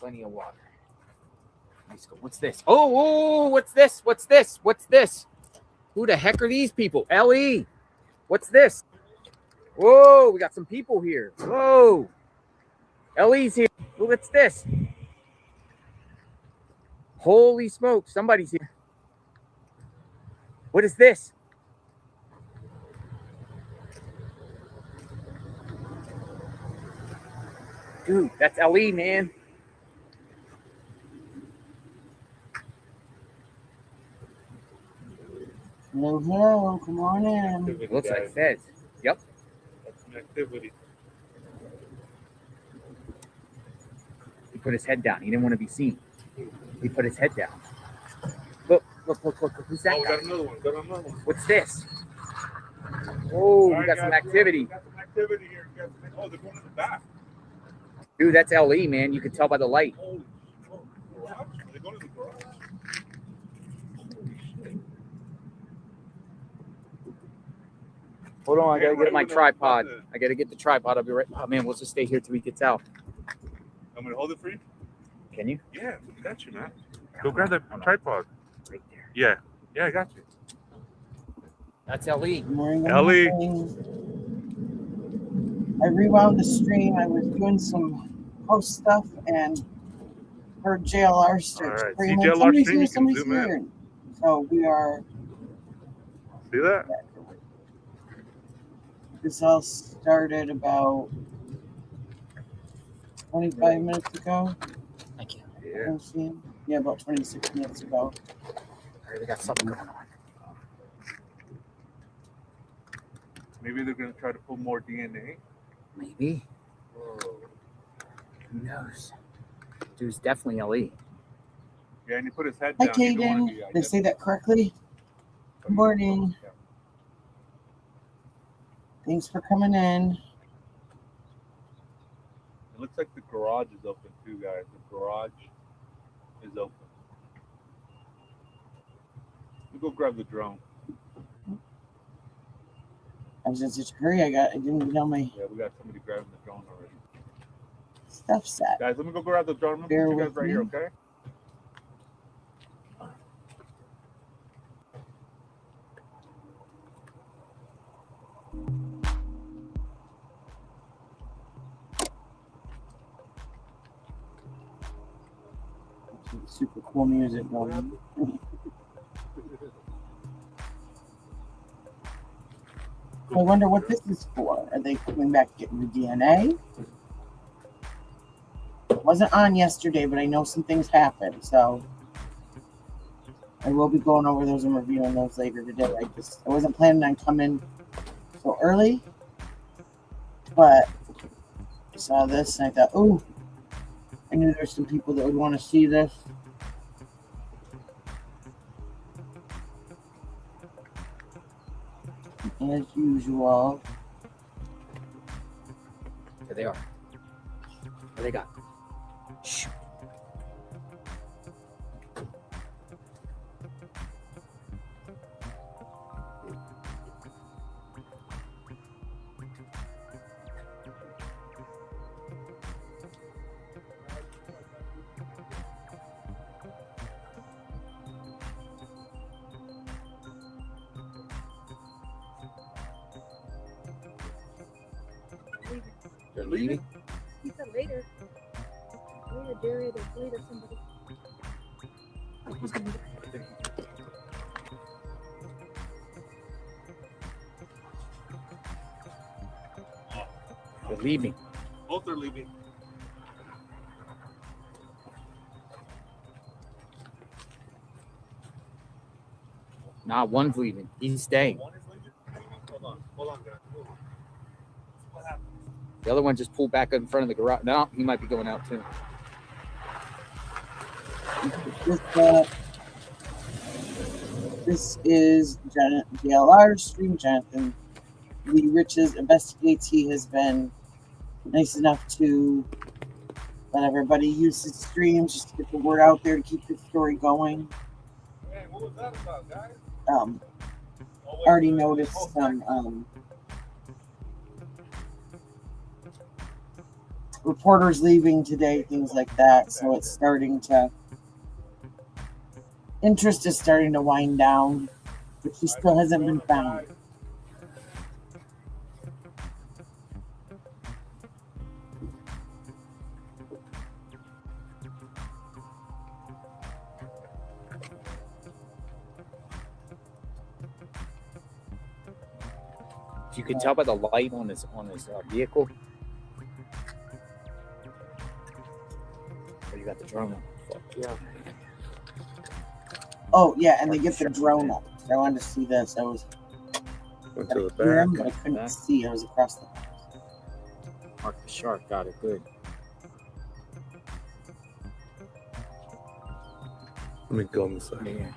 Plenty of water. Nice. What's this? Oh, what's this? What's this? What's this? Who the heck are these people? Ellie. What's this? Whoa, we got some people here. Whoa. Ellie's here. What's this? Holy smoke, somebody's here. What is this? Dude, that's Ellie, man. Hello, come on in. It looks like Feds. Yep. That's an activity. He put his head down. He didn't want to be seen. He put his head down. Look. Who's that? Oh, we guy? got another one. What's this? Oh, we All right, got some guys, activity. We got some activity here. Oh, they're going to the back. Dude, that's LE, man. You can tell by the light. Holy shit. Garage? They're going to the garage. Holy shit. Hold on, I gotta get my tripod. I gotta get the tripod. I'll be right. Oh man, we'll just stay here till he gets out. I'm gonna hold it for you. Can you? Yeah, I got you, man. Go grab that tripod. Right there. Yeah, I got you. That's LE. Good morning. Ellie. I rewound the stream. I was doing some post stuff and heard JLR start All right. screaming. See JLR Somebody's stream, here, you can somebody's zoom here. in. So we are. See that? This all started about 25 minutes ago. Thank you. Yeah. Yeah, about 26 minutes ago. All right, we got something going on. Maybe they're gonna try to pull more DNA. Maybe. Whoa. Who knows? Dude's definitely LE. Yeah, and he put his head Hi, down. He didn't wanna Kaden. be Did I say that correctly? Good morning. Yeah. Thanks for coming in. It looks like the garage is open too, guys. The garage is open. We'll go grab the drone. I was in such a hurry. I didn't get all my Yeah, we got somebody grabbing the drone already. stuff set. Guys, let me go grab the drone. I'm Bear gonna put you with guys right me. here, okay? Super cool music going. I wonder what this is for. Are they coming back getting the DNA? It wasn't on yesterday, but I know some things happened, so I will be going over those and reviewing those later today. I wasn't planning on coming so early, but I saw this and I thought, oh, I knew there's some people that would want to see this. As usual. There they are. What they got? Shh. They're leaving? He said later. Later, Jerry, later, somebody. Who's gonna be there? They're leaving. Both are leaving. Nah, one's leaving. He's staying. One is leaving. Hold on, guys. What happened? The other one just pulled back in front of the garage. No, he might be going out too. This is JLR stream. Jonathan Lee Riches investigates. He has been nice enough to let everybody use his streams just to get the word out there to keep the story going. Hey, what was that about, guys? Already noticed some reporters leaving today, things like that. So it's starting to, interest is starting to wind down, but she still hasn't been found. You can tell by the light on his vehicle. Oh, you got the drone on. Fuck yeah. Oh yeah, and they get the drone up. I wanted to see this. I was Went to the hear back. him, but I couldn't see. I was across the house. Mark the shark. Got it. Good. Let me go on the side. Yeah.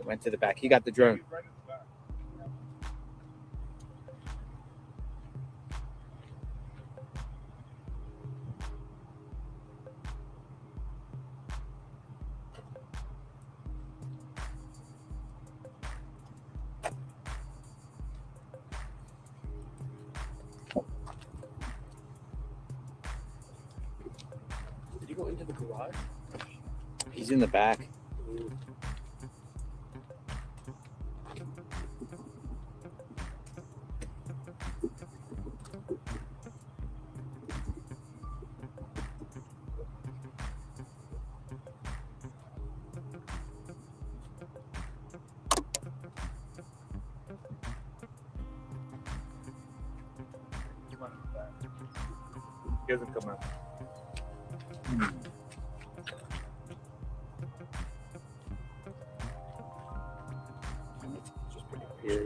Went to the back. He got the drone. Did he go into the garage? He's in the back. He hasn't come out. Yeah.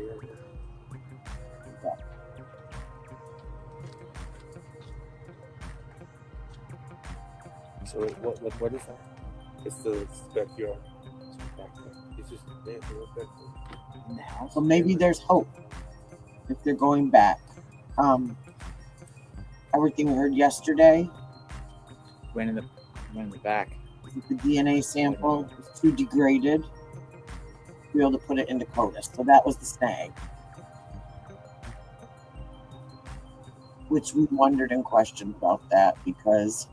So what is that? It's the backyard. It's just there. In the house? So maybe there's hope if they're going back. Everything we heard yesterday, Went in the back. the DNA sample was too degraded to be able to put it into CODIS. So that was the snag, which we wondered and questioned about that because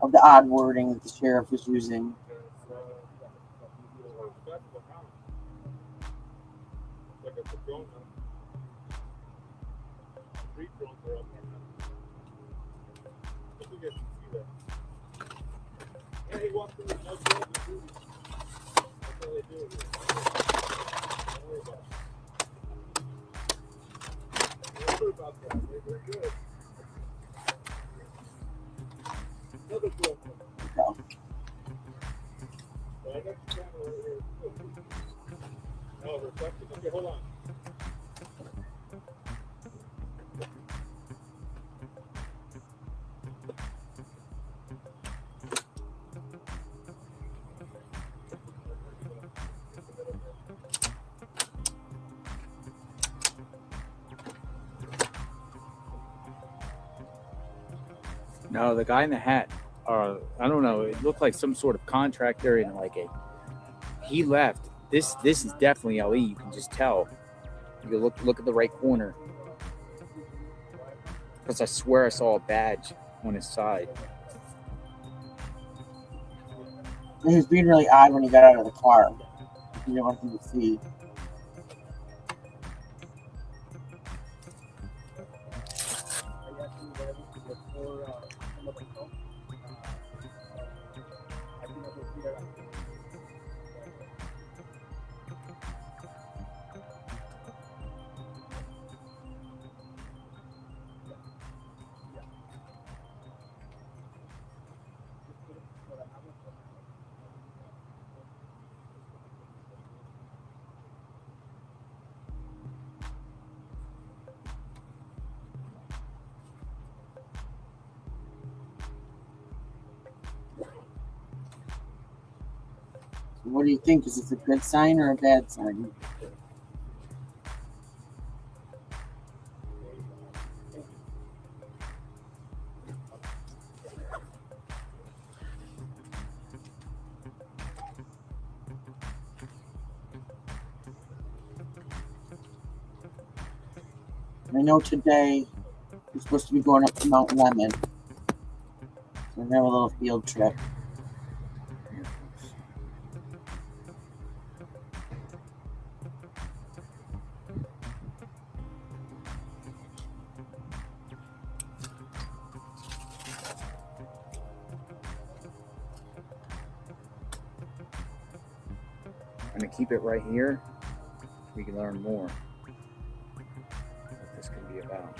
of the odd wording that the sheriff was using. Okay, hold on. No, the guy in the hat. I don't know. It looked like some sort of contractor and he left. This is definitely LE. You can just tell. You look at the right corner. Because I swear I saw a badge on his side. He was being really odd when he got out of the car. You didn't want him to see. So what do you think? Is this a good sign or a bad sign? I know today we're supposed to be going up to Mount Lemon. So we're gonna have a little field trip. I'm going to keep it right here. We can learn more what this can be about.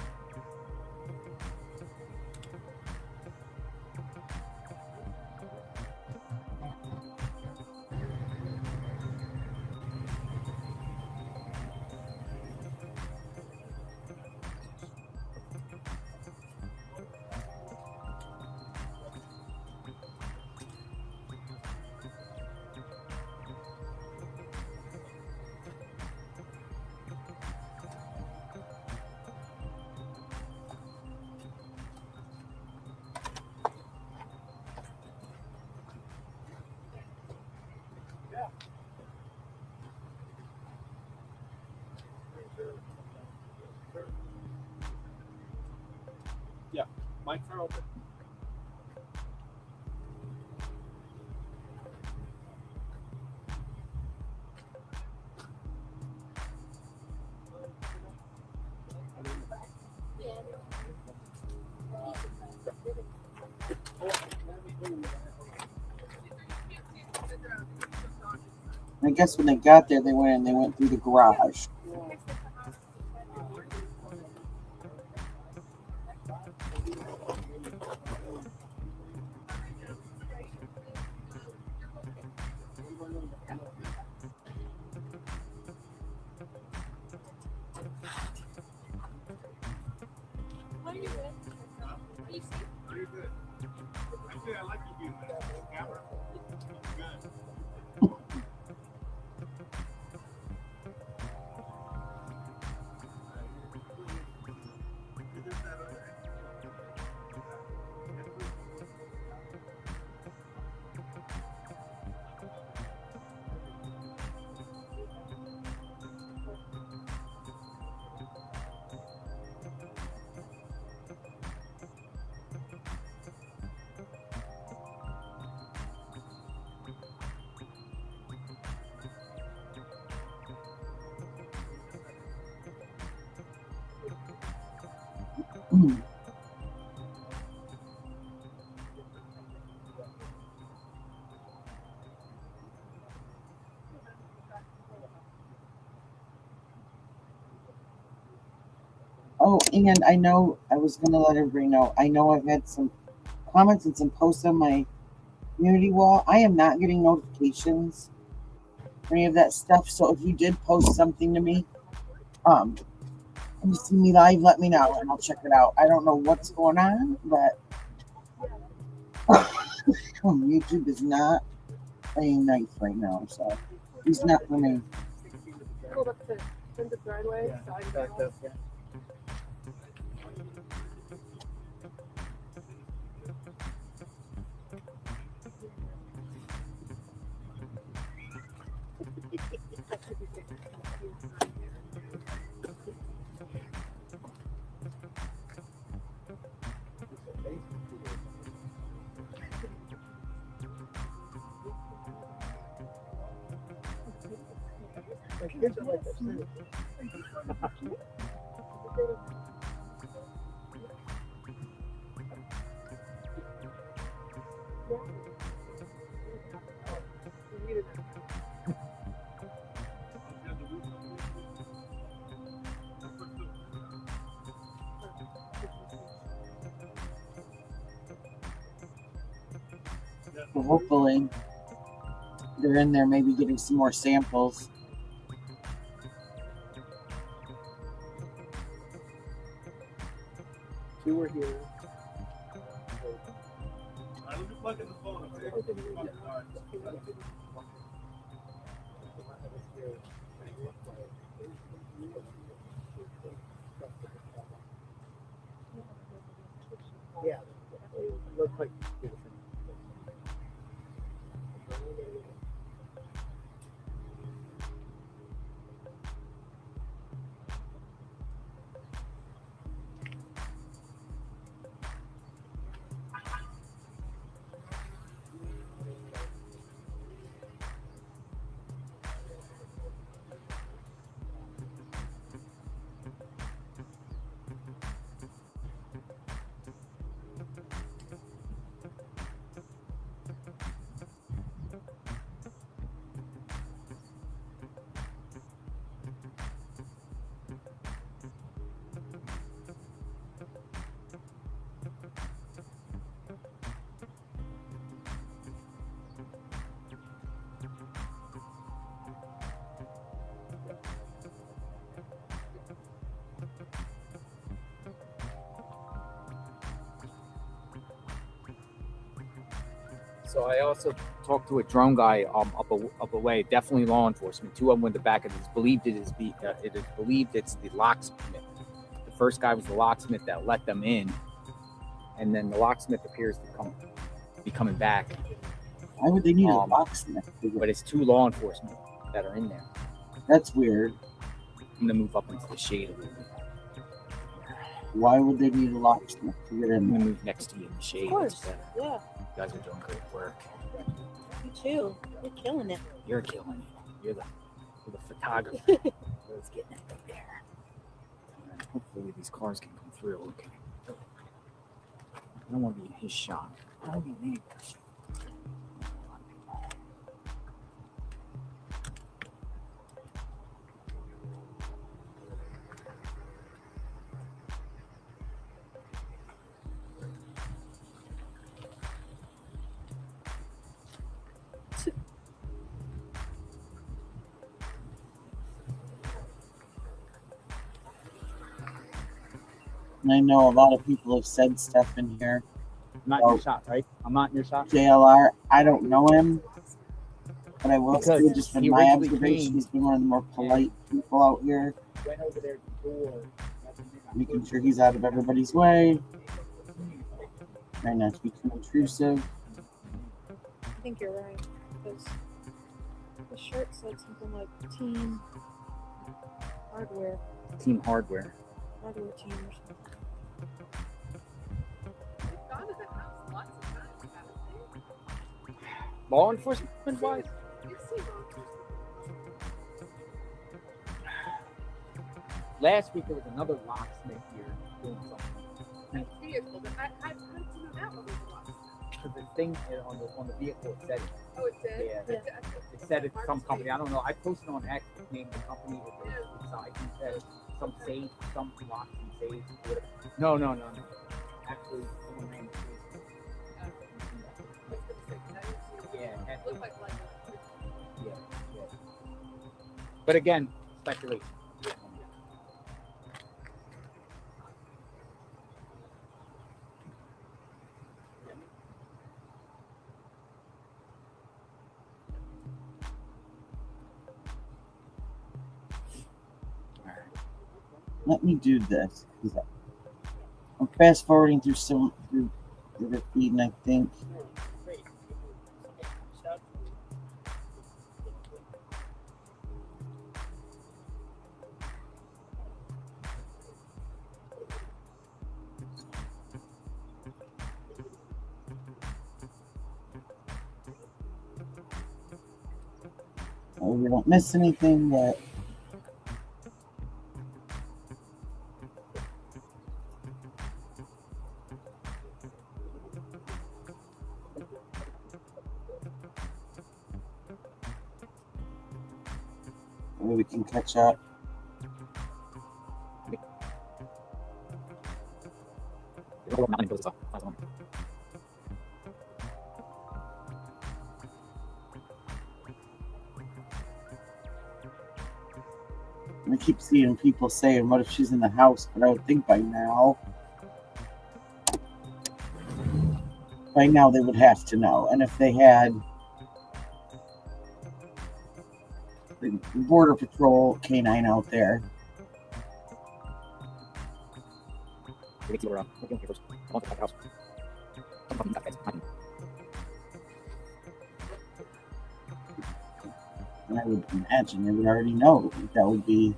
Yeah, mics are open. I guess when they got there, they went through the garage. Very good. Actually, I like you being there. Camera. Good. Oh, and I know I was gonna let everybody know. I know I've had some comments and some posts on my community wall. I am not getting notifications for any of that stuff. So if you did post something to me, and you see me live, let me know and I'll check it out. I don't know what's going on, but YouTube is not playing nice right now. So it's not for me. Pulled up to the driveway. Side My kids are like this too. So hopefully they're in there maybe getting some more samples. Two were here. All right, let me plug in the phone. Okay? Yeah, it looked like different. So I also talked to a drone guy up away, definitely law enforcement. Two of them went in the back, and it's believed it's the locksmith. The first guy was the locksmith that let them in, and then the locksmith appears to be coming back. Why would they need a locksmith? But it's two law enforcement that are in there. That's weird. I'm gonna move up into the shade a little bit. Why would they need a locksmith to get I'm in gonna there? move next to you in the shade. Of course. It's better. Yeah. You guys are doing great work. You too. You're killing it. You're killing it. You're the photographer. Let's get that right there. And hopefully these cars can come through. Okay. I don't want to be in his shot. I don't be neighbors. And I know a lot of people have said stuff in here. I'm not in your shot, right? I'm not in your shot. JLR, I don't know him, but I will Because say, just from he my originally observation, came- he's been one of the more polite people out here, Went over there before. making sure he's out of everybody's way, trying not to be too intrusive. I think you're right. Because the shirt said something like Team Hardware. Team Hardware. Hardware team or something. We've gone to the house lots of times, haven't we? Law enforcement wise? You've seen law enforcement. Last week there was another locksmith here doing something. That's vehicle, but how did you know that one was a locksmith? Because the thing on the vehicle it said it. Oh, it did? Yeah. It said it's some company. I don't know. I posted on X name the company with the side. He said some safe, some locks and safe. Whatever. No. Actually, someone named yeah. Looked like Yeah. But again, speculation. Let me do this. 'Cause I'm fast forwarding through the feed, and I think we don't miss anything, but maybe we can catch up. I keep seeing people saying, what if she's in the house? But I would think by now they would have to know. And if they had, they Border Patrol canine out there. We can see what we're doing here first. I want to the house. And I would imagine they would already know that would be.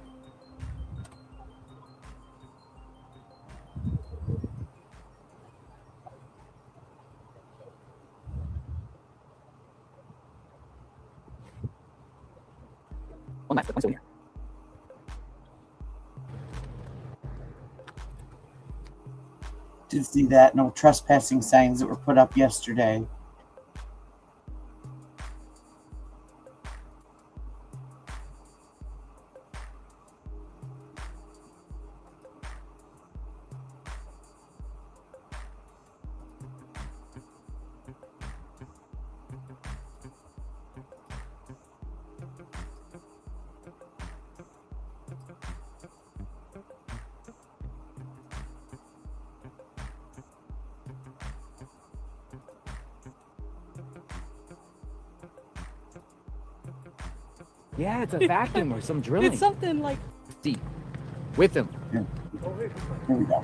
Oh, nice. What's in here? Did see that no trespassing signs that were put up yesterday. Yeah, it's a vacuum or some drilling. It's something like See, with him. Here we go.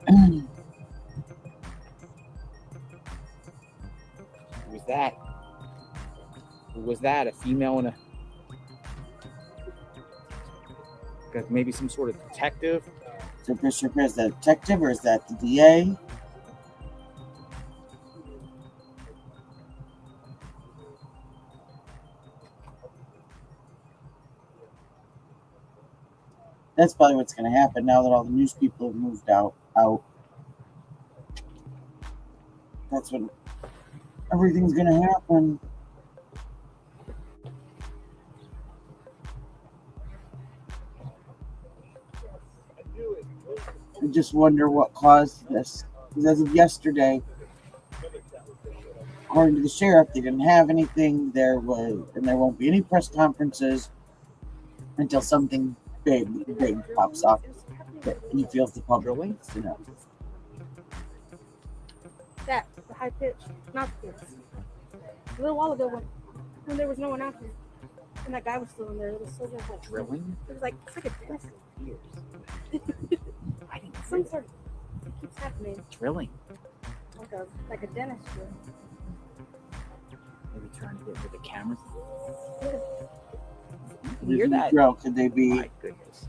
Who was that? Who was that? A female and a maybe some sort of detective? So, Bishop, is that a detective or is that the DA? That's probably what's going to happen now that all the news people have moved out. That's when everything's going to happen. I just wonder what caused this. Because as of yesterday, according to the sheriff, they didn't have anything. There won't be any press conferences until something big pops up that he feels the public needs to know. that, the high pitch, not this. A little while ago when there was no one out there. And that guy was still in there. It was so good. Drilling? It was like, it's like a dentist. Years. I didn't Some sort of, it keeps happening. drilling. Like a dentist drill. Maybe trying to get rid of the cameras. Yeah. You hear that? Could they be My goodness.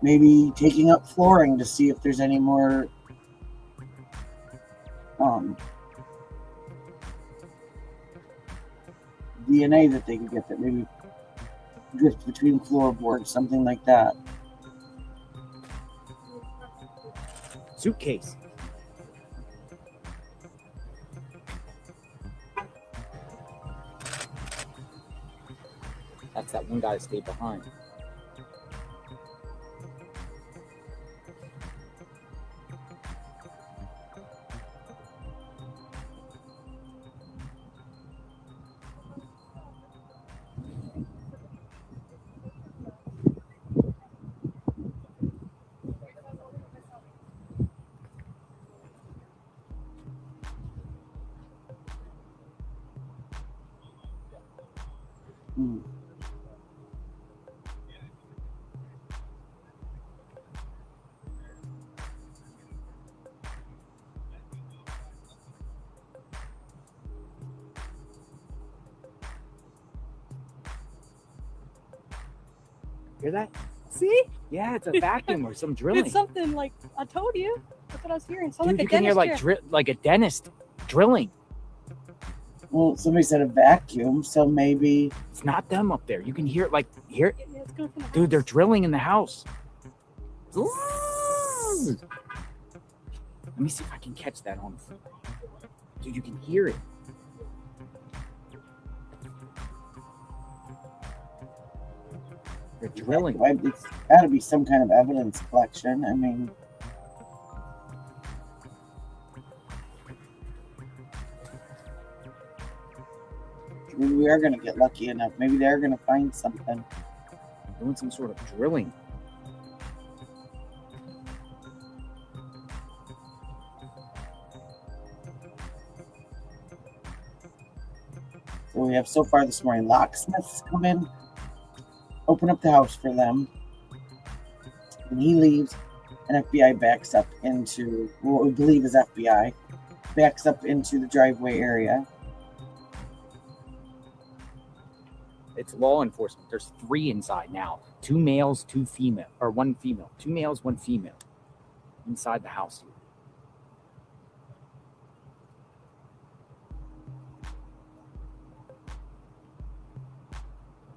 maybe taking up flooring to see if there's any more DNA that they can get that maybe drifts between floorboards, something like that. Suitcase. That's that one guy that stayed behind. Hmm. Hear that? See? Yeah, it's a vacuum or some drilling. It's something like, I told you. That's what I was hearing. Sounds Dude, like you a can hear dentist like like a dentist drilling. Well, somebody said a vacuum, so maybe It's not them up there. You can hear it like here. Yeah, it's coming from the Dude, they're house. drilling in the house. Let me see if I can catch that on. Dude, you can hear it. They're drilling. It's got to be some kind of evidence collection. I mean, maybe we are going to get lucky enough. Maybe they're going to find something. Doing some sort of drilling. So we have so far this morning locksmiths come in, open up the house for them. When he leaves, an FBI backs up into what we believe is FBI, backs up into the driveway area. It's law enforcement. There's 3 inside now. 2 males, 2 female, or 1 female. 2 males, 1 female inside the house.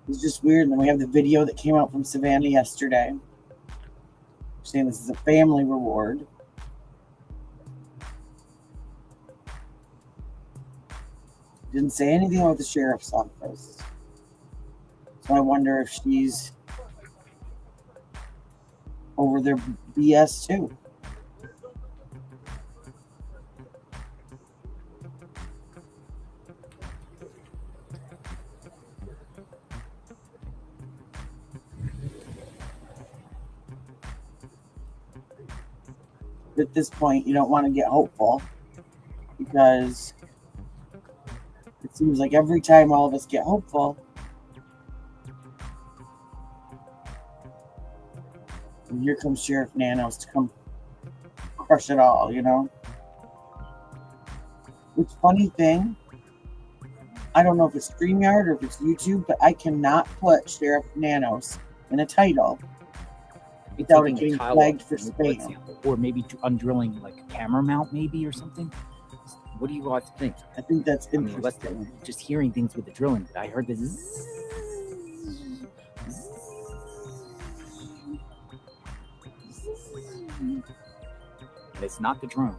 It's just weird. And then we have the video that came out from Savannah yesterday saying this is a family reward. Didn't say anything about the sheriff's office. So I wonder if she's over their BS too. At this point, you don't want to get hopeful because it seems like every time all of us get hopeful, and here comes Sheriff Nanos to come crush it all, you know? Which funny thing, I don't know if it's StreamYard or if it's YouTube, but I cannot put Sheriff Nanos in a title without it getting flagged for spam. Or maybe undrilling like a camera mount maybe or something. What do you guys think? I think that's I interesting. mean, just hearing things with the drilling. I heard this. And it's not the drones.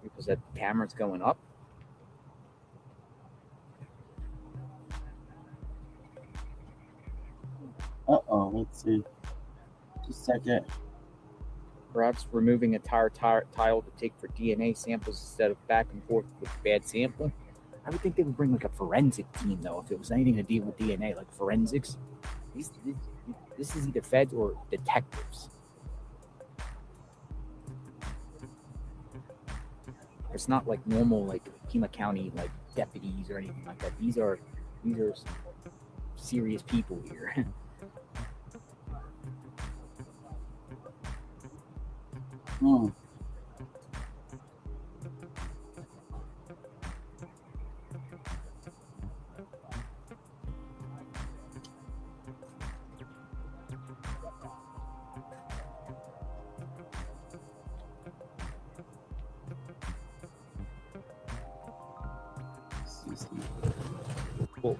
Because that camera's going up. Let's see. Just a second. Perhaps removing a tile to take for DNA samples instead of back and forth with bad sample. I would think they would bring like a forensic team though, if it was anything to deal with DNA, like forensics. This is either feds or detectives. It's not like normal like Pima County like deputies or anything like that. These are serious people here.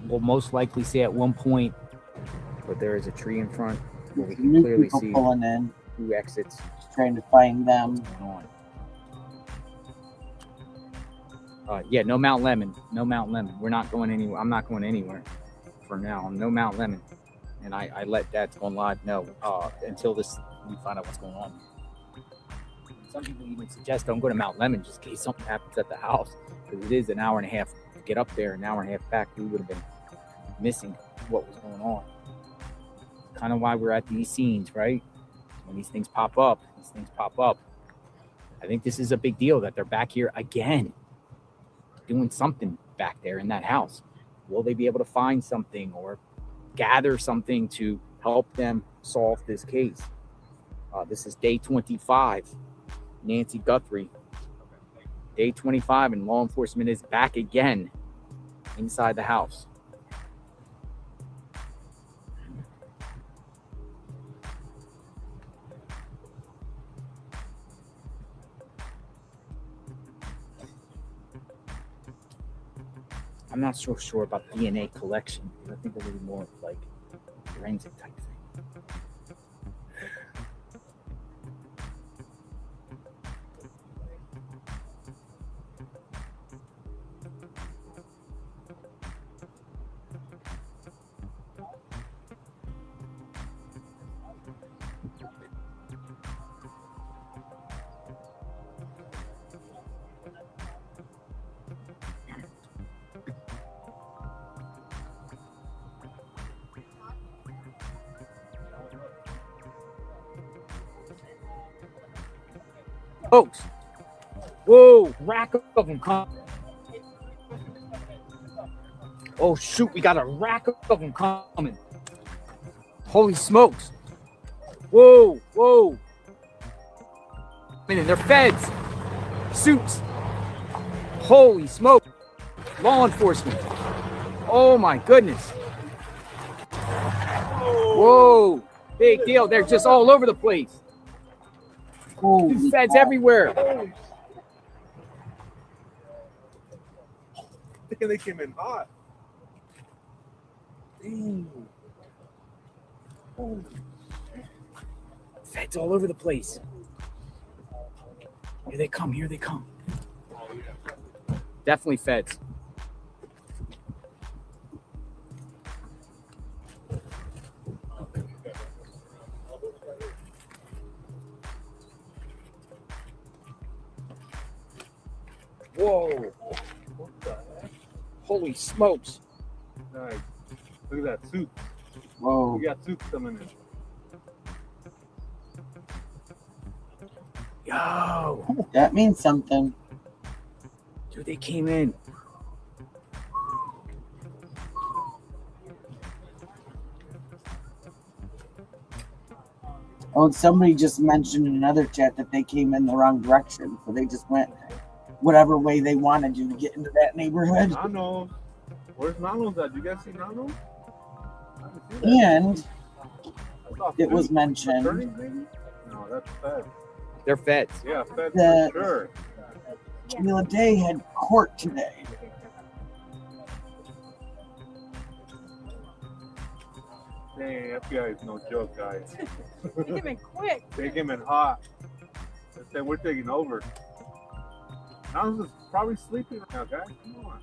We'll most likely see at one point, but there is a tree in front where we can clearly see pulling in, who exits. just trying to find them. What's going on? Yeah, no Mount Lemon. No Mount Lemon. We're not going anywhere. I'm not going anywhere for now. No Mount Lemon. And I let that go live know until we find out what's going on. Some people even suggest don't go to Mount Lemon just in case something happens at the house. Because it is an hour and a half to get up there, an hour and a half back. We would have been missing what was going on. Kind of why we're at these scenes, right? When these things pop up. I think this is a big deal that they're back here again, doing something back there in that house. Will they be able to find something or gather something to help them solve this case? This is day 25. Nancy Guthrie. Day 25, and law enforcement is back again inside the house. I'm not so sure about DNA collection. I think it'll be more like forensic type thing. Folks. Whoa, rack of them coming. Oh, shoot, we got a rack of them coming. Holy smokes. Whoa, whoa. They're feds. Suits. Holy smoke. Law enforcement. Oh, my goodness. Whoa, big deal. They're just all over the place. Holy Feds cow. everywhere. They came in hot. Feds all over the place. Here they come. Here they come. Definitely feds. Whoa. What the heck? Holy smokes. Nice. Look at that suit. Whoa. We got suits coming in. Yo. That means something. Dude, they came in. Oh, somebody just mentioned in another chat that they came in the wrong direction. So they just went whatever way they wanted you to get into that neighborhood. Nanos. Where's Nanos at? You guys see Nanos? I didn't see that. And I saw it was suits. mentioned Attorneys, maybe? No, that's feds. They're feds. Yeah, feds The- for sure. Camila Day had court today. Dang, FBI is no joke, guys. They came in quick. They came in hot. They said we're taking over. Nanos is probably sleeping right now, guys. Come on.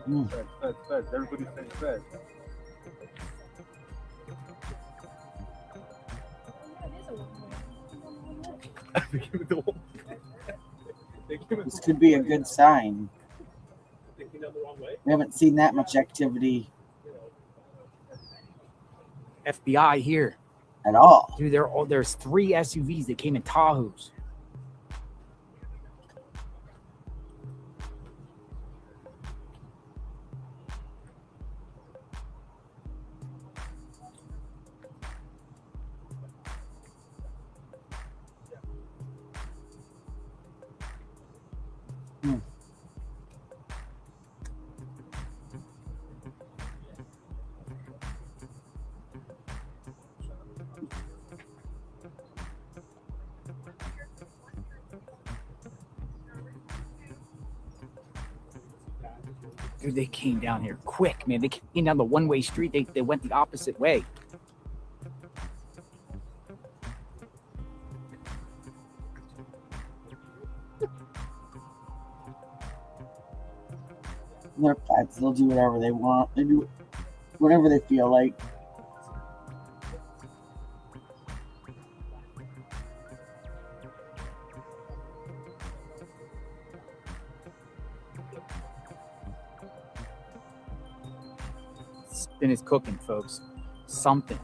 Mm. Feds, feds, feds. Everybody's saying feds. They came in the wall. They came in This could be a good sign. They came down the wrong way. We haven't seen that much activity FBI here. at all. Dude, there's 3 SUVs that came in Tahoes. Dude, they came down here quick, man. They came down the one-way street. They went the opposite way. They're feds. They'll do whatever they want. They do whatever they feel like. Something is cooking, folks. Something.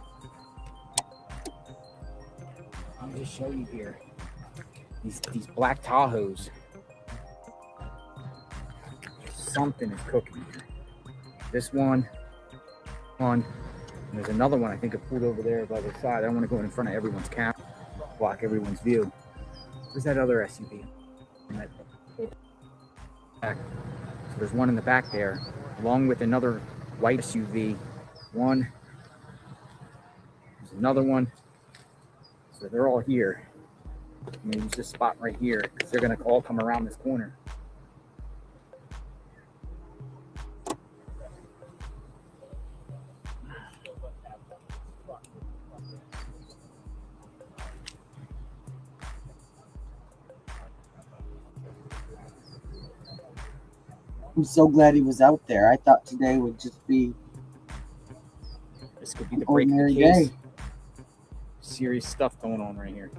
I'll just show you here. These black Tahoes. Something is cooking here. This one. And there's another one I think I pulled over there by the side. I don't want to go in front of everyone's camera, block everyone's view. Where's that other SUV? Back. So there's one in the back there, along with another white SUV. One. There's another one. So they're all here. I'm gonna use this spot right here because they're gonna all come around this corner. I'm so glad he was out there. I thought today would just be This could be the break of ordinary the case. day. Serious stuff going on right here.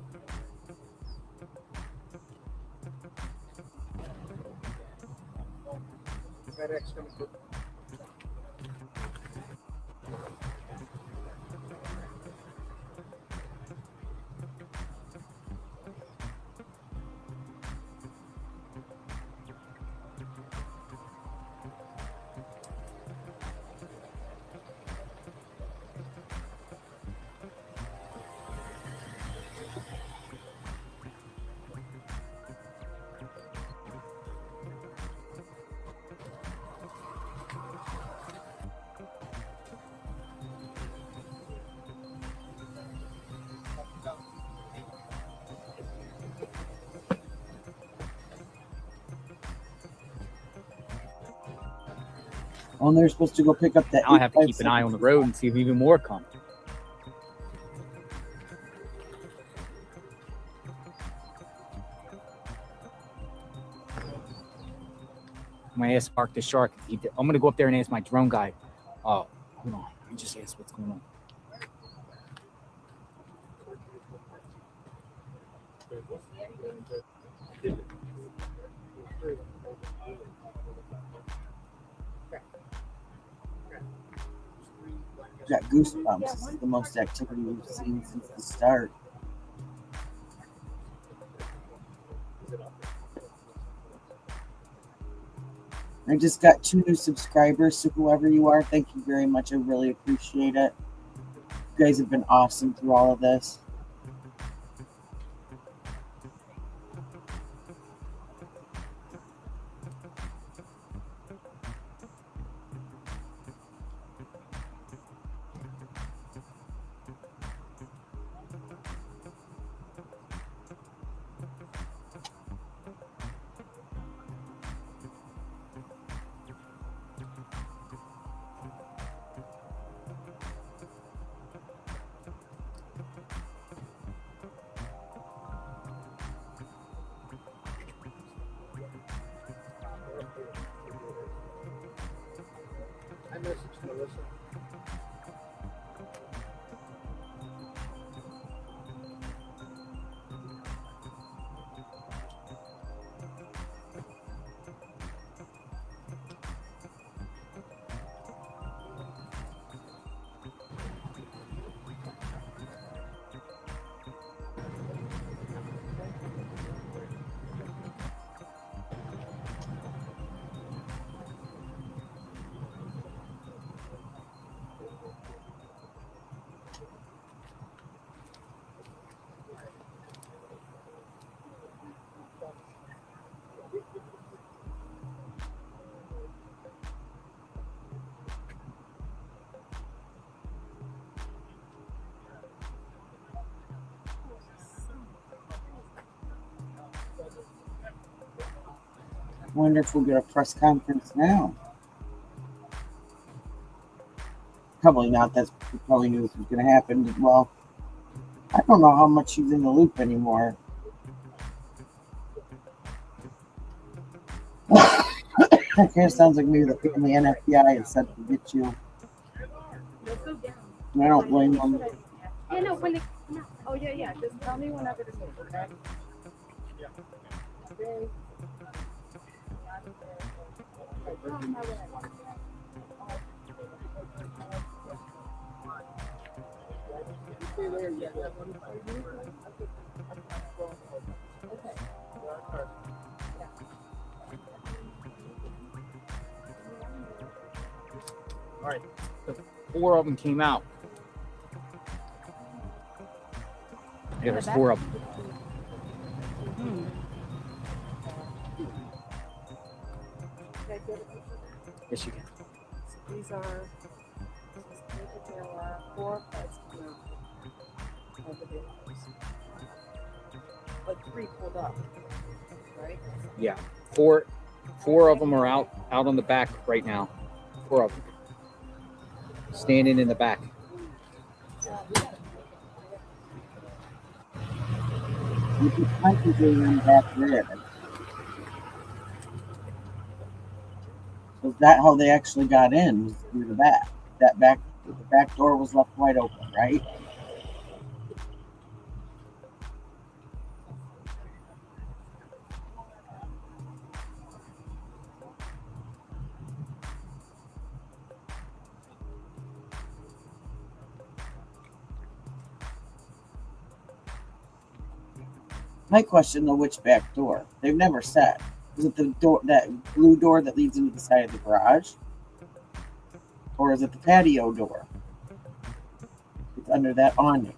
Oh, and they're supposed to go pick up that. Now I have to keep an eye on the road and see if even more come. I'm gonna ask Mark the Shark. I'm gonna go up there and ask my drone guy. Hold on. Let me just ask what's going on. Got goosebumps. This is the most activity we've seen since the start. I just got 2 new subscribers, so whoever you are, thank you very much. I really appreciate it. You guys have been awesome through all of this. I messaged Melissa. I wonder if we'll get a press conference now. Probably not. That's we probably knew this was going to happen. Well, I don't know how much she's in the loop anymore. That kind of sounds like maybe the family and FBI is set to get you. And I don't blame them. Yeah, no, when it, no. Oh, yeah, yeah. Just tell me whenever to move, okay? Yeah. Okay. All right, the 4 of them came out. Yeah, there's 4 of them. Yes, you can. So these are JLR 4 parts coming out of the vehicles. Like 3 pulled up, right? Yeah, 4 of them are out on the back right now. 4 of them standing in the back. You might be doing back there. Was that how they actually got in? Was through the back? The back door was left wide open, right? My question though, which back door? They've never said. Is it the door, that blue door that leads into the side of the garage? Or is it the patio door? It's under that awning.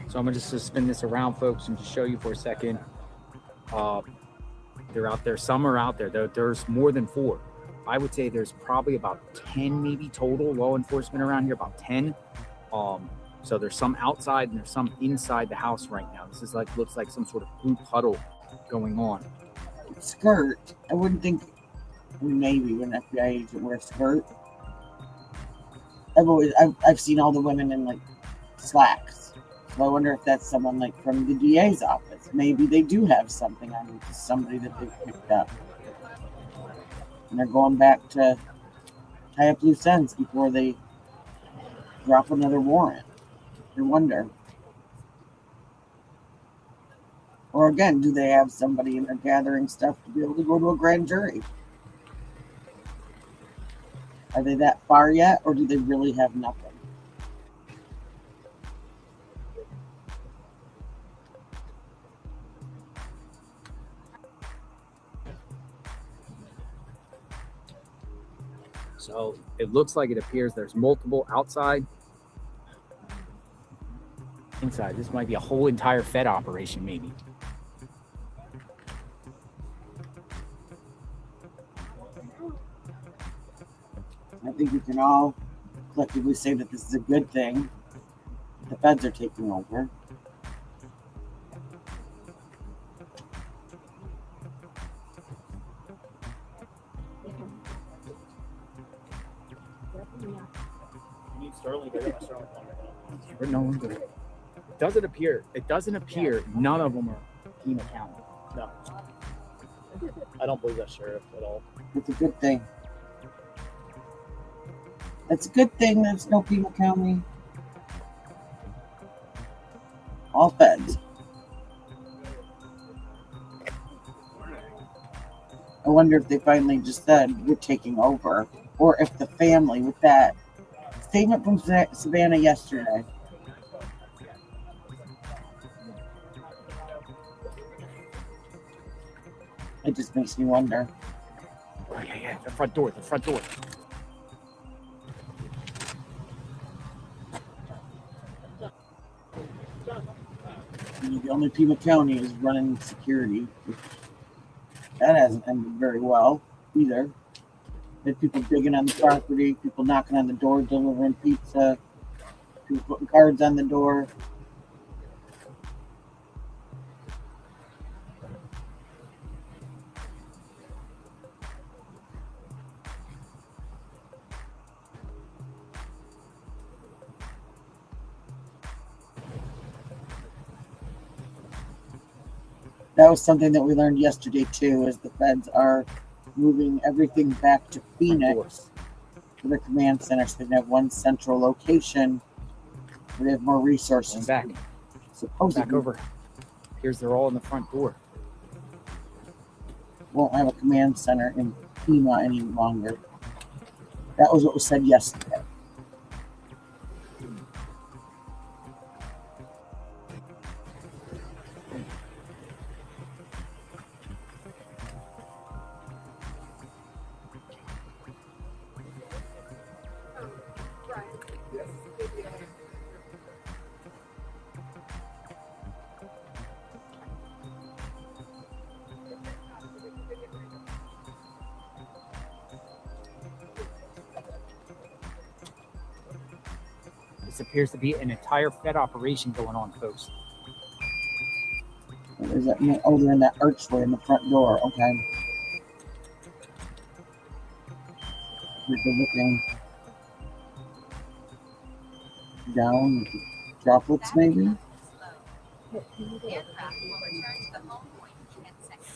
So I'm gonna just spin this around, folks, and just show you for a second. They're out there. Some are out there. There's more than 4. I would say there's probably about 10 maybe total law enforcement around here, about 10. So there's some outside and there's some inside the house right now. This is like, looks like some sort of group huddle going on. Skirt. I wouldn't think, maybe an FBI agent wear a skirt. I've seen all the women in like slacks. So I wonder if that's someone like from the DA's office. Maybe they do have something on somebody that they've picked up. And they're going back to tie up loose ends before they drop another warrant. I wonder. Or again, do they have somebody and they're gathering stuff to be able to go to a grand jury? Are they that far yet, or do they really have nothing? So it looks like it appears there's multiple outside, inside. This might be a whole entire Fed operation, maybe. I think we can all collectively say that this is a good thing. The feds are taking over. No, it doesn't appear. It doesn't appear. None of them are Pima County. No. I don't believe that sheriff at all. It's a good thing. It's a good thing there's no Pima County. All feds. I wonder if they finally just said we're taking over, or if the family with that statement from Savannah yesterday. It just makes me wonder. Oh, yeah, the front door, the front door. The only Pima County is running security. That hasn't ended very well either. There's people digging on the property, people knocking on the door, delivering pizza, people putting cards on the door. That was something that we learned yesterday too, is the feds are moving everything back to Phoenix for their command center, so they can have one central location where they have more resources. Back. Supposedly, Back over. Here's they're all in the front door. Won't have a command center in Pima any longer. That was what was said yesterday. This appears to be an entire Fed operation going on, folks. There's that, oh, they're in that archway in the front door. Okay. They're looking down with the droplets, maybe. Aircraft will return to the home point in 10 seconds.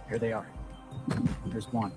Here they are. There's one.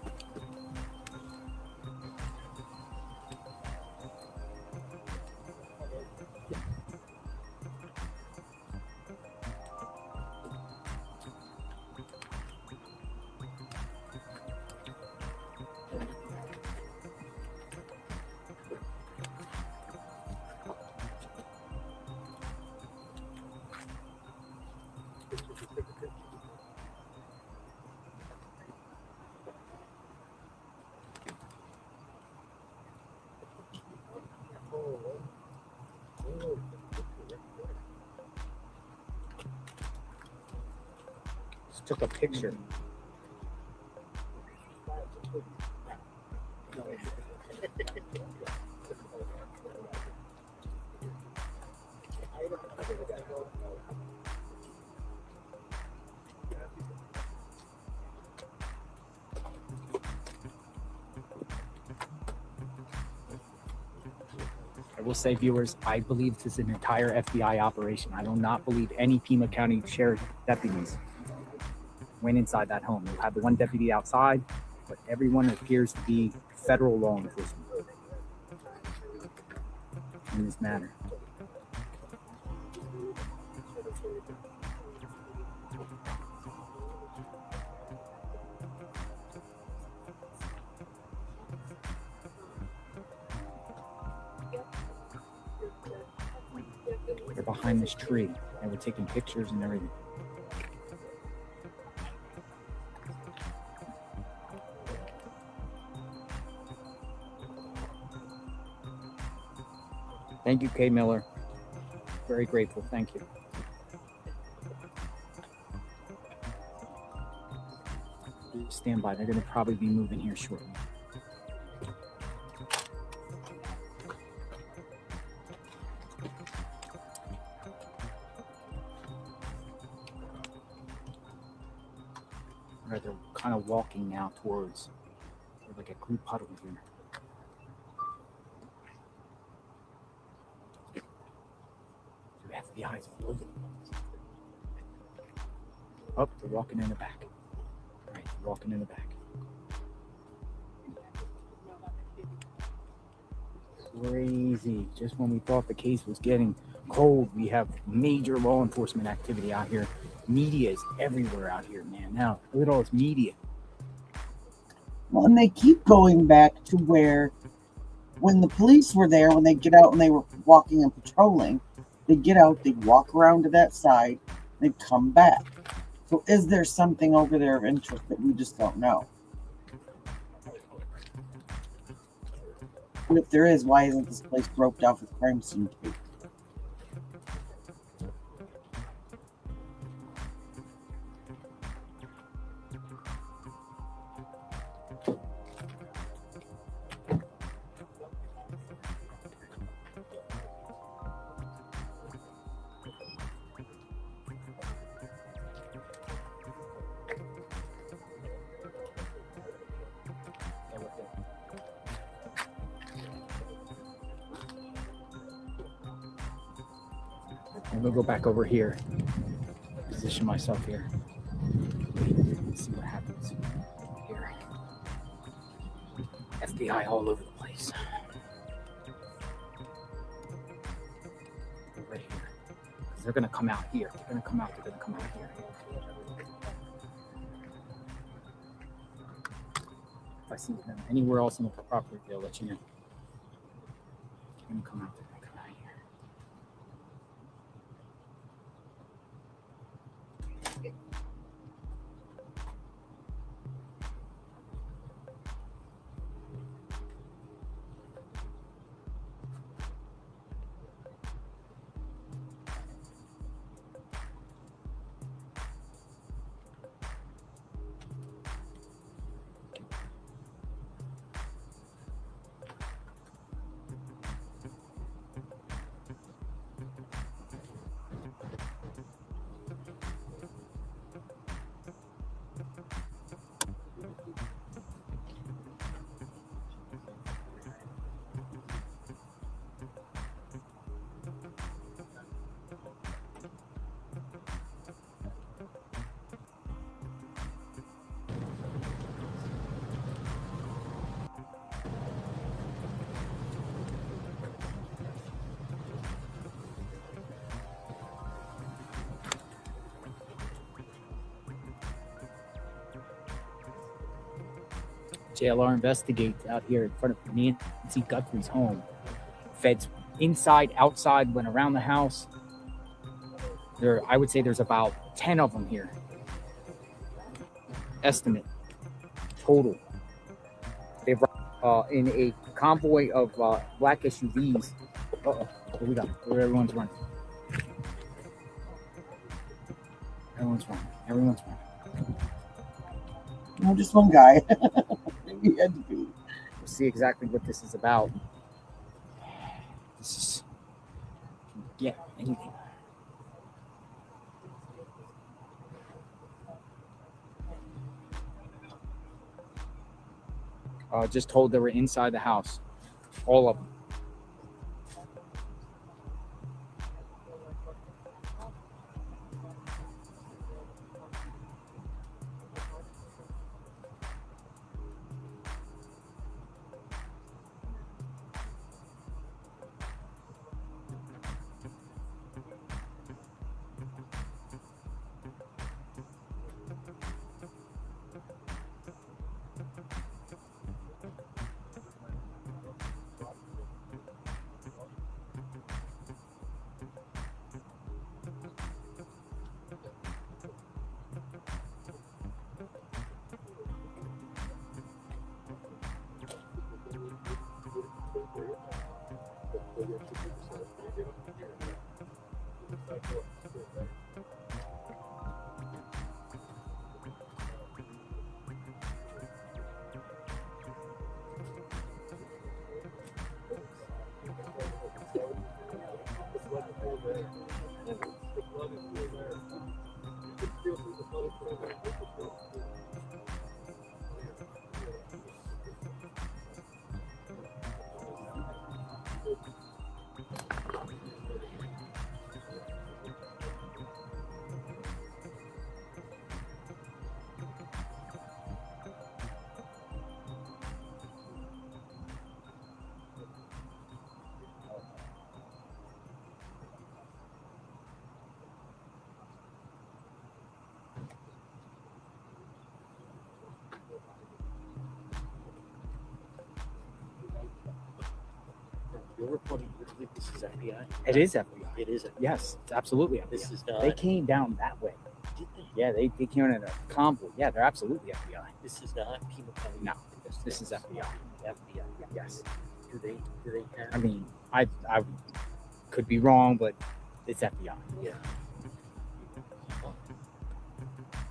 Just took a picture. I will say, viewers, I believe this is an entire FBI operation. I do not believe any Pima County Sheriff deputies went inside that home. You have the one deputy outside, but everyone appears to be federal law enforcement in this matter. They're behind this tree and we're taking pictures and everything. Thank you, Kay Miller. Very grateful. Thank you. Stand by. They're going to probably be moving here shortly. All right, they're kind of walking now towards like a group huddle here. The eyes all over the place. Oh, they're walking in the back. All right, they're walking in the back. Crazy. Just when we thought the case was getting cold, we have major law enforcement activity out here. Media is everywhere out here, man. Now, look at all this media. Well, and they keep going back to where when the police were there, when they get out and they were walking and patrolling, they'd get out, they'd walk around to that side, they'd come back. So is there something over there of interest that we just don't know? And if there is, why isn't this place roped off with crime scene tape? I'm gonna go back over here, position myself here. Let's see what happens here. FBI all over the place. Right here. Because they're gonna come out here. They're gonna come out here. If I see them anywhere else on the property, they'll let you know. They're gonna come out there. JLR investigates out here in front of Nancy Guthries home. Feds inside, outside, went around the house. I would say there's about 10 of them here. Estimate total. They've in a convoy of black SUVs. What we got? Where everyone's running. Everyone's running. No, just one guy. Maybe he had to be. We'll see exactly what this is about. This is anything. Just told they were inside the house. All of them. You're reporting literally this is FBI? It is FBI. It is FBI. Yes, it's absolutely FBI. This is not. They came down that way. Did they? Yeah, they came in a convoy. Yeah, they're absolutely FBI. This is not Pima County. No, this is FBI. FBI. Yes. Do they have? I mean, I could be wrong, but it's FBI. Yeah.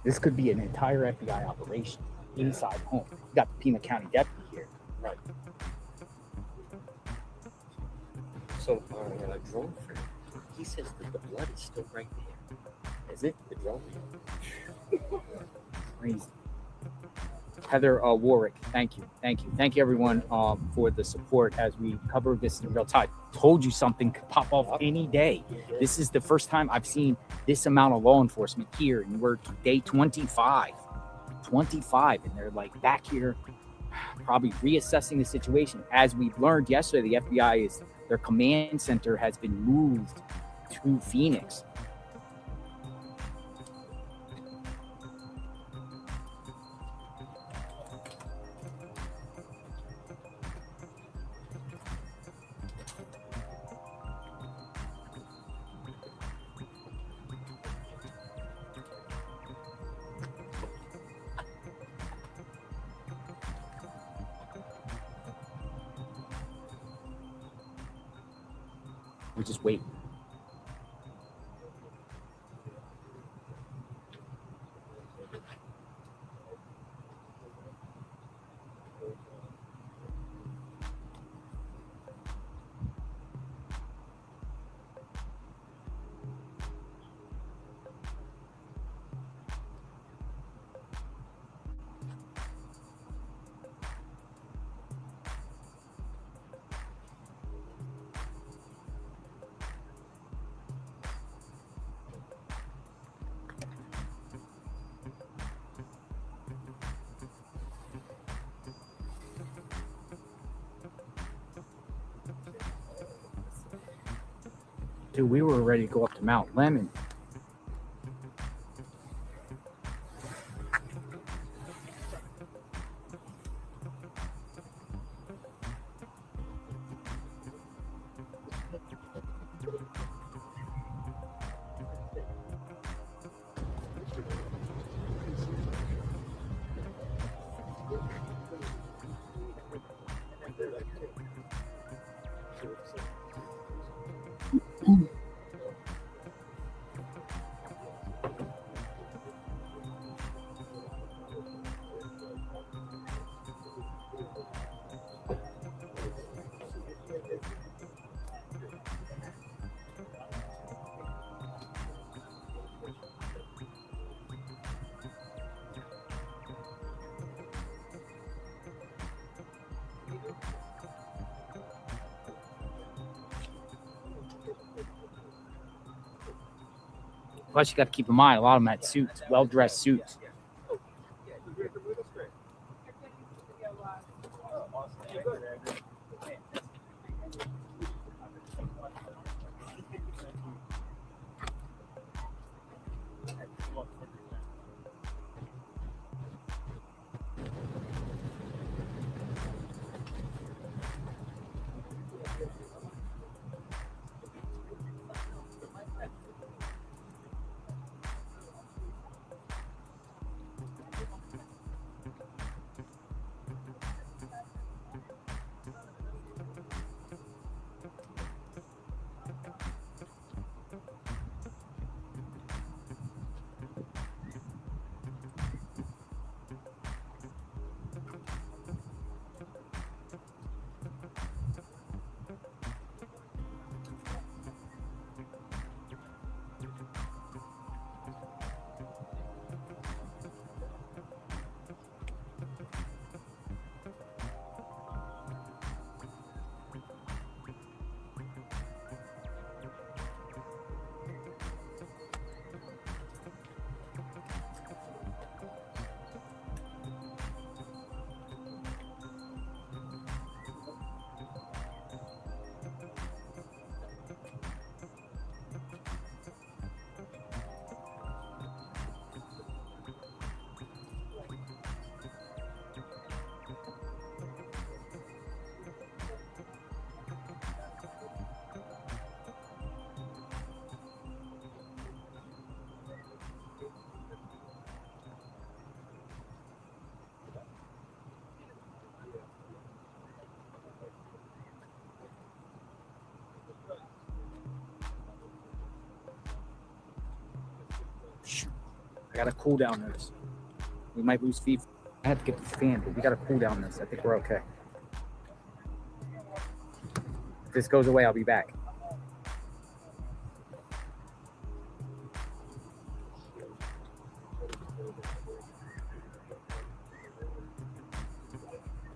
This could be an entire FBI operation inside home. You got the Pima County deputy here. Right. So our drone friend, he says that the blood is still right there. Is it? The drone. Crazy. Heather Warwick, thank you everyone for the support as we cover this in real time. Told you something could pop off any day. This is the first time I've seen this amount of law enforcement here, and we're day 25, and they're like back here probably reassessing the situation. As we learned yesterday, the FBI their command center has been moved to Phoenix. We just wait. Dude, we were ready to go up to Mount Lemon. Plus, you got to keep in mind, a lot of them had suits, well-dressed suits. I got a cool down notice. We might lose feed. I have to get the fan, but we got a cool down this. I think we're okay. If this goes away, I'll be back.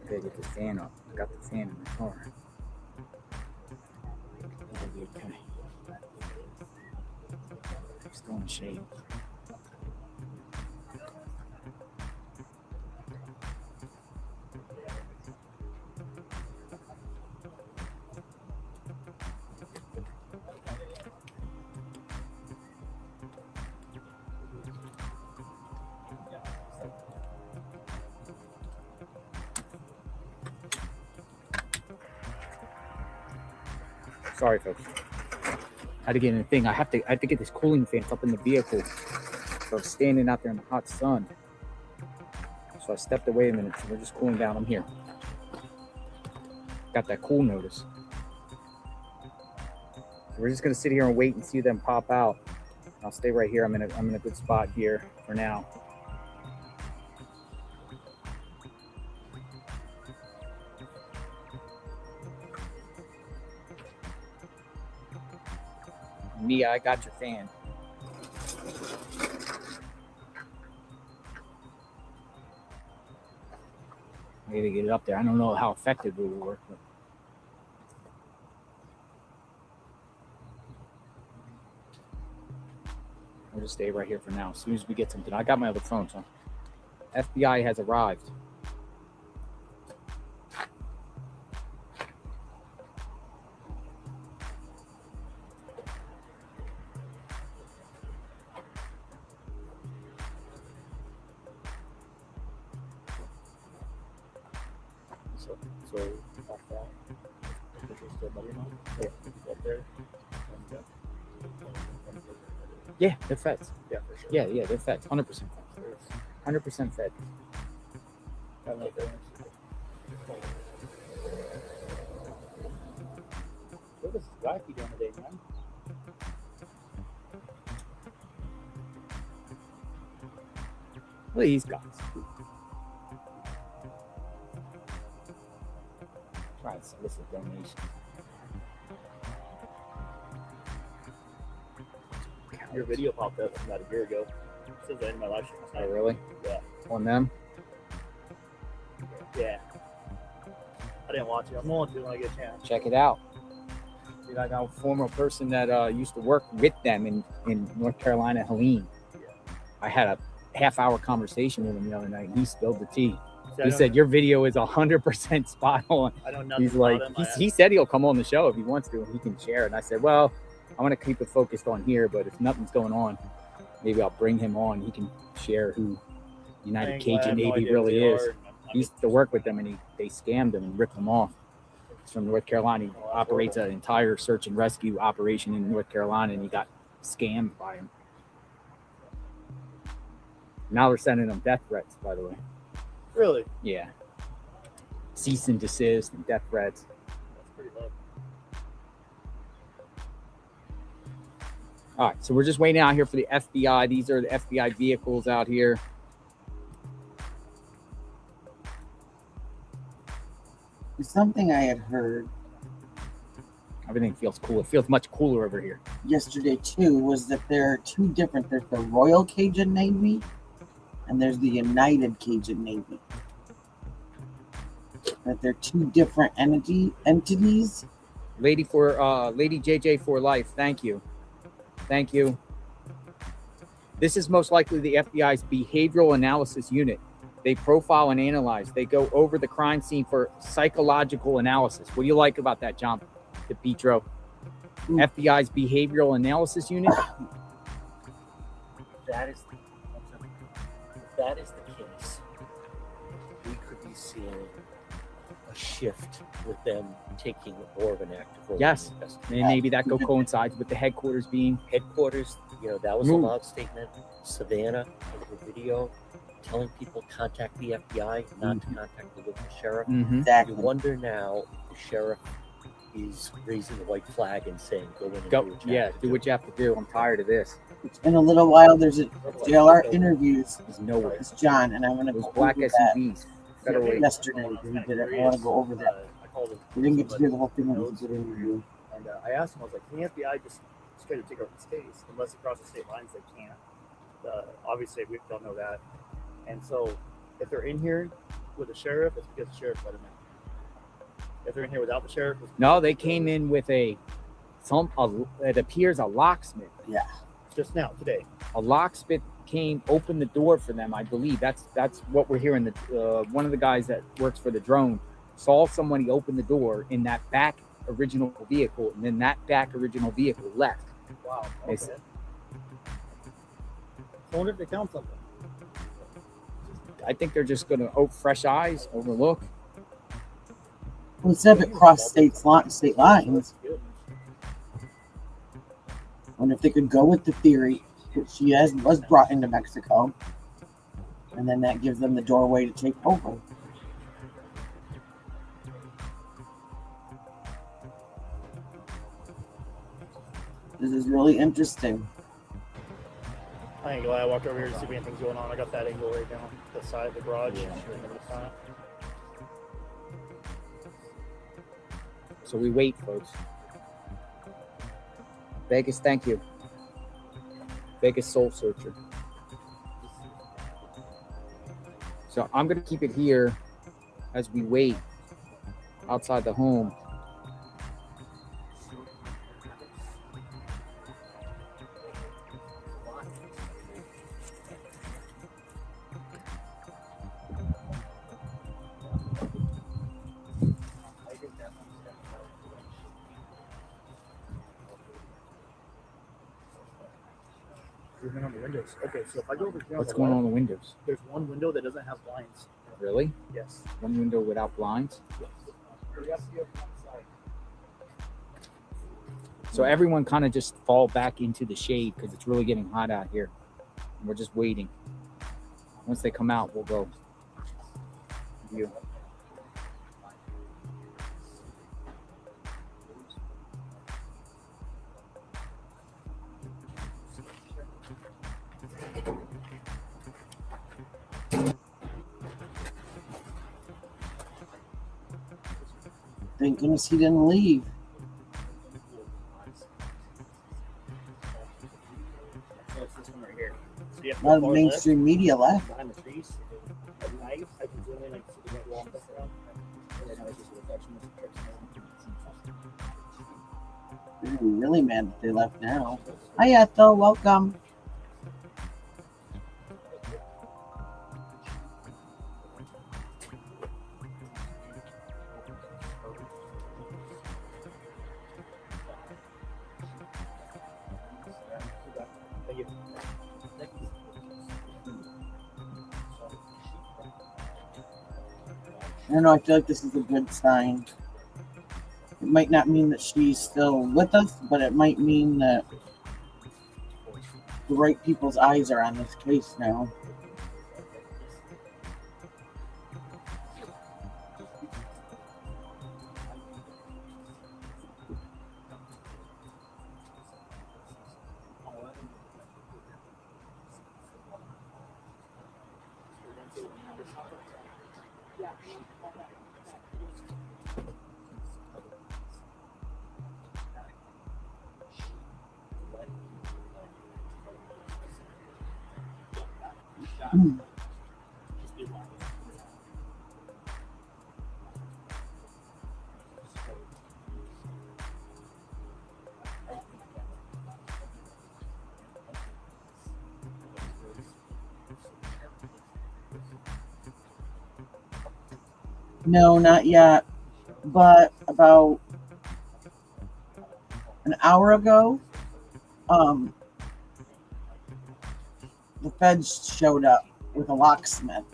I gotta get the fan up. I got the fan in the car. It'll be okay. Still in the shade. Sorry, folks. I had to get in the thing. I have to get this cooling fan up in the vehicle. So I was standing out there in the hot sun. So I stepped away a minute. So we're just cooling down. I'm here. Got that cool notice. So we're just gonna sit here and wait and see them pop out. I'll stay right here. I'm in a good spot here for now. Mia, I got your fan. Maybe get it up there. I don't know how effective it will work, but we'll just stay right here for now. As soon as we get something, I got my other phone, so FBI has arrived. So off that, still better now. Yeah, up there. Yeah, they're feds. Yeah, for sure. Yeah, they're feds. 100% feds. 100% fed. Got no feelings. What is Wacky doing today, man? Well, he's got trying to solicit donations. Your video popped up about a year ago. It says that in my live stream. Oh, really? Yeah. On them? Yeah. I didn't watch it. I'm going to when I get a chance. Check it out. Dude, I got a former person that used to work with them in North Carolina, Helene. I had a half-hour conversation with him the other night. He spilled the tea. He said, your video is 100% spot on. I know nothing He's like, about him. he said he'll come on the show if he wants to, and he can share. And I said, well, I want to keep it focused on here, but if nothing's going on, maybe I'll bring him on. He can share who United Cajun Navy really is. He used to work with them, and they scammed him and ripped him off. He's from North Carolina. He operates an entire search and rescue operation in North Carolina, and he got scammed by him. Now they're sending him death threats, by the way. Really? Yeah. Cease and desist and death threats. That's pretty low. All right, so we're just waiting out here for the FBI. These are the FBI vehicles out here. Something I had heard Everything feels cool. It feels much cooler over here. yesterday too was that there are two different. There's the Royal Cajun Navy, and there's the United Cajun Navy. That they're two different entities. Lady JJ for life. Thank you. Thank you. This is most likely the FBI's behavioral analysis unit. They profile and analyze. They go over the crime scene for psychological analysis. What do you like about that, John DePietro? FBI's behavioral analysis unit? If that is the case, we could be seeing a shift with them taking more of an active role. Yes. in the investigation. And maybe that coincides with the headquarters being Headquarters, that was Move. a loud statement. Savannah, in her video, telling people contact the FBI, not to contact the local sheriff. Mhm. Exactly. You wonder now if the sheriff is raising the white flag and saying, go in and Go, do what you yeah, have to do what you have to do. I'm tired of this. In a little while, there's a JLR interviews. There's nowhere. It's John, and I'm gonna Those go black over that SUVs. Federal yesterday. We did it. I want to go over that. I called him. We didn't get to hear the whole thing. It was a good interview. And I asked him, I was like, can the FBI just straight up take over this case? Unless across the state lines, they can't. Obviously, we don't know that. And so, if they're in here with the sheriff, it's because the sheriff let them in. If they're in here without the sheriff, it's No, they came in with it appears a locksmith. just now, today. A locksmith opened the door for them, I believe. That's what we're hearing. One of the guys that works for the drone saw somebody open the door in that back original vehicle, and then that back original vehicle left. Wow. They Okay. said- I wonder if they found something. I think they're just gonna fresh eyes, overlook. Well, instead of it crossed state lines, That's good. I wonder if they could go with the theory that she was brought into Mexico, and then that gives them the doorway to take over. This is really interesting. I ain't glad I walked over here to see if anything's going on. I got that angle right down the side of the garage. Yeah. The front. So we wait, folks. Vegas, thank you. Vegas Soul Searcher. So I'm gonna keep it here as we wait outside the home. Movement on the windows. Okay, so if I go over here, What's going on in the windows? There's one window that doesn't have blinds. Really? Yes. One window without blinds? So everyone kind of just fall back into the shade because it's really getting hot out here. And we're just waiting. Once they come out, we'll go. review. Thank goodness he didn't leave. So it's this one right here. So you have A to lot go of far left, mainstream media left. behind the trees. At night, I can zoom in, like, see the white wall stuff around. And then I just do the touching with the trips They're gonna be really mad that they left now. Hi, Ethel. Welcome. Thank you. I don't know. I feel like this is a good sign. It might not mean that she's still with us, but it might mean that the right people's eyes are on this case now. No, not yet. But about an hour ago, the feds showed up with a locksmith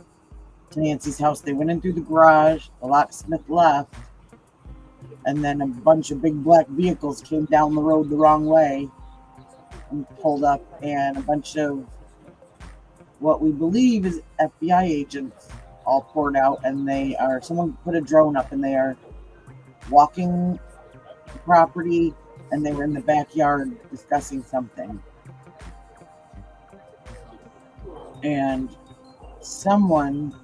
to Nancy's house. They went in through the garage, the locksmith left, and then a bunch of big black vehicles came down the road the wrong way and pulled up, and a bunch of what we believe is FBI agents all poured out, and someone put a drone up, and they are walking the property, and they were in the backyard discussing something. And someone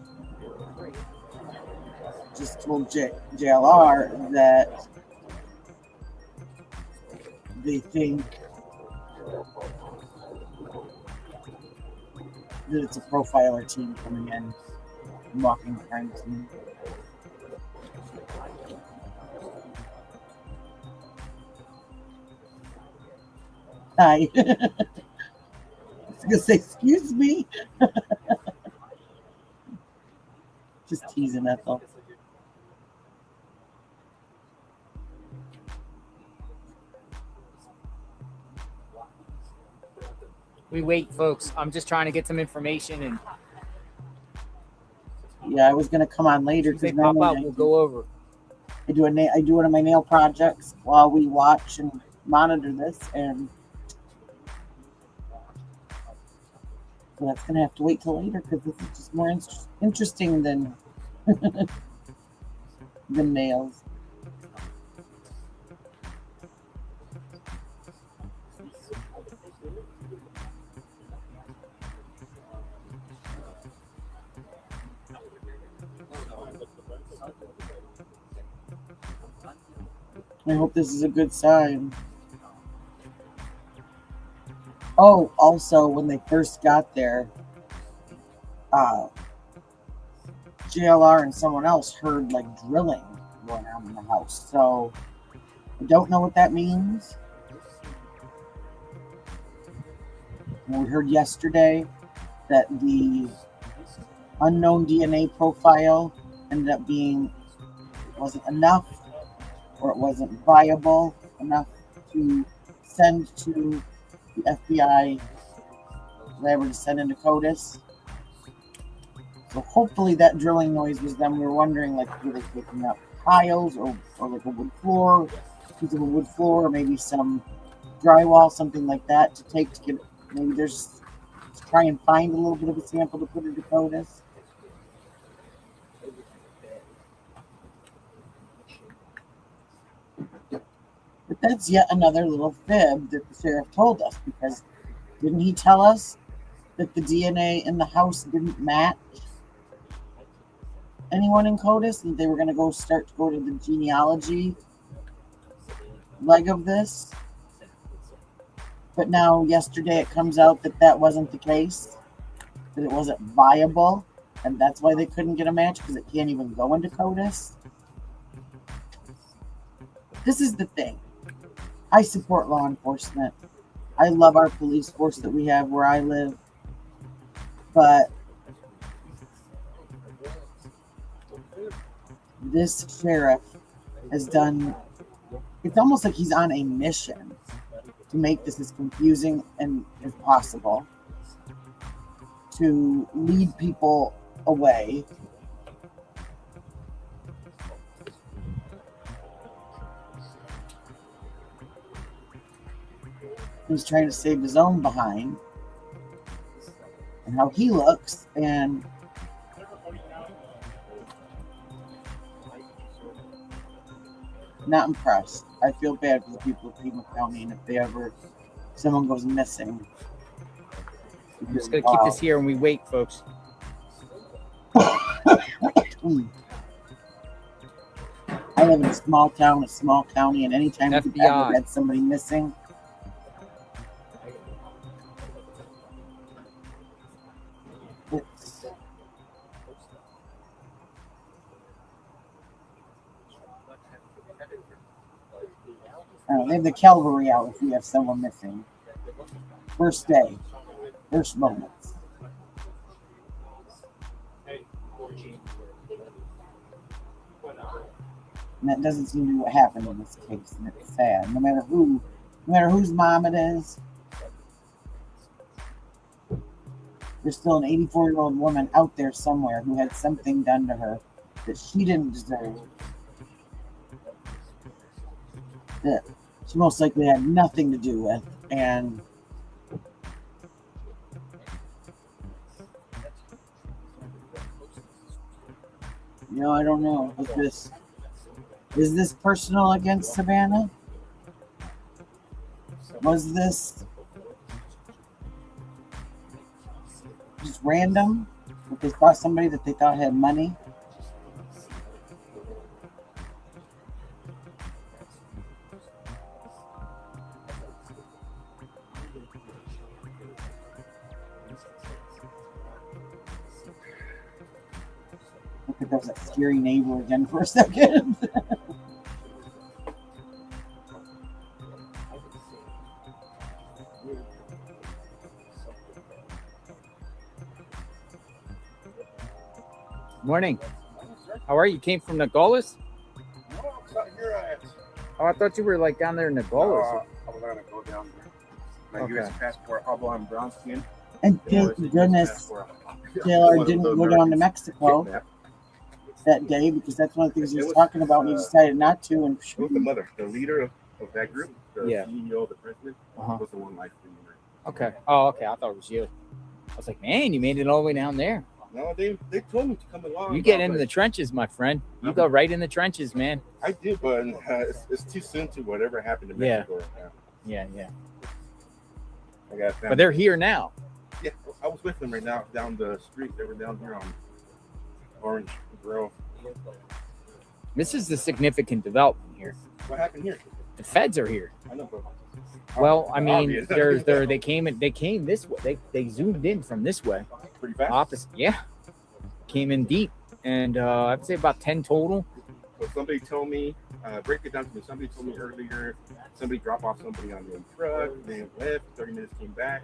just told JLR that they think that it's a profiler team coming in and walking the crime scene. Hi. I was gonna say, excuse me. Just teasing, that's all. We wait, folks. I'm just trying to get some information, and Yeah, I was gonna come on later as they because pop out, we'll go over. I do one of my nail projects while we watch and monitor this, and so that's gonna have to wait till later because this is just more interesting than than nails. I hope this is a good sign. Oh, also, when they first got there, JLR and someone else heard like drilling going on in the house. So I don't know what that means. And we heard yesterday that the unknown DNA profile ended up wasn't enough, or it wasn't viable enough to send to the FBI lab to send into CODIS. So hopefully that drilling noise was them. We were wondering, like, were they picking up tiles or like a wood floor, piece of a wood floor, or maybe some drywall, something like that to get, maybe there's, to try and find a little bit of a sample to put into CODIS. That's yet another little fib that the sheriff told us, because didn't he tell us that the DNA in the house didn't match anyone in CODIS, and they were going to go to the genealogy leg of this? But now yesterday it comes out that that wasn't the case, that it wasn't viable, and that's why they couldn't get a match, because it can't even go into CODIS. This is the thing. I support law enforcement. I love our police force that we have where I live. But this sheriff has done, it's almost like he's on a mission to make this as confusing and as possible, to lead people away. He's trying to save his own behind and how he looks, and not impressed. I feel bad for the people of Pima County, and if someone goes missing. I'm just gonna keep this here and we wait, folks. I live in a small town, a small county, and anytime we've ever had somebody missing, they have the cavalry out if we have someone missing. First day, first moments. And that doesn't seem to be what happened in this case, and it's sad. No matter whose mom it is, there's still an 84-year-old woman out there somewhere who had something done to her that she didn't deserve. That she most likely had nothing to do with, and I don't know. Is this personal against Savannah? Was this just random? If they saw somebody that they thought had money? I think that was that scary neighbor again for a second. Morning. How are you? Came from Nogales? No, it's not here at. Oh, I thought you were like down there in Nogales. I was gonna go down there. My U.S. passport, although I'm brown skin. And thank goodness JLR didn't go down to Mexico that day, because that's one of the things he was talking about, and he decided not to. And it was the leader of that group, the CEO, the president, was the one like. Okay. Oh, okay. I thought it was you. I was like, man, you made it all the way down there. No, they told me to come along. You get into the trenches, my friend. You go right in the trenches, man. I do, but it's too soon to whatever happened to Mexico right now. Yeah. I got family. But they're here now. Yeah, I was with them right now down the street. They were down here on Orange Grove. This is the significant development here. What happened here? The feds are here. I know, but well, I mean, they came this way. They zoomed in from this way. Pretty fast. Opposite, yeah. Came in deep, and I'd say about 10 total. Well, somebody told me, break it down to me. Somebody told me earlier, somebody dropped off somebody on the truck, then left. 30 minutes came back,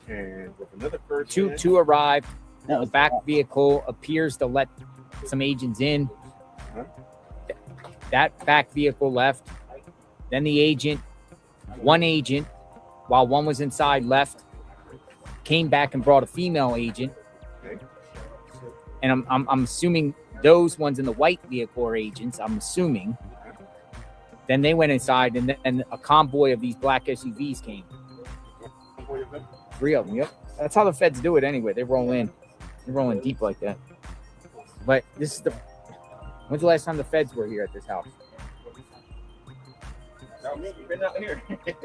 and with another person. Two arrived. The back vehicle appears to let some agents in. That back vehicle left. Then one agent, while one was inside, left. Came back and brought a female agent. Okay. And I'm assuming those ones in the white vehicle are agents. I'm assuming. Then they went inside, and then a convoy of these black SUVs came. 3 of them. Yep. That's how the feds do it anyway. They roll in. They're rolling deep like that. But when's the last time the feds were here at this house? Been out here.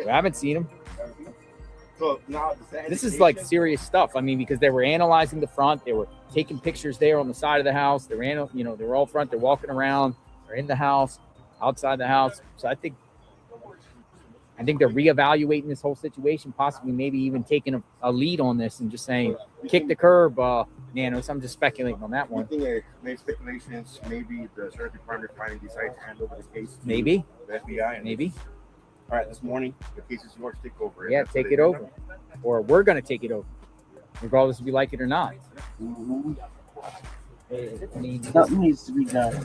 I haven't seen them. So now This is like serious stuff. I mean, because they were analyzing the front, they were taking pictures there on the side of the house. They were, they were all front. They're walking around. They're in the house, outside the house. So I think they're reevaluating this whole situation, possibly maybe even taking a lead on this and just saying, kick the curb, Nanos. I'm just speculating on that one. I think maybe speculations. Maybe the sheriff department finally decides to hand over the case. To Maybe. The FBI. And Maybe. All right, this morning the case is yours. Take over. Yeah, take it over, or we're gonna take it over, regardless if you like it or not. Mm-hmm. I mean, Something needs to be done.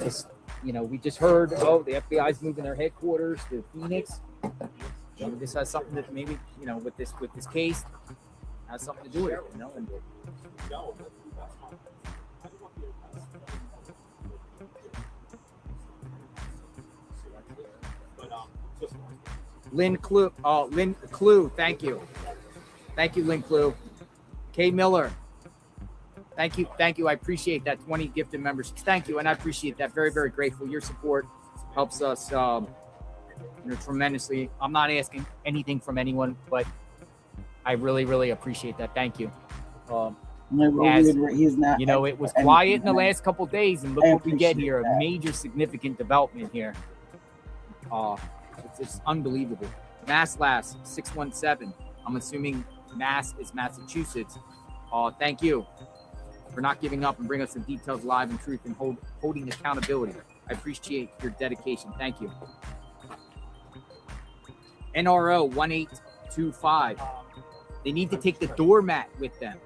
We just heard, the FBI's moving their headquarters to Phoenix. This has something that maybe, with this case, has something to do with it, And Lynn Clue, thank you, Lynn Clue. Kay Miller, thank you. I appreciate that. 20 gifted memberships. Thank you, and I appreciate that. Very, very grateful. Your support helps us, tremendously. I'm not asking anything from anyone, but I really, really appreciate that. Thank you. He's not. It was quiet in the last couple of days, and look what we get here. A major significant development here. It's unbelievable. Mass Last 617. I'm assuming Mass is Massachusetts. Thank you for not giving up and bring us the details live and truth and holding accountability. I appreciate your dedication. Thank you. NRO 1825. They need to take the doormat with them.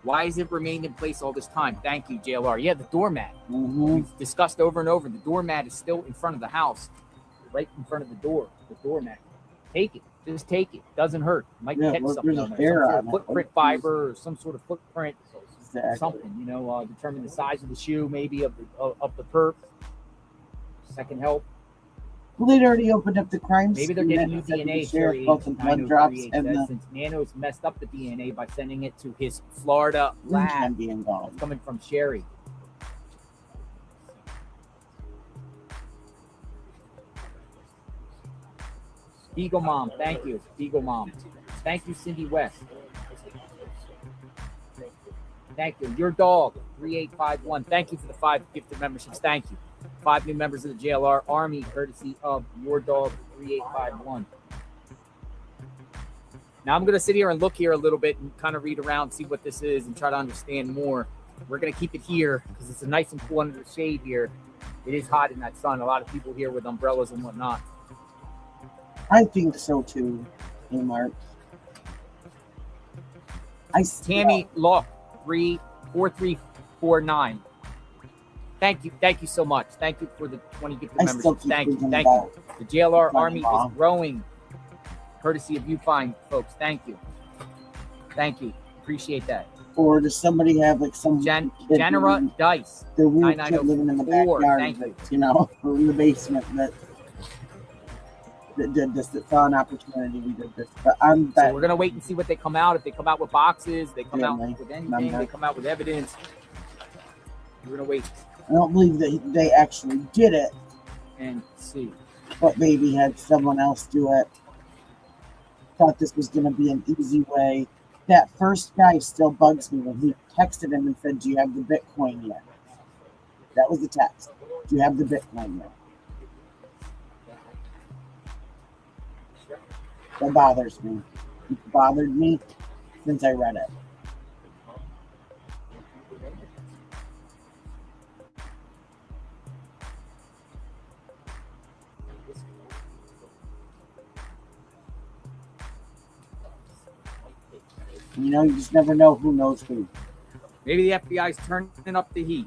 Why has it remained in place all this time? Thank you, JLR. Yeah, the doormat. Mm-hmm. We've discussed over and over. The doormat is still in front of the house, right in front of the door. The doormat. Take it. Just take it. Doesn't hurt. Might catch something on there. Some sort of footprint fiber or some sort of footprint. Exactly. Something. Determine the size of the shoe, maybe of the perp. That can help. Well, they'd already opened up the crime Maybe they're scene getting new that said the DNA. sheriff felt the blood drops and the since Nano's messed up the DNA by sending it to his Florida lab. being gone. It's coming from Sherry. Eagle Mom, thank you. Eagle Mom. Thank you, Cindy West. Thank you. Your dog, 3851. Thank you for the 5 gifted memberships. Thank you. 5 new members of the JLR Army, courtesy of Your Dog 3851. Now I'm going to sit here and look here a little bit and kind of read around, see what this is, and try to understand more. We're going to keep it here because it's a nice and cool under the shade here. It is hot in that sun. A lot of people here with umbrellas and whatnot. I think so too, Mark. Tammy Law 4349. Thank you so much. Thank you for the 20 gifted memberships. Thank you. The JLR Army is growing, courtesy of you fine folks. Thank you. Appreciate that. Or does somebody have like some Genera Dice? They're weird kid living in the backyard, or in the basement that did this, that saw an opportunity. We did this, but so we're gonna wait and see what they come out. If they come out with boxes, they come out with anything. They come out with evidence. We're gonna wait. I don't believe that they actually did it, and see. But maybe had someone else do it. Thought this was gonna be an easy way. That first guy still bugs me when he texted him and said, "Do you have the Bitcoin yet?" That was the text. Do you have the Bitcoin yet? That bothers me. It bothered me since I read it. You just never know who knows who. Maybe the FBI's turning up the heat.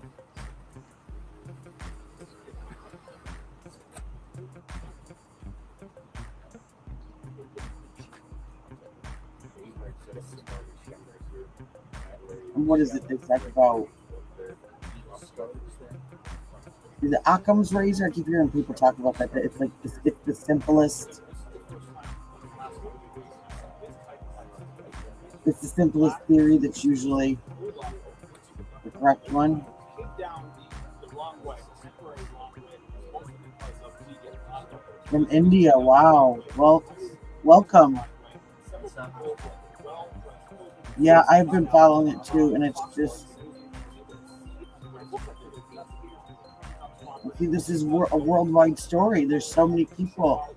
And what is it they talk about? Is it Occam's razor? I keep hearing people talk about that. It's like it's the simplest. It's the simplest theory that's usually the correct one. From India. Wow. Well, welcome. Yeah, I've been following it too, and it's just. See, this is a worldwide story. There's so many people.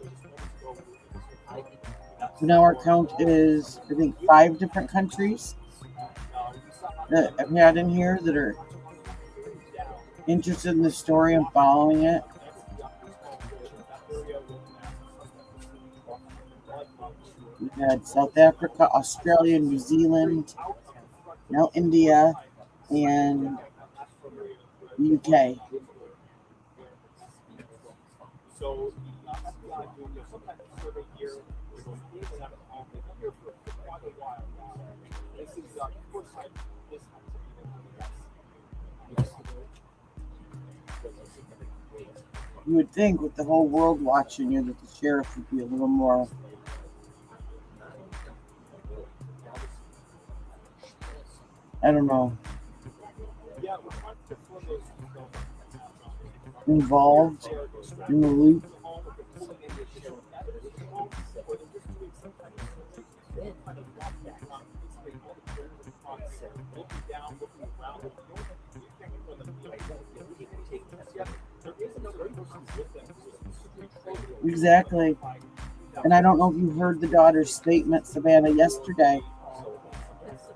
So now our count is, I think, 5 different countries that I've had in here that are interested in the story and following it. We've had South Africa, Australia, New Zealand, now India, and the UK. You would think with the whole world watching you that the sheriff would be a little more I don't know, involved in the loop. Exactly. And I don't know if you heard the daughter's statement, Savannah, yesterday.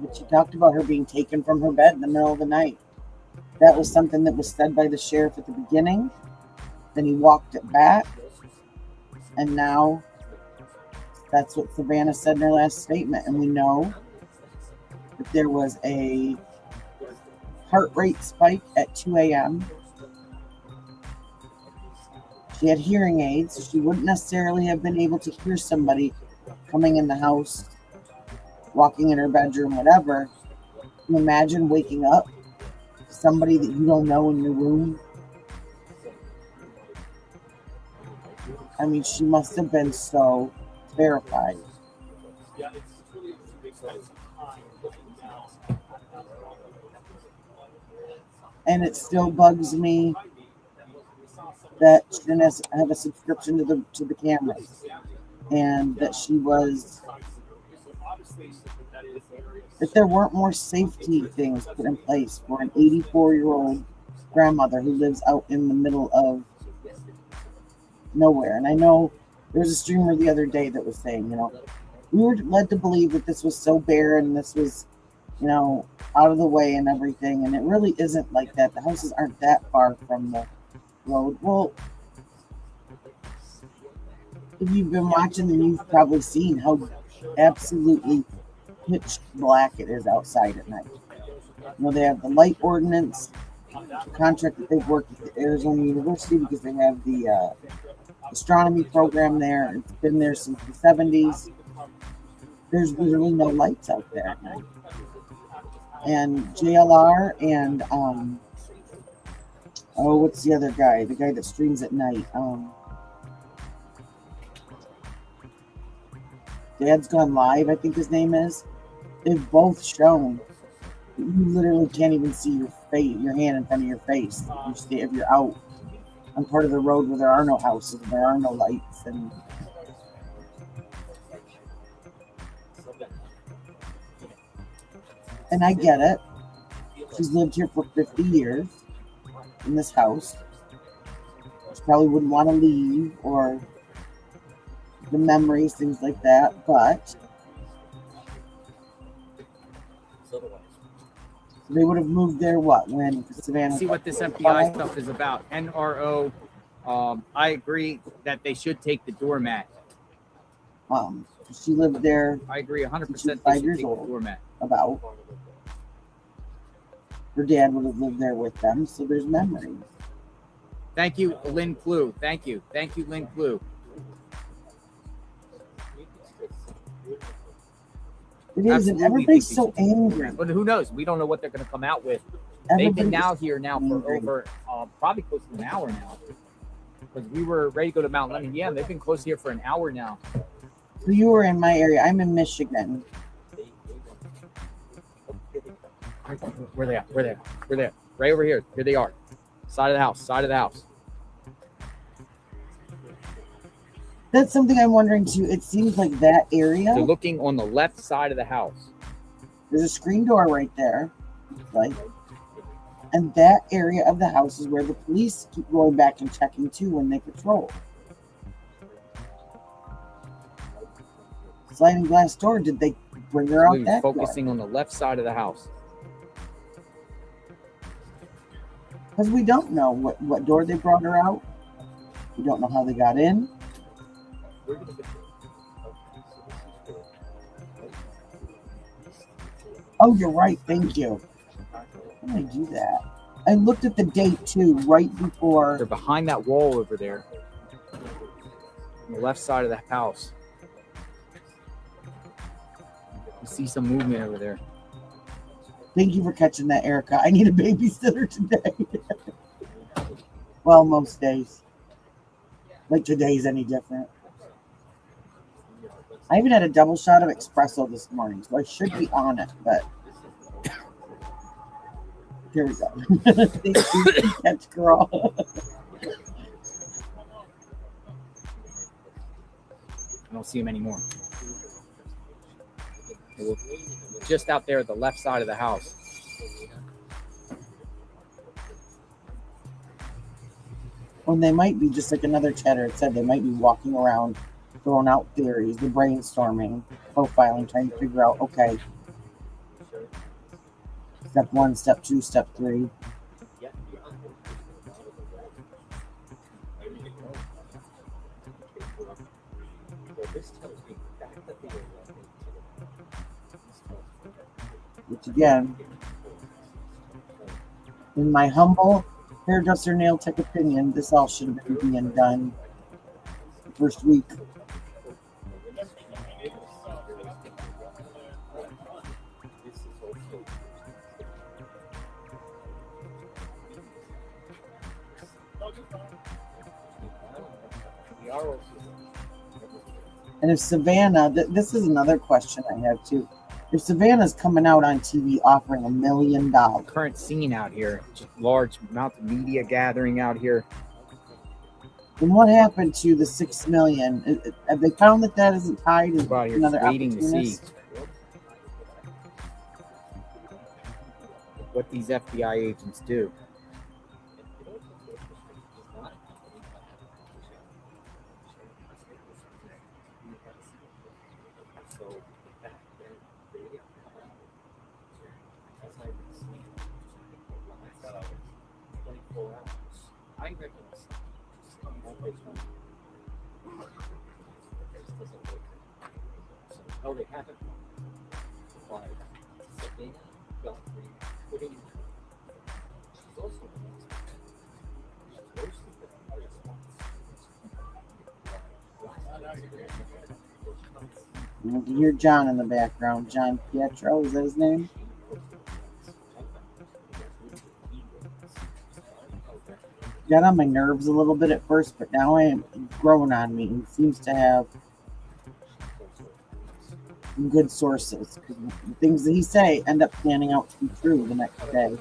But she talked about her being taken from her bed in the middle of the night. That was something that was said by the sheriff at the beginning. Then he walked it back. And now that's what Savannah said in her last statement. And we know that there was a heart rate spike at 2 a.m. She had hearing aids, so she wouldn't necessarily have been able to hear somebody coming in the house, walking in her bedroom, whatever. Can you imagine waking up to somebody that you don't know in your room? I mean, she must have been so terrified. And it still bugs me that she didn't have a subscription to the cameras, and that she was. If there weren't more safety things put in place for an 84-year-old grandmother who lives out in the middle of nowhere. And I know there was a streamer the other day that was saying, we were led to believe that this was so barren, this was, out of the way and everything. And it really isn't like that. The houses aren't that far from the road. Well, if you've been watching, then you've probably seen how absolutely pitch black it is outside at night. They have the light ordinance contract that they've worked with the Arizona University because they have the astronomy program there. It's been there since the 70s. There's literally no lights out there at night. And JLR and what's the other guy? The guy that streams at night. Dad's Gone Live, I think his name is. They've both shown that you literally can't even see your face, your hand in front of your face. If you're out on part of the road where there are no houses, there are no lights, and I get it. She's lived here for 50 years in this house. She probably wouldn't want to leave, or the memories, things like that, but they would have moved there when Savannah. See what this MPI stuff is about. NRO. I agree that they should take the doormat. She lived there. I agree 100%. 5 years old. Doormat. About. Her dad would have lived there with them, so there's memories. Thank you, Lynn Clue. Thank you, Lynn Clue. It is, and everybody's so angry. But who knows? We don't know what they're going to come out with. They've been here for over probably close to an hour now. Because we were ready to go to Mount Lemon. Yeah, they've been close here for an hour now. So you were in my area. I'm in Michigan. Where they at? Right over here. Here they are. Side of the house. Side of the house. That's something I'm wondering too. It seems like that area. They're looking on the left side of the house. There's a screen door right there, right? And that area of the house is where the police keep going back and checking too when they patrol. Sliding glass door. Did they bring her out We're that focusing on the left side of the house. Because we don't know what door they brought her out. We don't know how they got in. Oh, you're right. Thank you. How did I do that? I looked at the date too, right before. They're behind that wall over there. On the left side of the house. You see some movement over there. Thank you for catching that, Erica. I need a babysitter today. Well, most days. Like today's any different. I even had a double shot of espresso this morning, so I should be on it, but here we go. Thank you, catch girl. I don't see him anymore. They were just out there at the left side of the house. When they might be, just like another chatter had said, they might be walking around, throwing out theories, they're brainstorming, profiling, trying to figure out, okay, step 1, step 2, step 3. Which again, in my humble hairdresser nail tech opinion, this all should have been being done the first week. And if Savannah, this is another question I have too. If Savannah's coming out on TV offering $1 million, Current scene out here. Just large amount of media gathering out here. then what happened to the $6 million? Have they found that isn't tied to We're out here another just waiting to see opportunist? what these FBI agents do. No, they haven't. But Nancy Guthries putting. She's also. You can hear John in the background. John Pietro, is that his name? Got on my nerves a little bit at first, but now I am growing on me. He seems to have good sources. The things that he say end up panning out to be true the next day.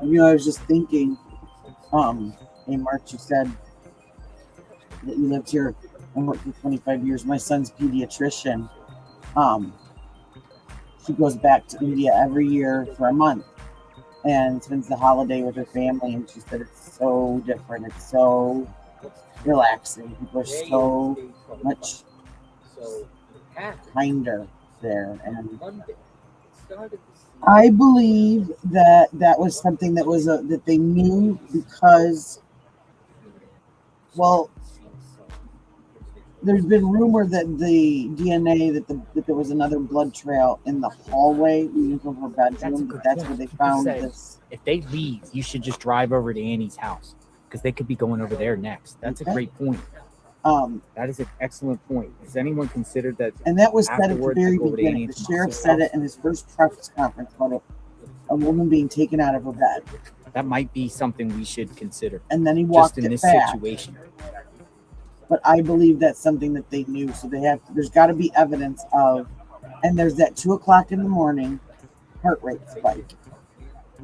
You know, I was just thinking, hey, Mark, you said that you lived here and worked for 25 years. My son's pediatrician. She goes back to India every year for a month and spends the holiday with her family. And she said it's so different. It's so relaxing. People are so much kinder there. And I believe that was something that was that they knew because, well, there's been rumor that the DNA that there was another blood trail in the hallway leading from her bedroom. That's where they found this. If they leave, you should just drive over to Annie's house because they could be going over there next. That's a great point. That is an excellent point. Has anyone considered that? And that was said at the Afterwards, very they go over to beginning. Annie's The sheriff mom's said house? it in his first press conference about a woman being taken out of her bed. That might be something we should consider. And then he walked Just in it this back. situation. But I believe that's something that they knew. So there's got to be evidence of, and there's that 2:00 in the morning heart rate spike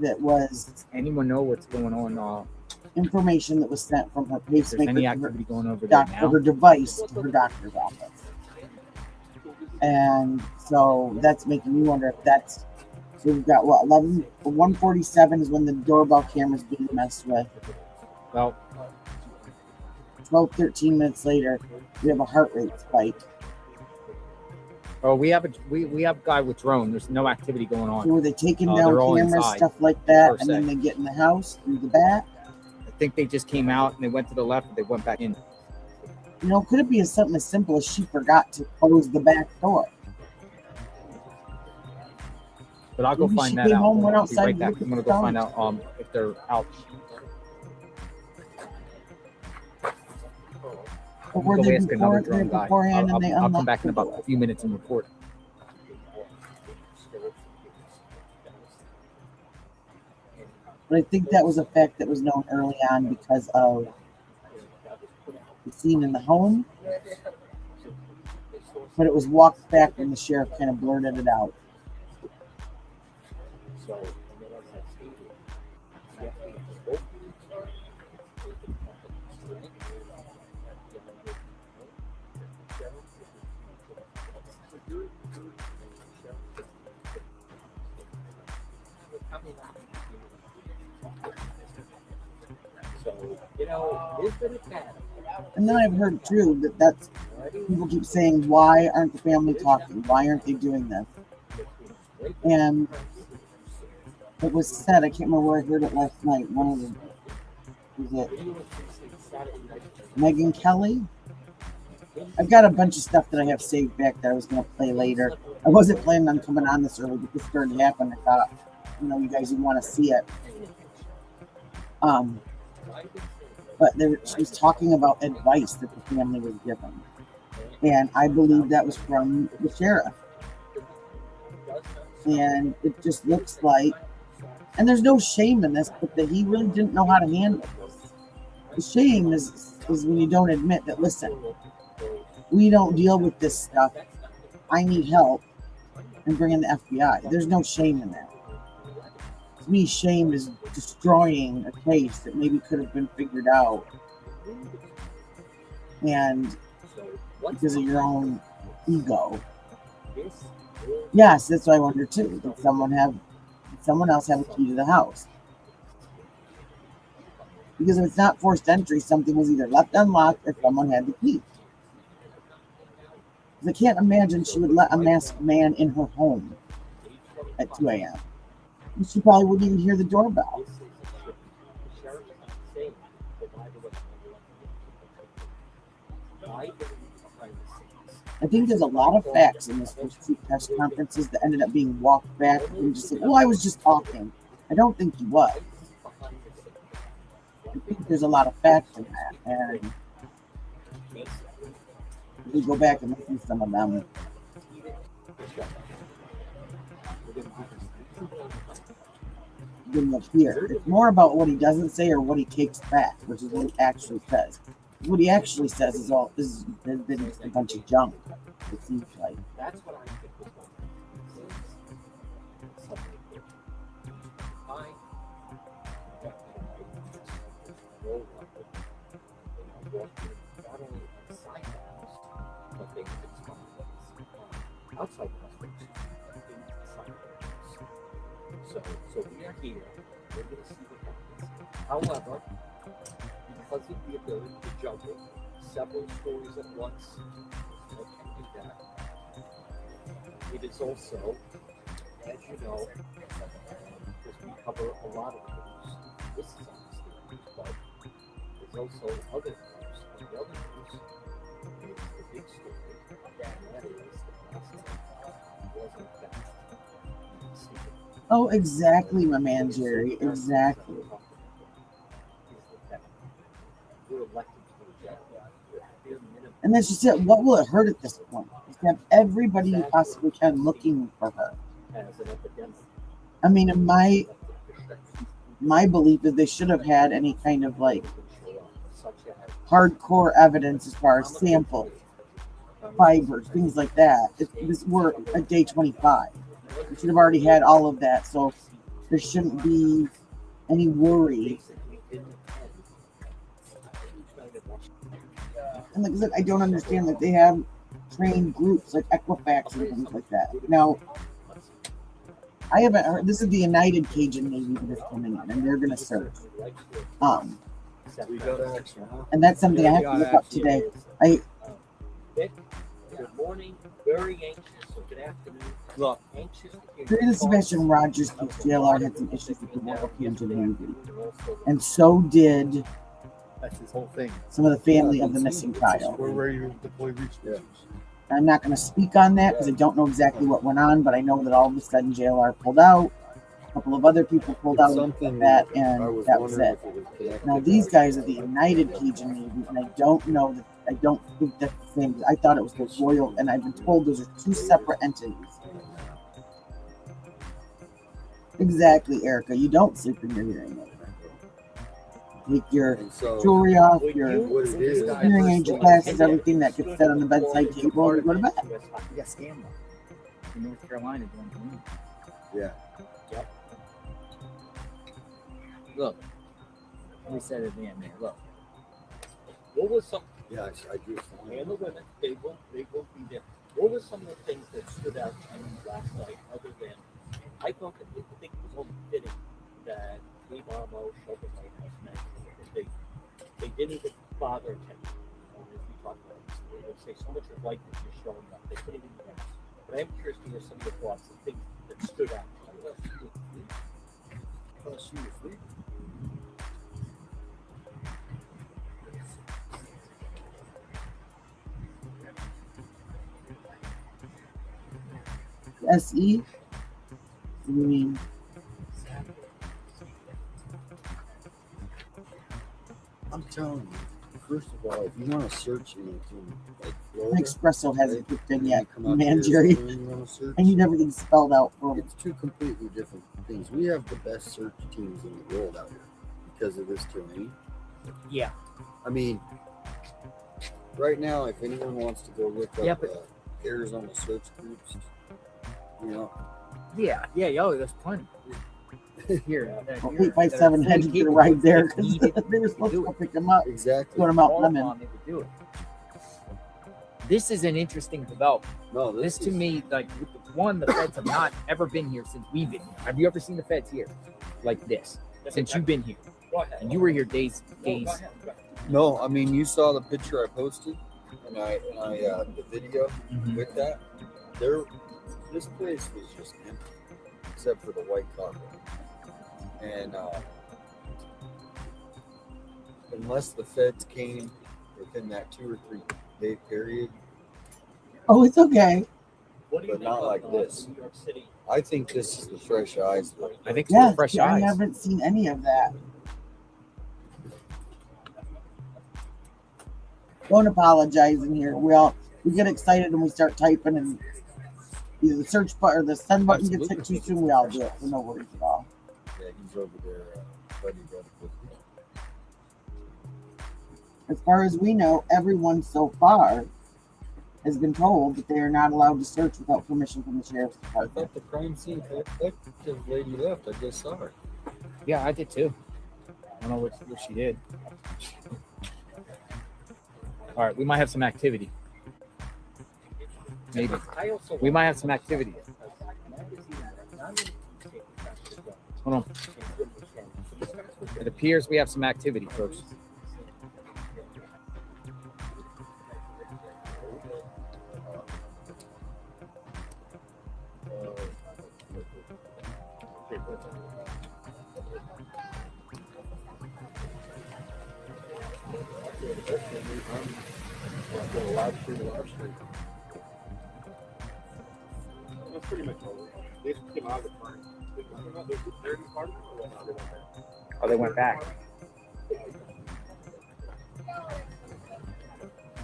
that was Does anyone know what's going on? information that was sent from her If there's pacemaker any to her, activity going over there doctor, now? her device to her doctor's office. And so that's making me wonder if that's, so we've got what, 1:47 is when the doorbell camera's being messed with. Well, 13 minutes later, we have a heart rate spike. oh, we have a guy with drone. There's no activity going So on. were they taking They're down all cameras, inside, stuff like that, per and then se. they get in the house through the back? I think they just came out and they went to the left and they went back in. You know, could it be something as simple as she forgot to close the back door? But I'll go Maybe find she that came out. home, went I'll be outside right and back. looked I'm at gonna the go find phone. out if they're out. Or I'm were gonna they go ask another drone guy. beforehand and they I'll come unlocked back in the about door? a few minutes and report. But I think that was a fact that was known early on because of the scene in the home. But it was walked back when the sheriff kind of blurted it out. And then I've heard too that's people keep saying, why aren't the family talking? Why aren't they doing this? And it was said, I can't remember where I heard it last night. One of them, was it Megan Kelly? I've got a bunch of stuff that I have saved back that I was going to play later. I wasn't planning on coming on this early, but this started to happen. I thought, you guys would want to see it. But she was talking about advice that the family was given. And I believe that was from the sheriff. And it just looks like, and there's no shame in this, but that he really didn't know how to handle this. The shame is when you don't admit that, listen, we don't deal with this stuff. I need help, and bring in the FBI. There's no shame in that. To me, shame is destroying a case that maybe could have been figured out. And because of your own ego. Yes, that's what I wonder too. Did someone else have a key to the house? Because if it's not forced entry, something was either left unlocked or someone had the key. I can't imagine she would let a masked man in her home at 2 a.m. She probably wouldn't even hear the doorbell. I think there's a lot of facts in this first two press conferences that ended up being walked back and just said, "Oh, I was just talking." I don't think he was. I think there's a lot of facts in that, and we go back and listen to some of them. Then look here. It's more about what he doesn't say or what he takes back, which is what he actually says. What he actually says is has been just a bunch of junk. It seems like. That's what I think was outside customers, inside the house. So we are here. We're going to see what happens. However, because of the ability to juggle several stories at once, I can do that. It is also, as you know, because we cover a lot of news, this is obviously news, but there's also other news. And the other news is the big story, and that is the president was in fact secret. Oh, exactly, my man Jerry. Exactly. We're elected to the executive. And that's just it. What will it hurt at this point? Is to have everybody you possibly can looking for her. As an epidemic. I mean, my belief is they should have had any kind of like hardcore evidence as far as sample fibers, things like that. We're at day 25. We should have already had all of that, so there shouldn't be any worry. And like I said, I don't understand that they have trained groups like Equifax and things like that. Now, I haven't heard. This is the United Cajun Navy that is coming in, and they're going to serve. And that's something I have to look up today. Good morning. Very anxious. So good afternoon. Look, Anxious. During the Sebastian Rogers case, JLR had some issues with the Royal Cajun Navy, and so did That's his whole thing. some of the family of the missing child. Where you deploy resources. I'm not going to speak on that because I don't know exactly what went on, but I know that all of a sudden JLR pulled out. A couple of other people pulled out of that, and that was it. Now these guys are the United Cajun Navy, and I don't know that. I don't think that's the same. I thought it was the Royal, and I've been told those are two separate entities. Exactly, Erica. You don't sleep in your hearing aid. Take your jewelry off, your hearing aid, your glasses, everything that gets set on the bedside table, and you go to bed. You got scammed in North Carolina doing community. Yeah. Yep. Look, we said it in there. Look. What was some? Yeah, I do. And the women, they will be there. What were some of the things that stood out to you last night, other than I thought that I think it was only fitting that Lee Marmo, Shelby White House mentioned that they didn't even bother attending. As we talked about, they would say so much of light that you're showing up. They couldn't even get. But I'm curious to hear some of your thoughts, the things that stood out. SE? What do you mean? I'm telling you, first of all, if you want to search anything like Florida, Espresso hasn't kicked in yet, come out man, here, Jerry. and you want to search, I need everything spelled out for me. it's two completely different things. We have the best search teams in the world out here because of this terrain. Yeah. I mean, right now, if anyone wants to go look up Arizona search groups, you know. Yeah. Yo, there's plenty. Here. 857 had to get a ride there because they were supposed to go pick them up. Exactly. Go to Mount Lemon. They would do it. This is an interesting development. No, This to me, like, one, the feds have not ever been here since we've been here. Have you ever seen the feds here like this since you've been here? And you were here days. No, I mean, you saw the picture I posted, and I the video with that. This place was just empty, except for the white carpet. And unless the feds came within that 2 or 3 day period, Oh, it's okay. but not like this. New York City. I think this is the fresh eyes. Look. I think it's Yeah, fresh I eyes. haven't seen any of that. Don't apologize in here. We get excited and we start typing, and either the search button or the send button gets hit too soon. We all do it, so no worries at all. Yeah, he's over there, buddy. As far as we know, everyone so far has been told that they are not allowed to search without permission from the sheriff's I department. thought the crime scene detective lady left. I just saw her. Yeah, I did too. I don't know what she did. All right, we might have some activity. Maybe. We might have some activity. Hold on. It appears we have some activity, folks. That's pretty much over. They came out of the front. They came out, they're in the party, or they went back? Oh, they went back.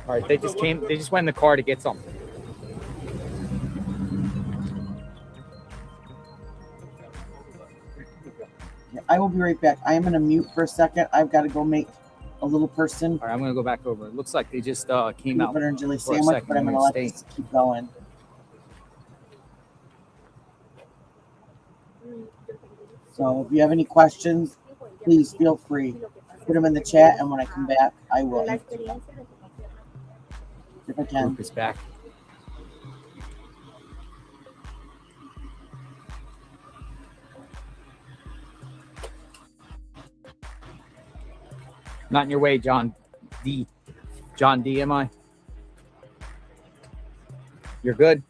All right, they just came. They just went in the car to get something. I will be right back. I am going to mute for a second. I've got to go make a little person All right, I'm gonna go back over. It looks like they just came peanut out. butter and jelly for a sandwich, second. but I'm They're going to let stay. this keep going. So if you have any questions, please feel free. Put them in the chat, and when I come back, I will answer them. If I can. Group is back. Not in your way, John D. John D, am I? You're good?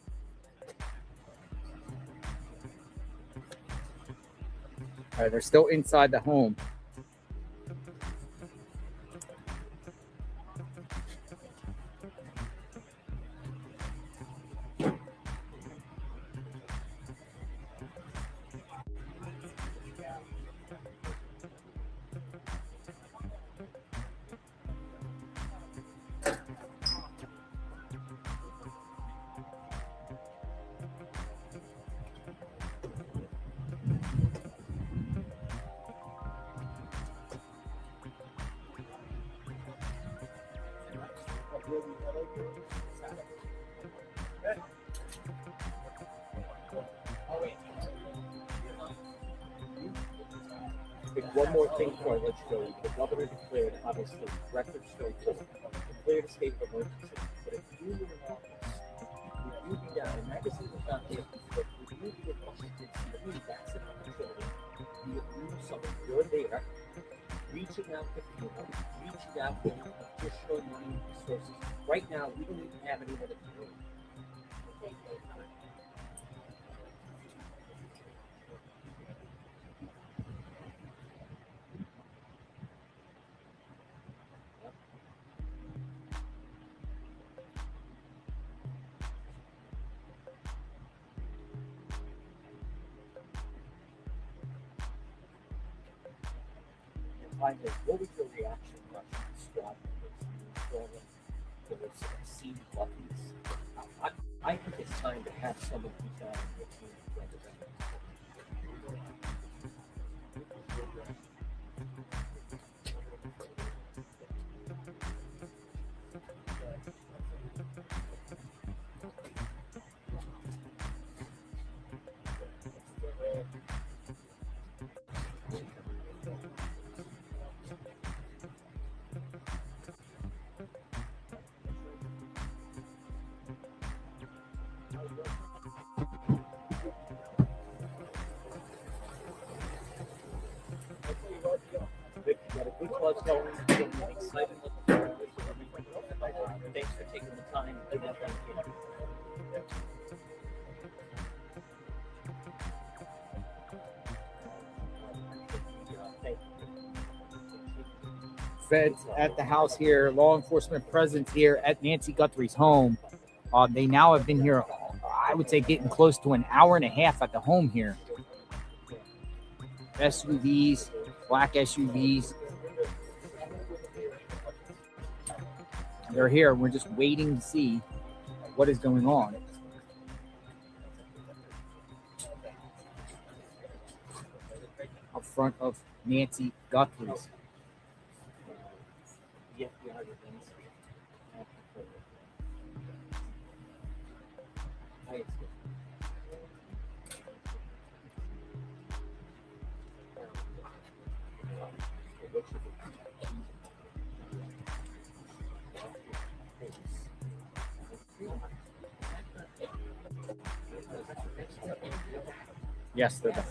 All right, they're still inside the home. One more thing before I let you go. The governor declared, obviously, record snowfall, declared a state of emergency. But if you were in office, would you be down? The magazine was not there, but would you be in Washington, D.C., that's an opportunity. You would do something. You're there, reaching out to people, reaching out to additional money and resources. Right now, we don't even have anyone to do it. Finally, what was your reaction to the squad members? There was Nancy Guthries. I think it's time to have someone who's down in your team represent. Vic, you got a good buzz going. I'm excited. Thanks for taking the time to do that. Thank you. Feds at the house here, law enforcement presence here at Nancy Guthries home. They now have been here, I would say, getting close to an hour and a half at the home here. SUVs, black SUVs. They're here. We're just waiting to see what is going on. Up front of Nancy Guthries. Yes, they're back.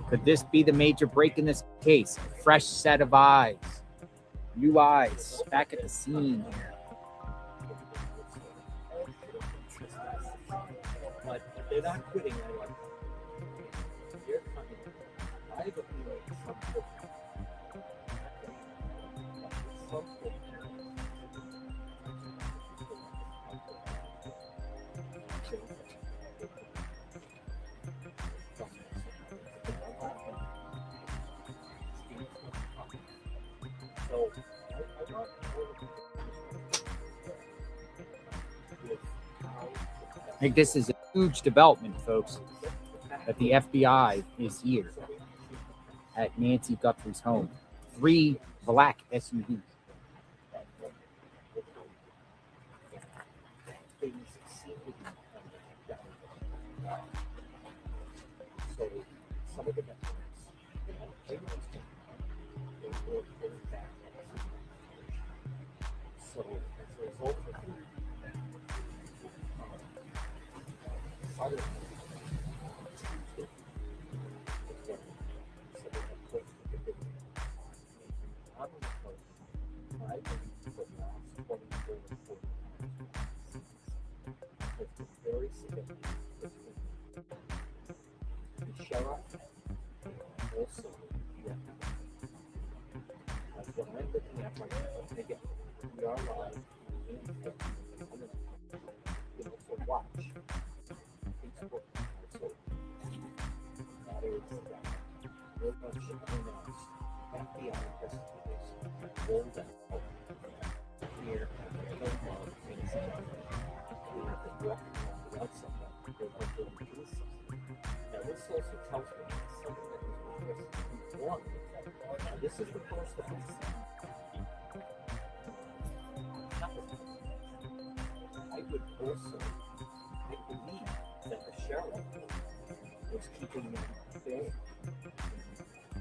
Could this be the major break in this case? Fresh set of eyes. New eyes back at the scene here. But they're not quitting. I like them. They're coming. I have a feeling something. So I want I think this is a huge development, folks, that the FBI is here at Nancy Guthries Home. 3 black SUVs. things seem to be down. So some of the networks, they work very back. So as a result of that, other very significant. The sheriff also, yeah. That's what I'm looking at right now. Again, we are live. You know, so watch. Facebook, so that is very much announced. FBI investigators rolled out here at the Hilltop in Seattle. We have been walking on the outside. They're not doing this. Now, this also tells me something that was requested one. Now, this is the first offense. I would also, I believe that the sheriff was keeping them vague.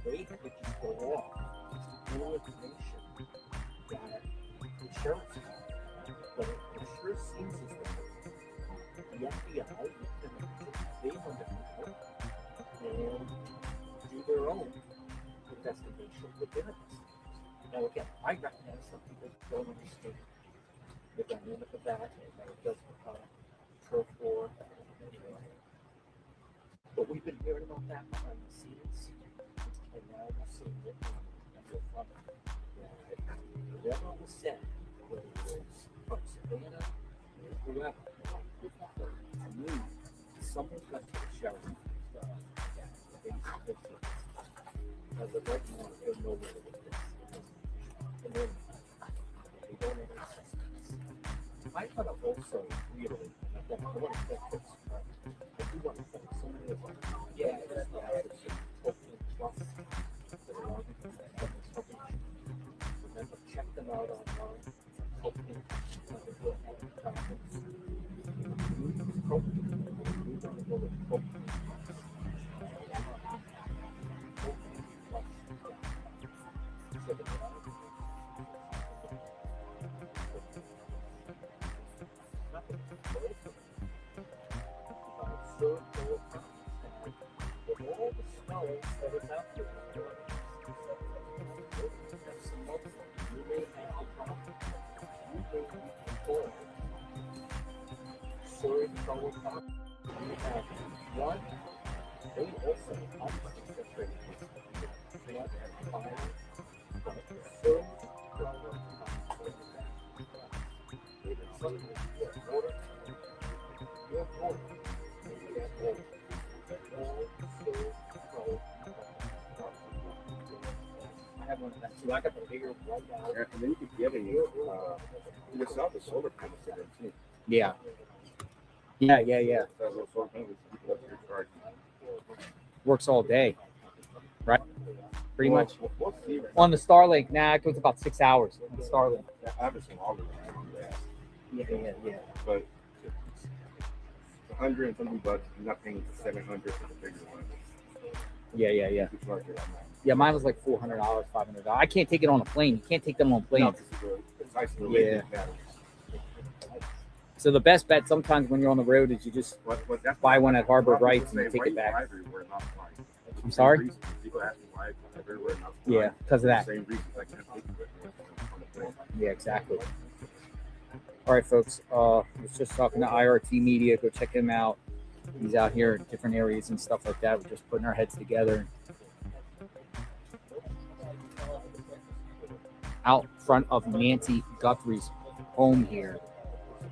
They could just go off no information that the sheriff's got. But it sure seems as though the FBI they want to people and do their own investigation within it. Now again, I recognize some people don't understand the dynamic of that and that it does become turf war. But we've been hearing about that behind the scenes, and now we're seeing it in the front. Whatever was said, whether it was from Savannah or whoever, to me, someone got to the sheriff. As of right now, they know where it is. And then they don't have any suspects. I thought of also reiterate that I want to thank this. I do want to thank someone who was like, yeah, it's hopefully plus that are on this company. Remember, check them out online. Hopefully, we'll have comments. Hopefully, we're going to go with hopefully. With all the snow that is out there, you may have a problem. You may be controlled. Sorry, trouble problem. You have one. They also obviously frustrated they have fire, but so problem. Suddenly, you have water. You have water. You have water. I have one of that too. I got the bigger right now. Yeah, and then you could get a yourself a solar panel to them too. Yeah. That little solar panel is keep up your charge. Works all day, right? Pretty much. We'll see. On the Starlink, it goes about 6 hours on the Starlink. I have some longer than that. Yeah. But $100 and something bucks, nothing $700 for the bigger one. Yeah. You charge it on that. Yeah, mine was like $400, $500. I can't take it on a plane. You can't take them on planes. It's nice and Yeah. related batteries. So the best bet sometimes when you're on the road is you just That's buy one at Harbor people Rights and say, take why it you back. drive everywhere, not fly? I'm sorry? Reason. People ask me why I drive everywhere, not fly. Yeah, because of that. Same reasons I can't take it on the plane. Yeah, exactly. All right, folks. Was just talking to IRT Media. Go check them out. He's out here in different areas and stuff like that. We're just putting our heads together. Out front of Nancy Guthries Home here.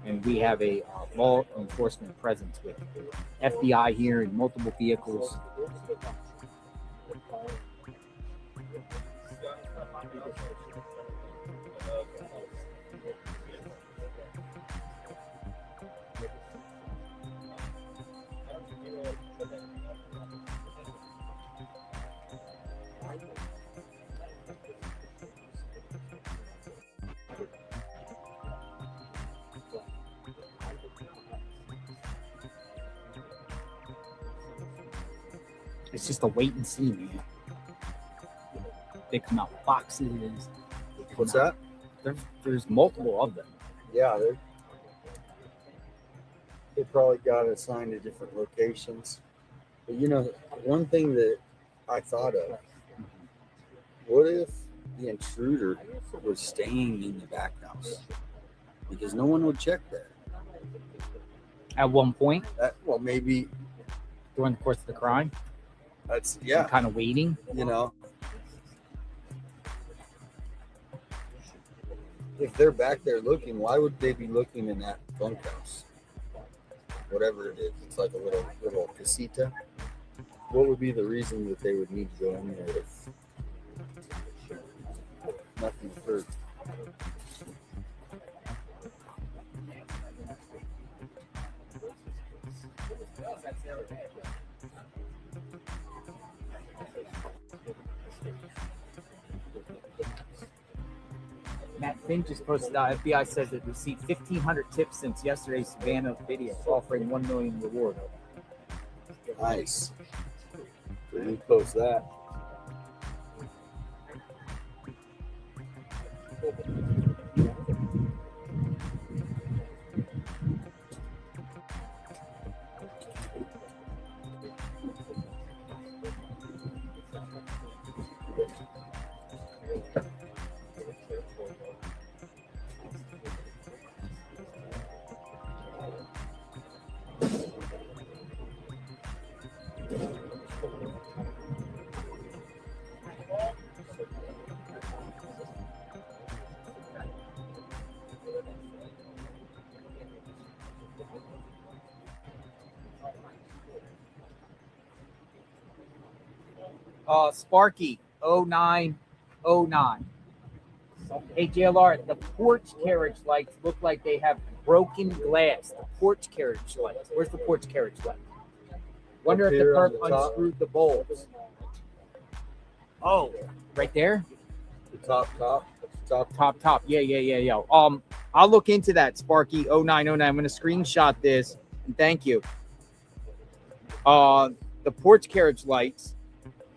And we have a law enforcement presence with FBI here in multiple vehicles. It's just a wait and see, man. They come out with boxes. What's that? There's multiple of them. Yeah, they probably got assigned to different locations. But you know, one thing that I thought of, what if the intruder was staying in the back house? Because no one would check there. At one point, Well, maybe during the course of the crime, that's kind of waiting. You know, if they're back there looking, why would they be looking in that bunkhouse? Whatever it is, it's like a little casita. What would be the reason that they would need to go in there if nothing occurred? Matt Finn just posted out. FBI says it received 1,500 tips since yesterday's Savannah video, offering $1 million reward. Nice. So you post that. Sparky 0909. Hey JLR, the porch carriage lights look like they have broken glass. The porch carriage lights. Where's the porch carriage light? Wonder if the perp unscrewed the bulbs. Oh, right there? The top. Top. Yeah. I'll look into that, Sparky 0909. I'm gonna screenshot this and thank you. The porch carriage lights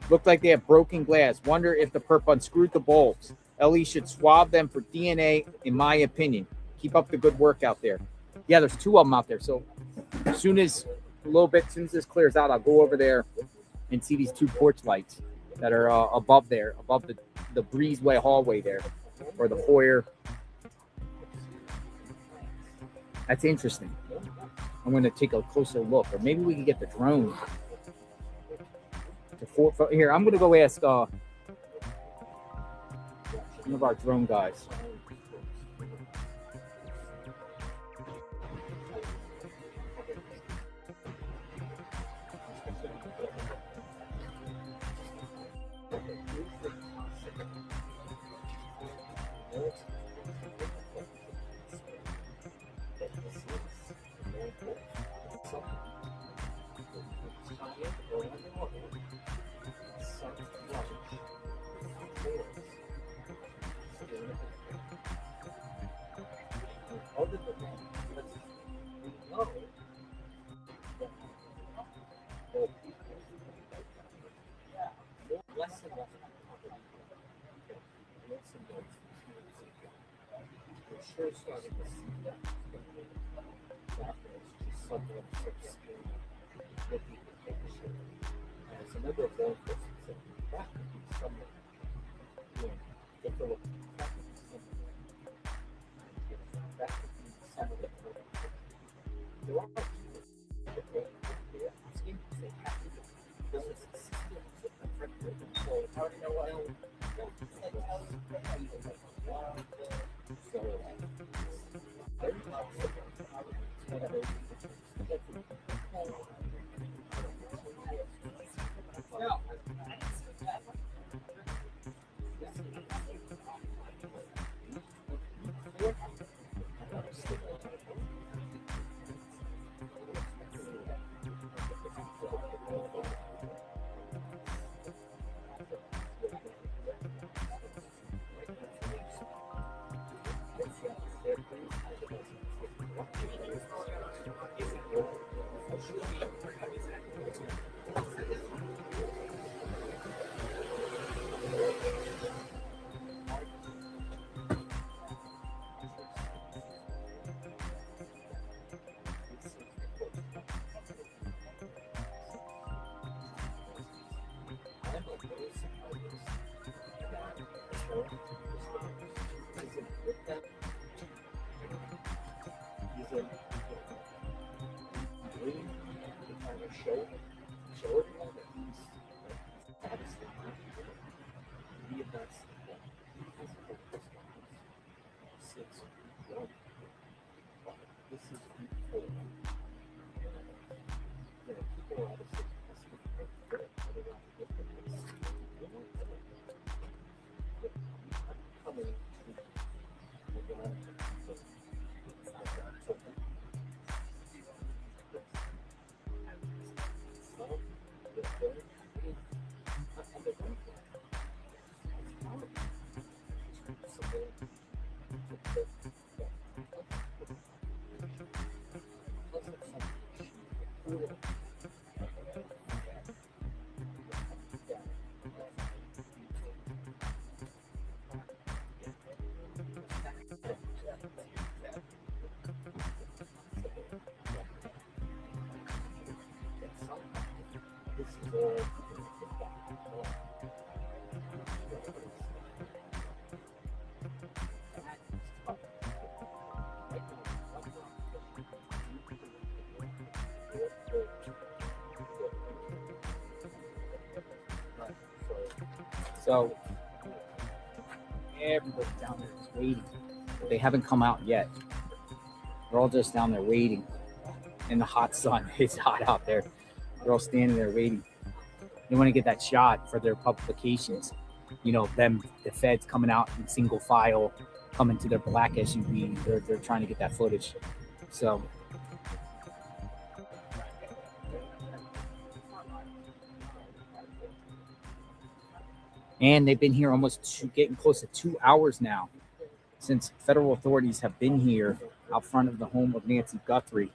look like they have broken glass. Wonder if the perp unscrewed the bulbs. Ellie should swab them for DNA, in my opinion. Keep up the good work out there. Yeah, there's two of them out there. So as soon as this clears out, I'll go over there and see these two porch lights that are above there, above the breezeway hallway there, or the foyer. That's interesting. I'm going to take a closer look, or maybe we can get the drone. Here, I'm going to go ask one of our drone guys. So everybody down there is waiting, but they haven't come out yet. They're all just down there waiting in the hot sun. It's hot out there. They're all standing there waiting. They want to get that shot for their publications. You know, them, the feds coming out in single file, coming to their black SUV. They're trying to get that footage. So. And they've been here getting close to 2 hours now since federal authorities have been here out front of the home of Nancy Guthrie.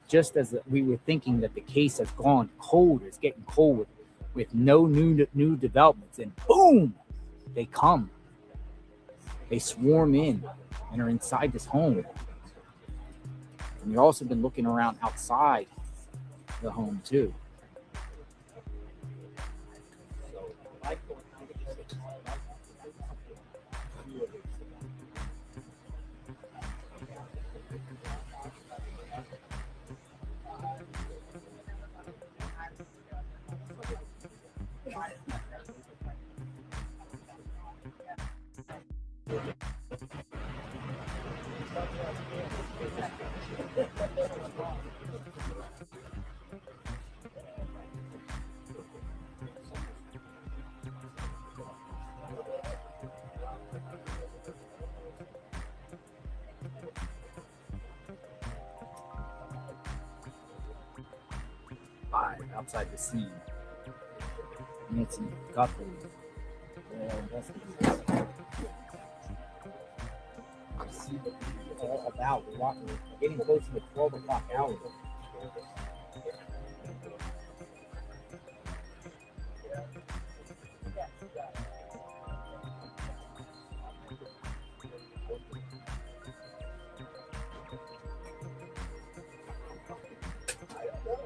Just as we were thinking that the case has gone cold, it's getting cold with no new developments. And boom, they come. They swarm in and are inside this home. And you've also been looking around outside the home too. Outside the scene, Nancy Guthrie. See what it's all about. We're getting close to the 12 o'clock hour.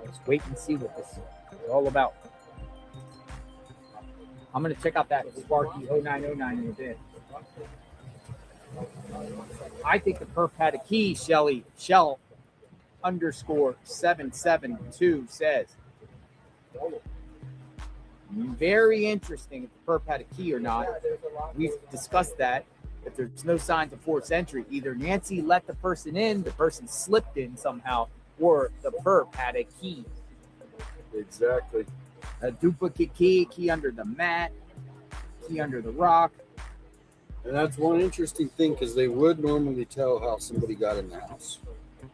Let's wait and see what this is all about. I'm going to check out that Sparky 0909 in a bit. I think the perp had a key, Shell underscore 772 says. Very interesting if the perp had a key or not. We've discussed that. If there's no signs of forced entry, either Nancy let the person in, the person slipped in somehow, or the perp had a key. Exactly. A duplicate key under the mat, key under the rock. And that's one interesting thing, because they would normally tell how somebody got in the house.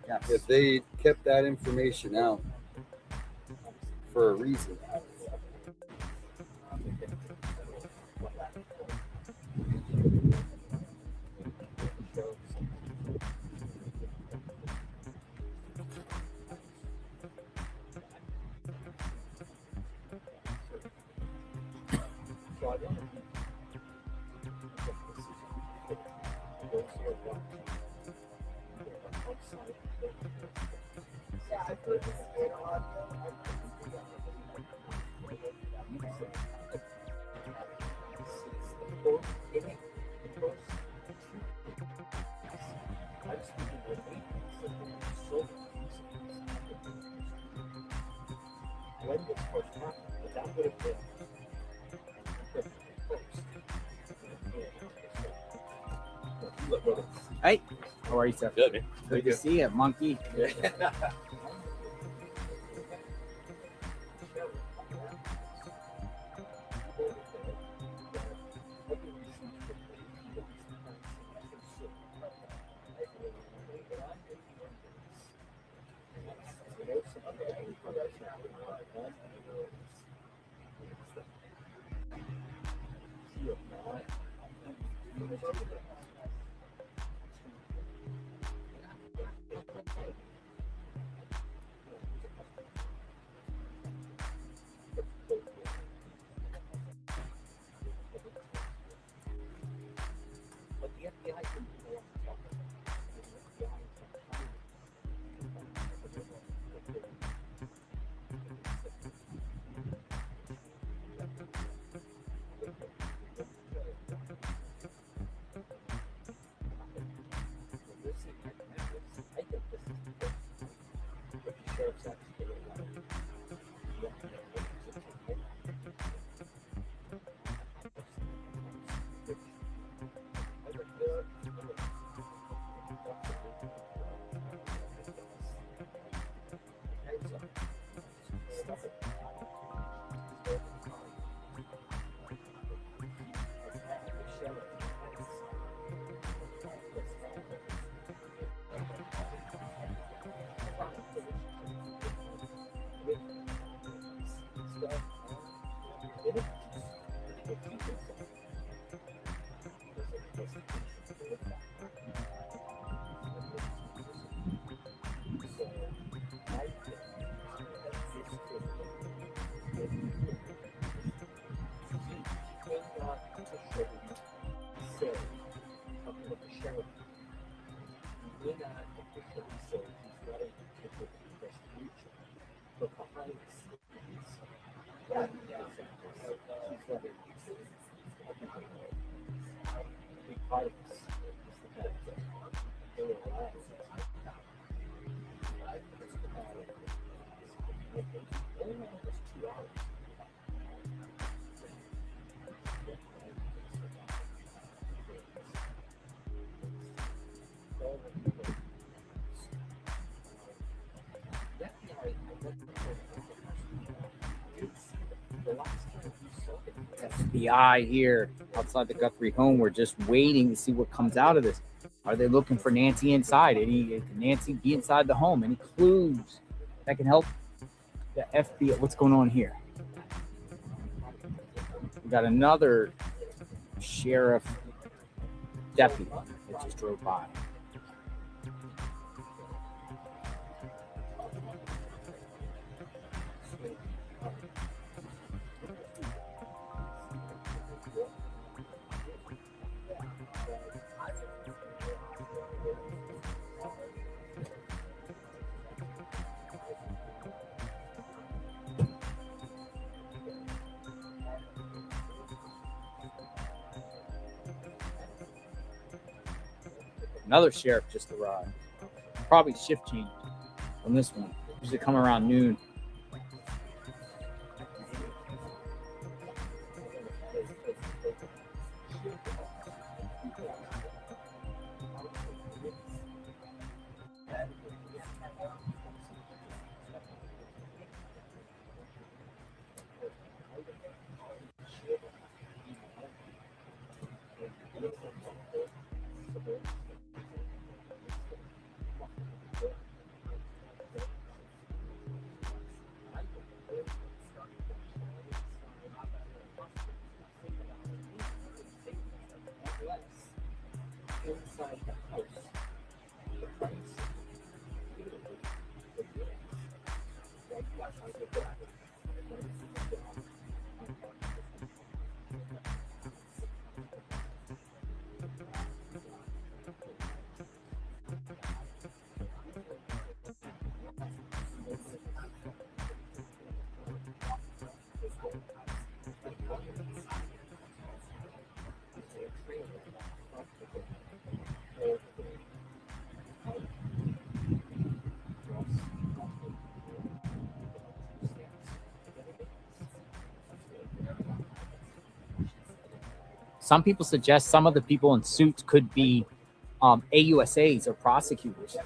Yes. If they kept that information out for a reason. Hey, how are you, sir? Good, man. Good to see you, monkey. But the FBI can do a lot of talking. The FBI I think this is the but the sheriff's actually doing a lot. FBI here outside the Guthrie home. We're just waiting to see what comes out of this. Are they looking for Nancy inside? Can Nancy be inside the home? Any clues that can help the FBI? What's going on here? We got another sheriff deputy that just drove by. Another sheriff just arrived. Probably shift change on this one. Usually come around noon. Some people suggest some of the people in suits could be AUSAs or prosecutors.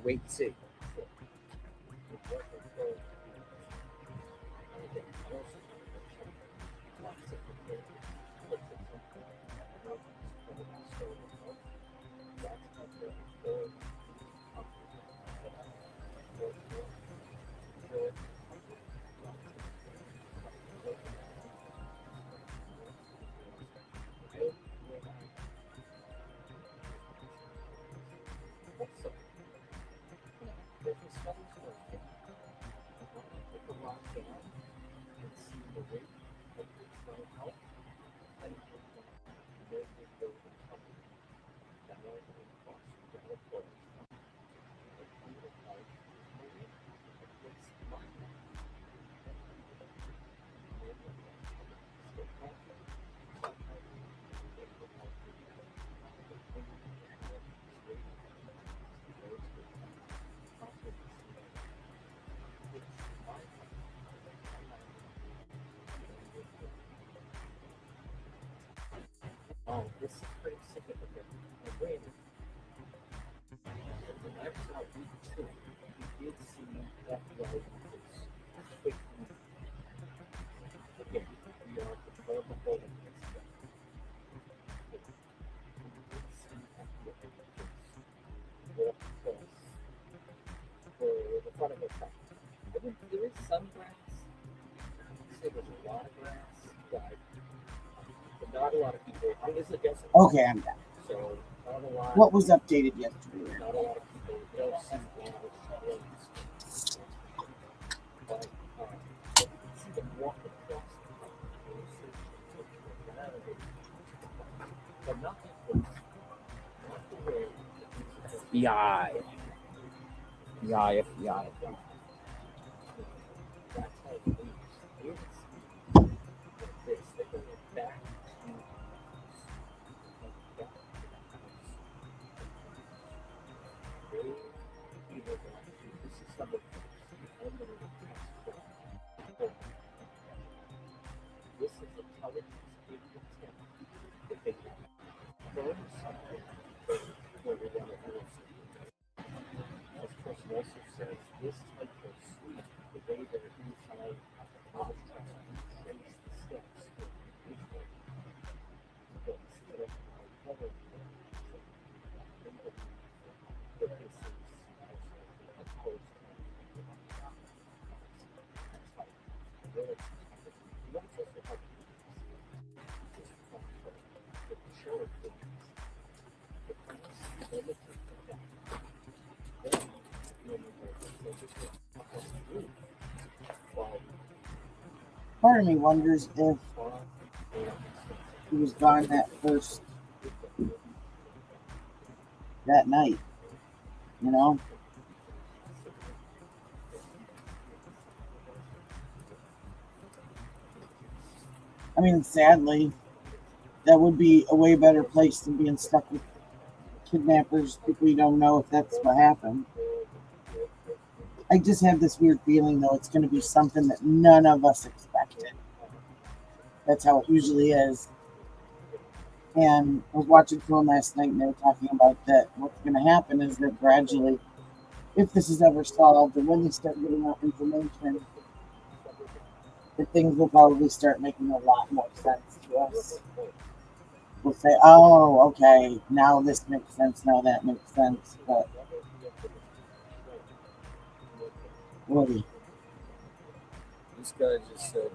Wait and see. Oh, this is pretty significant. And granted, when I was out week 2, we did see that road was quickly. Again, we are controllable holding this stuff. We did see that road was walk across the front of the truck. There is some grass. I say there's a lot of grass, but not a lot of people. I mean, this is a desert. Okay, I'm back. So, not a lot. What was updated yesterday? Not a lot of people don't see a lot of roads. But, see them walk across the but not the way. FBI. FBI. That's how it is. They're going back this is intelligence in intent that they have. Where we want to do. As person also says, this type of sleep, the way that it inside of the trace the steps visually. But instead of covering Part of me wonders if he was gone that first that night. You know? I mean, sadly, that would be a way better place than being stuck with kidnappers if we don't know if that's what happened. I just have this weird feeling, though, it's going to be something that none of us expected. That's how it usually is. And I was watching film last night, and they were talking about that. What's going to happen is that gradually, if this is ever solved, and when they start getting out information, that things will probably start making a lot more sense to us. We'll say, oh, okay, now this makes sense, now that makes sense. But, Woody, This guy just said,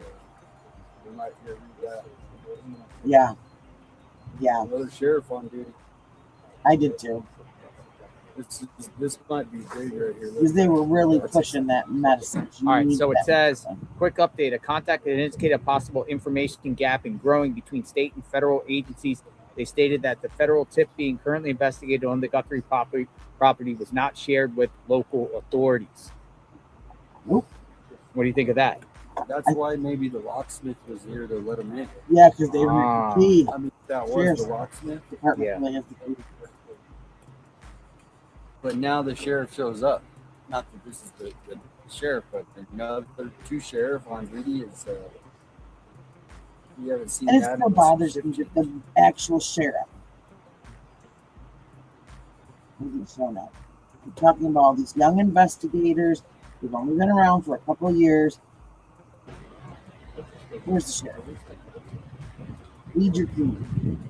we might hear that. yeah, Another sheriff on duty. I did too. This might be big right here. Because they were really pushing that medicine. All right, so it says, quick update. A contact had indicated a possible information gap in growing between state and federal agencies. They stated that the federal tip being currently investigated on the Guthrie property was not shared with local authorities. Nope. What do you think of that? That's why maybe the locksmith was here to let him in. Yeah, because they were the key. I mean, that was the locksmith. Department Yeah. really has the key. But now the sheriff shows up. Not that this is the sheriff, but another two sheriff on duty is. You haven't seen And it that. still bothers me that the actual sheriff hasn't shown up. I'm talking about all these young investigators who've only been around for a couple of years. Where's the sheriff? Lead your team.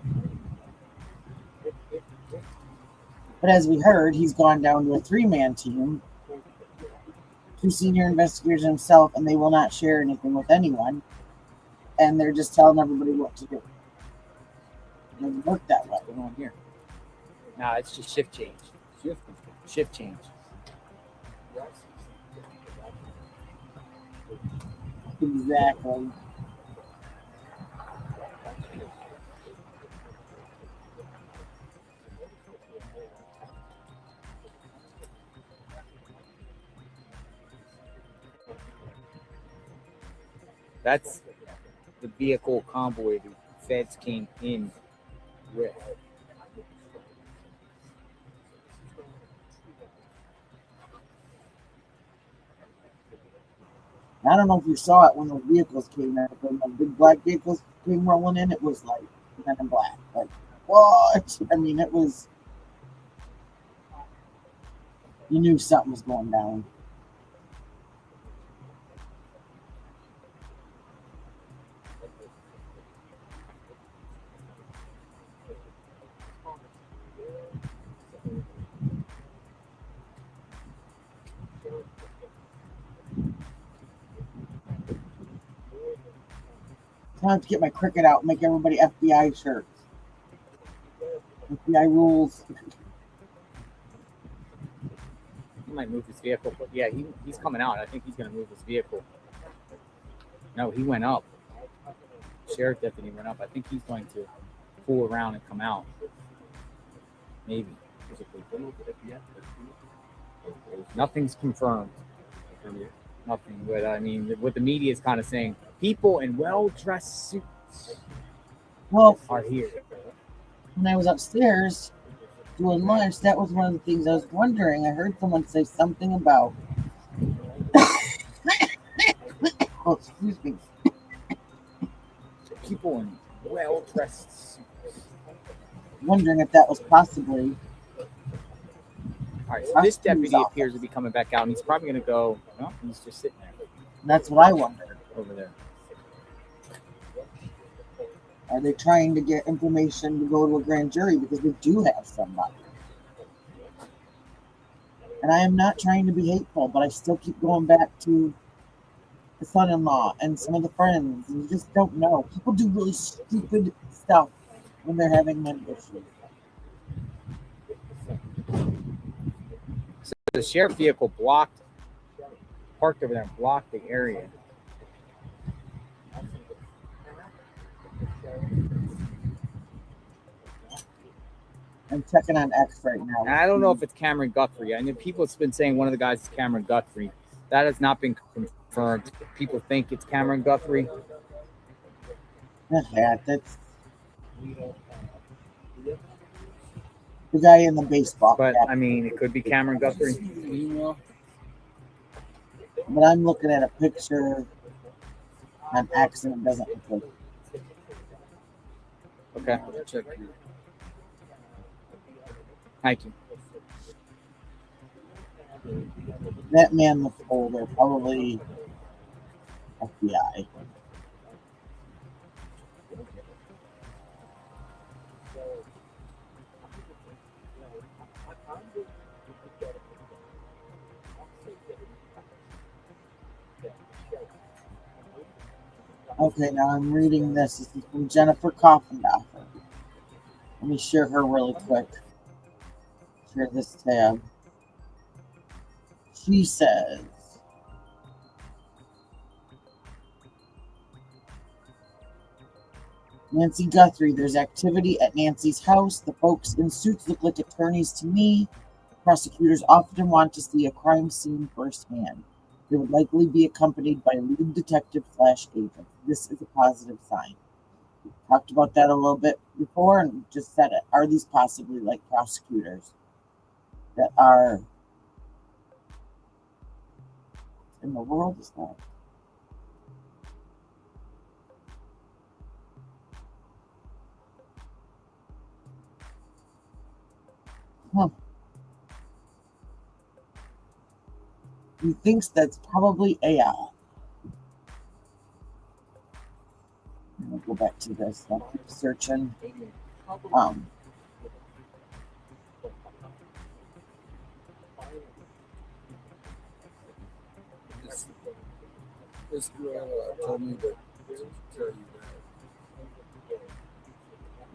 But as we heard, he's gone down to a 3-man team, 2 senior investigators himself, and they will not share anything with anyone. And they're just telling everybody what to do. It doesn't work that way. What's going on here? No, it's just shift change. Shift change. Exactly. That's the vehicle convoy the feds came in with. I don't know if you saw it when the vehicles came in. When the big black vehicles came rolling in, it was like Men in Black. Like, what? I mean, it was. You knew something was going down. I have to get my cricket out and make everybody FBI shirts. FBI rules. He might move his vehicle, but yeah, he's coming out. I think he's going to move his vehicle. No, he went up. Sheriff deputy went up. I think he's going to pull around and come out. Maybe. Nothing's confirmed. Nothing. But I mean, what the media is kind of saying, people in well-dressed suits are here. When I was upstairs doing lunch, that was one of the things I was wondering. I heard someone say something about. Oh, excuse me. People in well-dressed suits. Wondering if that was possibly. All right, so this deputy appears to be coming back out, and he's probably going to go. No, he's just sitting there. That's what I wondered. Over there. Are they trying to get information to go to a grand jury because they do have somebody? And I am not trying to be hateful, but I still keep going back to the son-in-law and some of the friends. And you just don't know. People do really stupid stuff when they're having mental issues. So the sheriff vehicle parked over there and blocked the area. I'm checking on X right now. I don't know if it's Cameron Guthrie. I know people have been saying one of the guys is Cameron Guthrie. That has not been confirmed. People think it's Cameron Guthrie. Yeah, that's the guy in the baseball But cap. I mean, it could be Cameron Guthrie. But I'm looking at a picture on X and it doesn't look like. Okay. Check your Thank you. That man looks older, probably FBI. Okay, now I'm reading this. This is from Jennifer Coffendoffer. Let me share her really quick. Share this tab. She says, Nancy Guthrie, there's activity at Nancy's house. The folks in suits look like attorneys to me. Prosecutors often want to see a crime scene firsthand. They would likely be accompanied by a lead detective/agent. This is a positive sign. We talked about that a little bit before and just said it. Are these possibly like prosecutors that are in the world is that? Huh. He thinks that's probably AI. I'm gonna go back to this. I'll keep searching. This girl told me to tell you that.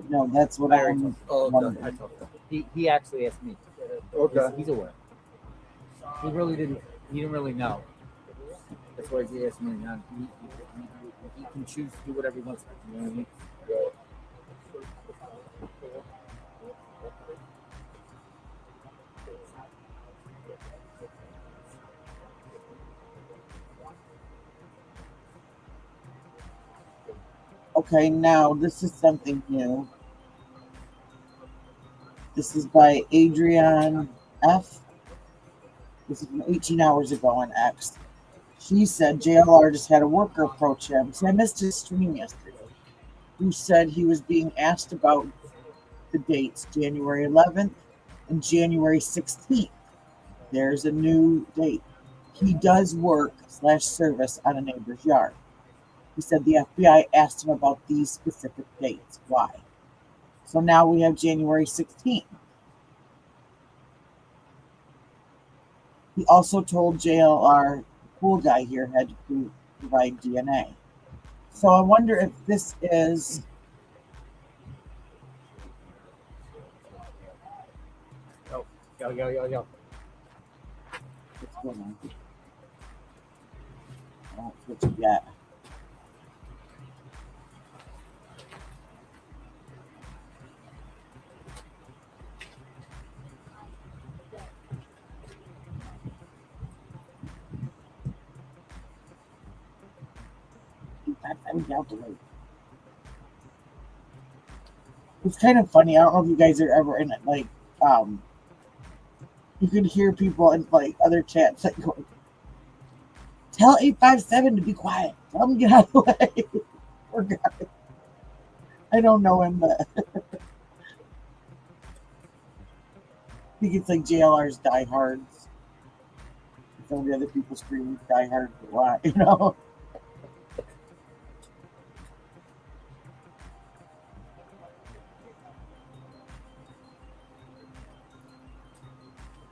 No, that's what I'm wondering. I talked to He actually asked me. Okay. He's aware. He didn't really know. That's why he asked me. He can choose to do whatever he wants. You know what I mean? Okay, now this is something new. This is by Adrienne F. This is from 18 hours ago on X. She said JLR just had a worker approach him. See, I missed his stream yesterday. Who said he was being asked about the dates, January 11th and January 16th. There's a new date. He does work/service on a neighbor's yard. He said the FBI asked him about these specific dates. Why? So now we have January 16th. He also told JLR, cool guy here, had to provide DNA. So I wonder if this is... Yo. What's going on? Oh, what you got? It's kind of funny. I don't know if you guys are ever in it. Like, you can hear people in like other chats like going, "Tell 857 to be quiet. Tell him to get out of the way." Poor guy. I don't know him, but I think it's like JLR's diehards. Some of the other people screaming diehard for why, you know.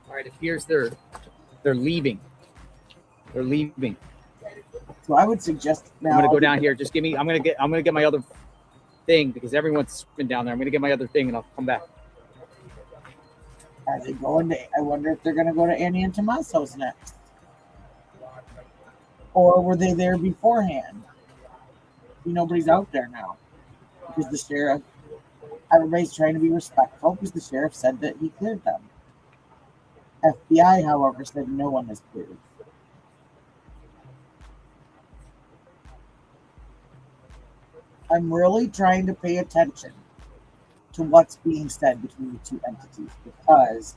All right, it appears they're leaving. They're leaving. So I would suggest now. I'm gonna go down here. Just give me. I'm gonna get my other thing because everyone's swimming down there. I'm gonna get my other thing and I'll come back. Are they going to? I wonder if they're going to go to Annie and Tommaso's next, or were they there beforehand? Nobody's out there now because the sheriff Everybody's trying to be respectful because the sheriff said that he cleared them. FBI, however, said no one is cleared. I'm really trying to pay attention to what's being said between the two entities because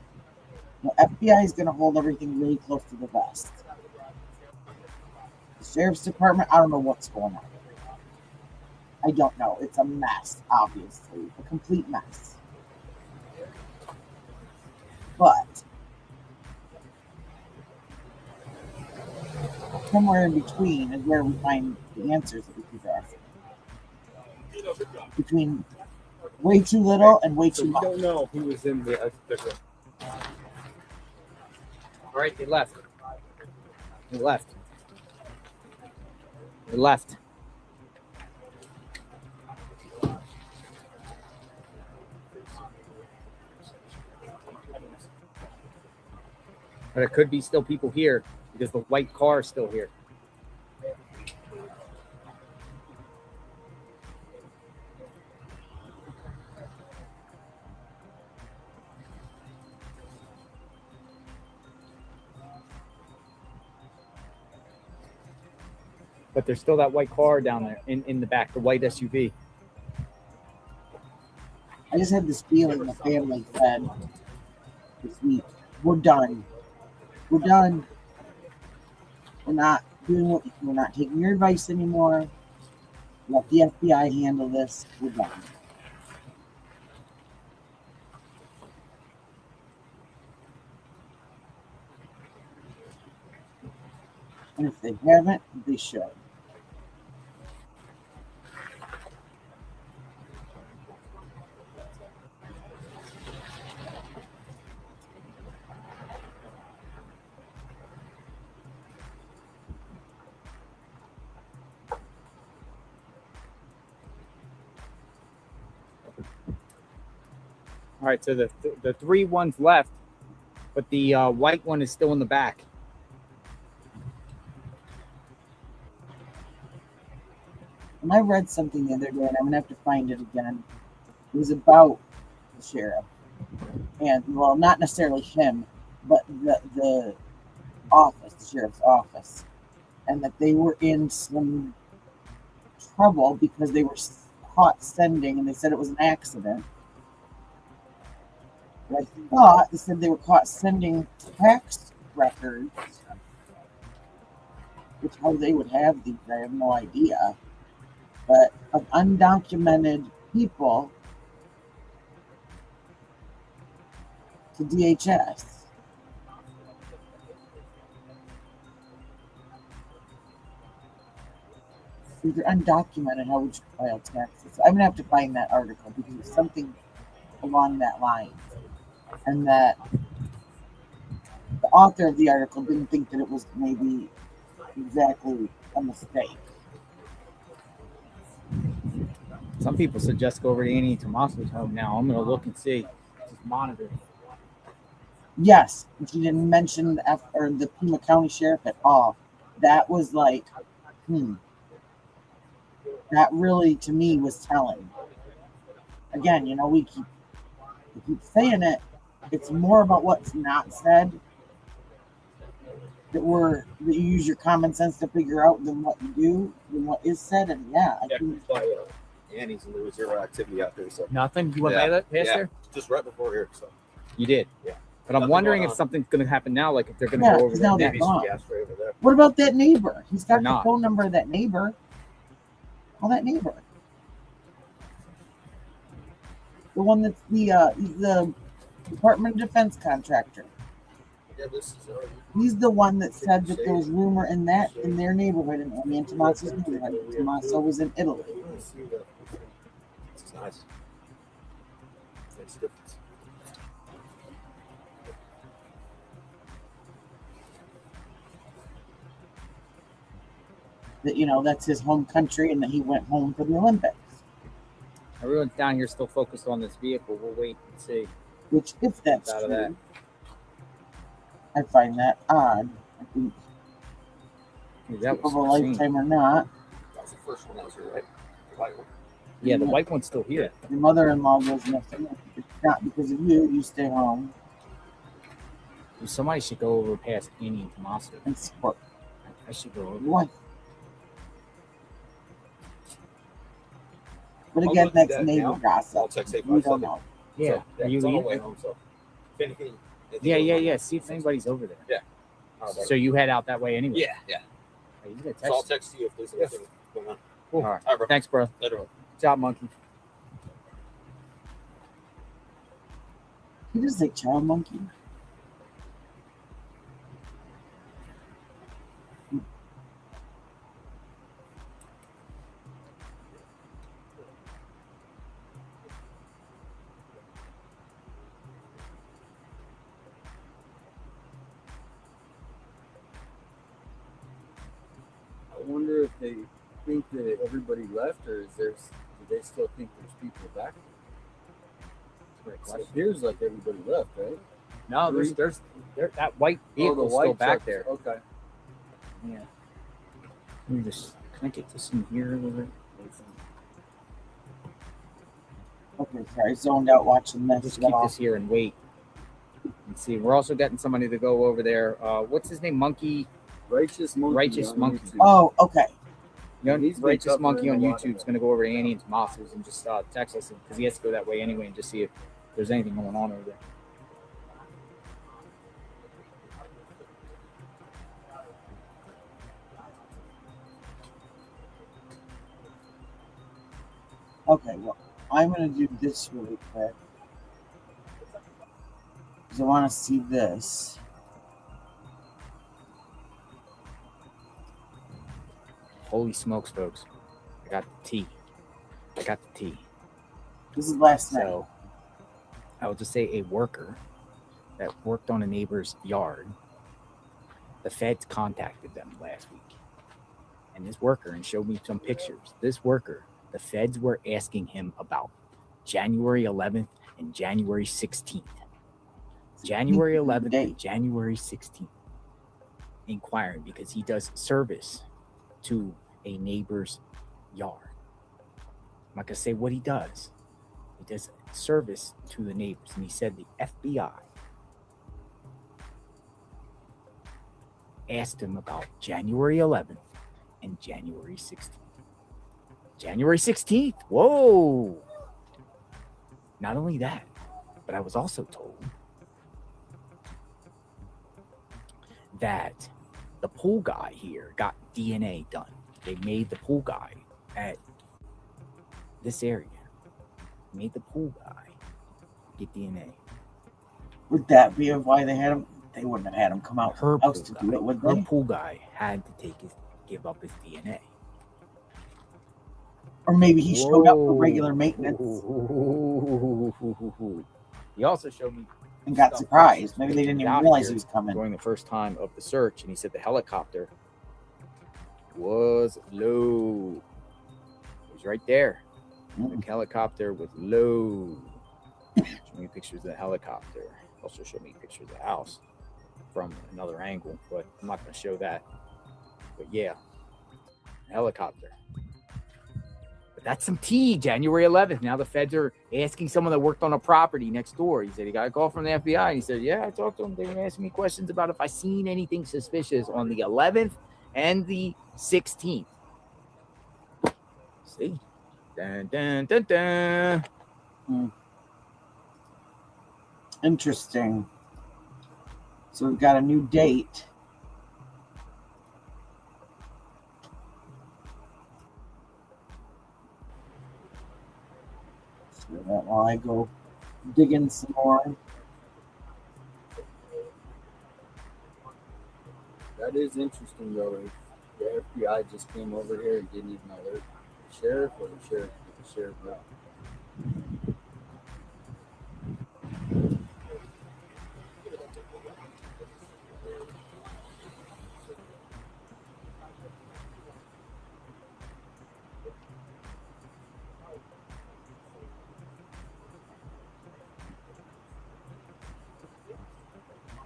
the FBI is going to hold everything really close to the vest. The sheriff's department, I don't know what's going on. I don't know. It's a mess, obviously. A complete mess. But somewhere in between is where we find the answers that we keep asking. Between way too little and way So too we much. don't know who was in the room. All right, they left. They left. They left. But it could be still people here because the white car is still here. But there's still that white car down there in the back, the white SUV. I just had this feeling the family said this week, we're done. We're done. We're not doing what we're not taking your advice anymore. Let the FBI handle this. We're done. And if they haven't, they should. All right, so the three ones left, but the white one is still in the back. And I read something the other day, and I'm gonna have to find it again. It was about the sheriff, and well, not necessarily him, but the office, the sheriff's office, and that they were in some trouble because they were caught sending, and they said it was an accident. But I thought they said they were caught sending tax records, which how they would have these, I have no idea. But of undocumented people to DHS. If you're undocumented, how would you file taxes? I'm gonna have to find that article because it's something along that line. And that the author of the article didn't think that it was maybe exactly a mistake. Some people suggest go over to Annie and Tommaso's home now. I'm going to look and see. Just monitor. Yes, but you didn't mention the Pima County Sheriff at all. That was like, that really to me was telling. Again, you know, we keep saying it. It's more about what's not said that you use your common sense to figure out than what you do, than what is said. And yeah, I think Annie's and there was zero activity out there. So nothing. You went past there? Just right before here. So you did. Yeah. But I'm wondering if something's going to happen now, like if they're going to go over there. Maybe what about that neighbor? He's got the phone number of that neighbor. Well, that neighbor. The one that's the Department of Defense contractor. Yeah, He's the one that said that there was rumor in their neighborhood, in Annie and Tommaso's neighborhood. Tommaso was in Italy. It's nice. It's different. That, you know, that's his home country and that he went home for the Olympics. Everyone's down here still focused on this vehicle. We'll wait and see. Which, if that's out of true, that. I find that odd. I think that was of a lifetime or not. That was the first one that was here, right? White one. Yeah, the white one's still here. Your mother-in-law goes missing. It's not because of you. You stay home Somebody should go over past Annie and Tommaso. and support I should go over. your wife. But I'll again, go do that's that neighbor now. gossip. I'll text We 857. don't know. Yeah, So, are you it's on the leaving? way home, so if anything, Yeah. See if anybody's over there. How about So you head out that way anyway. yeah. Oh, you gotta So I'll text. text you if there's anything going on. Cool. All right. All right, bro. Thanks, bro. Later, bro. Good job, monkey. He just like child monkey. I wonder if they think that everybody left, or do they still think there's people back there? So it appears like everybody left, right? No, there's that white vehicle's still back trucks. there. Okay. Yeah. Let me just, can I get this in here a little bit? Okay, sorry, zoned out watching this. Just keep this here and wait. Let's see. We're also getting somebody to go over there. What's his name? Monkey. Righteous Monkey. Righteous on Monkey. YouTube. Oh, okay. Young He's been Righteous Monkey on covering a lot of YouTube is going to go over to Annie and Tommaso's and just text us because he has to go that way anyway and just see if there's anything going on over there. Okay, well, I'm going to do this really quick. Because I want to see this. Holy smokes, folks. I got the tea. This is last night. So I will just say a worker that worked on a neighbor's yard, the feds contacted them last week. And this worker, and showed me some pictures, this worker, the feds were asking him about January 11th and January 16th. January 11th and January 16th. Inquiring because he does service to a neighbor's yard. I'm not going to say what he does. He does service to the neighbors. And he said the FBI asked him about January 11th and January 16th. January 16th. Whoa. Not only that, but I was also told that the pool guy here got DNA done. They made the pool guy at this area. Made the pool guy get DNA. Would that be why they had him? They wouldn't have had him come out Her else pool to do it, would Her they? pool guy had to give up his DNA. Or maybe he showed up for regular maintenance He also showed me and got stuff surprised. Maybe they didn't even out realize here he was coming. during the first time of the search, and he said the helicopter was low. It was right there. The helicopter was low. Show me pictures of the helicopter. Also show me pictures of the house from another angle, but I'm not going to show that. But yeah, helicopter. But that's some tea. January 11th. Now the feds are asking someone that worked on a property next door. He said he got a call from the FBI, and he said, "Yeah, I talked to them. They were asking me questions about if I seen anything suspicious on the 11th and the 16th." See. Dun, dun, dun, dun. Interesting. So we've got a new date. So that while I go digging some more. That is interesting, though. If the FBI just came over here and didn't even alert the sheriff, or the sheriff left.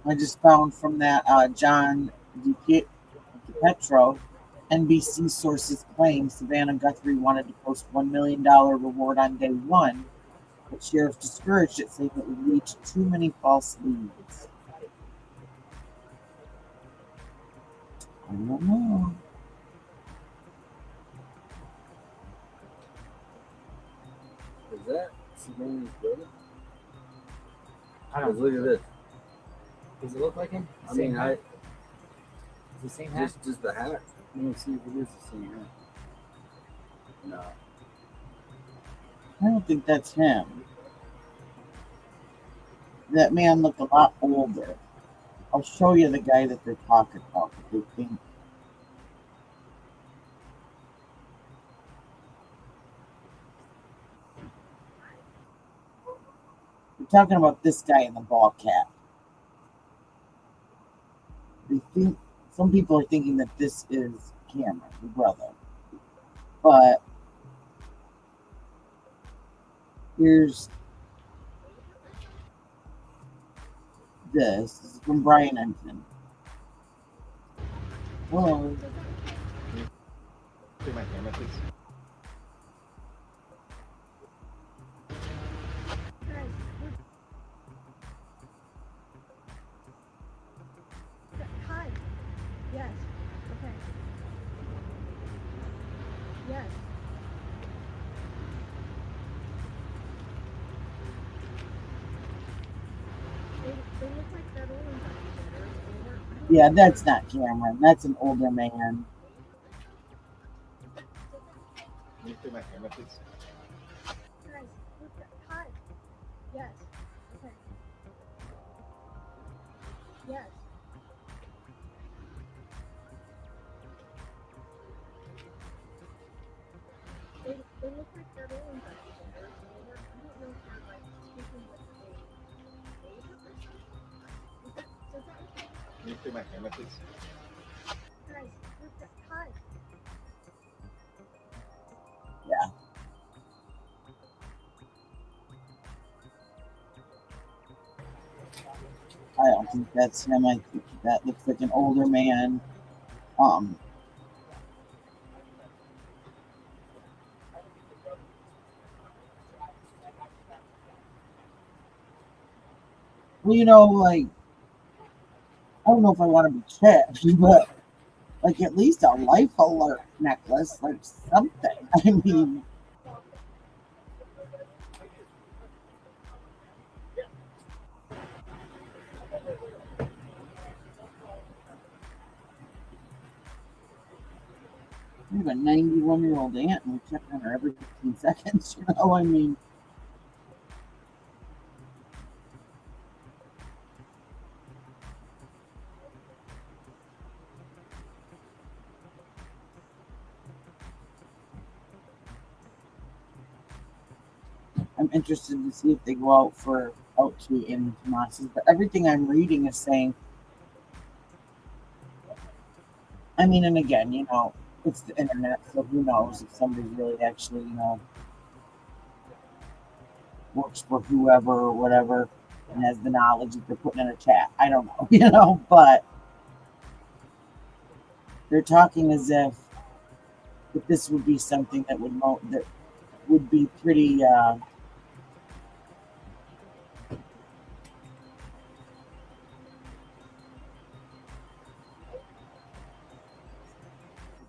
I just found from that John DiPietro NBC sources claim Savannah Guthrie wanted to post $1 million reward on day one, but sheriff discouraged it, saying it would lead to too many false leads. I don't know. Is that Savannah's brother? I Because don't. look at this. Does it look like him? I mean, It's the same hat. just the hat. Let me see if it is the same hat. No. I don't think that's him. That man looked a lot older. I'll show you the guy that they're talking about. They think they're talking about this guy in the ball cap. They think some people are thinking that this is Cameron, the brother. But here's this. This is from Brian Ensign. Hello. Take my camera, please. Hi. Yes. Okay. Yes. They look like that old investigator. Yeah, that's not Cameron. That's an older man. Can you take my camera, please? Guys, look at, hi. Yes. Okay. Yes. They look like that old investigator. I don't know if they're like speaking with a older person. Does that look like? Can you take my camera, please? Guys, look at, hi. Yeah. I don't think that's him. I think that looks like an older man. Well, you know, like, I don't know if I want to be trapped, but like at least a life alert necklace, like something. I mean, we have a 91-year-old aunt and we check on her every 15 seconds, you know? I mean, I'm interested to see if they go out to in Tomas's, but everything I'm reading is saying, I mean, and again, you know, it's the internet, so who knows if somebody really actually, you know, works for whoever or whatever and has the knowledge that they're putting in a chat. I don't know, you know, but they're talking as if this would be something that would be pretty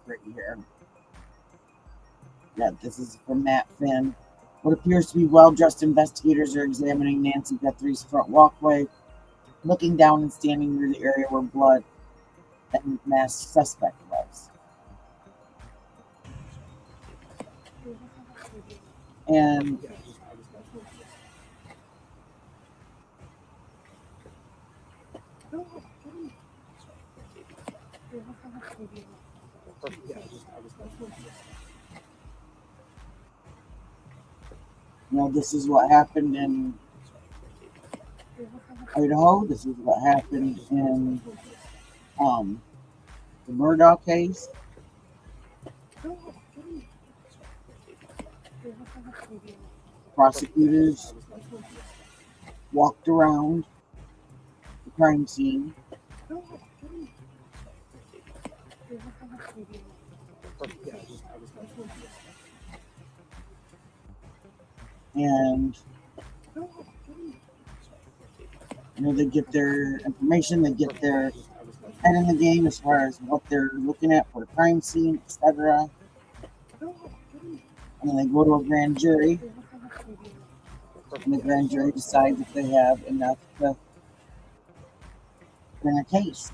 great here. Yeah, this is from Matt Finn. What appears to be well-dressed investigators are examining Nancy Guthrie's front walkway, looking down and standing near the area where blood and masked suspect was. And you know, this is what happened in Idaho. This is what happened in the Murdoch case. Prosecutors walked around the crime scene Yeah, I was going to. And they get their information, they get their head in the game as far as what they're looking at for a crime scene, etc. And then they go to a grand jury, and the grand jury decides if they have enough to bring a case.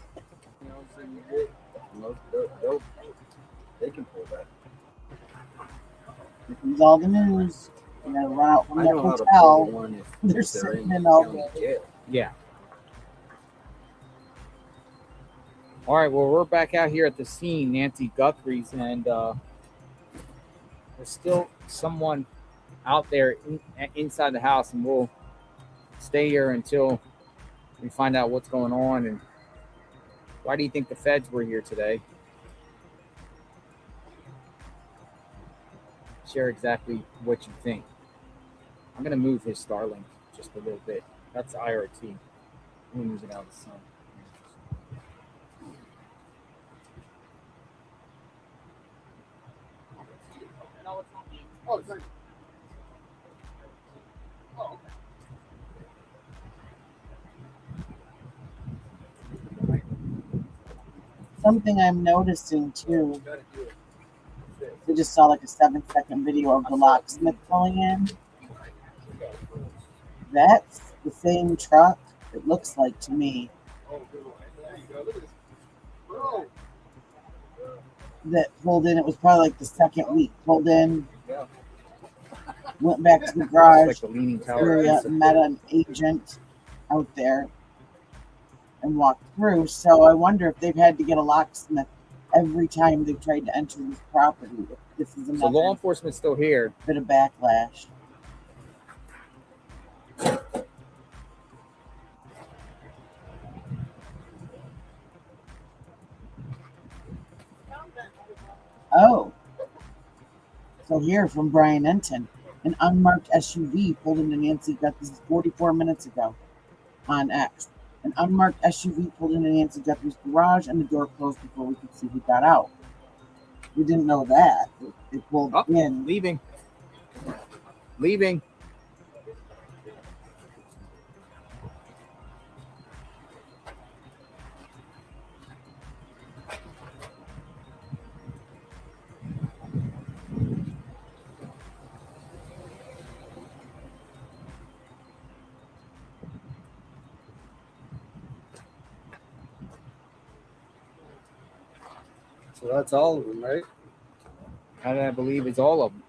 They can pull that. Here comes all the news. And they're run out from I the know how to hotel. pull one if They're they're sitting in in all county day. jail. Yeah. All right. Well, we're back out here at the scene, Nancy Guthries, and there's still someone out there inside the house, and we'll stay here until we find out what's going on. And why do you think the feds were here today? Share exactly what you think. I'm going to move his Starlink just a little bit. That's IRT. I'm going to move it out of the sun. Oh, thank you. Oh, okay. Something I'm noticing too, I just saw like a 7-second video of the locksmith pulling in. That's the same truck, it looks like to me, that pulled in. It was probably like the second week, pulled in, went back to the garage Like the Leaning Tower. area, met an agent out there and walked through. So I wonder if they've had to get a locksmith every time they've tried to enter this property. If this is So another law enforcement's still here. bit of backlash. Oh, so here from Brian Enton, an unmarked SUV pulled into Nancy Guthries 44 minutes ago on X. An unmarked SUV pulled into Nancy Guthries' garage and the door closed before we could see who got out. We didn't know that. It pulled Oh, in. leaving. Leaving. So that's all of them, right? That I believe is all of them.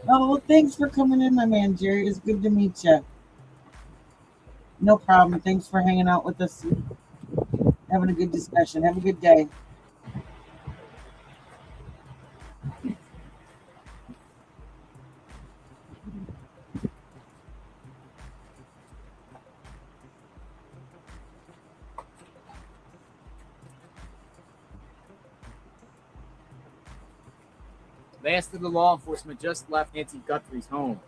Oh, well, thanks for coming in, my man, Jerry. It's good to meet you. No problem. Thanks for hanging out with us. Having a good discussion. Have a good day. Last of the law enforcement just left Nancy Guthries' home.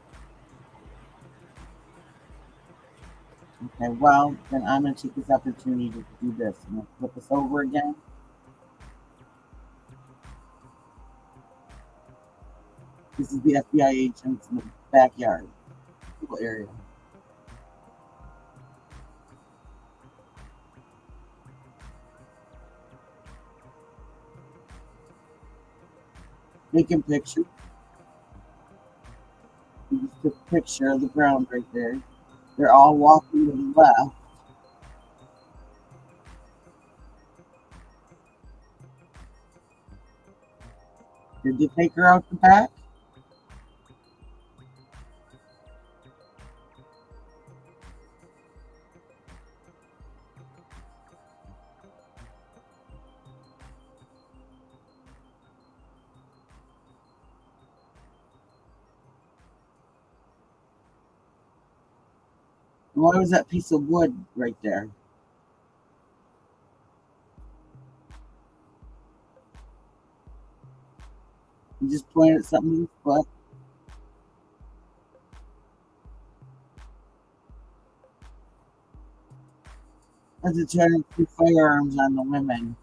Okay, well, then I'm going to take this opportunity to do this. I'm going to flip this over again. This is the FBI agents in the backyard area. Taking picture. You just took a picture of the ground right there. They're all walking to the left. Did you take her out the back? What was that piece of wood right there? You just pointed at something with your foot. Because it's trying to keep firearms on the women.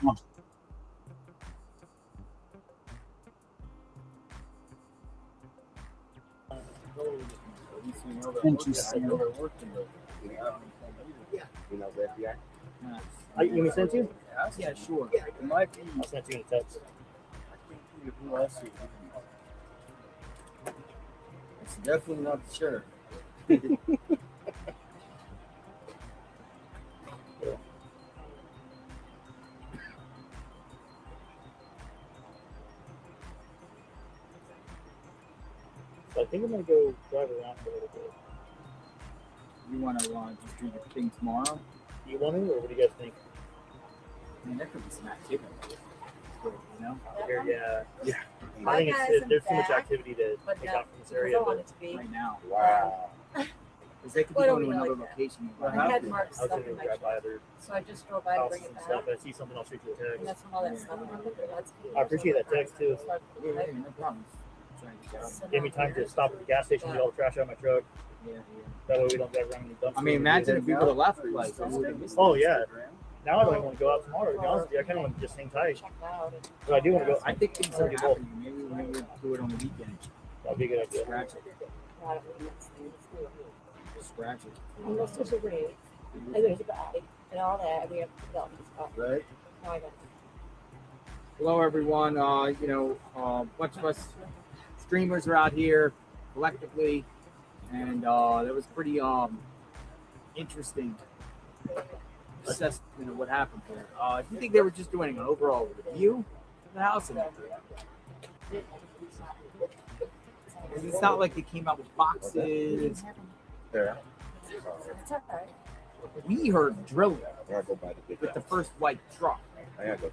Oh, interesting. You want me to send it to you? Yeah, sure. It might be. I'll send it to you in a text. It's definitely not the sheriff. So I think I'm gonna go drive around for a little bit. You want to just do your thing tomorrow? Do you want to, or what do you guys think? I mean, there could be some activity. You know? Here, yeah. My I think guys it's, in there's the too much back, activity to but take no, out from this because area. I want But it to be. Right now. Wow. Because they could be What going do to we another like that? location. What I had happened? Mark's I was stuff gonna in my grab by truck, other so I just drove by to houses bring and it stuff. back. I see something, I'll shoot you a And text. that's when all that stuff happened. That's I appreciate that text too. Yeah, no problem. Trying to get out. So Give me now time to we're- stop at the gas station, get all the trash out of my truck. Yeah, That way we don't drive around in the dumpster. I mean, imagine if we would have left. Like, Oh yeah. Now I don't even want to go out tomorrow. To be honest with you, I kind of want to just hang tight. checked out and- But I do want to go. I think things are happening. Maybe we'll do it on the weekend. That'd be a good idea. Scratch it. I don't know what's there. Scratch it. And there's such a ring, and there's a bag, and all that, and we have to put it on the spot. Right? Now I got Hello, everyone. You know, a bunch of us streamers are out here collectively, and that was pretty interesting assessment of what happened there. Do you think they were just doing an overall review of the house? And it's not like they came out with boxes. Yeah. It's all right. We heard drilling I gotta go buy the big with the house. first white truck. I gotta go.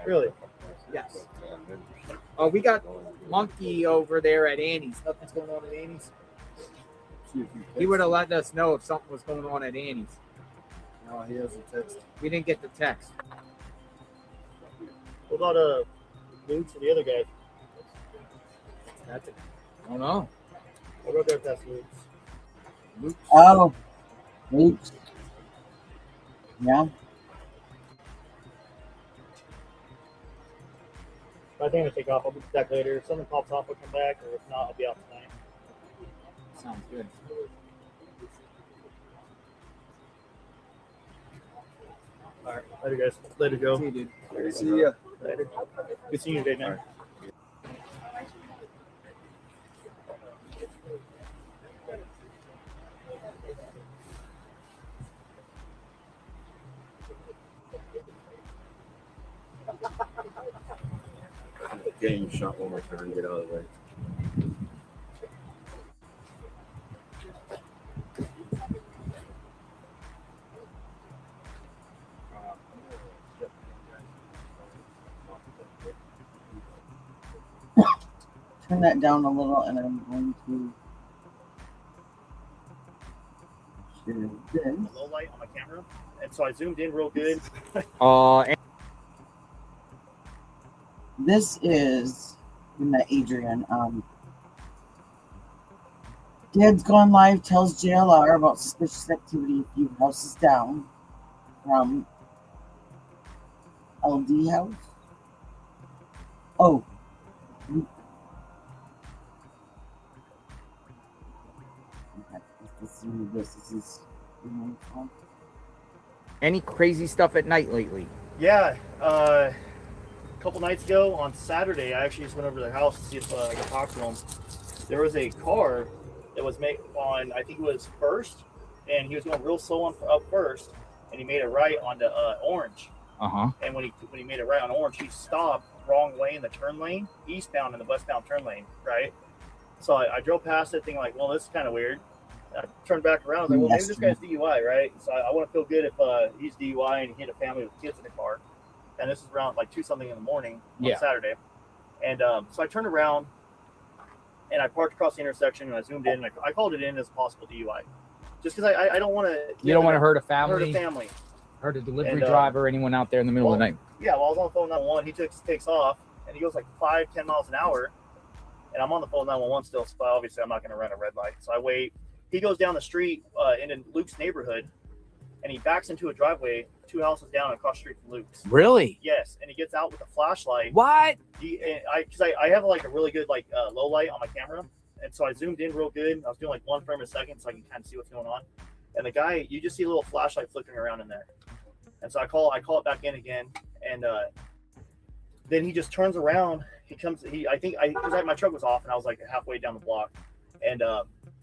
Really? Yes. We got Monkey over there at Annie's. Nothing's going on at Annie's. He would have let us know if something was going on at Annie's. No, he hasn't texted. We didn't get the text. What about Luke's or the other guy? That's it. I don't know. I'll go there if that's Luke's. Luke. Oh, oops. Yeah. But I think I'm gonna take off. I'll be back later. If something pops off, I'll come back, or if not, I'll be out tonight. Sounds good. All right, later, guys. Later, Joe. See you, dude. See ya. Later. Good seeing you today, man. Getting shot one more time. Get out of the way. Turn that down a little, and I'm going to share this. A low light on my camera, and so I zoomed in real good. This is Adrian. Dad's Gone Live tells JLR about suspicious activity a few houses down from LD House. Oh. Okay. This is Any crazy stuff at night lately? Yeah, a couple nights ago on Saturday, I actually just went over to their house to see if I could talk to them. There was a car that was made on, I think it was First, and he was going real slow on up First, and he made a right onto Orange. And when he made a right on Orange, he stopped wrong way in the turn lane, eastbound in the westbound turn lane, right? So I drove past it, thinking like, well, this is kind of weird. I turned back around, I was like, well, maybe this guy's DUI, right? So I want to feel good if he's DUI and he hit a family with kids in the car. and this is around like 2-something in the morning on Yeah. Saturday. And so I turned around and I parked across the intersection and I zoomed in and I called it in as a possible DUI, just because I don't want to. You don't want to hurt a Hurt a family, family. hurt a delivery And, driver, or anyone out there in the middle of the night. Yeah, well, I was on the phone 911. He takes off and he goes like 5-10 miles an hour, and I'm on the phone 911 still. So obviously I'm not going to run a red light. So I wait. He goes down the street in Luke's neighborhood, and he backs into a driveway 2 houses down across the street from Luke's. Really? Yes, and he gets out with a flashlight. What? Because I have like a really good like low light on my camera, and so I zoomed in real good. I was doing like 1 frame a second so I can kind of see what's going on. And the guy, you just see a little flashlight flickering around in there. And so I call it back in again, and then he just turns around. He comes. Because my truck was off, and I was like halfway down the block, and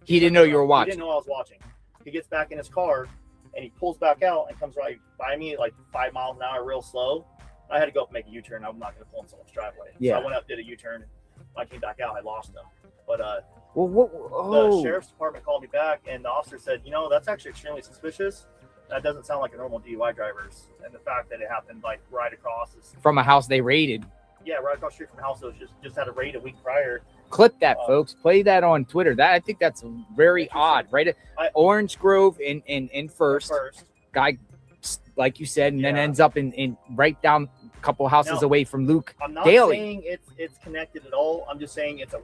he didn't know you were He watching. didn't know I was watching. He gets back in his car, and he pulls back out and comes right by me at like 5 miles an hour, real slow. I had to go up and make a U-turn. I'm not going to pull in someone's driveway. Yeah. So I went up, did a U-turn. When I came back out, I lost him. But Well, the sheriff's department called me back, and the officer said, that's actually extremely suspicious. That doesn't sound like a normal DUI driver's. And the fact that it happened like right across from a house they raided. Yeah, right across the street from the house that was just had a raid a week prior. Clip that, folks. Play that on Twitter. I think that's very odd, right? Orange Grove in first. Guy, like you said, and then ends up in right down a couple houses away from Luke I'm not Daly. saying it's connected at all. I'm just saying if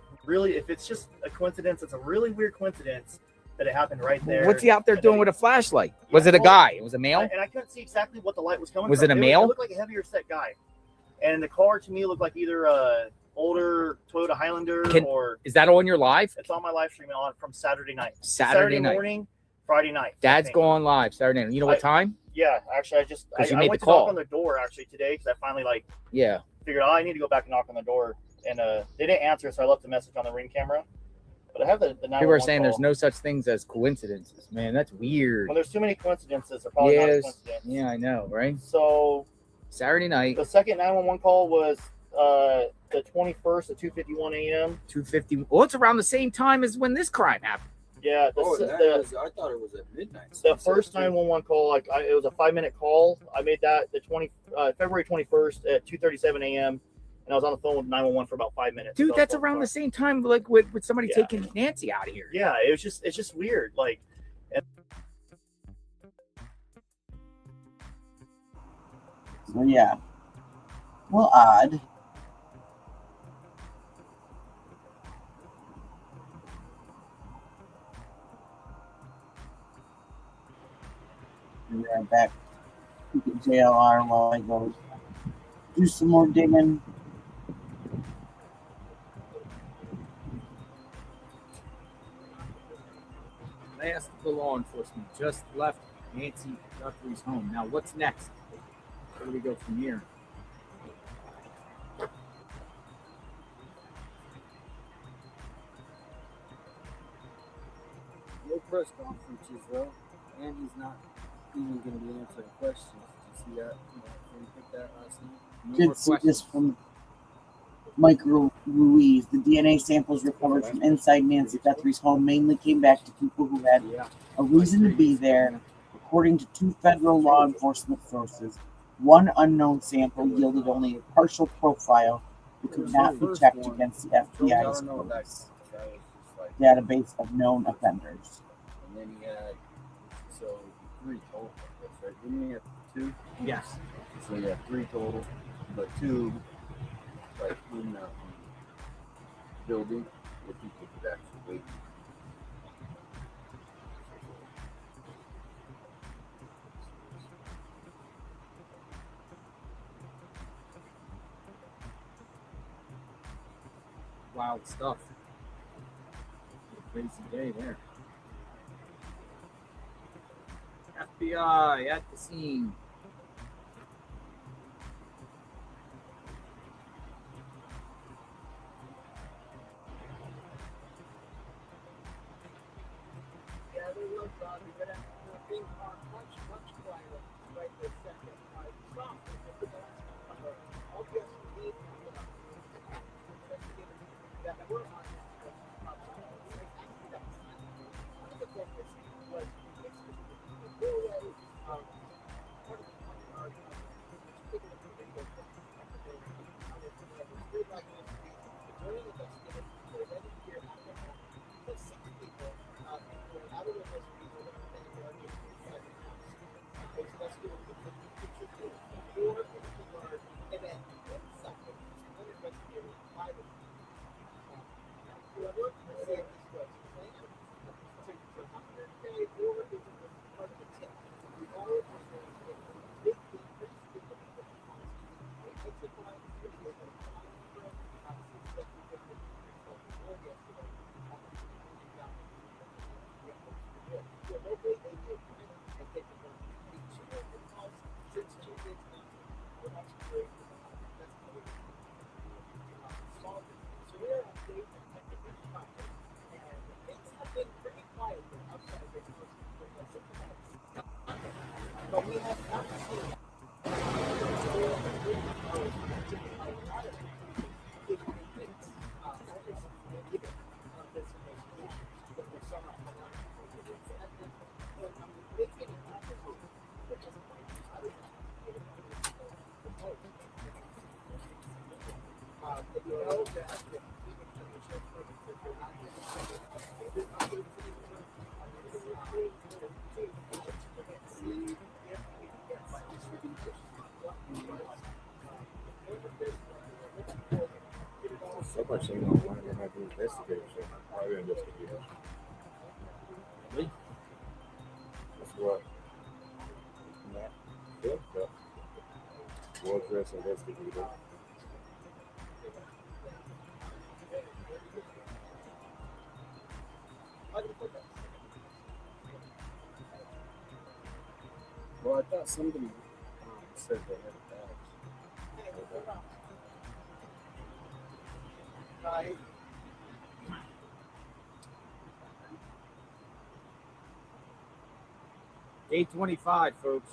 it's just a coincidence, it's a really weird coincidence that it happened right there. What's he out there doing with a flashlight? Was it a guy? It was a male? And I couldn't see exactly what the light was coming from. Was it a male? It looked like a heavier set guy. And the car to me looked like either a older Toyota Highlander or... Is that on your live? It's on my live stream from Saturday night. Saturday night. Morning, Friday night. Dad's going live Saturday night. You know what time? Yeah, actually, I made went the to knock call on the door actually today because I finally figured I need to go back and knock on the door, and they didn't answer, so I left a message on the Ring camera. But I have the 911 People are saying call. there's no such things as coincidences. Man, that's weird. When there's too many coincidences, they're probably not a coincidence. Yeah, I know, right? So Saturday night. The second 911 call was the 21st at 2:51 a.m. 2:50. Well, it's around the same time as when this crime happened. Yeah, I thought it was at midnight. The first 911 call, it was a 5-minute call. I made that February 21st at 2:37 a.m. and I was on the phone with 911 for about 5 minutes. Dude, that's around the same time, like with somebody taking Nancy out of here. Yeah, it's just weird. So yeah, well, odd. We're right back. Look at JLR while I go do some more digging. Last of the law enforcement just left Nancy Guthries home. Now, what's next? Where do we go from here? No press conferences, though, and he's not even going to be answering questions. Did you see that? Can you pick that last night? Did see this from Mike Ruiz. The DNA samples recovered from inside Nancy Guthries home mainly came back to people who had a reason to be there, according to 2 federal law enforcement sources. One unknown sample yielded only a partial profile that could not be checked against the FBI's database of known offenders. And then he had 3 total. That's right. Didn't he have 2? Yes. So he had 3 total, but 2 in the building where people could actually wait. Wild stuff. Crazy day there. FBI at the scene. Yeah, they will, Bob. You're going to think much quieter right this second. Stop. I'll just leave that we're on. One of the focus was the doorway of So much they don't want to have to investigate. So private investigation. That's what Matt Phil was dress investigator. Well, I thought somebody said they had a badge. Day 25, folks.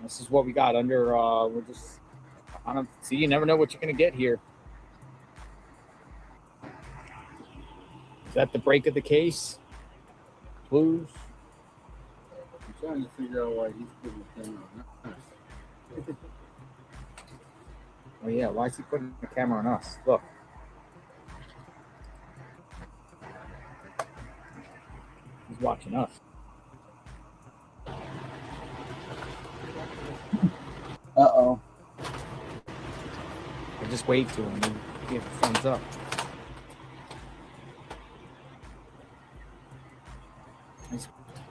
This is what we got under. We're just. I don't see. You never know what you're gonna get here. Is that the break of the case? Clues. I'm trying to figure out why he's putting the camera on us. Oh yeah, why is he putting the camera on us? Look. He's watching us. Uh-oh. I just waved to him and he gave a thumbs up.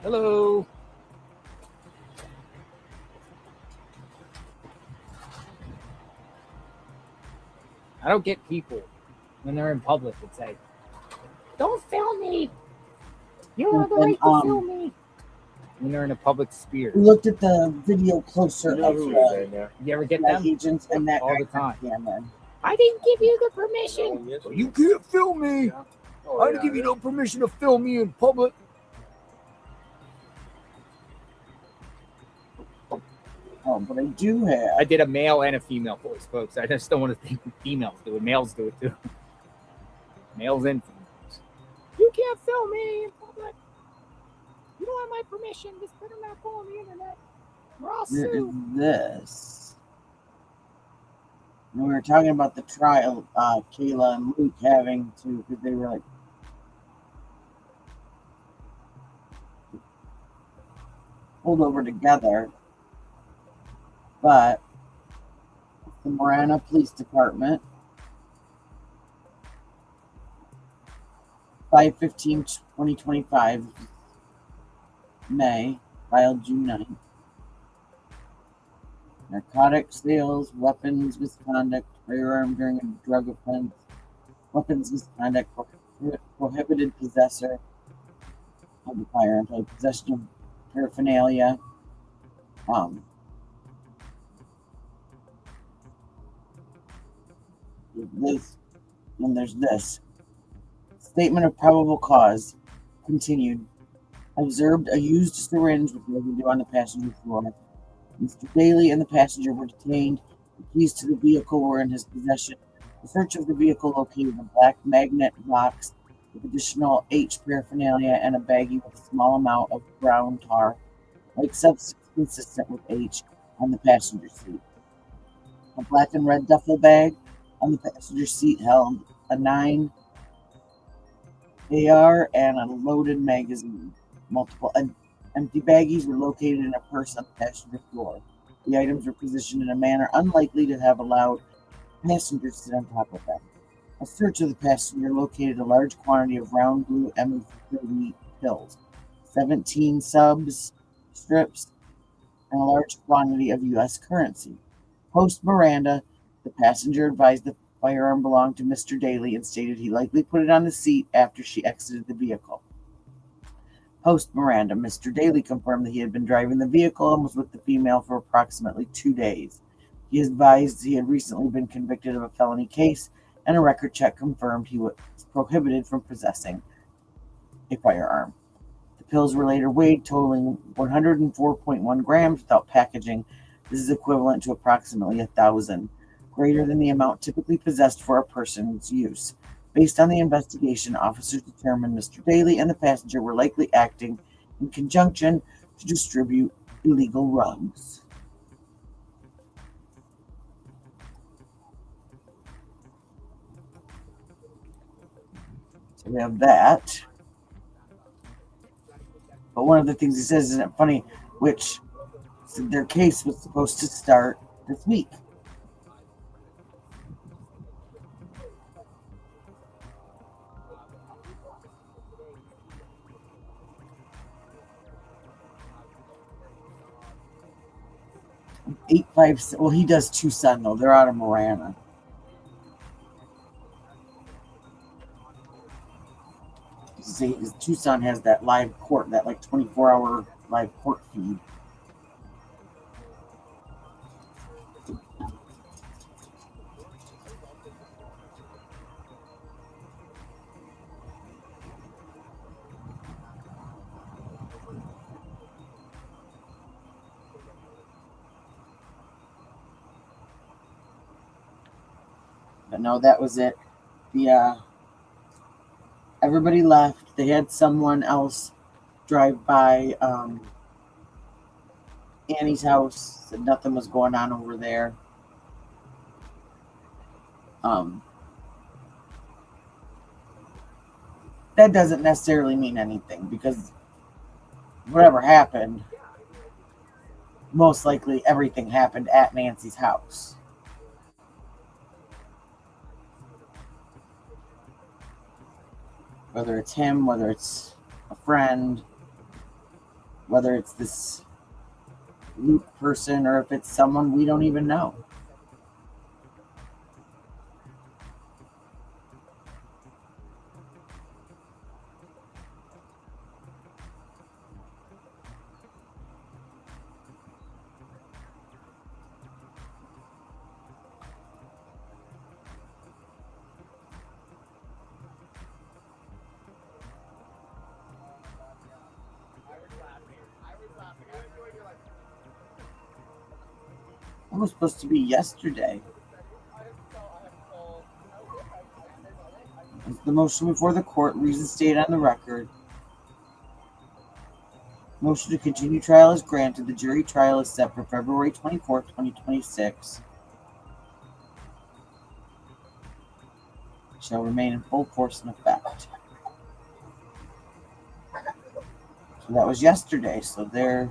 Hello. I don't get people when they're in public and say, "Don't film me. You don't have the right to film me." When they're in a public sphere. We looked at the video closer You know of who the is in there? You ever get FBI them? agents and that All guy the time. camera. I didn't give you the permission. Oh, yes, You can't film me. Yeah. Oh, I didn't give you no permission to film me in public. Oh, but I do have. I did a male and a female voice, folks. I just don't want to think females do it. Males do it too. Males and females. You can't film me in public. You don't have my permission. This better not go on the internet. Or I'll There is sue. this. And we were talking about the trial, Kayla and Luke having to, because they were like, pulled over together. But the Marana Police Department, 5/15/2025, May, filed June 9th. Narcotic sales, weapons misconduct, firearm during a drug offense, weapons misconduct, prohibited possessor of the firearm, possession of paraphernalia. This, and there's this. Statement of probable cause. Continued. Observed a used syringe with residue on the passenger floor. Mr. Daly and the passenger were detained. The keys to the vehicle were in his possession. The search of the vehicle located a black magnet box with additional H paraphernalia and a baggie with a small amount of brown tar, like substance consistent with H, on the passenger seat. A black and red duffel bag on the passenger seat held a 9 AR and a loaded magazine. Multiple empty baggies were located in a purse on the passenger floor. The items were positioned in a manner unlikely to have allowed passengers sit on top of them. A search of the passenger located a large quantity of round blue M30 pills, 17 subs, strips, and a large quantity of U.S. currency. Post Miranda, the passenger advised the firearm belonged to Mr. Daly and stated he likely put it on the seat after she exited the vehicle. Post Miranda, Mr. Daly confirmed that he had been driving the vehicle and was with the female for approximately 2 days. He advised he had recently been convicted of a felony case, and a record check confirmed he was prohibited from possessing a firearm. The pills were later weighed, totaling 104.1 grams without packaging. This is equivalent to approximately 1,000, greater than the amount typically possessed for a person's use. Based on the investigation, officers determined Mr. Daly and the passenger were likely acting in conjunction to distribute illegal drugs. So we have that. But one of the things he says, isn't it funny, which their case was supposed to start this week. Well, he does Tucson though. They're out of Marana. See, Tucson has that live court, that like 24-hour live court feed. But no, that was it. Everybody left. They had someone else drive by Annie's house. Said nothing was going on over there. That doesn't necessarily mean anything because whatever happened, most likely everything happened at Nancy's house. Whether it's him, whether it's a friend, whether it's this Luke person, or if it's someone we don't even know. It was supposed to be yesterday. It's the motion before the court, reasons stated on the record. Motion to continue trial is granted. The jury trial is set for February 24th, 2026. Shall remain in full force and effect. So that was yesterday. So they're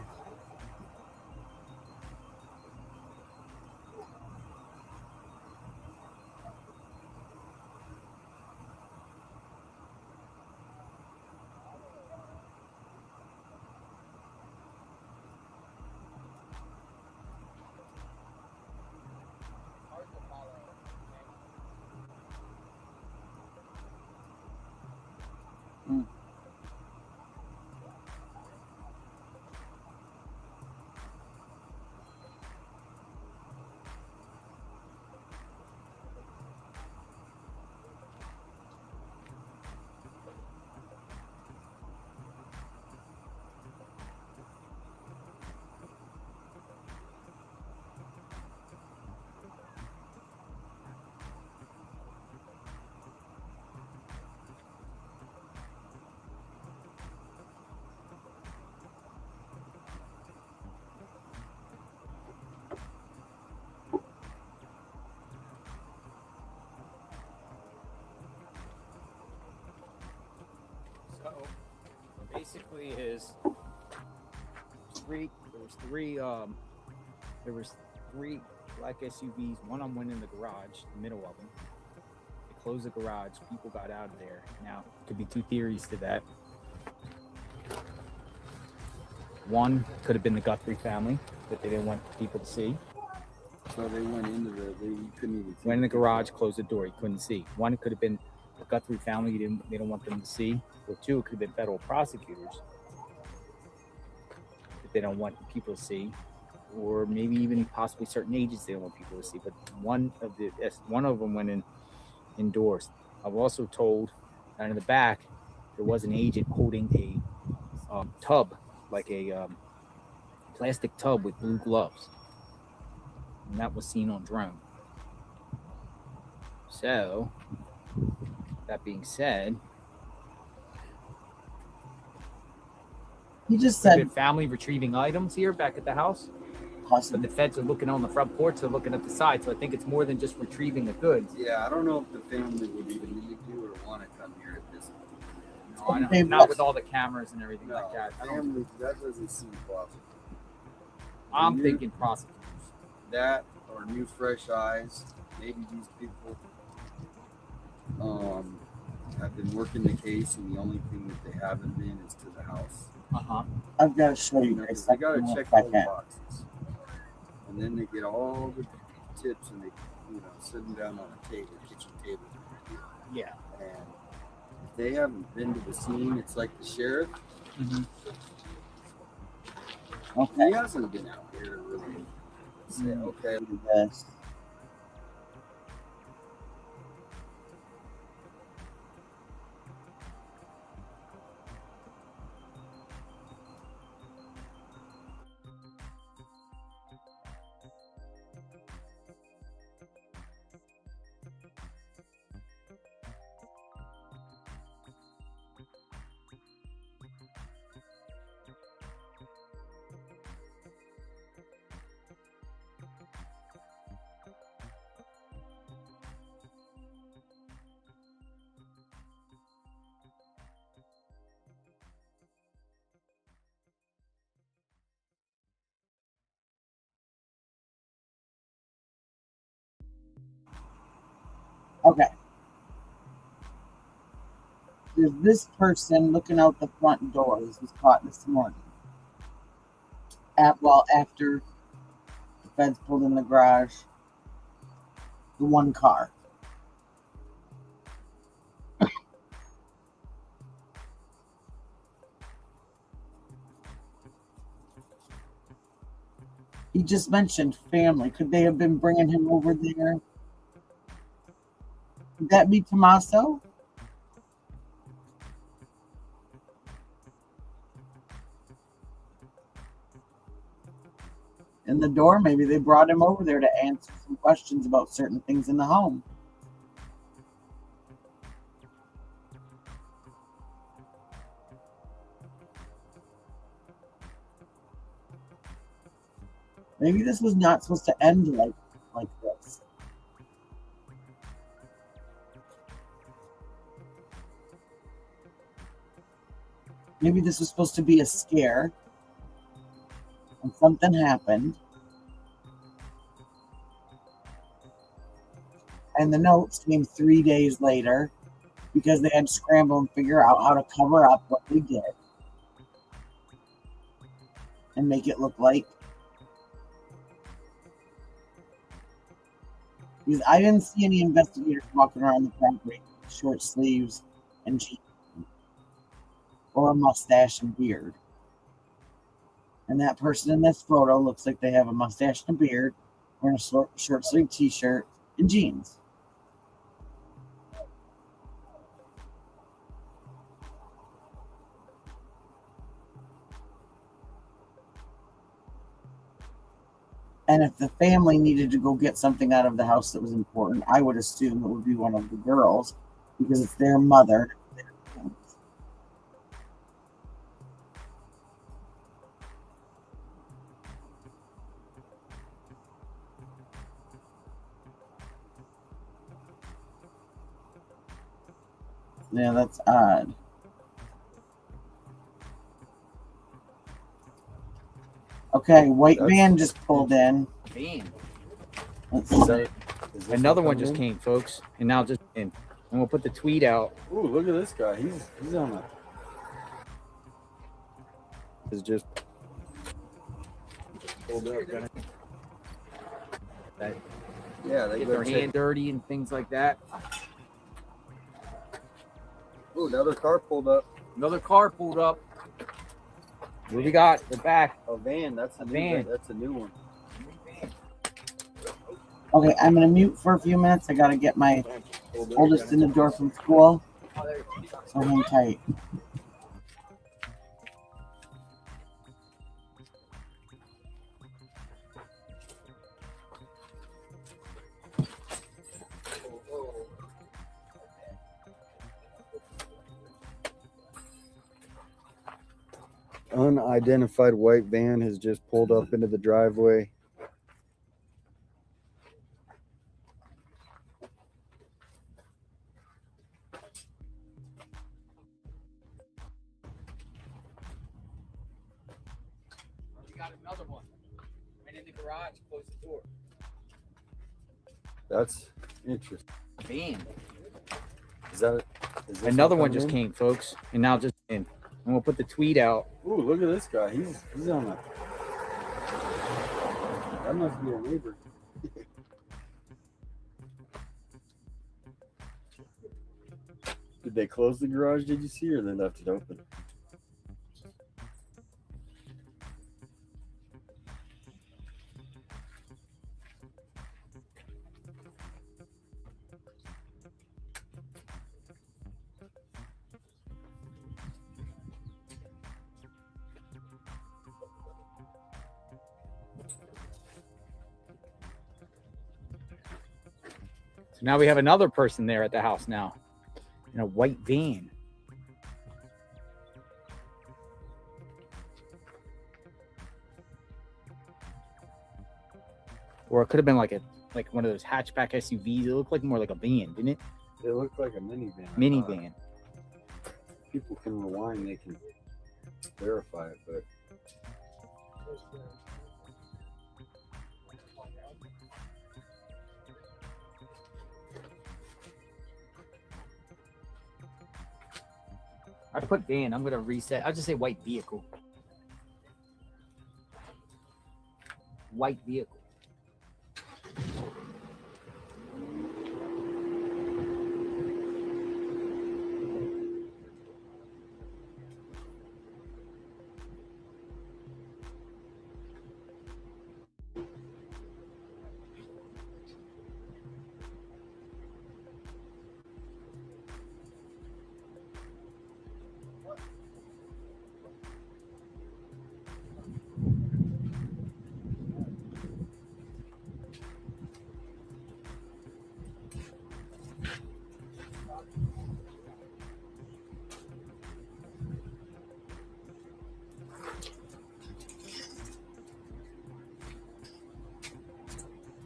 Basically there was three black SUVs. One of them went in the garage, the middle of them. They closed the garage. People got out of there. Now, could be two theories to that. One could have been the Guthrie family that they didn't want people to see. So they went into you couldn't even see. Went in the garage, closed the door. You couldn't see. One, it could have been the Guthrie family. They don't want them to see. Or two, it could have been federal prosecutors that they don't want people to see. Or maybe even possibly certain agents they don't want people to see. But one of them went indoors. I've also told down in the back there was an agent holding a tub, like a plastic tub with blue gloves, and that was seen on drone. So, that being said, He just could have said been family retrieving items here back at the house. But possibly. the feds are looking on the front porch, they're looking at the side, so I think it's more than just retrieving the goods. Yeah, I don't know if the family would even need to or want to come here at this point. No, I know. Okay, Not but- with all the cameras and everything No, like that. family, that doesn't seem plausible. I'm You- thinking prosecutors. That or new fresh eyes. Maybe these people have been working the case, and the only thing that they haven't been is to the house. I've got to show you guys. Because they got to something check if I those can. boxes, and then they get all the tips, and they, sit them down on a table, kitchen table. Yeah. And if they haven't been to the scene, it's like the sheriff. Okay. He hasn't been out here to really say, okay, Do this. Okay. There's this person looking out the front door. This was caught this morning. After the feds pulled in the garage, the one car. He just mentioned family. Could they have been bringing him over there? Could that be Tommaso? In the door, maybe they brought him over there to answer some questions about certain things in the home. Maybe this was not supposed to end like this. Maybe this was supposed to be a scare. And something happened. And the notes came 3 days later because they had to scramble and figure out how to cover up what they did and make it look like. Because I didn't see any investigators walking around the property with short sleeves and jeans or a mustache and beard. And that person in this photo looks like they have a mustache and a beard, wearing a short sleeve t-shirt and jeans. And if the family needed to go get something out of the house that was important, I would assume it would be one of the girls because it's their mother. Yeah, that's odd. Okay, white van just pulled in. Van. Let's Is see. that, is this Another one coming just in? came, folks, and now just in. And we'll put the tweet out. Ooh, look at this guy. He's on a. Is just pulled up. That Yeah, they get go their check. hand dirty and things like that. Ooh, another car pulled up. Another car pulled up. What we got? We're back. A van. That's a new van. van. That's a new one. Okay, I'm gonna mute for a few minutes. I gotta get my oldest in the door from school. So hang tight. Unidentified white van has just pulled up into the driveway. We got another one. Went in the garage, closed the door. That's interesting. Van. Is that is this Another one coming just in? came, folks, and now just in. And we'll put the tweet out. Ooh, look at this guy. He's on a. That must be a neighbor. Did they close the garage? Did you see, or they left it open? So now we have another person there at the house now in a white van. Or it could have been like one of those hatchback SUVs. It looked like more like a van, didn't it? It looked like a minivan. I thought. Minivan. People can rewind. They can verify it, but I put van. I'm gonna reset. I'll just say white vehicle. White vehicle.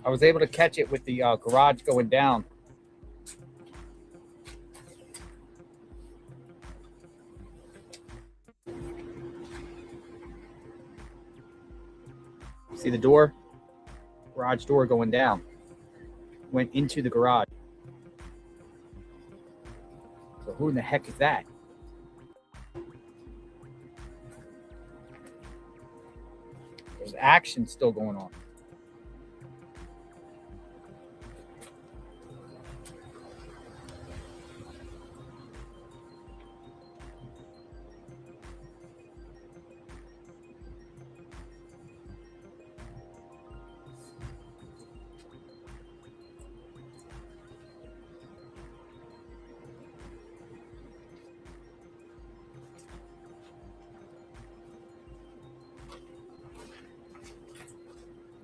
I was able to catch it with the garage going down. See the door? Garage door going down. Went into the garage. So who in the heck is that? There's action still going on.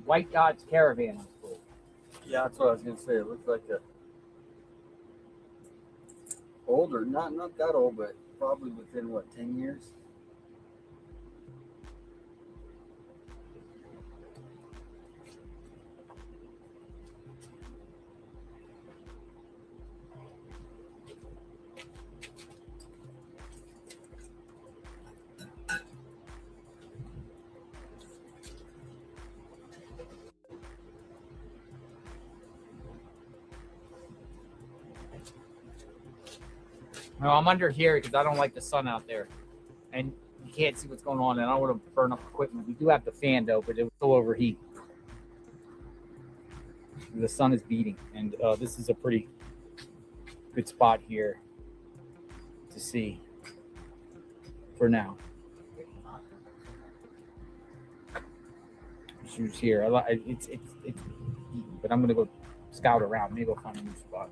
White Dodge Caravan. yeah, that's what I was gonna say. It looks like a older, not that old, but probably within what, 10 years. No, I'm under here because I don't like the sun out there, and you can't see what's going on, and I don't want to burn up equipment. We do have the fan though, but it will still overheat. The sun is beating, and this is a pretty good spot here to see for now. Shoes here. It's but I'm gonna go scout around. Maybe I'll find a new spot.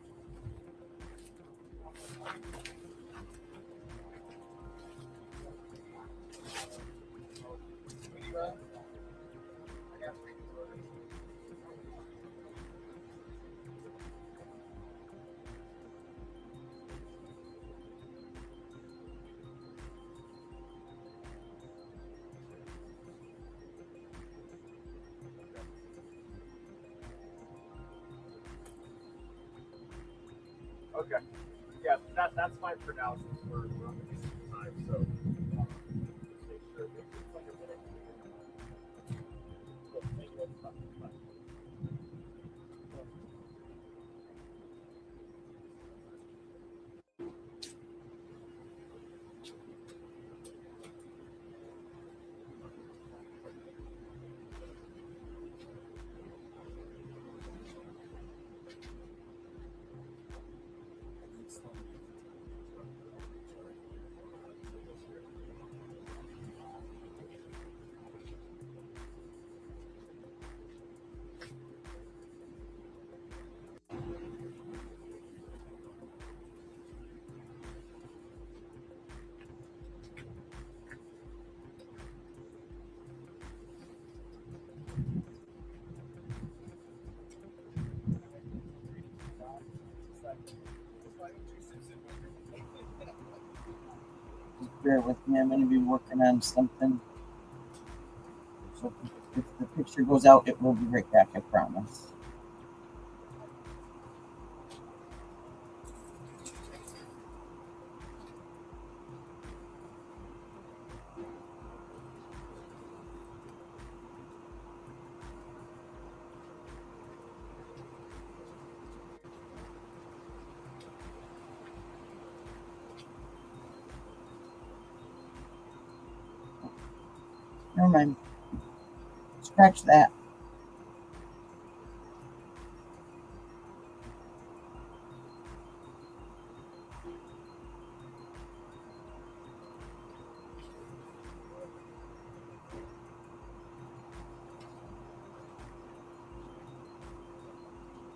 Okay. Yeah, that's fine for now since we're on the Eastern time. So just make sure that it's like a minute. So maybe let's talk about it. Just bear with me. I'm going to be working on something. So if the picture goes out, it will be right back, I promise. Never mind. Scratch that.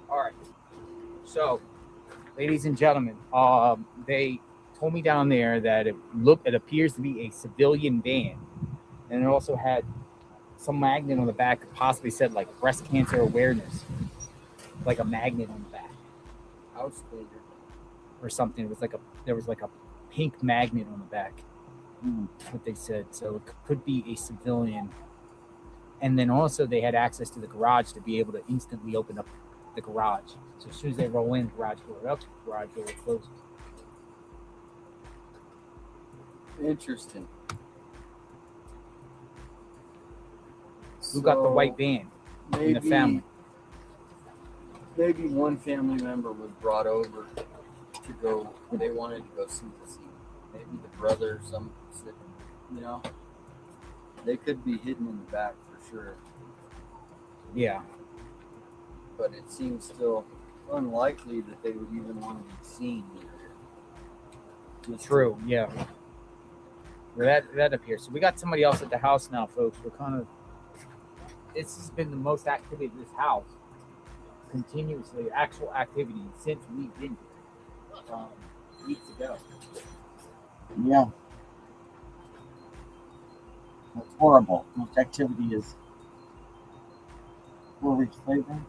All right. So, ladies and gentlemen, they told me down there that it appears to be a civilian van, and it also had some magnet on the back that possibly said like breast cancer awareness, like a magnet on the back Outstanding. or something. There was like a pink magnet on the back. What they said. So it could be a civilian. And then also they had access to the garage to be able to instantly open up the garage. So as soon as they roll in, garage door up, garage door closes. Interesting. Who got the white van in the family? Maybe one family member was brought over to go. They wanted to go see the scene. Maybe the brother, they could be hidden in the back for sure. Yeah. But it seems still unlikely that they would even want to be seen here. True. Yeah. Well, that appears. So we got somebody else at the house now, folks. This has been the most activity in this house, continuously, actual activity since we've been here, weeks ago. Yeah. That's horrible. Most activity is 4 weeks later.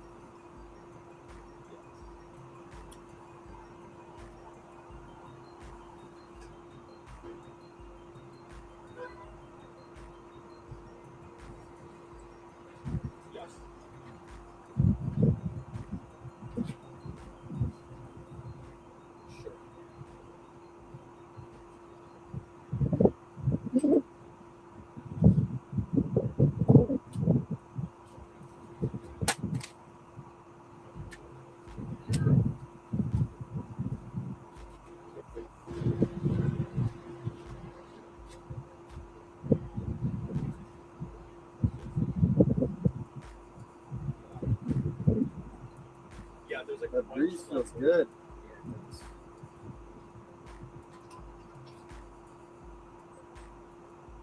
feels good.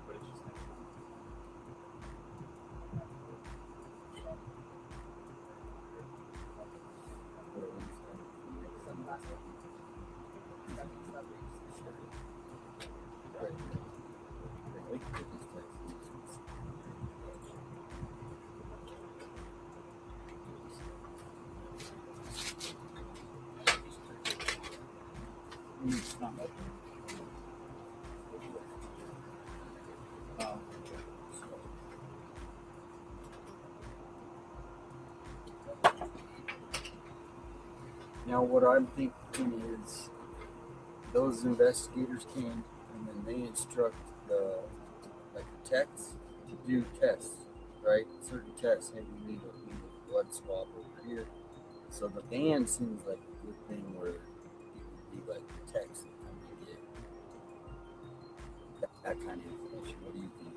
But it's just like, It's not open. Now, what I'm thinking is those investigators came and then they instruct the techs to do tests, right? Certain tests. Hey, we need a blood swab over here. So the van seems like a good thing where it would be like the techs that come to get that kind of information. What do you think?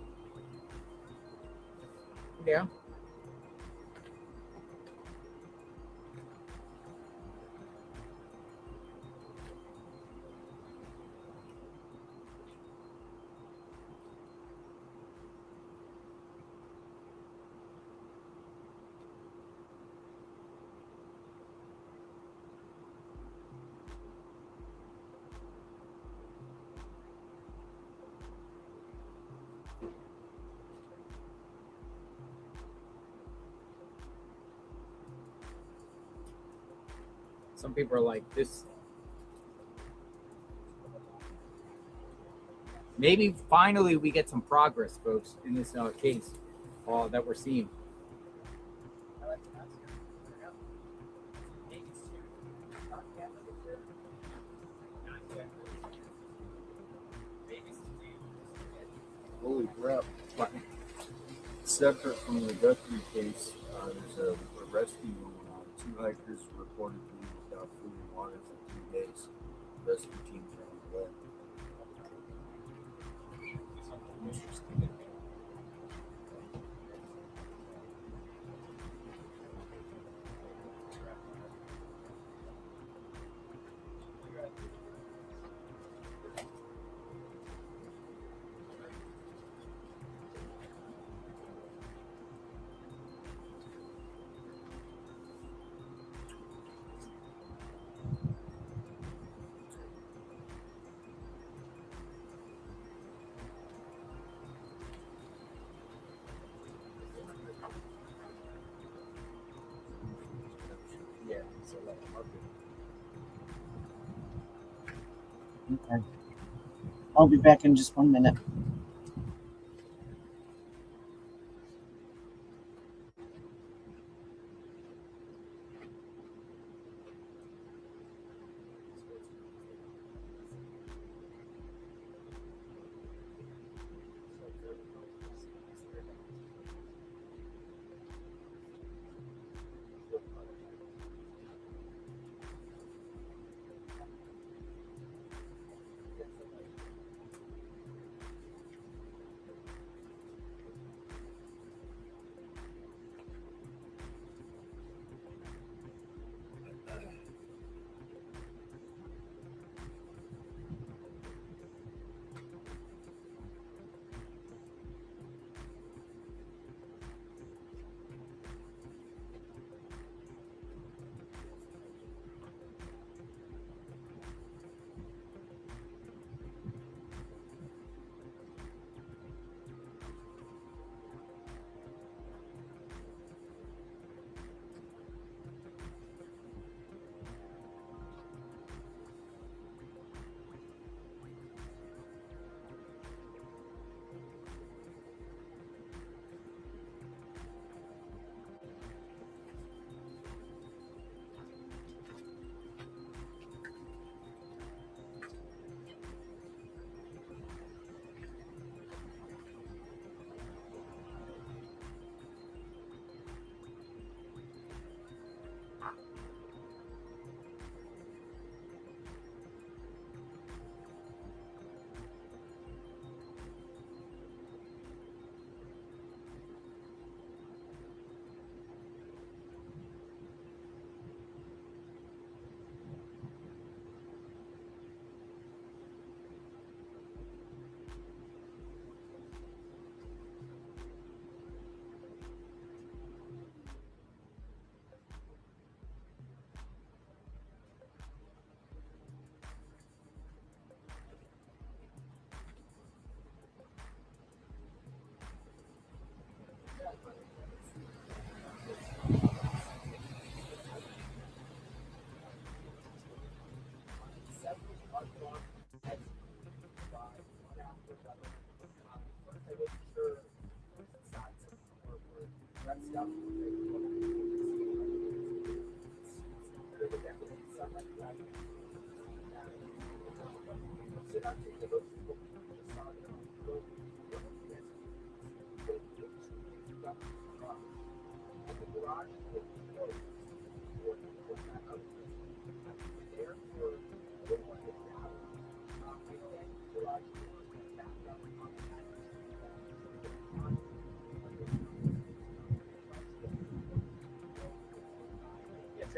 Yeah. Some people are like this. Maybe finally we get some progress, folks, in this case that we're seeing. Holy crap. Separate from the Guthrie case, there's a rescue going on. 2 hikers reported being without food and water for 3 days. Rescue teams are on the way. Yeah, so let them mark it. Okay. I'll be back in just 1 minute.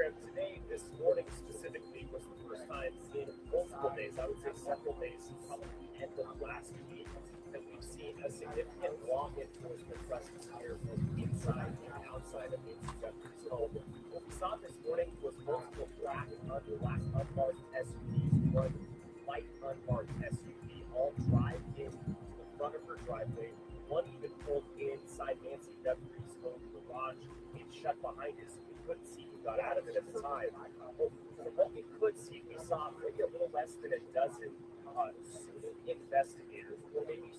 Today, this morning specifically, was the first time in multiple days, I would say several days, probably the end of last week, that we've seen a significant law enforcement presence here from inside and outside of Nancy Guthries Home. What we saw this morning was multiple black unmarked SUVs, one light unmarked SUV, all drive in to the front of her driveway. One even pulled inside Nancy Guthries Home garage and shut behind us. We couldn't see who got out of it at the time. From what we could see, we saw maybe a little less than a dozen investigators, or maybe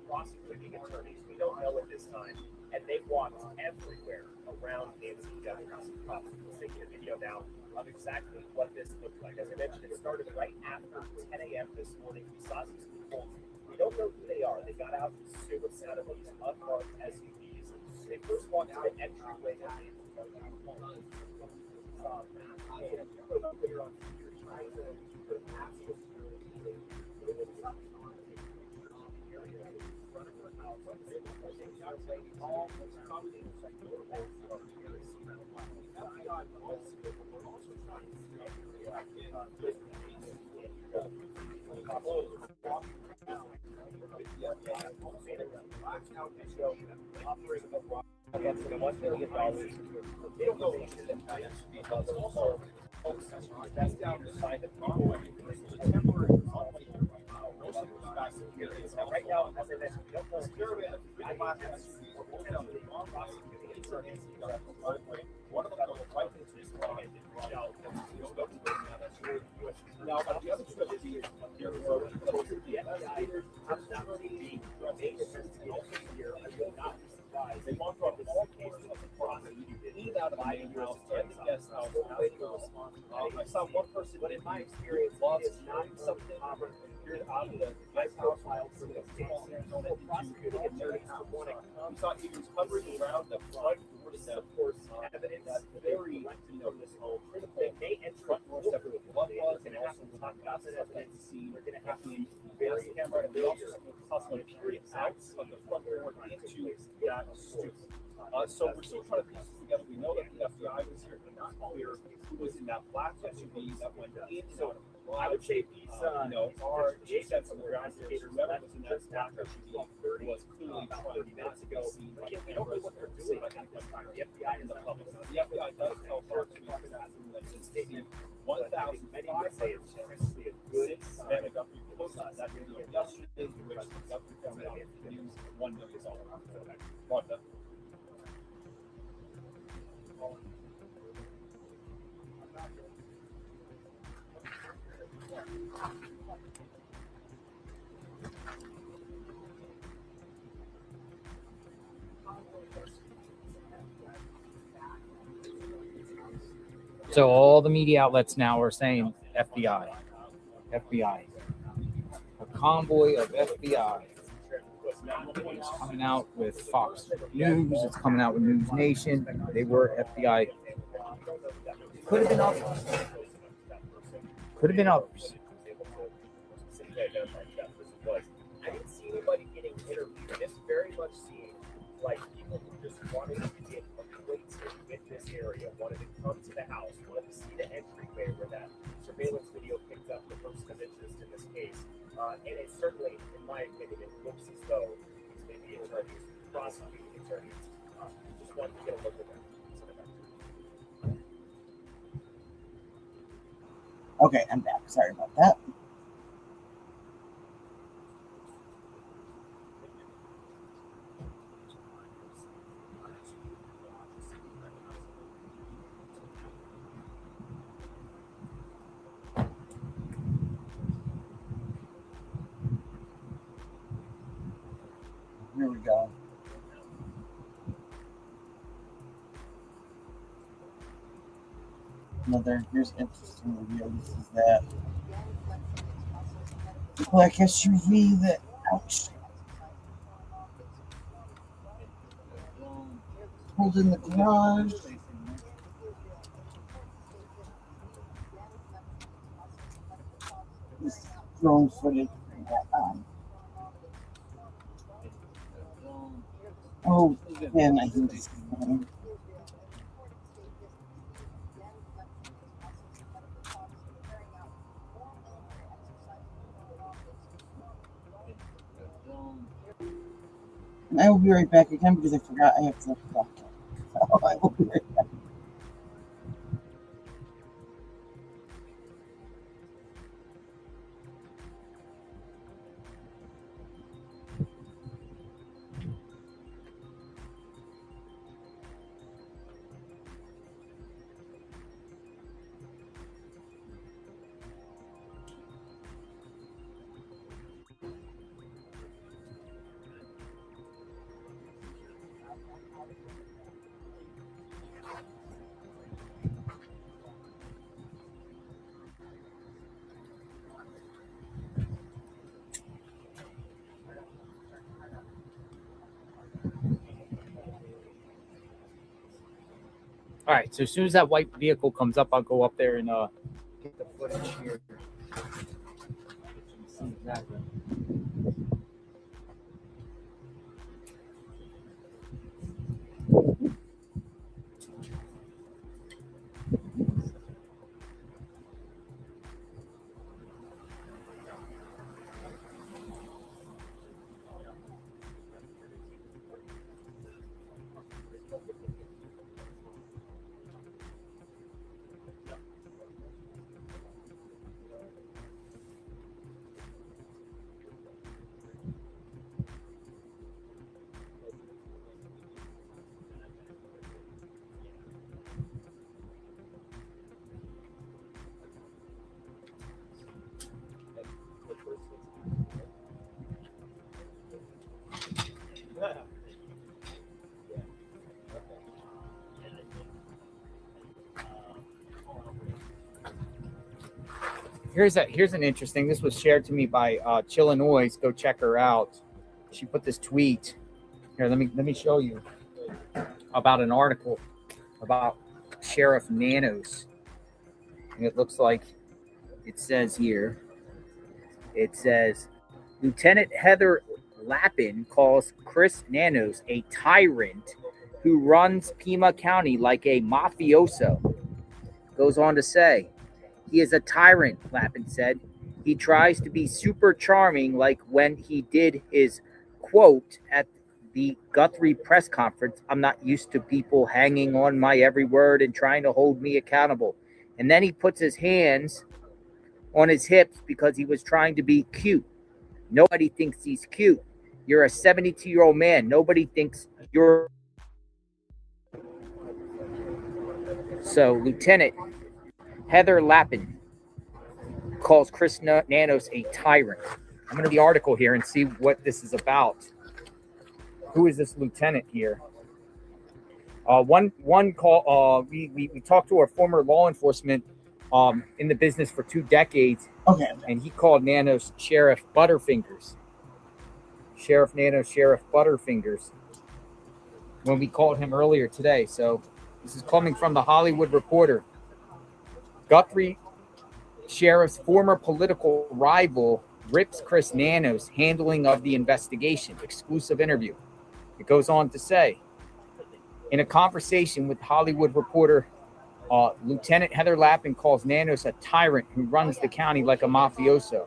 prosecuting attorneys. We don't know at this time. And they walked everywhere around Nancy Guthries' property. We'll take a video now of exactly what this looked like. As I mentioned, it started right after 10 a.m. this morning. We saw these people. We don't know who they are. They got out in pursuit out of these unmarked SUVs. They first walked to the entryway of Nancy Guthries' home. Against $1 million. They don't know that's down the side of people. Right now, as I mentioned, we don't know one of them was right into this line and reached out and spoke to them. Now, but the other two of these here were closer to the investigators. I'm not really being here. I will not be surprised. They want to have all cases of the prosecuted in and out of the main house and the guest house. I saw one person, but in my experience, it is not something you're out of the guest house filed for the prosecuting attorneys to want to come. So he was hovering around the front door to support evidence very from this whole critical. They may enter front door separate with what was, and also talk about the evidence scene. We're going to have to be very camera and also possibly period out of the front door into that stoop. So we're still trying to piece this together. We know that the FBI was here, but not clear who was in that black SUV that went in and out of the garage. I would say these, are two sets of investigators. Whoever was in that black SUV was clearly about 30 minutes ago. Again, we don't know what they're doing at this time. The FBI and the public. The FBI does tell folks to use that statement. 1,000. Many would say it's principally a good Savannah Guthrie posted that video yesterday, which Guthrie found out news $1 million. Wanda. So all the media outlets now are saying FBI. FBI. A convoy of FBI. It's coming out with Fox News. It's coming out with News Nation. They were FBI. Could have been others. Could have been others. I didn't see anybody getting interviewed. This very much seemed like people who just wanted to get acquainted with this area, wanted to come to the house, wanted to see the entryway where that surveillance video picked up the person of interest in this case. And it certainly, in my opinion, it looks as though these may be attorneys, prosecuting attorneys, just wanted to get a look at them. Okay, I'm back. Sorry about that. Here we go. Here's interesting review. This is that black SUV that, ouch, pulled in the garage. This drone footage. Oh, man, I think this is funny. I will be right back again because I forgot I have to talk. So I will be right back. All right, so as soon as that white vehicle comes up, I'll go up there and get the footage here. See exactly. Here's an interesting. This was shared to me by Chillinois. Go check her out. She put this tweet here. Let me show you about an article about Sheriff Nanos, and it looks like it says here. It says Lieutenant Heather Lappin calls Chris Nanos a tyrant who runs Pima County like a mafioso. Goes on to say, he is a tyrant, Lappin said. He tries to be super charming like when he did his quote at the Guthrie press conference. I'm not used to people hanging on my every word and trying to hold me accountable. And then he puts his hands on his hips because he was trying to be cute. Nobody thinks he's cute. You're a 72-year-old man. Nobody thinks you're... So Lieutenant Heather Lappin calls Chris Nanos a tyrant. I'm going to the article here and see what this is about. Who is this lieutenant here? One call. We talked to our former law enforcement in the business for 2 decades. Okay. And he called Nanos Sheriff Butterfingers. Sheriff Nanos Sheriff Butterfingers when we called him earlier today. So this is coming from the Hollywood Reporter. Guthrie Sheriff's former political rival rips Chris Nanos' handling of the investigation. Exclusive interview. It goes on to say, in a conversation with Hollywood Reporter, Lieutenant Heather Lappin calls Nanos a tyrant who runs the county like a mafioso.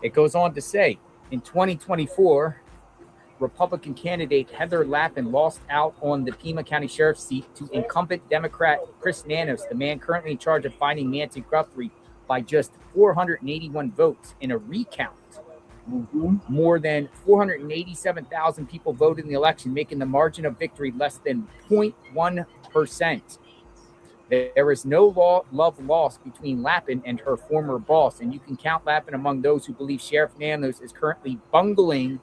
It goes on to say, in 2024, Republican candidate Heather Lappin lost out on the Pima County Sheriff's seat to incumbent Democrat Chris Nanos, the man currently in charge of finding Nancy Guthrie, by just 481 votes in a recount. Mm-hmm. More than 487,000 people voted in the election, making the margin of victory less than 0.1%. There is no love lost between Lappin and her former boss, and you can count Lappin among those who believe Sheriff Nanos is currently bungling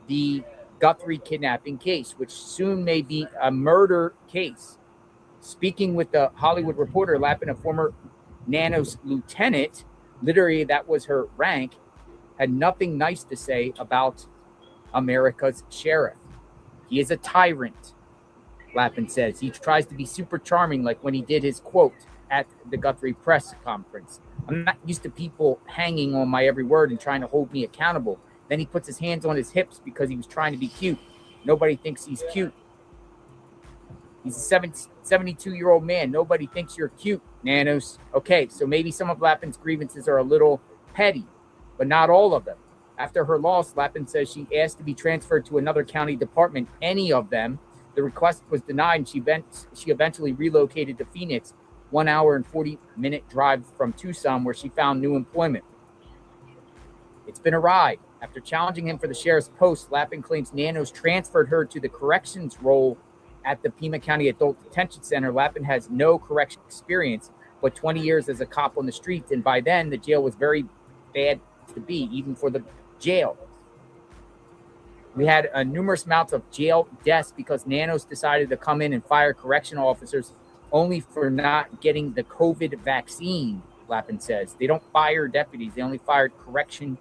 the Guthrie kidnapping case, which soon may be a murder case. Speaking with the Hollywood Reporter, Lappin, a former Nanos lieutenant, literally that was her rank, had nothing nice to say about America's sheriff. He is a tyrant, Lappin says. He tries to be super charming, like when he did his quote at the Guthrie press conference. I'm not used to people hanging on my every word and trying to hold me accountable. Then he puts his hands on his hips because he was trying to be cute. Nobody thinks he's cute. He's a 72-year-old man. Nobody thinks you're cute, Nanos. Okay, so maybe some of Lappin's grievances are a little petty, but not all of them. After her loss, Lappin says she asked to be transferred to another county department, any of them. The request was denied, and she eventually relocated to Phoenix, 1 hour and 40-minute drive from Tucson, where she found new employment. It's been a ride. After challenging him for the sheriff's post, Lappin claims Nanos transferred her to the corrections role at the Pima County Adult Detention Center. Lappin has no correction experience, but 20 years as a cop on the streets, and by then the jail was very bad to be, even for the jail. We had numerous amounts of jail deaths because Nanos decided to come in and fire correctional officers only for not getting the COVID vaccine, Lappin says. They don't fire deputies. They only fired corrections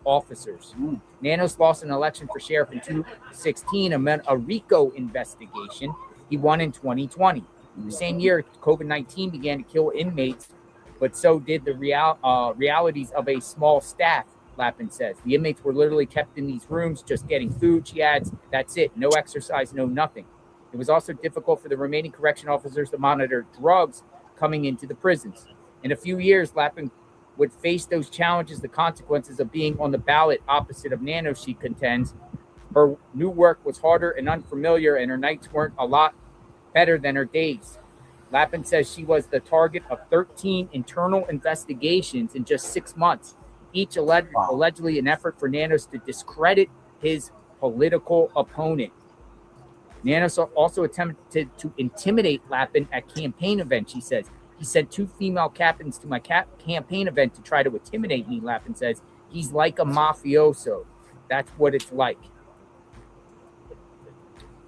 officers. Nanos lost an election for sheriff in 2016 amid a RICO investigation. He won in 2020. The same year, COVID-19 began to kill inmates, but so did the realities of a small staff, Lappin says. The inmates were literally kept in these rooms just getting food, she adds. That's it. No exercise, no nothing. It was also difficult for the remaining correction officers to monitor drugs coming into the prisons. In a few years, Lappin would face those challenges, the consequences of being on the ballot opposite of Nanos, she contends. Her new work was harder and unfamiliar, and her nights weren't a lot better than her days. Lappin says she was the target of 13 internal investigations in just 6 months, each allegedly an effort for Nanos to discredit his political opponent. Nanos also attempted to intimidate Lappin at campaign events, she says. He sent 2 female captains to my campaign event to try to intimidate me, Lappin says. He's like a mafioso. That's what it's like.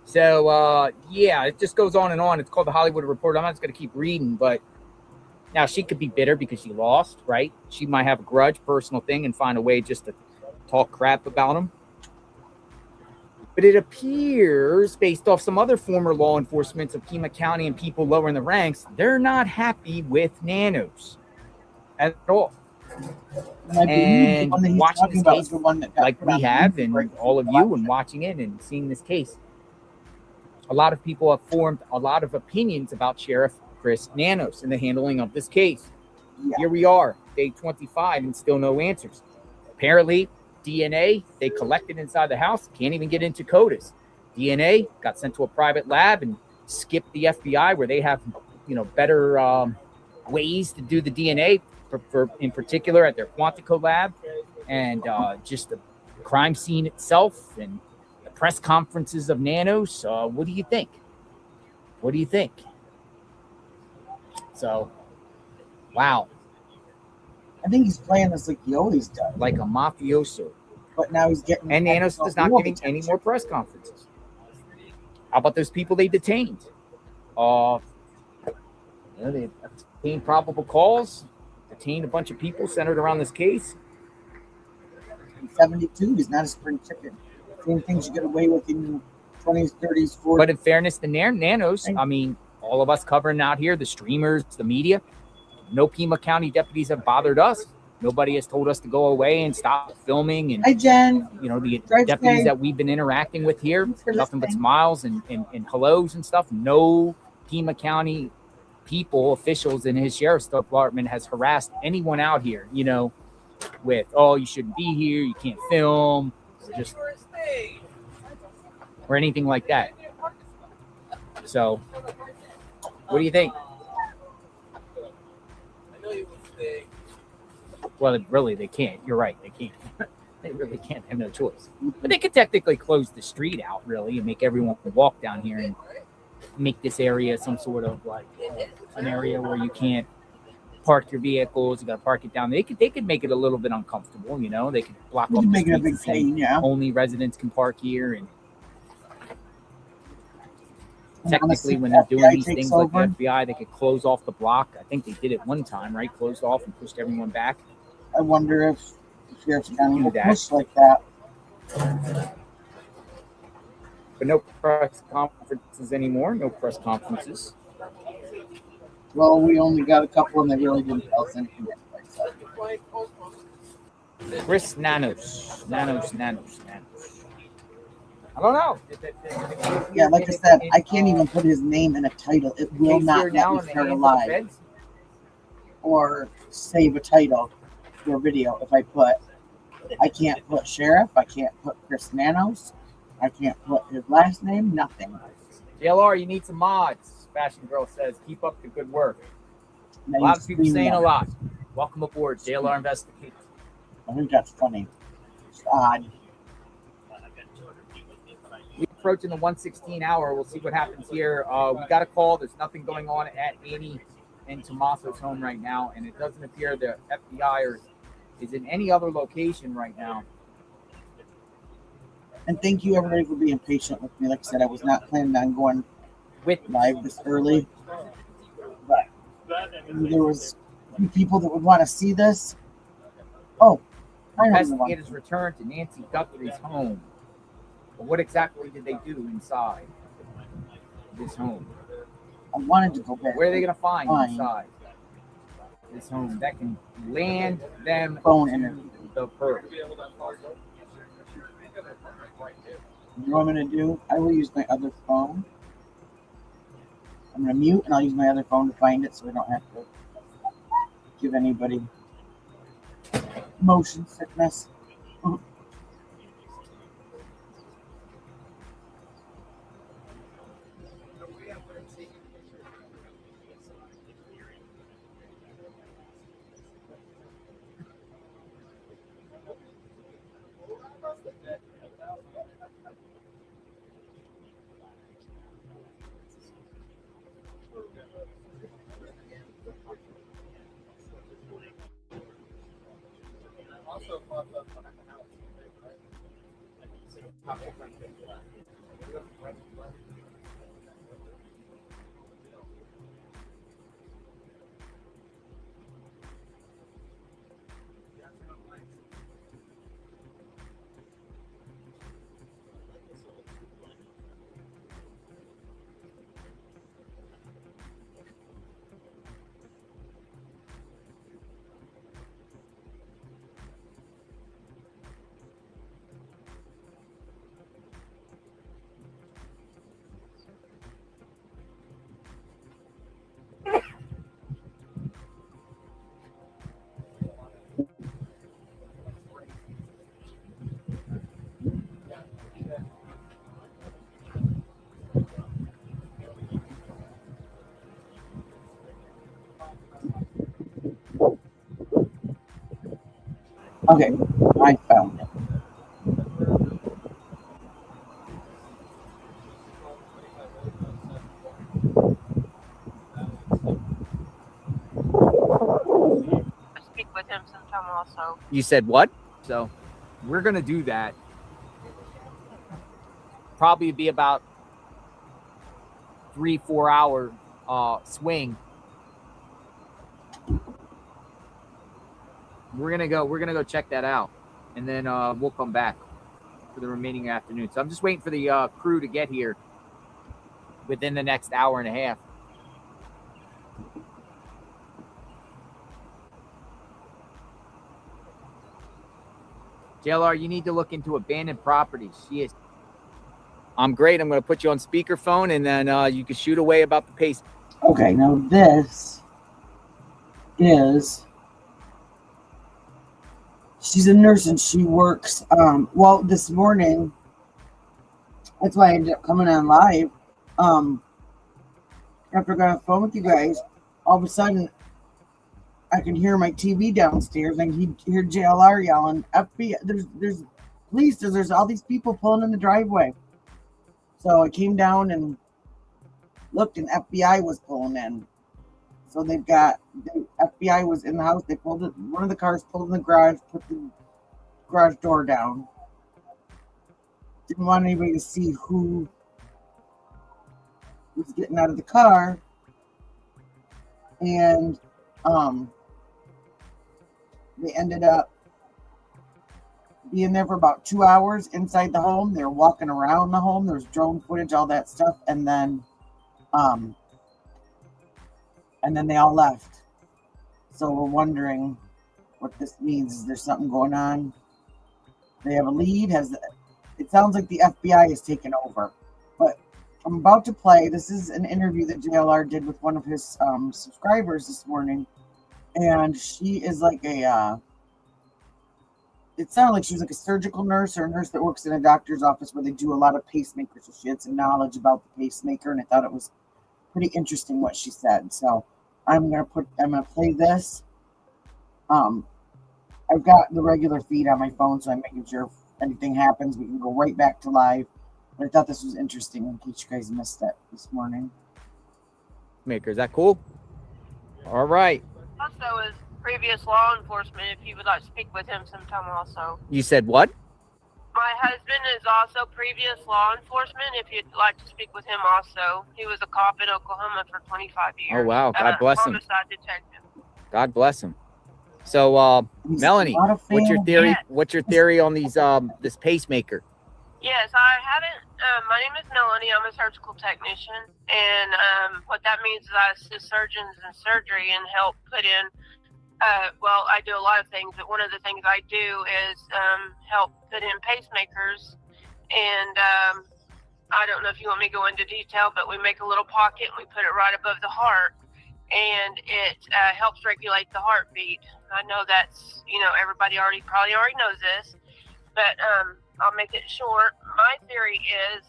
So, yeah, it just goes on and on. It's called the Hollywood Reporter. I'm not just going to keep reading, but now she could be bitter because she lost, right? She might have a grudge, personal thing, and find a way just to talk crap about him. But it appears, based off some other former law enforcement of Pima County and people lower in the ranks, they're not happy with Nanos at all. And watching this case, like we have, and all of you, and watching it and seeing this case, a lot of people have formed a lot of opinions about Sheriff Chris Nanos and the handling of this case. Yeah. Here we are, day 25, and still no answers. Apparently, DNA they collected inside the house can't even get into CODIS. DNA got sent to a private lab and skipped the FBI, where they have, better ways to do the DNA. For in particular at their Quantico lab, and just the crime scene itself and the press conferences of Nanos. What do you think? What do you think? So, wow. I think he's playing this like he always does. Like a mafioso. But now he's getting... And Nanos is not giving any more press conferences. How about those people they detained? They obtained probable cause, detained a bunch of people centered around this case. He's 72. He's not a spring chicken. Same things you get away with in 20s, 30s, 40s. But in fairness to Nanos, I mean, all of us covering out here, the streamers, the media, no Pima County deputies have bothered us. Nobody has told us to go away and stop filming. And, hi, Jen. The deputies that we've been interacting with here, nothing but smiles and hellos and stuff. No Pima County people, officials in his sheriff's department has harassed anyone out here, with, oh, you shouldn't be here, you can't film, or anything like that. So, what do you think? Well, really, they can't. You're right. They can't. They really can't. They have no choice. But they could technically close the street out, really, and make everyone walk down here and make this area some sort of like an area where you can't park your vehicles. You got to park it down. They could make it a little bit uncomfortable. They could block off the streets and only residents can park here. And And honestly, technically when they're doing FBI these takes things like over. the FBI, they could close off the block. I think they did it one time, right? Closed off and pushed everyone back. I wonder if the sheriff's county will Do that. push like that. But no press conferences anymore. No press conferences. Well, we only got a couple, and they really didn't tell us anything anyway. So. Chris Nanos. I don't know. Yeah, like I said, I can't even put his name in a title. It will not let me start a live or save a title for a video if I can't put sheriff, I can't put Chris Nanos, I can't put his last name, nothing. JLR, you need some mods. Fashion Girl says, keep up the good work. Now A lot you of people scream saying that. a lot. Welcome aboard, JLR Investigates. I think that's funny. It's odd. We're approaching the 1:16 hour. We'll see what happens here. We got a call. There's nothing going on at Annie and Tommaso's home right now, and it doesn't appear the FBI is in any other location right now. And thank you everybody for being patient with me. Like I said, I was not planning on going live this early, but there was a few people that would want to see this. Oh, I know the one. Investigators returned to Nancy Guthries home. But what exactly did they do inside this home? I wanted to go back. Where are they going to find inside this home that can land them phone interview? The perp. You know what I'm going to do? I will use my other phone. I'm going to mute and I'll use my other phone to find it so we don't have to give anybody motion sickness. Okay, I found it. Speak with him sometime also. You said what? So we're going to do that. Probably be about 3-4 hour swing. We're gonna go check that out, and then we'll come back for the remaining afternoon. So I'm just waiting for the crew to get here within the next hour and a half. JLR, you need to look into abandoned properties. She is. I'm great. I'm going to put you on speakerphone, and then you can shoot away about the pace. Okay, now this is. She's a nurse and she works. Well, this morning, that's why I ended up coming on live. After I got on the phone with you guys, all of a sudden, I can hear my TV downstairs and hear JLR yelling, FBI, there's police, there's all these people pulling in the driveway. So I came down and looked and FBI was pulling in. So the FBI was in the house. They pulled it. One of the cars pulled in the garage, put the garage door down. Didn't want anybody to see who was getting out of the car, and they ended up being there for about 2 hours inside the home. They were walking around the home. There's drone footage, all that stuff, and then they all left. So we're wondering what this means. Is there something going on? They have a lead. It sounds like the FBI is taking over. But I'm about to play. This is an interview that JLR did with one of his subscribers this morning, and she is like it sounded like she was like a surgical nurse or a nurse that works in a doctor's office where they do a lot of pacemakers. So she had some knowledge about the pacemaker, and I thought it was pretty interesting what she said. So I'm gonna play this. I've got the regular feed on my phone, so I'm making sure if anything happens, we can go right back to live. But I thought this was interesting in case you guys missed it this morning. Maker, is that cool? All right. Also, is previous law enforcement, if you would like to speak with him sometime also. You said what? My husband is also previous law enforcement, if you'd like to speak with him also. He was a cop in Oklahoma for 25 years. Oh, wow. God bless him. Homicide detective. God bless him. So, Melanie, what's your theory? Yes. What's your theory on these this pacemaker? Yes, I haven't. My name is Melanie. I'm a surgical technician, and what that means is I assist surgeons in surgery and help put in. Well, I do a lot of things, but one of the things I do is help put in pacemakers. And I don't know if you want me to go into detail, but we make a little pocket and we put it right above the heart, and it helps regulate the heartbeat. I know that's, everybody probably already knows this, but I'll make it short. My theory is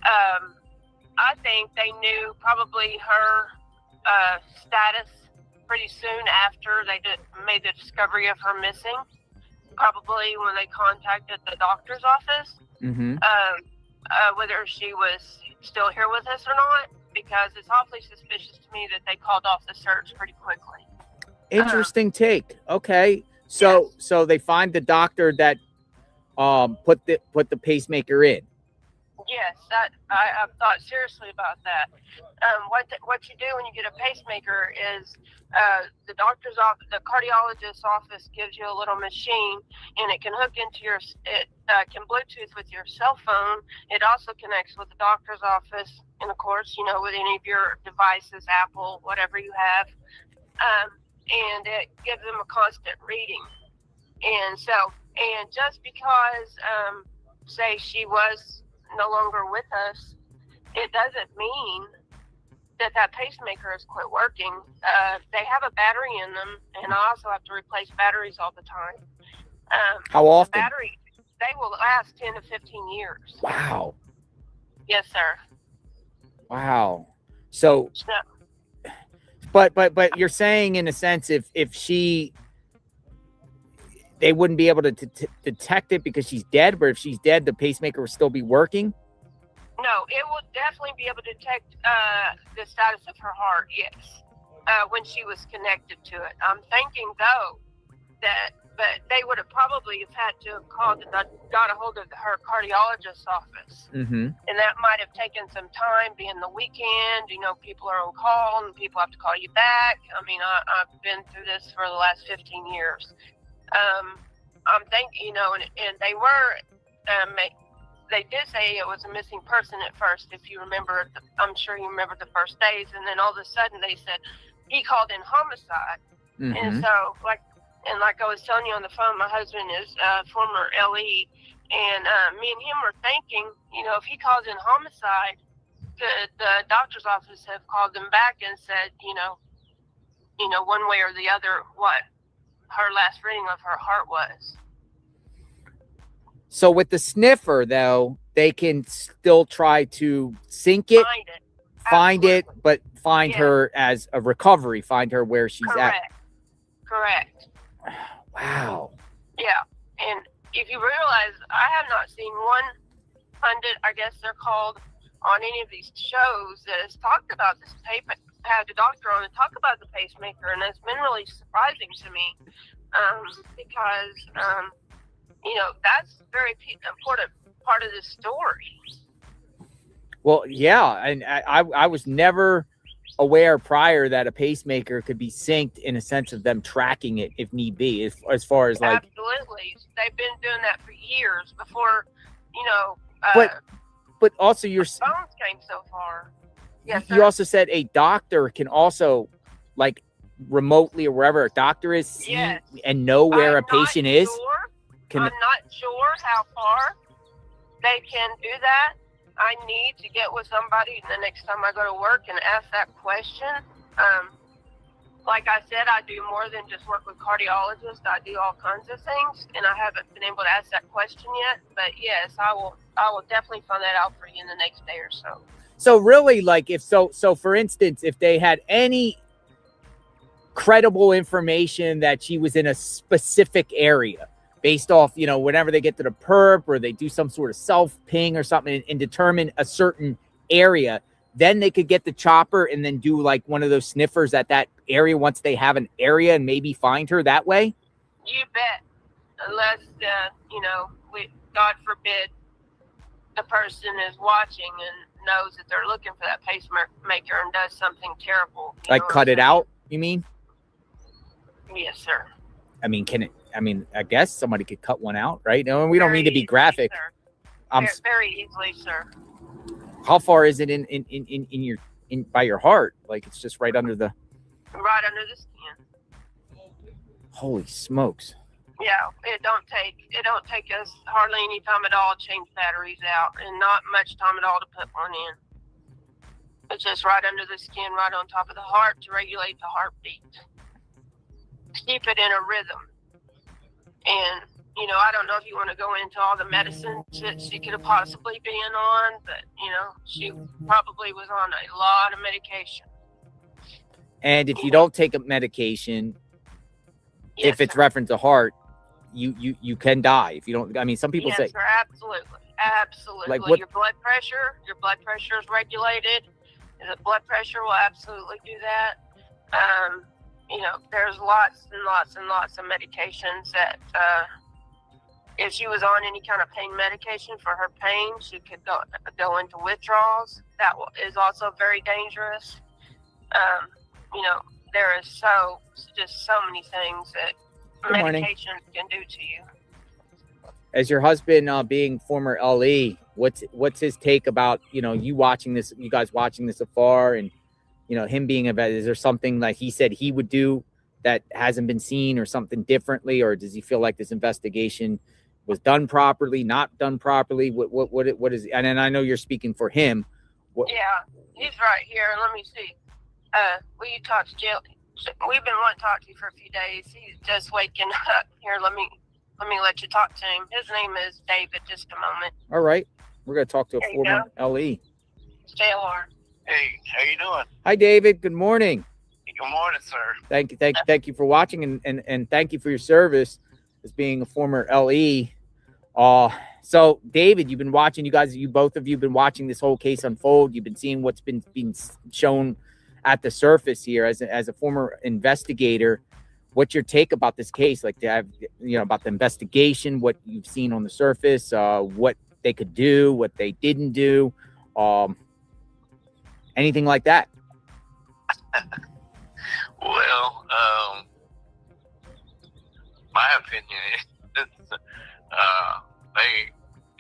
I think they knew probably her status pretty soon after they made the discovery of her missing, probably when they contacted the doctor's office, whether she was still here with us or not, because it's awfully suspicious to me that they called off the search pretty quickly. Interesting take. Okay. So they find the doctor that put the pacemaker in. Yes, I've thought seriously about that. What you do when you get a pacemaker is the doctor's office, the cardiologist's office gives you a little machine, and it can hook into it can Bluetooth with your cell phone. It also connects with the doctor's office, and of course, with any of your devices, Apple, whatever you have, and it gives them a constant reading. And just because, say she was no longer with us, it doesn't mean that pacemaker has quit working. They have a battery in them, and I also have to replace batteries all the time. How often? Battery, they will last 10 to 15 years. Wow. Yes, sir. Wow. So, but you're saying in a sense, if they wouldn't be able to detect it because she's dead, but if she's dead, the pacemaker will still be working? No, it will definitely be able to detect the status of her heart, yes, when she was connected to it. I'm thinking, though, but they would have probably had to have called and got a hold of her cardiologist's office. Mm-hmm. And that might have taken some time, being the weekend, people are on call and people have to call you back. I mean, I've been through this for the last 15 years. I'm thinking, and they were, they did say it was a missing person at first, if you remember. I'm sure you remember the first days, and then all of a sudden they said he called in homicide. Mm-hmm. And so, like I was telling you on the phone, my husband is former LE, and me and him were thinking, if he calls in homicide, the doctor's office have called them back and said, one way or the other, what her last reading of her heart was. So with the sniffer, though, they can still try to sync it, find it, but find her as a recovery, find her where she's at. Correct. Wow. Yeah. And if you realize, I have not seen one pundit, I guess they're called, on any of these shows that has talked about this had the doctor on to talk about the pacemaker, and it's been really surprising to me because that's a very important part of this story. Well, yeah, and I was never aware prior that a pacemaker could be synced in a sense of them tracking it if need be, as far as like. Absolutely, they've been doing that for years before, But also your phones came so far. Yes, you sir. also said a doctor can also like remotely or wherever a doctor is see Yes. and know where a patient is. I'm not sure how far they can do that. I need to get with somebody the next time I go to work and ask that question. Like I said, I do more than just work with cardiologists. I do all kinds of things, and I haven't been able to ask that question yet. But yes, I will definitely find that out for you in the next day or so. So really, like if so for instance, if they had any credible information that she was in a specific area based off, whenever they get to the perp or they do some sort of self ping or something and determine a certain area, then they could get the chopper and then do like one of those sniffers at that area once they have an area and maybe find her that way. You bet. Unless, God forbid, the person is watching and knows that they're looking for that pacemaker and does something terrible. Like cut it out, you mean? Yes, sir. I mean, I guess somebody could cut one out, right? No, we don't need to be graphic. Very easily, sir. How far is it in by your heart? Like it's just right under the skin. Holy smokes. Yeah, it don't take us hardly any time at all to change batteries out, and not much time at all to put one in. It's just right under the skin, right on top of the heart to regulate the heartbeat. Keep it in a rhythm. And, I don't know if you want to go into all the medicines that she could have possibly been on, but, she probably was on a lot of medication. And if you don't take a medication, if it's reference to heart, you can die. If you don't, some people say. Yes, sir, absolutely. Like what? Your blood pressure is regulated. The blood pressure will absolutely do that. There's lots and lots and lots of medications that, if she was on any kind of pain medication for her pain, she could go into withdrawals. That is also very dangerous. There is just so many things that medication can do to you. As your husband being former LE, what's his take about, you guys watching this afar and, him being a vet? Is there something like he said he would do that hasn't been seen or something differently? Or does he feel like this investigation was done properly, not done properly? What is, and then I know you're speaking for him. Yeah, he's right here. Let me see. Will you talk to Jill? We've been wanting to talk to you for a few days. He's just waking up. Here, let me let you talk to him. His name is David. Just a moment. All right. We're going to talk to a former LE. JLR. Hey, how you doing? Hi, David. Good morning. Good morning, sir. Thank you for watching and thank you for your service as being a former LE. So David, you've been watching, both of you have been watching this whole case unfold. You've been seeing what's been being shown at the surface here as a former investigator. What's your take about this case? Like, about the investigation, what you've seen on the surface, what they could do, what they didn't do, anything like that? Well, my opinion is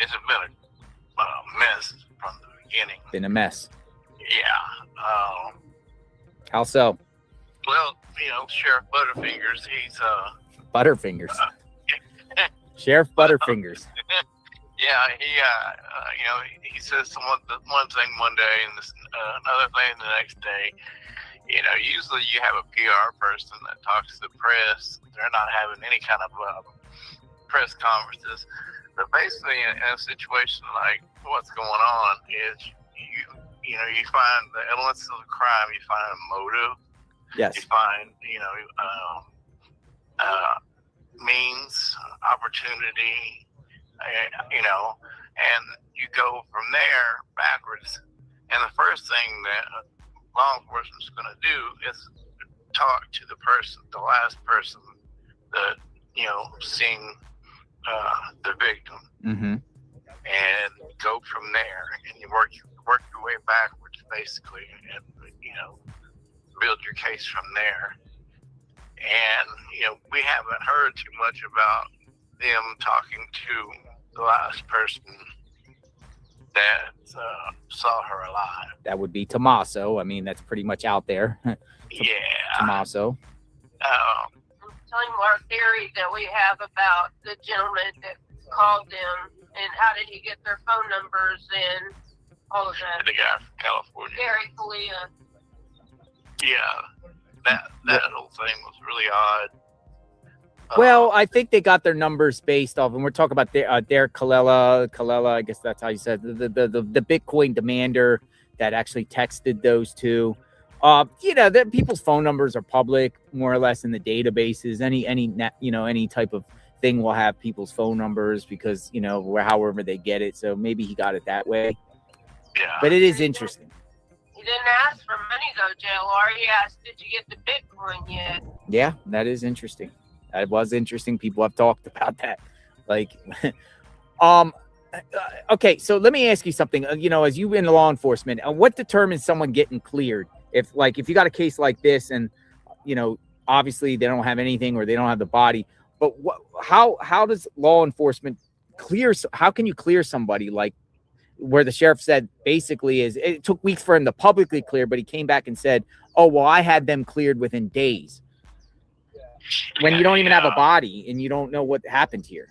it's been a mess from the beginning. Been a mess. Yeah. How so? Well, Sheriff Butterfingers, he's Butterfingers. Sheriff Butterfingers. Yeah, he says one thing one day and another thing the next day. Usually you have a PR person that talks to the press. They're not having any kind of press conferences. But basically, in a situation like what's going on is you find the elements of the crime. You find a motive. Yes. You find means, opportunity. And you go from there backwards. And the first thing that law enforcement is going to do is talk to the last person that, seeing the victim. Mm-hmm. And go from there. And you work your work your way backwards, basically, and build your case from there. And we haven't heard too much about them talking to the last person that saw her alive. That would be Tommaso. I mean, that's pretty much out there. Yeah. Tommaso. I'm telling you our theory that we have about the gentleman that called them and how did he get their phone numbers and all of that. The guy from California. Gary Falia. Yeah. That whole thing was really odd. Well, I think they got their numbers based off, and we're talking about Derek Kalela, I guess that's how you said the Bitcoin demander that actually texted those two. People's phone numbers are public, more or less, in the databases. Any type of thing will have people's phone numbers because however they get it. So maybe he got it that way. Yeah. But it is interesting. He didn't ask for money though, JLR. He asked, "Did you get the Bitcoin yet?" Yeah, that is interesting. That was interesting. People have talked about that. Okay, so let me ask you something. As you've been in law enforcement, what determines someone getting cleared? If you got a case like this, and obviously they don't have anything or they don't have the body, but how does law enforcement clear? How can you clear somebody like where the sheriff said basically it took weeks for him to publicly clear, but he came back and said, "Oh well, I had them cleared within days." When you don't even have a body and you don't know what happened here.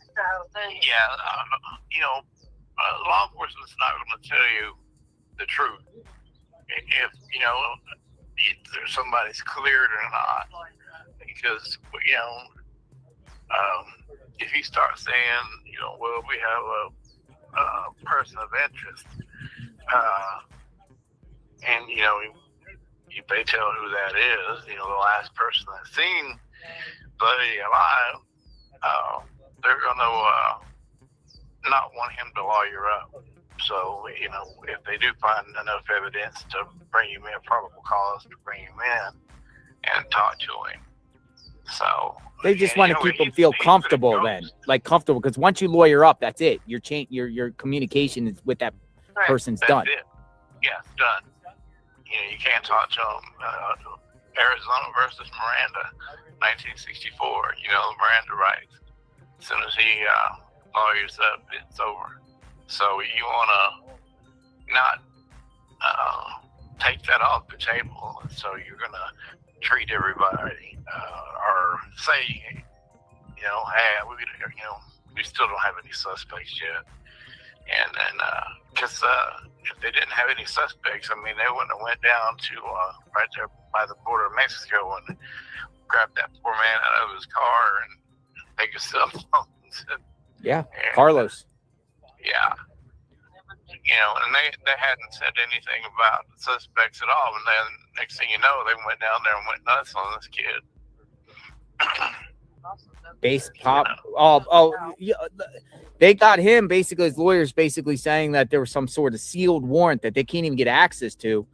Yeah, law enforcement's not going to tell you the truth. If somebody's cleared or not, because if you start saying, well, we have a person of interest, and they tell who that is, the last person that's seen Buddy alive, they're going to not want him to lawyer up. So, if they do find enough evidence to bring him in, probable cause to bring him in and talk to him. So they just want to keep them feel comfortable then, comfortable, because once you lawyer up, that's it. Your communication is with that person's done. It. Yeah, it's done. You can't talk to them. Arizona versus Miranda, 1964. Miranda rights. As soon as he lawyers up, it's over. So you want to not take that off the table. So you're going to treat everybody or say, hey, we still don't have any suspects yet. And then, because if they didn't have any suspects, they wouldn't have went down to right there by the border of Mexico and grabbed that poor man out of his car and take his cell phones. Yeah, Carlos. Yeah. And they hadn't said anything about the suspects at all. And then next thing you know, they went down there and went nuts on this kid. Base pop. Yeah, they got him basically. His lawyers basically saying that there was some sort of sealed warrant that they can't even get access to,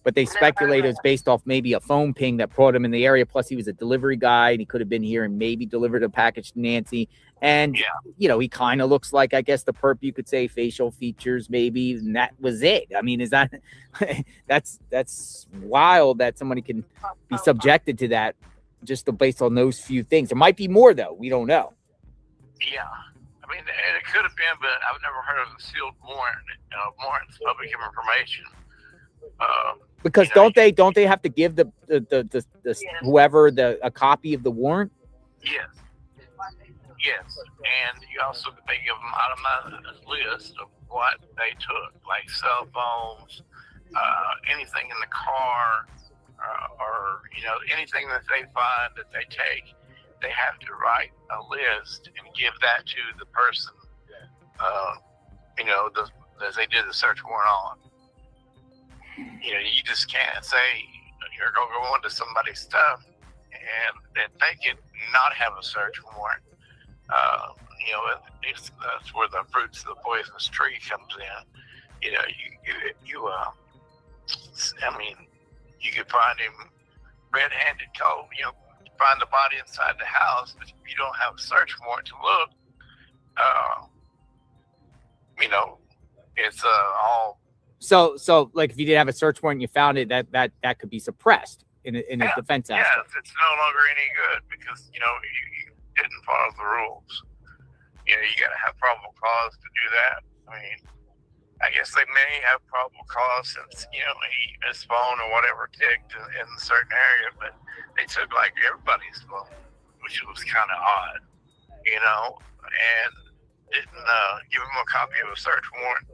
but they speculate it was based off maybe a phone ping that brought him in the area. Plus, he was a delivery guy and he could have been here and maybe delivered a package to Nancy. And he kind of looks like, I guess, the perp, you could say, facial features maybe, and that was it. Is that that's wild that somebody can be subjected to that just based on those few things. There might be more though. We don't know. Yeah. It could have been, but I've never heard of a sealed warrant. Warrant's public information. Because don't they have to give the whoever a copy of the warrant? Yes. And you also, they give them automatic list of what they took, like cell phones, anything in the car, or anything that they find that they take. They have to write a list and give that to the person, as they did the search warrant on. You just can't say you're going to go into somebody's stuff and take it, not have a search warrant. That's where the fruits of the poisonous tree comes in. You could find him red-handed, find the body inside the house, but if you don't have a search warrant to look, it's all So like if you didn't have a search warrant and you found it, that could be suppressed in a defense Yeah, aspect. it's no longer any good because you didn't follow the rules. You got to have probable cause to do that. I mean, I guess they may have probable cause since his phone or whatever ticked in a certain area, but they took like everybody's phone, which was kind of odd, and didn't give him a copy of a search warrant.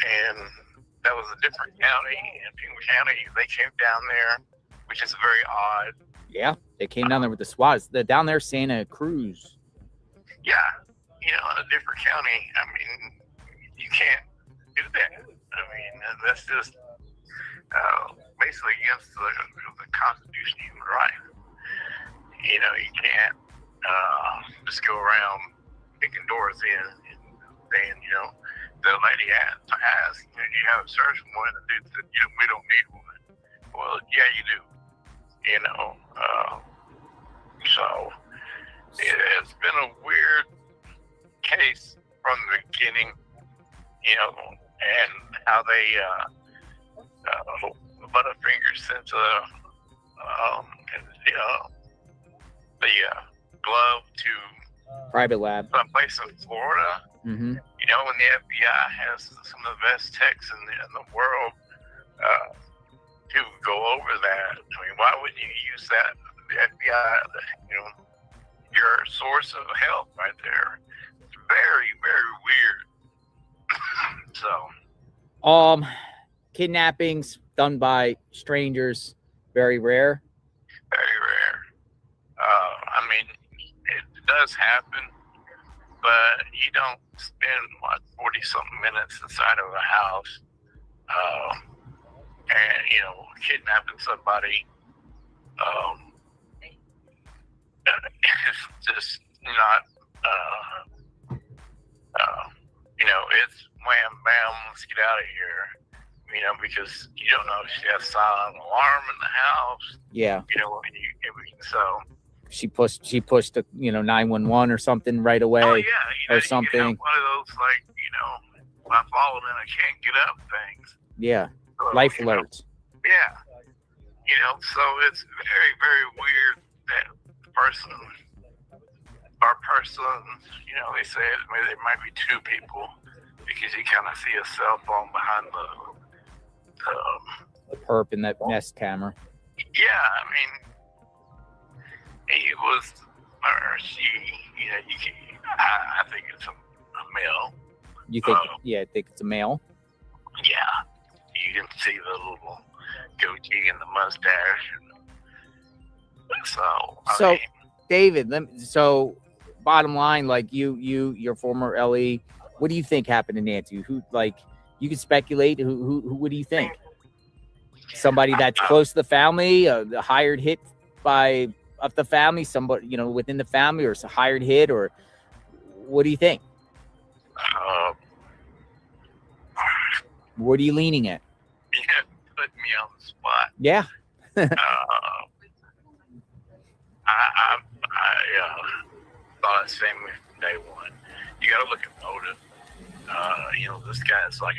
And that was a different county in Pima County. They came down there, which is very odd. Yeah, they came down there with the SWAT. They're down there, Santa Cruz. Yeah, in a different county. I mean, you can't do that. I mean, that's just basically against the Constitution of human rights. You can't just go around kicking doors in and saying, the lady asked, do you have a search warrant? The dude said, we don't need one. Well, yeah, you do. So it's been a weird case from the beginning, and how they Butterfingers sent the glove to Private lab. someplace in Florida. Mm-hmm. When the FBI has some of the best techs in the world to go over that. I mean, why wouldn't you use that? The FBI, your source of help right there. It's very, very weird. So, Kidnappings done by strangers, very rare. very rare. I mean, it does happen, but you don't spend 40-something minutes inside of a house, and kidnapping somebody. It's just not. It's wham bam. Let's get out of here. Because you don't know if she has silent alarm in the house. Yeah. So. She pushed the 911 or something right away. Oh yeah, or something. You one of those I fallen and I can't get up things. Yeah. So, Life alerts. Yeah. So it's very, very weird that persons, they say there might be two people because you kind of see a cell phone behind the perp in that Nest camera. Yeah, I mean, it was, or she, I think it's a male. You think, I think it's a male. Yeah, you can see the little goatee and the mustache. So mean, David, so bottom line, like your former LE, what do you think happened to Nancy? Who, you can speculate. Who what do you think? Somebody that's close to the family, a hired hit of the family, somebody within the family, or it's a hired hit, or what do you think? What are you leaning at? You put me on the spot. Yeah. I thought the same way from day one. You got to look at motive. This guy is like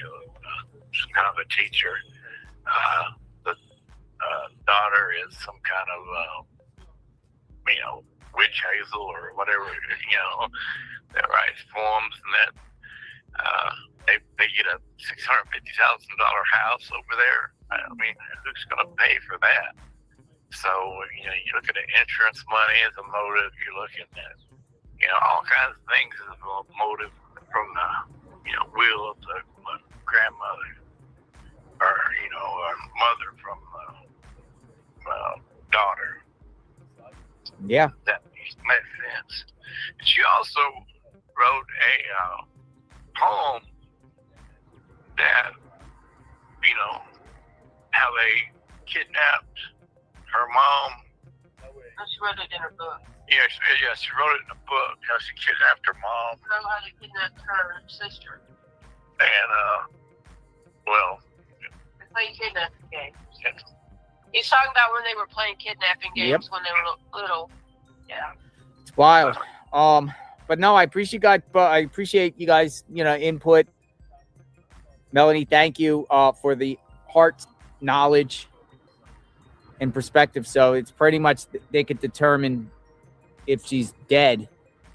some kind of a teacher. The daughter is some kind of witch hazel or whatever. That writes poems, and that they get a $650,000 house over there. I mean, who's going to pay for that? So, you look at the insurance money as a motive. You're looking at, all kinds of things as a motive from the, will of the grandmother or, or mother from the daughter. Yeah. That makes sense. She also wrote a poem that, how they kidnapped her mom. She wrote it in her book. Yeah, she wrote it in a book, how she kidnapped her mom. How they kidnapped her sister. And, they played kidnapping games. He's talking about when they were playing kidnapping games when they were little. Yeah. It's wild. But no, I appreciate you guys, input. Melanie, thank you for the heart knowledge and perspective. So it's pretty much they could determine if she's dead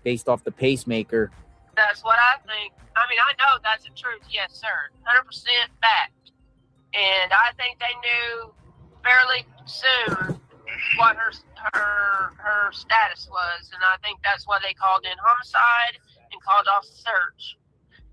based off the pacemaker. That's what I think. I mean, I know that's the truth. Yes, sir. 100% fact. And I think they knew fairly soon what her status was. And I think that's why they called in homicide and called off the search.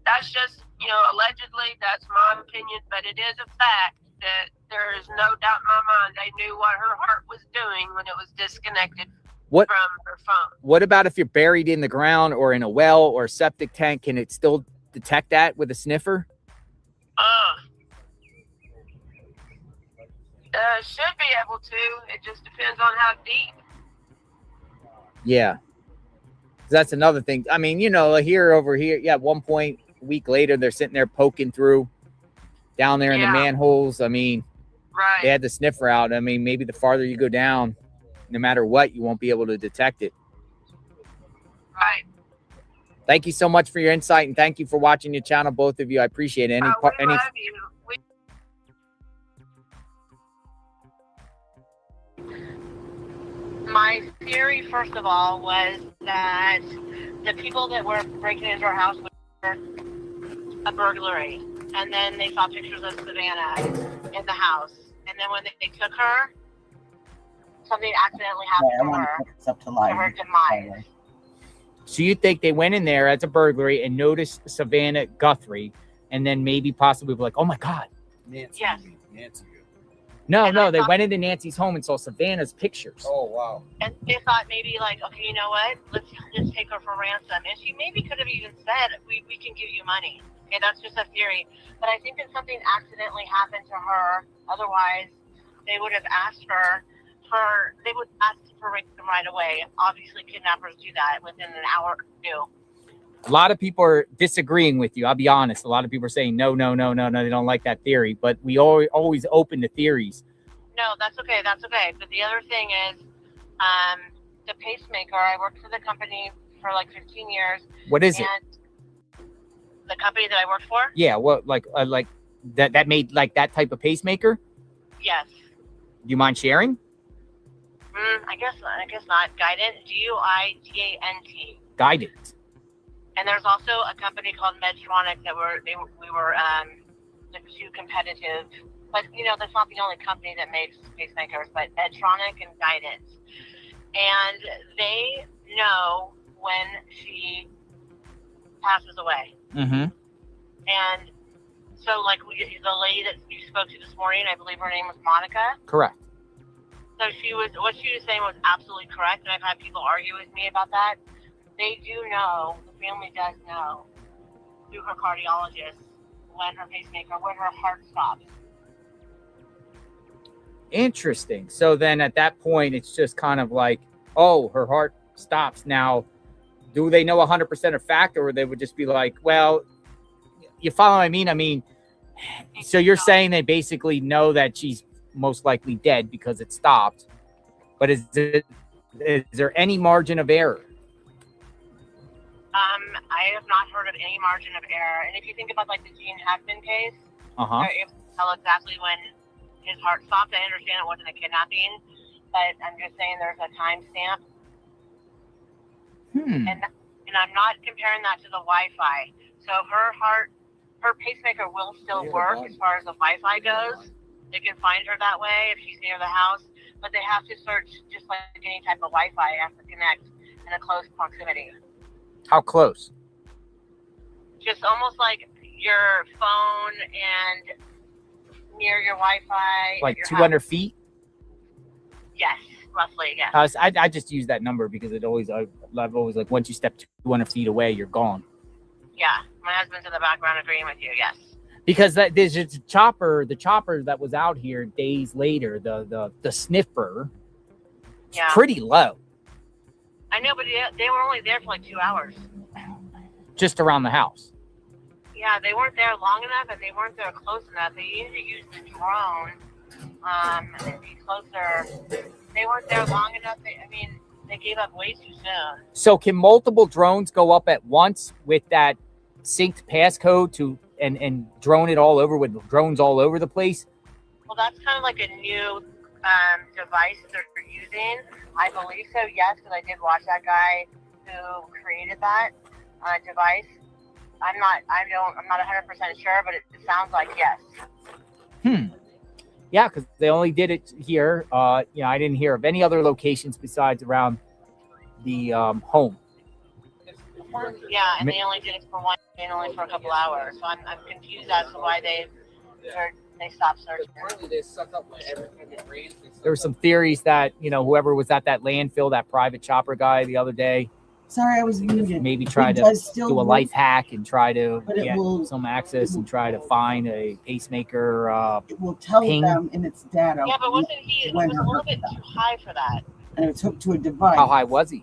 That's just, allegedly, that's my opinion, but it is a fact that there is no doubt in my mind they knew what her heart was doing when it was disconnected from her phone. What about if you're buried in the ground or in a well or a septic tank? Can it still detect that with a sniffer? Should be able to. It just depends on how deep. Yeah. That's another thing. I mean, over here, at one point, a week later, they're sitting there poking through down there in the manholes. I mean, they had the sniffer out. I mean, maybe the farther you go down, no matter what, you won't be able to detect it. Right. Thank you so much for your insight, and thank you for watching your channel, both of you. I appreciate it. We love you. My theory, first of all, was that the people that were breaking into our house were a burglary. And then they saw pictures of Savannah in the house. And then when they took her, something accidentally happened to her. To her demise. So you think they went in there as a burglary and noticed Savannah Guthrie, and then maybe possibly like, oh my God. Nancy. Yes. Nancy. No, they went into Nancy's home and saw Savannah's pictures. Oh, wow. And they thought maybe like, okay, you know what? Let's just take her for ransom. And she maybe could have even said, we can give you money. Okay, that's just a theory. But I think that something accidentally happened to her. Otherwise, they would have asked they would ask for ransom right away. Obviously, kidnappers do that within an hour or two. A lot of people are disagreeing with you. I'll be honest. A lot of people are saying, no, they don't like that theory. But we always open to theories. No, that's okay. That's okay. But the other thing is, the pacemaker, I worked for the company for like 15 years. What is it? The company that I worked for? Yeah, what like that made like that type of pacemaker? Yes. Do you mind sharing? I guess not. Guidant, Guidant. Guidant. And there's also a company called Medtronic that we were too competitive. But that's not the only company that makes pacemakers, but Medtronic and Guidant. And they know when she passes away. Mm-hmm. And so, like, the lady that you spoke to this morning, I believe her name was Monica. Correct. So what she was saying was absolutely correct, and I've had people argue with me about that. They do know, the family does know, through her cardiologist, when her pacemaker, when her heart stops. Interesting. So then at that point, it's just kind of like, oh, her heart stops. Now, do they know 100% of fact, or they would just be like, well, you follow what I mean? I mean, so you're saying they basically know that she's most likely dead because it stopped. But is there any margin of error? I have not heard of any margin of error. And if you think about like the Gene Hackman case, Uh-huh. they're able to tell exactly when his heart stopped. I understand it wasn't a kidnapping, but I'm just saying there's a timestamp. And I'm not comparing that to the Wi-Fi. So her pacemaker will still work as far as the Wi-Fi goes. They can find her that way if she's near the house, but they have to search just like any type of Wi-Fi. It has to connect in a close proximity. How close? Just almost like your phone and near your Wi-Fi. Like 200 feet? Yes, roughly, yes. I just use that number because I've always like, once you step 200 feet away, you're gone. Yeah, my husband's in the background agreeing with you, yes. Because there's a chopper, the chopper that was out here days later, the sniffer, it's pretty low. I know, but they were only there for like 2 hours. Just around the house. Yeah, they weren't there long enough, and they weren't there close enough. They needed to use the drone and be closer. They weren't there long enough. They gave up way too soon. So can multiple drones go up at once with that synced passcode to and drone it all over with drones all over the place? Well, that's kind of like a new device they're using. I believe so, yes, because I did watch that guy who created that device. I'm not 100% sure, but it sounds like yes. Yeah, because they only did it here. I didn't hear of any other locations besides around the home. Yeah, and they only did it for one day and only for a couple hours. So I'm confused as to why they stopped searching. There were some theories that, whoever was at that landfill, that private chopper guy the other day, Sorry, I was muted. maybe try It to does still do a work, life hack and try to but it get will- some access and try to find a pacemaker. It will tell ping. them in its data. Yeah, but wasn't he? It when was a her little heart bit stopped. too high for that. And it's hooked to a device. How high was he?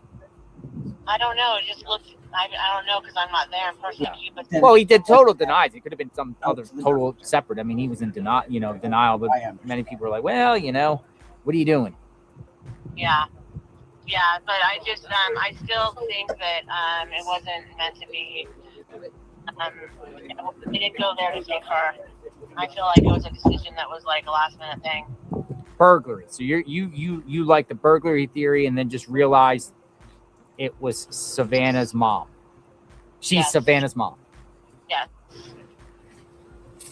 I don't know. It just looked. I don't know because I'm not there in person. Yeah. But Well, he did total denies. It could have been some other total separate. I mean, he was in denial, but many people were like, well, what are you doing? yeah, but I just I still think that it wasn't meant to be. They didn't go there to take her. I feel like it was a decision that was like a last minute thing. Burglary. So you like the burglary theory, and then just realized it was Savannah's mom. She's Yes. Savannah's mom. Yes.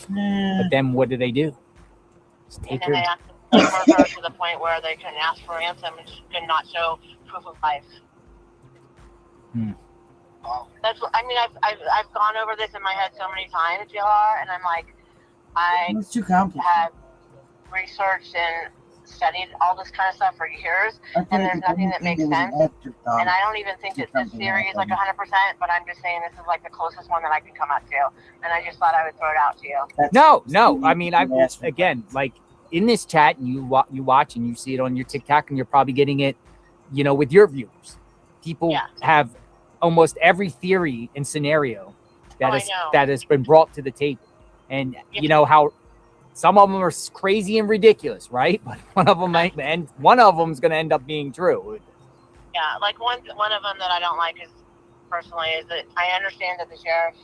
But then what do they do? Just take And then her. they have to murder her to the point where they couldn't ask for ransom and she could not show proof of life. That's. I mean, I've gone over this in my head so many times, JLR, and I'm like, I It's too complicated. have researched and studied all this kind of stuff for years, I and there's think nothing that makes it was an sense. afterthought. And I don't even think that this theory is like 100%, but I'm just saying this is like the closest one that I can come up to, and I just thought I would throw it out to you. That's No. I mean, again, like in this chat, and you watch and you see it on your TikTok, and you're probably getting it, with your viewers. People have almost every theory and scenario that has been brought to the table, and you know how some of them are crazy and ridiculous, right? But one of them is going to end up being true. Yeah, like one of them that I don't like is that I understand that the sheriff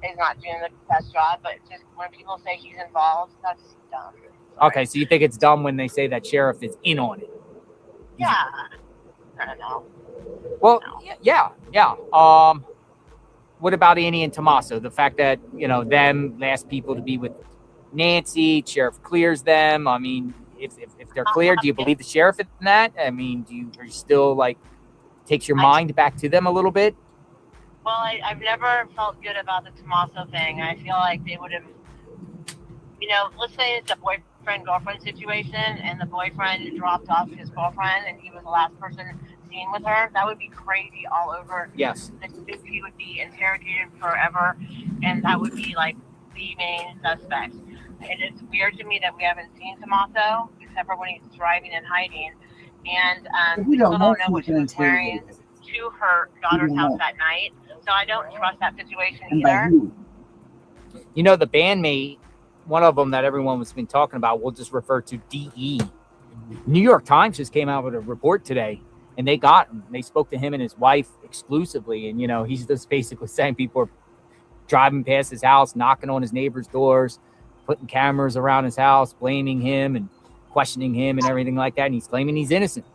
is not doing the best job, but just when people say he's involved, that's dumb. Okay, so you think it's dumb when they say that sheriff is in on it? Yeah, I don't know. Well, yeah. What about Annie and Tommaso? The fact that them last people to be with Nancy, sheriff clears them. I mean, if they're cleared, do you believe the sheriff in that? I mean, are you still like takes your mind back to them a little bit? Well, I've never felt good about the Tommaso thing. I feel like they would have, let's say it's a boyfriend-girlfriend situation, and the boyfriend dropped off his girlfriend, and he was the last person seen with her. That would be crazy all over. Yes. He would be interrogated forever, and that would be like the main suspect. And it's weird to me that we haven't seen Tommaso, except for when he's driving and hiding. And We don't know what she was wearing to her daughter's house that night. So I don't trust that situation either. The bandmate, one of them that everyone has been talking about, we'll just refer to DE. New York Times just came out with a report today, and they got him. They spoke to him and his wife exclusively, and he's just basically saying people are driving past his house, knocking on his neighbors' doors, putting cameras around his house, blaming him and questioning him and everything like that. And he's claiming he's innocent.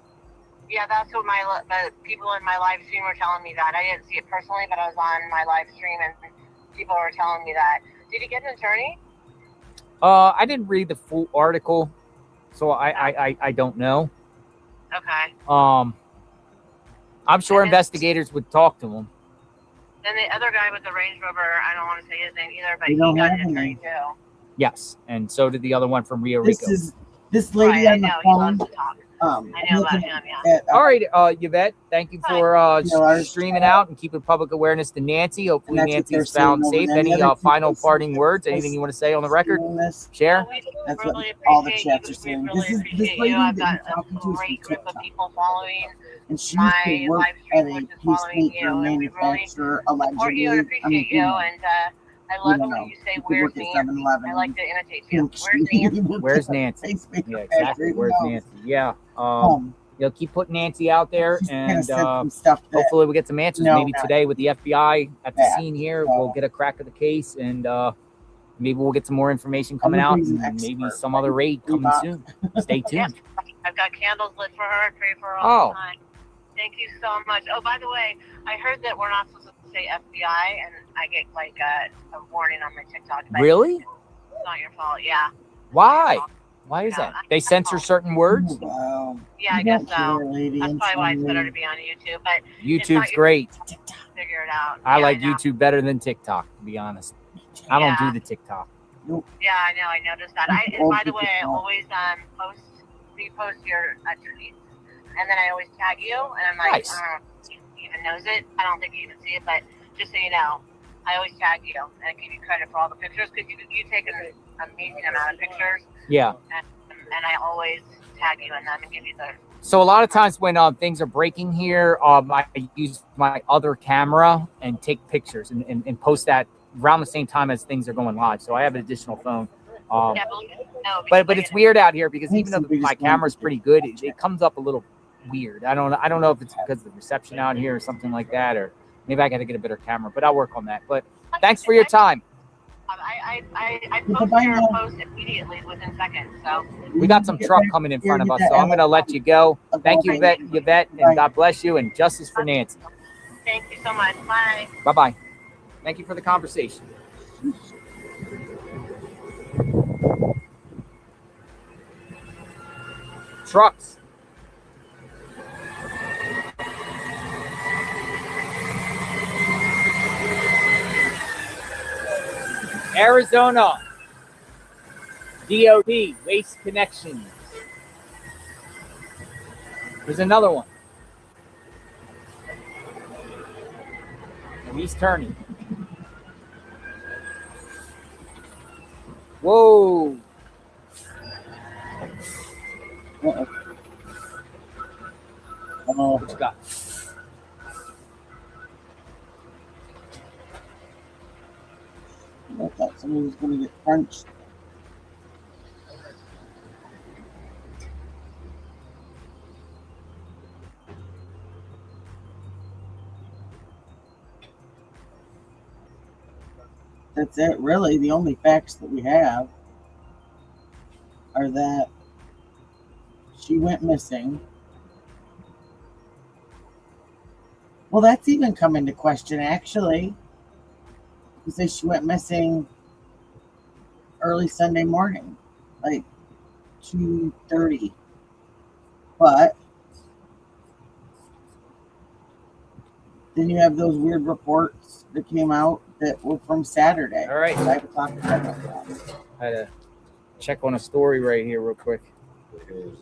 Yeah, that's what the people in my live stream were telling me that. I didn't see it personally, but I was on my live stream and people were telling me that. Did he get an attorney? I didn't read the full article, so I don't know. Okay. I'm sure investigators would talk to him. Then the other guy with the Range Rover, I don't want to say his name either, but We he don't got have an a attorney name. too. Yes, and so did the other one from Rio This Rico. is this lady Right, on the I know, he phone. loves to talk. I know about him, yeah. All right, Yvette, thank you for streaming out and keeping public awareness to Nancy. Hopefully And that's what they're Nancy's found saying safe. over there. Any The other final people parting see words? this- Anything you want to say on the record? This. Share? That's what Really all the appreciate chats you. are saying. We really This appreciate lady you. I've that got you're a talking to is great from group of TikTok. people following And she my used to work live at stream, a which is following pacemaker you, and we really manufacturer, support you and allegedly. appreciate you. And I love it when you say, "Where's Nancy?" I like to imitate you. Where's Nancy? Where's Nancy? Yeah, exactly. Where's Nancy? Yeah. keep putting Nancy out there, She's gonna and send some stuff that hopefully we get some answers. No, Maybe not today with the FBI at the that, scene here, so- we'll get a crack of the case, and maybe we'll get some more information coming out, Everybody's and an maybe expert, some other raid We coming bought- soon. Stay tuned. I've got candles lit for her. I pray for her all Oh. the time. Thank you so much. Oh, by the way, I heard that we're not supposed to say FBI, and I get like a warning on my TikTok. But Really? It's not your fault. Yeah. Why? Why is that? They censor certain words. Wow. Yeah, I You guess don't so. care, lady. That's probably why it's better to Insanely. be on YouTube. But YouTube's not your- great. figure it out. I Yeah, like know. YouTube better than TikTok, to be honest. I don't do the TikTok. Yeah, I know. I noticed that. And by the way, I always repost your tweets, and then I always tag you, and I'm like, Nice. I don't know if he even knows it. I don't think you even see it, but just so you know, I always tag you, and I give you credit for all the pictures because you take an amazing amount of pictures, Yeah. and I always tag you in them and give you the. So a lot of times when things are breaking here, I use my other camera and take pictures and post that around the same time as things are going live. So I have an additional phone. Yeah, no, But it's weird out here because even though Thanks, my biggest camera's one. pretty good, it comes up a little weird. I don't know if it's because of the reception out here or something like that, or maybe I got to get a better camera. But I'll work on that. But thanks for your time. I post your post immediately within seconds. So We got some truck coming in front of us, so I'm going to let you go. Thank you, Yvette, and God bless you, and justice for Nancy. thank you so much. Bye. Bye-bye. Thank you for the conversation. Trucks. Arizona. DOD, Waste Connections. There's another one. And he's turning. Whoa. What you got? I thought somebody was going to get crunched. That's it, really. The only facts that we have are that she went missing. Well, that's even come into question, actually. You say she went missing early Sunday morning, like 2:30. But then you have those weird reports that came out that were from Saturday. All right. I haven't talked about that. I had to check on a story right here real quick. Here's,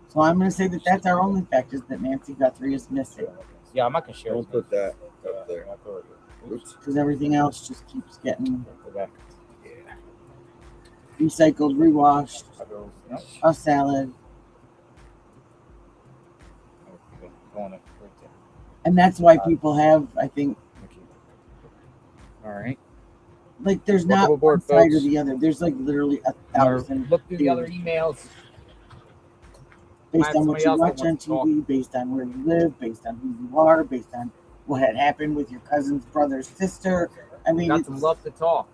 So I'm going to say that that's our only fact, is that Nancy Guthrie is missing. Yeah, I'm not going to share don't put that up there. Oops. Because everything else just keeps getting Yeah. recycled, rewashed, Nope. a salad. Going up right there. And that's why people have, I think, All right. like, there's Welcome not aboard, one side or folks. the other. There's like literally 1,000 Look through the other emails. based Find on what somebody you else that watch on wants to talk. TV, based on where you live, based on who you are, based on what had happened with your cousin's brother's sister. I mean, Got it's, some love to talk.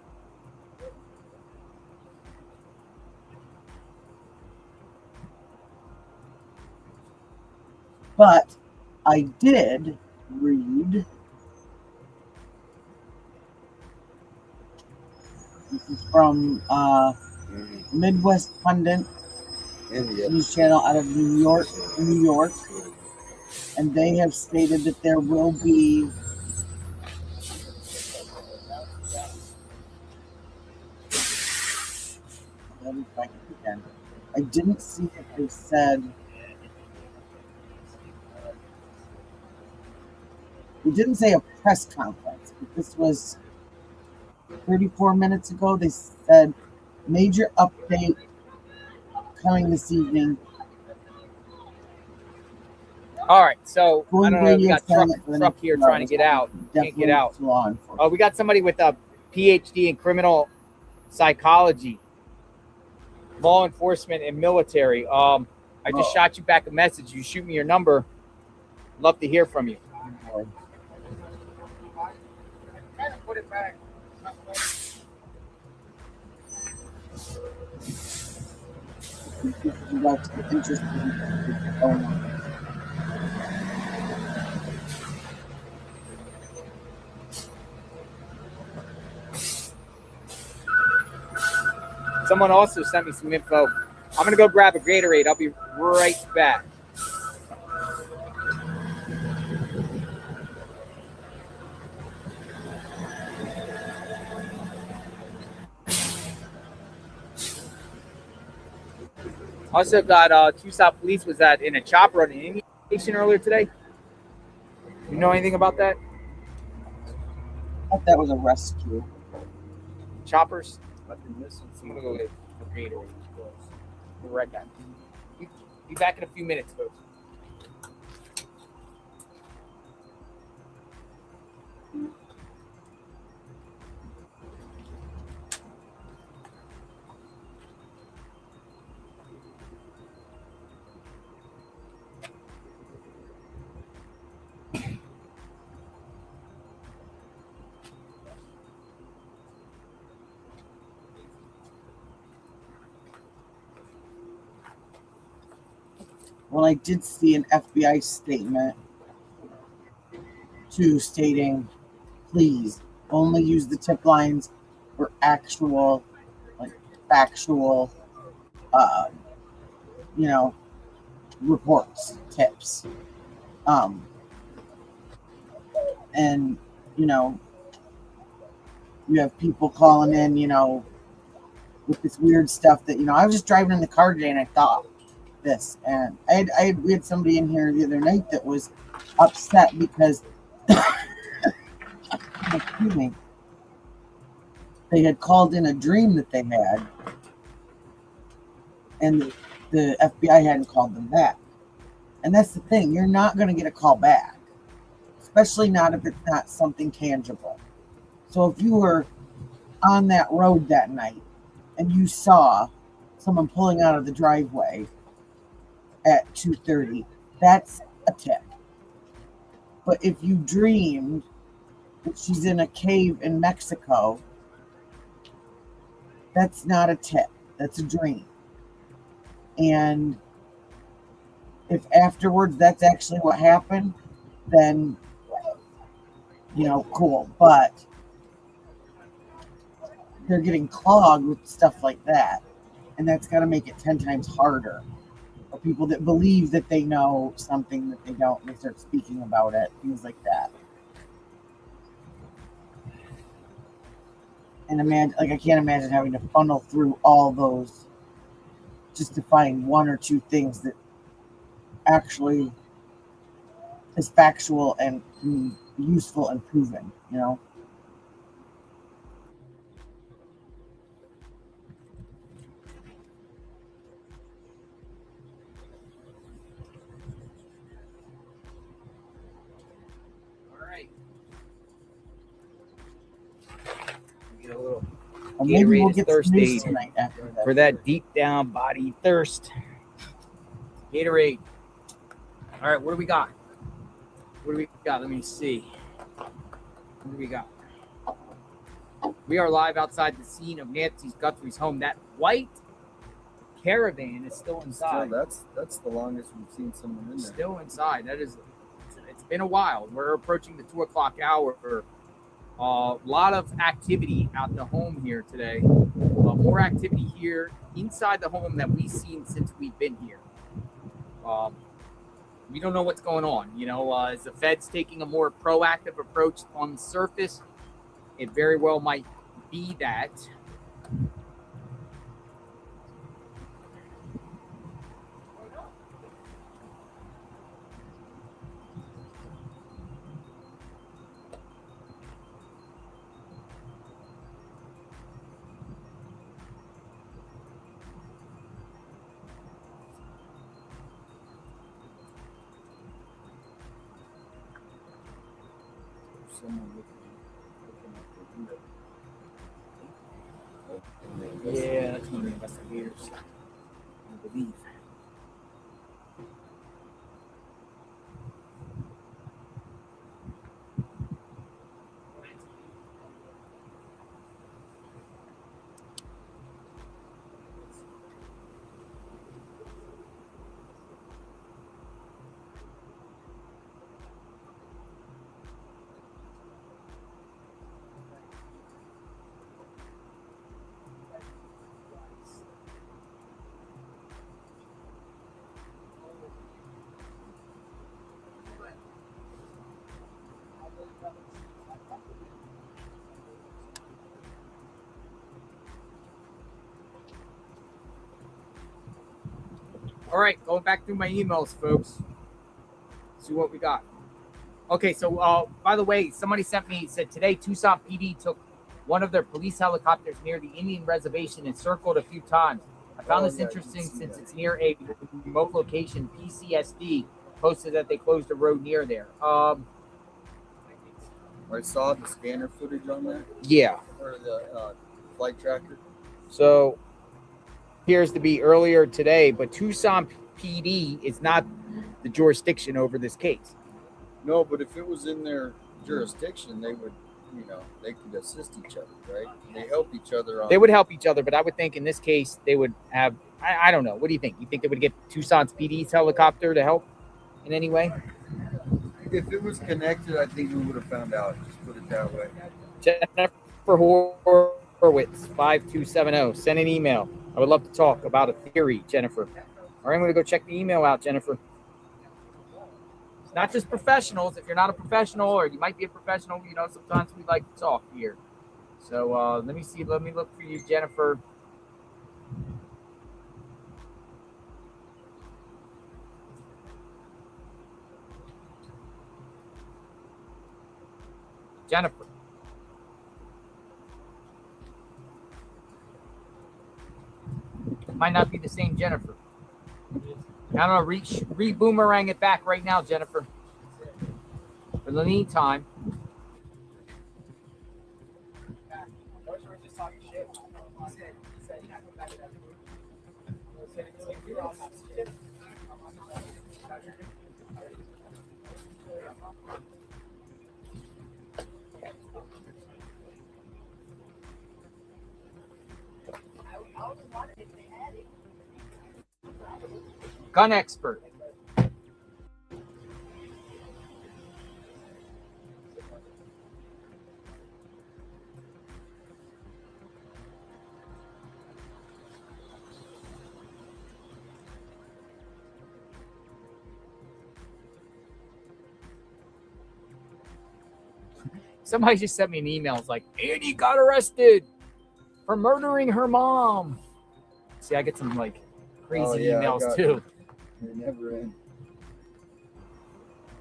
but I did read. This is from Midwest Pundit news channel out of New York, and they have stated that there will be let me find it again. I didn't see if they said they didn't say a press conference, but this was 34 minutes ago. They said major update coming this evening. All right, so I Going don't know. We got radio silent for the truck next here 2 trying to hours. get out. Can't Definitely get out. to law enforcement. Oh, we got somebody with a PhD in criminal psychology, law enforcement, and military. I just shot you back a message. You shoot me your number. Love to hear from you. Put it back. That's interesting. Someone also sent me some info. I'm gonna go grab a Gatorade. I'll be right back. Also got Tucson Police was in a chopper on an Indian station earlier today. You know anything about that? I thought that was a rescue. Choppers? I'm gonna go get a Gatorade. Be right back. Be back in a few minutes, folks. Well, I did see an FBI statement too stating, please only use the tip lines for actual, like factual, you know, reports, tips. And, you know, you have people calling in, you know, with this weird stuff that, you know, I was just driving in the car today and I thought this, and we had somebody in here the other night that was upset because excuse me, they had called in a dream that they had, and the FBI hadn't called them back. And that's the thing, you're not going to get a call back, especially not if it's not something tangible. So if you were on that road that night and you saw someone pulling out of the driveway at 2:30, that's a tip. But if you dreamed that she's in a cave in Mexico, that's not a tip. That's a dream. And if afterwards that's actually what happened, then, you know, cool. But they're getting clogged with stuff like that. And that's got to make it 10 times harder for people that believe that they know something that they don't, and they start speaking about it, things like that. And imagine, like, I can't imagine having to funnel through all those just to find one or two things that actually is factual and useful and proven, you know? All right. Get a little Or maybe we'll Gatorade get thirst some news aid tonight after that. for that deep down body thirst. Gatorade. All right, what do we got? What do we got? Let me see. What do we got? We are live outside the scene of Nancy Guthries Home. That white caravan is still inside. That's the longest we've seen someone in there. Still inside. That is, it's been a while. We're approaching the 2 o'clock hour. A lot of activity out in the home here today. More activity here inside the home than we've seen since we've been here. We don't know what's going on. You know, is the Fed's taking a more proactive approach on the surface? It very well might be that. Someone looking out the window. Yeah, that's one of the investigators, I believe. All right, going back through my emails, folks. See what we got. Okay, so by the way, somebody said today Tucson PD took one of their police helicopters near the Indian reservation and circled a few times. I found this interesting since it's near a remote location. PCSD posted that they closed a road near there. I saw the scanner footage on that. Yeah. Or the flight tracker. So appears to be earlier today, but Tucson PD is not the jurisdiction over this case. No, but if it was in their jurisdiction, they would, they could assist each other, right? They help each other. They would help each other, but I would think in this case they would have. I don't know. What do you think? You think they would get Tucson's PD's helicopter to help in any way? If it was connected, I think we would have found out. Just put it that way. Jennifer Horowitz, 5270. Send an email. I would love to talk about a theory, Jennifer. All right, I'm going to go check the email out, Jennifer. It's not just professionals. If you're not a professional, or you might be a professional, sometimes we like to talk here. So let me see. Let me look for you, Jennifer. Jennifer. Might not be the same Jennifer. I don't know. Re-boomerang it back right now, Jennifer. For the meantime. Gun expert. Somebody just sent me an email. It's like, Annie got arrested for murdering her mom. See, I get some crazy emails too. They never end.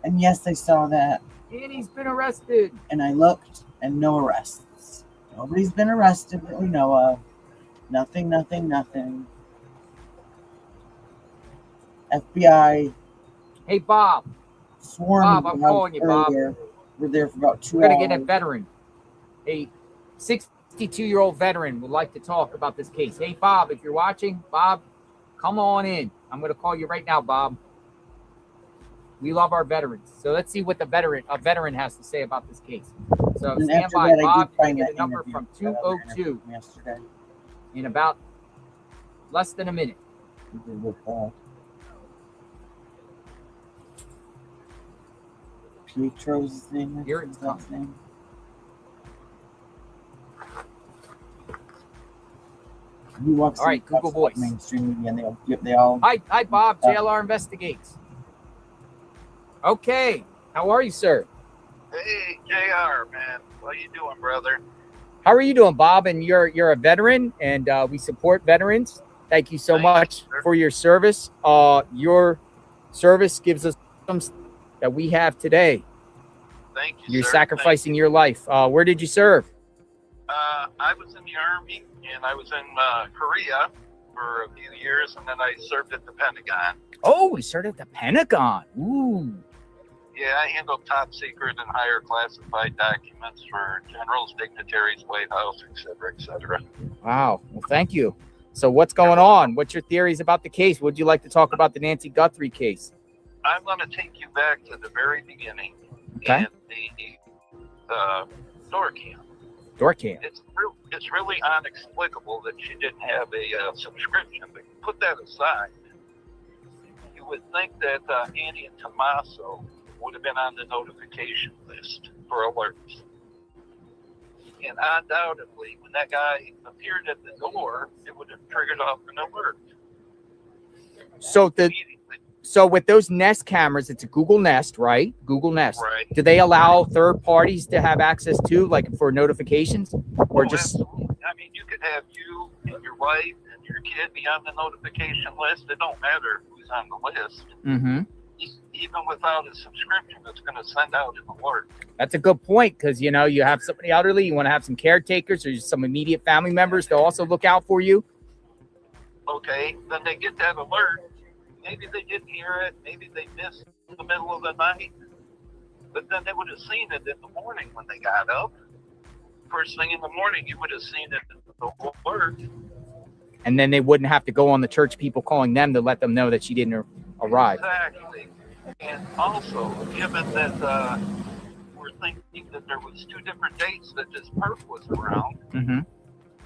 And yes, I saw that. Annie's been arrested. And I looked, and no arrests. Nobody's been arrested that we know of. Nothing. FBI. Hey, Bob. Sworn Bob, I'm calling you, Bob. We're there for about 2 We're hours. going to get a veteran. A 62-year-old veteran would like to talk about this case. Hey, Bob, if you're watching, Bob, come on in. I'm going to call you right now, Bob. We love our veterans. So let's see what a veteran has to say about this case. So And stand after by, that, I Bob. did You find get that a number interview from that other 202 interview from yesterday. in about less than a minute. With Pietro's his name. Here it's his name. He walks All right, Google Voice. Mainstream media, and they all. Hi, Bob. JLR investigates. Okay, how are you, sir? Hey, JR, man. What you doing, brother? How are you doing, Bob? And you're a veteran, and we support veterans. Thank you so much for your service. Your service gives us something that we have today. Thank you, You're sir. sacrificing your life. Where did you serve? I was in the Army, and I was in Korea for a few years, and then I served at the Pentagon. Oh, we served at the Pentagon. Ooh. Yeah, I handle top secret and higher classified documents for generals, dignitaries, White House, et cetera, Wow. Well, thank you. So what's going on? What's your theories about the case? Would you like to talk about the Nancy Guthrie case? I'm going to take you back to the very beginning. Okay. And the door cam. Door cam. It's really inexplicable that she didn't have a subscription. But put that aside, you would think that Annie and Tommaso would have been on the notification list for alerts. And undoubtedly, when that guy appeared at the door, it would have triggered off an alert. So with those Nest cameras, it's a Google Nest, right? Google Nest. Right. Do they allow third parties to have access to, like for notifications, or just? Absolutely. I mean, you could have you and your wife and your kid be on the notification list. It don't matter who's on the list. Mm-hmm. Even without a subscription, it's going to send out an alert. That's a good point, because you have somebody elderly, you want to have some caretakers or some immediate family members to also look out for you. Okay, then they get that alert. Maybe they didn't hear it. Maybe they missed the middle of the night. But then they would have seen it in the morning when they got up. First thing in the morning, you would have seen it in the alert. And then they wouldn't have to go on the church people calling them to let them know that she didn't arrive. Exactly. And also, given that we're thinking that there was 2 different dates that this perp was around, Mm-hmm.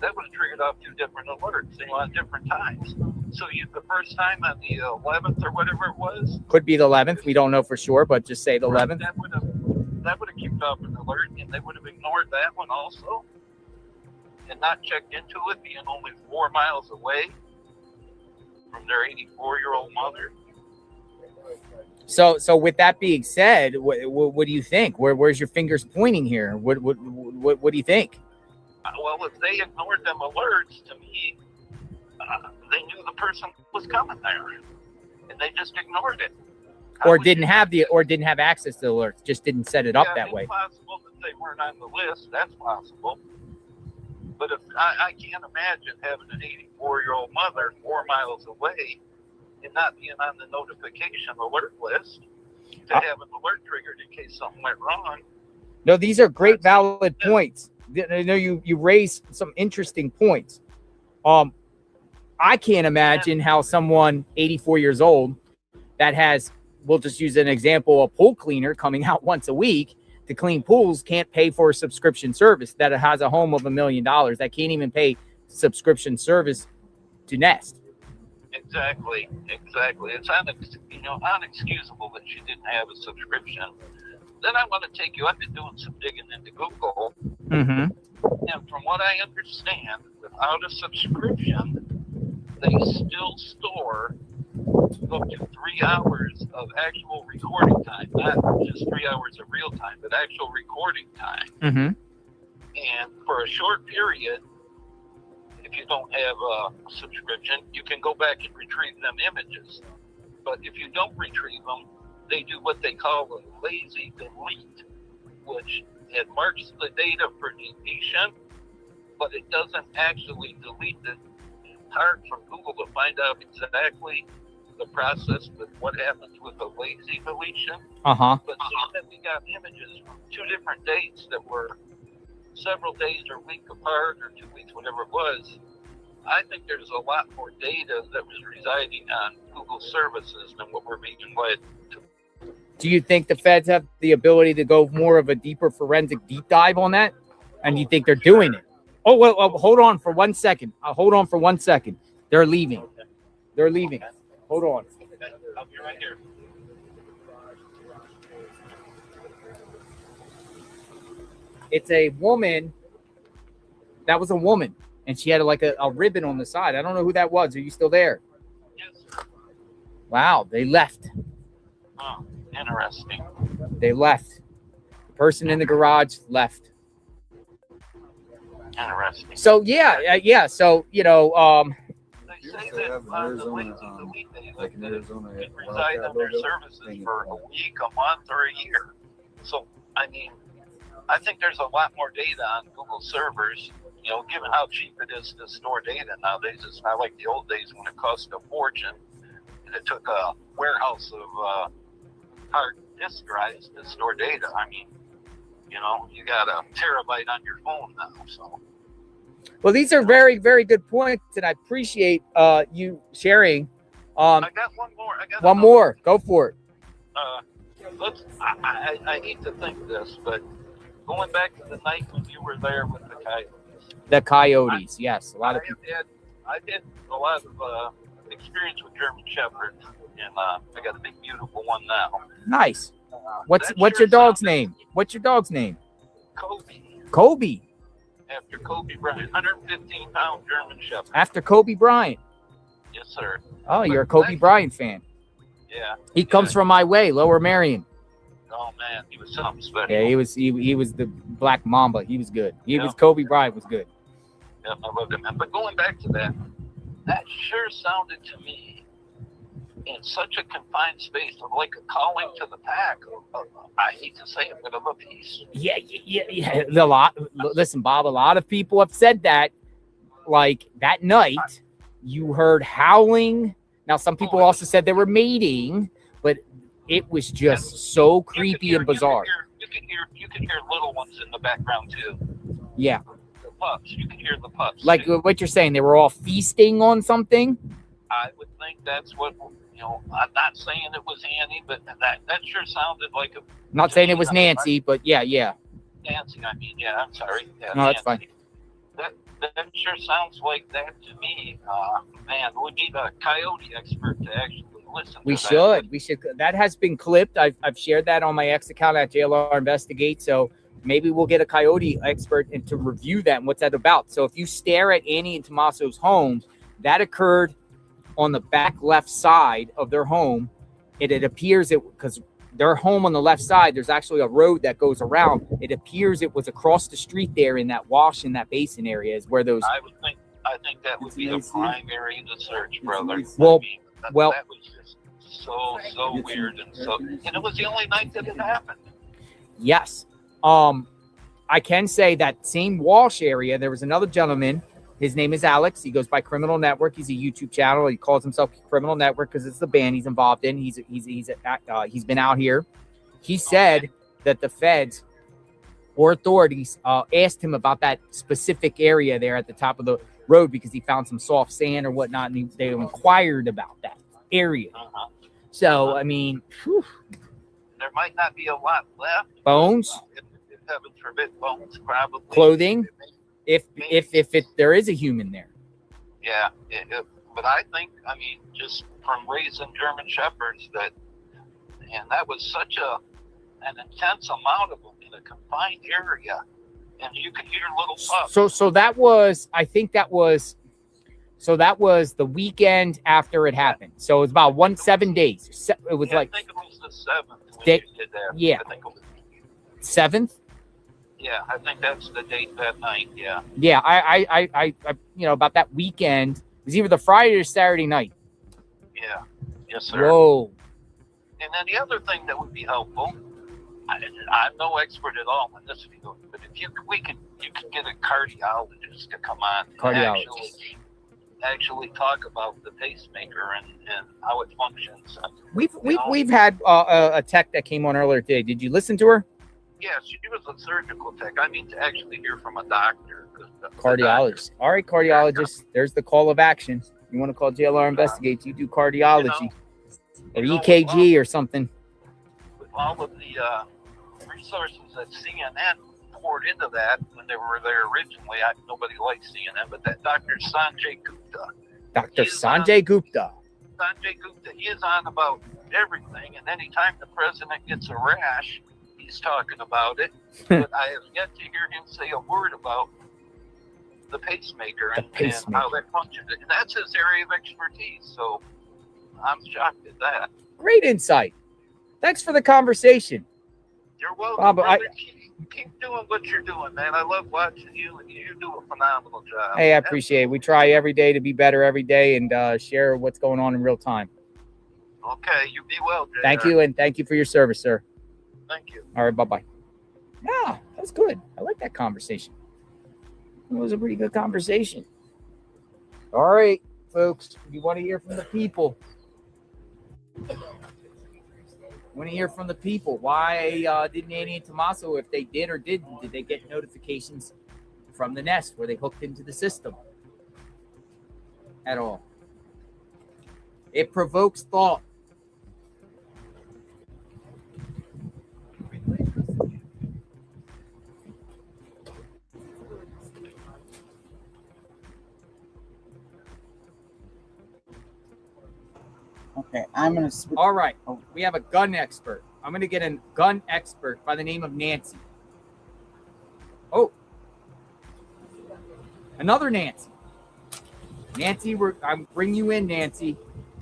that would have triggered off 2 different alerts, on different times. So the first time on the 11th or whatever it was. Could be the 11th. We don't know for sure, but just say the 11th. That would have kicked off an alert, and they would have ignored that one also, and not checked into it, being only 4 miles away from their 84-year-old mother. So with that being said, what do you think? Where's your fingers pointing here? What do you think? Well, if they ignored them alerts, to me, they knew the person was coming there, and they just ignored it. Or didn't have access to the alerts, just didn't set it up that way. It's possible that they weren't on the list. That's possible. But if I can't imagine having an 84-year-old mother 4 miles away and not being on the notification alert list to have an alert triggered in case something went wrong. No, these are great, valid points. I know you raised some interesting points. I can't imagine how someone 84 years old that has, we'll just use an example, a pool cleaner coming out once a week to clean pools can't pay for a subscription service, that has a home of $1 million, that can't even pay subscription service to Nest. Exactly. It's unexcusable that she didn't have a subscription. Then I want to take you, I've been doing some digging into Google. Mm-hmm. And from what I understand, without a subscription, they still store up to 3 hours of actual recording time, not just 3 hours of real time, but actual recording time. Mm-hmm. And for a short period, if you don't have a subscription, you can go back and retrieve them images. But if you don't retrieve them, they do what they call a lazy delete, which it marks the data for deletion, but it doesn't actually delete it. It's hard for Google to find out exactly the process with what happens with a lazy deletion. Uh-huh. But seeing that we got images from 2 different dates that were several days or a week apart or 2 weeks, whatever it was, I think there's a lot more data that was residing on Google services than what we're being led to. Do you think the feds have the ability to go more of a deeper forensic deep dive on that? And you think they're doing it? Oh, well, hold on for 1 second. Hold on for 1 second. They're leaving. They're leaving. Hold on. I'll be right here. It's a woman. That was a woman. And she had like a ribbon on the side. I don't know who that was. Are you still there? Yes. Wow, they left. Oh, interesting. They left. The person in the garage left. Interesting. So yeah. So They say They that have in the Arizona, lazy delete, they like in Arizona, can Wildcat reside on their logo, services hanging for a from it. week, a month, or a year. So, I mean, I think there's a lot more data on Google servers. Given how cheap it is to store data nowadays, it's not like the old days when it cost a fortune and it took a warehouse of hard disk drives to store data. I mean, you know, you got a terabyte on your phone now. So, Well, these are very, very good points, and I appreciate you sharing. I got one more. I got One another. more. Go for it. I hate to think this, but going back to the night when you were there with the coyotes. The coyotes, yes. A lot of people. I've had a lot of experience with German Shepherds, and I got a big, beautiful one now. Nice. What's That your sure dog's sounded- name? What's your dog's name? Kobe, Kobe. after Kobe Bryant, 115-pound German Shepherd. After Kobe Bryant. Yes, sir. Oh, you're a Kobe Bryant fan. Yeah. He comes from my way, Lower Marion. Oh man, he was something special. Yeah, he was the Black Mamba. He was good. He Yeah. was Kobe Bryant was good. Yeah, I loved him. But going back to that, that sure sounded to me in such a confined space of like a calling to the pack. I hate to say it, but of a piece. Yeah. Listen, Bob, a lot of people have said that. Like that night, you heard howling. Now, some people also said they were mating, but it was just so creepy and bizarre. You can hear little ones in the background too. Yeah. The pups. You can hear the pups. Like too. what you're saying, they were all feasting on something. I would think that's what, you know, I'm not saying it was Annie, but that sure sounded like a. I'm not saying it was Nancy, but yeah. Nancy, I mean, yeah, I'm sorry. Yeah, No, that's fine. That sure sounds like that to me. Man, we need a coyote expert to actually listen We to should. that. We should. That has been clipped. I've shared that on my X account at JLR Investigate. So maybe we'll get a coyote expert and to review that and what's that about. So if you stare at Annie and Tommaso's home, that occurred on the back left side of their home. It appears it because their home on the left side, there's actually a road that goes around. It appears it was across the street there in that wash in that basin area is where those. I think that would be the prime area to search, brother. Well, I mean, that was just so weird and it was the only night that it happened. Yes. I can say that same Walsh area, there was another gentleman. His name is Alex. He goes by Criminal Network. He's a YouTube channel. He calls himself Criminal Network because it's the band he's involved in. He's been out here. He said that the feds or authorities asked him about that specific area there at the top of the road because he found some soft sand or whatnot, and they inquired about that area. So, I mean, whew. There might not be a lot left. Bones, If heaven forbid, bones probably. clothing, if there is a human there. Yeah, but I think, I mean, just from raising German Shepherds, that was such an intense amount of them in a confined area, and you could hear little pups. So that was, I think that was the weekend after it happened. So it was about 7 days. It was I think it was the 7th when you did that. Yeah. I think it was 7th. Yeah, I think that's the date that night. Yeah. Yeah, I about that weekend. It was either the Friday or Saturday night. Yeah. Yes, sir. Whoa. And then the other thing that would be helpful, I'm no expert at all in this field, but if you can get a cardiologist to come on and actually talk about the pacemaker and how it functions. We've had a tech that came on earlier today. Did you listen to her? Yes, she was a surgical tech. I mean, to actually hear from a doctor. Cardiologist. All right, cardiologist. There's the call of action. You want to call JLR Investigates, you do cardiology or EKG or something. With all of the resources that CNN poured into that when they were there originally, nobody likes CNN, but that Dr. Sanjay Gupta. Sanjay Gupta. Sanjay Gupta, he is on about everything, and anytime the president gets a rash, he's talking about it. But I have yet to hear him say a word about the pacemaker and how that functions. And that's his area of expertise, so I'm shocked at that. Great insight. Thanks for the conversation. You're welcome, Bob, brother. Keep doing what you're doing, man. I love watching you, and you do a phenomenal job. Hey, I appreciate it. We try every day to be better every day and share what's going on in real time. Okay, you be well, JR. Thank you, and thank you for your service, sir. Thank you. All right, bye-bye. Yeah, that was good. I like that conversation. It was a pretty good conversation. All right, folks, we want to hear from the people. want to hear from the people. Why didn't Annie and Tommaso, if they did or didn't, did they get notifications from the Nest? Were they hooked into the system at all? It provokes thought. Okay, I'm gonna switch. All right, we have a gun expert. I'm going to get a gun expert by the name of Nancy. Oh, another Nancy. Nancy, I'm bringing you in, Nancy.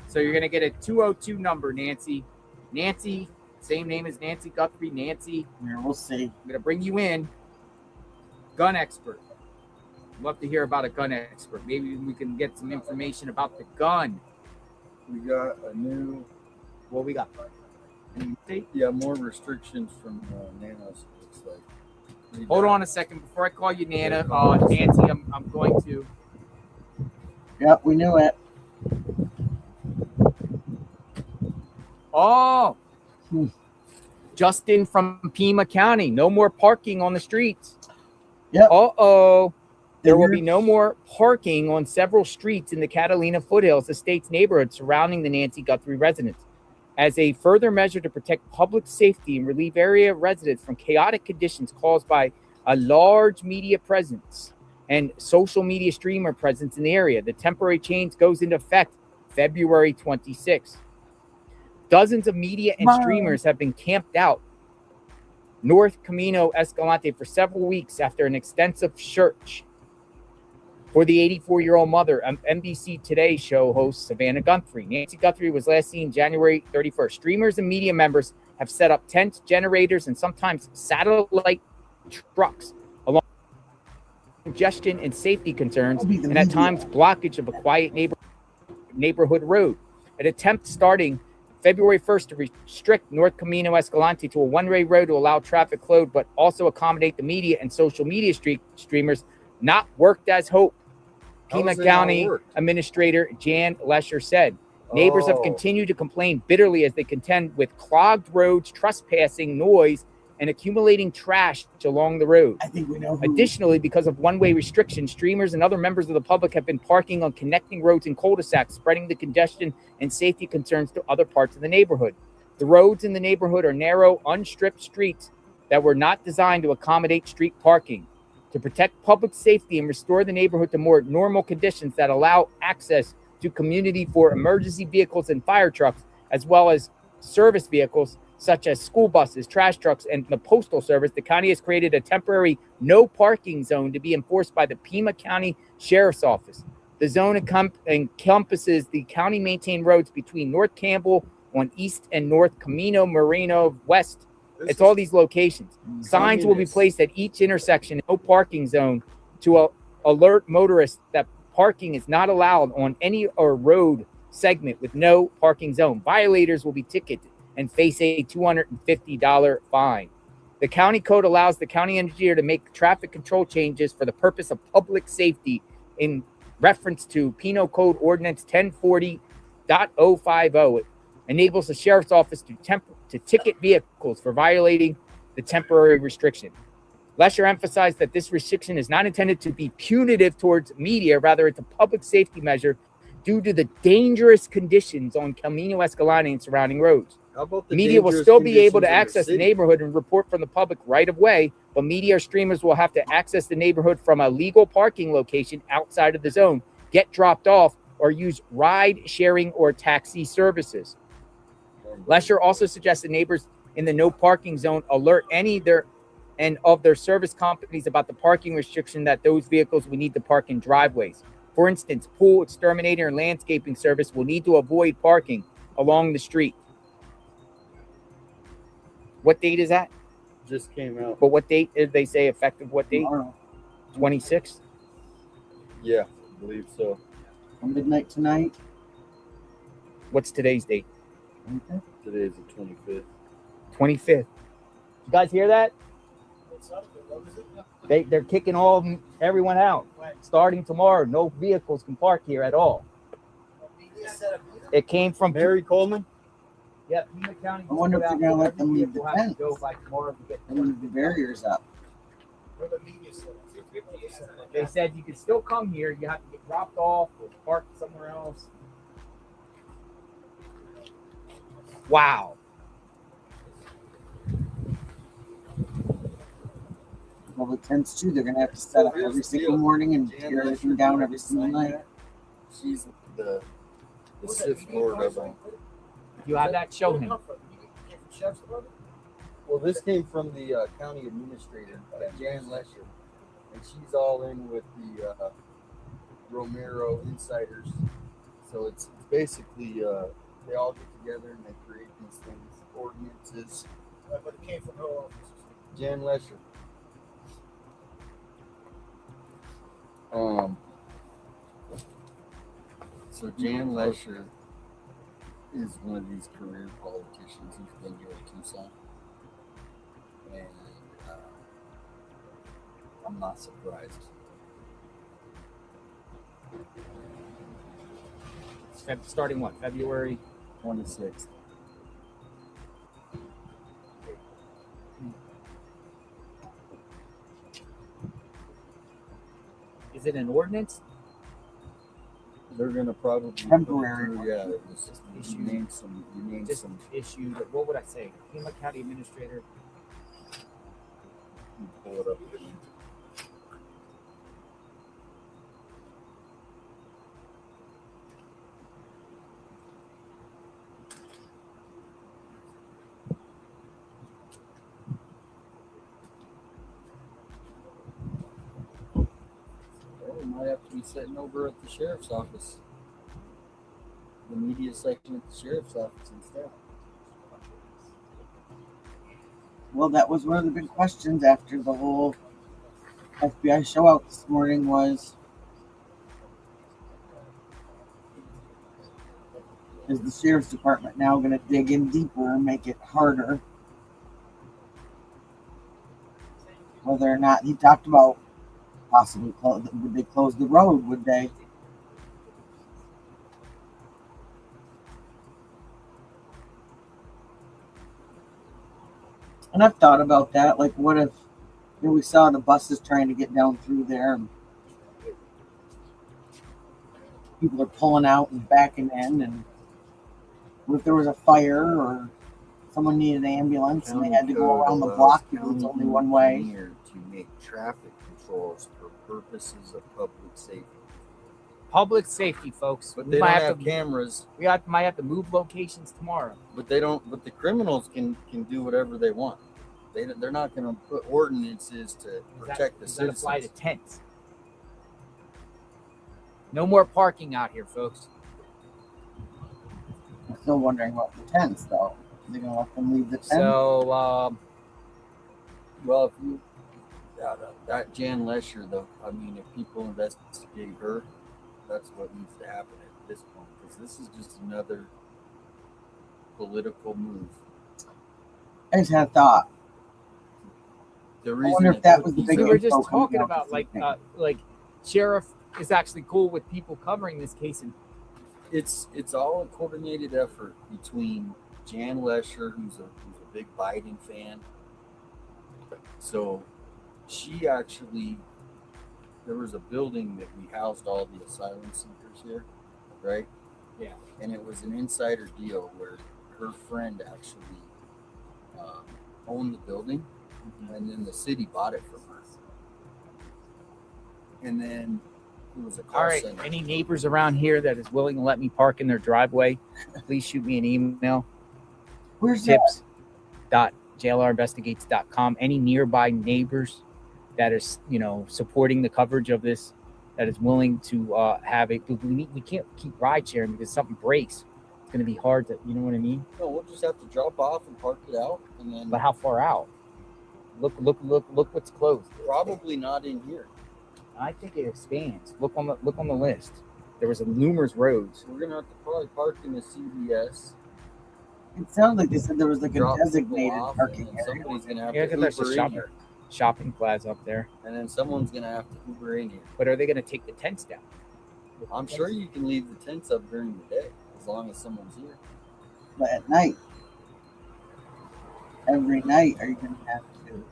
So you're going to get a 202 number, Nancy. Nancy, same name as Nancy Guthrie. Nancy. Yeah, we'll see. I'm going to bring you in. Gun expert. Love to hear about a gun expert. Maybe we can get some information about the gun. We got a new. What we got? Yeah, more restrictions from Nana's. Looks like. Hold on a second before I call you Nana. Nancy, I'm going to. Yep, we knew it. Oh, Justin from Pima County. No more parking on the streets. Yep. Uh-oh. There will be no more parking on several streets in the Catalina Foothills Estates neighborhood surrounding the Nancy Guthrie residence. As a further measure to protect public safety and relieve area residents from chaotic conditions caused by a large media presence and social media streamer presence in the area, the temporary change goes into effect February 26th. Dozens of media and streamers have been camped out North Camino Escalante for several weeks after an extensive search for the 84-year-old mother. NBC Today show host Savannah Guthrie. Nancy Guthrie was last seen January 31st. Streamers and media members have set up tents, generators, and sometimes satellite trucks along congestion and safety concerns, and at times blockage of a quiet neighborhood road. An attempt starting February 1st to restrict North Camino Escalante to a one-way road to allow traffic flow, but also accommodate the media and social media streamers, not worked as hoped. Pima County Administrator Jan Lesher said. Neighbors have continued to complain bitterly as they contend with clogged roads, trespassing, noise, and accumulating trash along the road. I think we know who. Additionally, because of one-way restrictions, streamers and other members of the public have been parking on connecting roads and cul-de-sacs, spreading the congestion and safety concerns to other parts of the neighborhood. The roads in the neighborhood are narrow, unstriped streets that were not designed to accommodate street parking. To protect public safety and restore the neighborhood to more normal conditions that allow access to community for emergency vehicles and fire trucks, as well as service vehicles such as school buses, trash trucks, and the postal service, the county has created a temporary no parking zone to be enforced by the Pima County Sheriff's Office. The zone encompasses the county-maintained roads between North Campbell on east and North Camino Moreno west. It's all these locations. Signs will be placed at each intersection, no parking zone, to alert motorists that parking is not allowed on any road segment with no parking zone. Violators will be ticketed and face a $250 fine. The county code allows the county engineer to make traffic control changes for the purpose of public safety in reference to Penal Code Ordinance 1040.050. It enables the sheriff's office to ticket vehicles for violating the temporary restriction. Lesher emphasized that this restriction is not intended to be punitive towards media, rather it's a public safety measure due to the dangerous conditions on Camino Escalante and surrounding roads. How about the media will still be able to access the neighborhood and report from the public right of way, but media or streamers will have to access the neighborhood from a legal parking location outside of the zone, get dropped off, or use ride sharing or taxi services. Lesher also suggested neighbors in the no parking zone alert any of their service companies about the parking restriction that those vehicles will need to park in driveways. For instance, pool, exterminator, and landscaping service will need to avoid parking along the street. What date is that? Just came out. But what date did they say effective? What date? 26th? Yeah, I believe so. Midnight tonight. What's today's date? Okay. Today is the 25th. 25th. You guys hear that? They're kicking everyone out. Starting tomorrow, no vehicles can park here at all. It came from Mary Coleman? Yeah, Pima County. I wonder if they're gonna let them leave the We'll have to tents go by tomorrow to get and leave the barriers up. Where the media center, 250 is They said you can still come here. You have to get dropped off or parked somewhere else. Wow. Well, the tents too. They're gonna have to set up every single morning and tear everything down every single night. She's the Sith Lord of them. You have that? Show him. Well, this came from the county administrator, Jan Lesher, and she's all in with the Romero insiders. So it's basically they all get together and they create these things, ordinances. But it came from her office. Jan Lesher. So Jan Lesher is one of these career politicians. He's been here in Tucson, and I'm not surprised. Starting what? February 26th. Is it an ordinance? They're gonna probably Temporary. Yeah, it was you named some. You named Just some. issued. What would I say? Pima County Administrator. You pull it up. Well, we might have to be sitting over at the sheriff's office, the media section at the sheriff's office instead. Well, that was one of the big questions after the whole FBI show out this morning was, is the sheriff's department now going to dig in deeper and make it harder? Whether or not he talked about possibly would they close the road? Would they? And I've thought about that. Like, what if we saw the buses trying to get down through there and people are pulling out and backing in, and what if there was a fire or someone needed an ambulance and they had to go around the block because it's only one way? To make traffic controls for purposes of public safety. Public safety, folks. But they don't have cameras. We might have to move locations tomorrow. But they don't. But the criminals can do whatever they want. They're not going to put ordinances to protect the citizens. Apply to tents. No more parking out here, folks. I'm still wondering about the tents, though. Are they going to let them leave the tent? So, well, if you that Jan Lesher, though, I mean, if people investigate her, that's what needs to happen at this point, because this is just another political move. I just had a thought. The I reason wonder if that was the big we were just info coming talking out about this like evening. sheriff is actually cool with people covering this case, and it's all a coordinated effort between Jan Lesher, who's a big Biden fan. So she actually, there was a building that we housed all the asylum seekers here, right? Yeah. And it was an insider deal where her friend actually owned the building, and then the city bought it from her. And then it was a call all right, center. any neighbors around here that is willing to let me park in their driveway, please shoot me an email. Where's tips.jlrinvestigates.com. Any nearby neighbors that is, supporting the coverage of this, that is willing to have it. We can't keep ride sharing because something breaks. It's going to be hard to, you know what I mean? No, we'll just have to drop off and park it out, and then. But how far out? Look what's closed. Probably not in here. I think it expands. Look on the list. There was numerous roads. We're gonna have to probably park in the CVS. It sounds like they said there was like Drop a designated people off, parking and area. somebody's gonna have Yeah, to there's a Uber in here, shopping plaza up there. and then someone's gonna have to Uber in here. But are they going to take the tents down? I'm sure you can leave the tents up during the day as long as someone's here. But at night, every night, are you going to have to?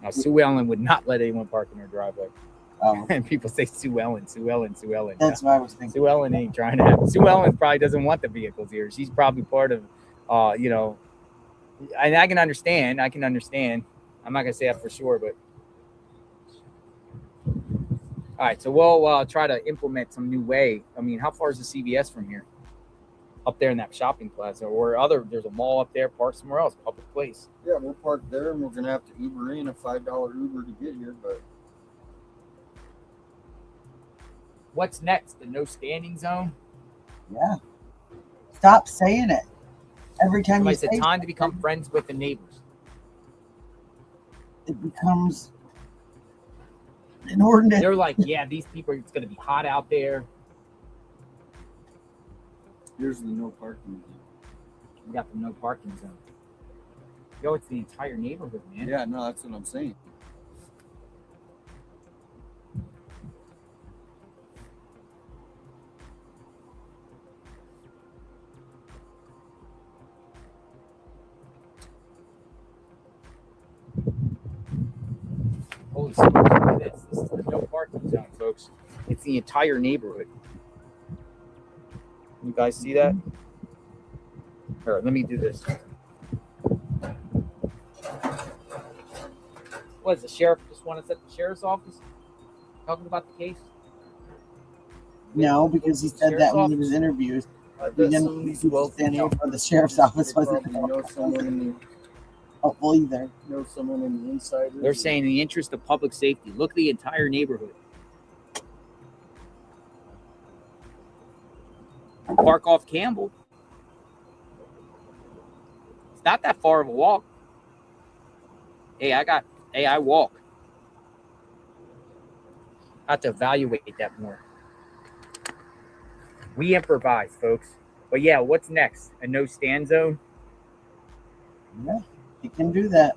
Now, Sue Ellen would not let anyone park in her driveway. Oh, And people say Sue Ellen, Sue Ellen, Sue Ellen. that's what I was thinking. Sue Ellen ain't trying to have. Sue Ellen probably doesn't want the vehicles here. She's probably part of, you know, and I can understand. I can understand. I'm not gonna say that for sure, but all right. So we'll try to implement some new way. I mean, how far is the CVS from here? Up there in that shopping plaza, or there's a mall up there. Park somewhere else, public place. Yeah, we'll park there, and we're gonna have to Uber in a $5 Uber to get here. But What's next? The no standing zone. Yeah. Stop saying it. Every time Somebody you said say time to become friends with the neighbors. it becomes an ordinance. They're like, yeah, these people. It's gonna be hot out there. here's the no parking zone. We got the no parking zone. Yo, it's the entire neighborhood, man. Yeah, no, that's what I'm saying. Holy smokes, look at this. This is the no parking zone, folks. It's the entire neighborhood. You guys see that? All right, let me do this. What is the sheriff just want us at the sheriff's office? Talking about the case? No, because he said that when he was interviewed. I He bet some of didn't these stand wealthy up for the sheriff's office. they Wasn't probably know someone in the helpful either. insiders. They're saying in the interest of public safety. Look at the entire neighborhood. Park off Campbell. It's not that far of a walk. Hey, I walk. I have to evaluate that more. We improvise, folks. But yeah, what's next? A no stand zone? Yeah, he can do that.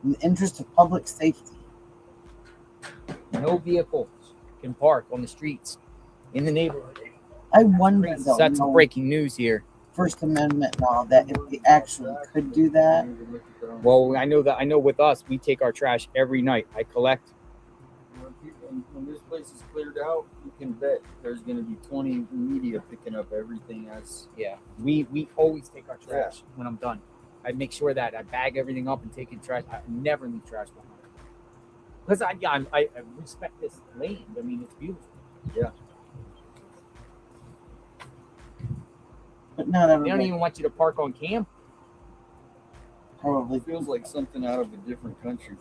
In the interest of public safety. No vehicles can park on the streets in the neighborhood. I wonder though, That's some breaking news here. First Amendment and all that, if we actually could do that. Well, I know with us, we take our trash every night. I collect. When this place is cleared out, you can bet there's going to be 20 media picking up everything as. Yeah, we always take our trash when I'm done. I make sure that I bag everything up and take in trash. I never leave trash behind. Because I respect this land. I mean, it's beautiful. Yeah. But not They everybody. don't even want you to park on camp. Probably It feels like something out of a different country.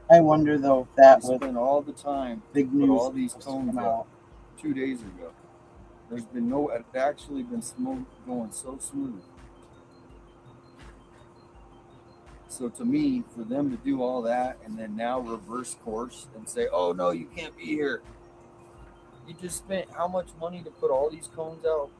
I wonder though if that We was spent all the time big put news. all these cones come up out. 2 days ago. There's been it's actually been going so smooth. So to me, for them to do all that and then now reverse course and say, oh no, you can't be here. You just spent how much money to put all these cones out?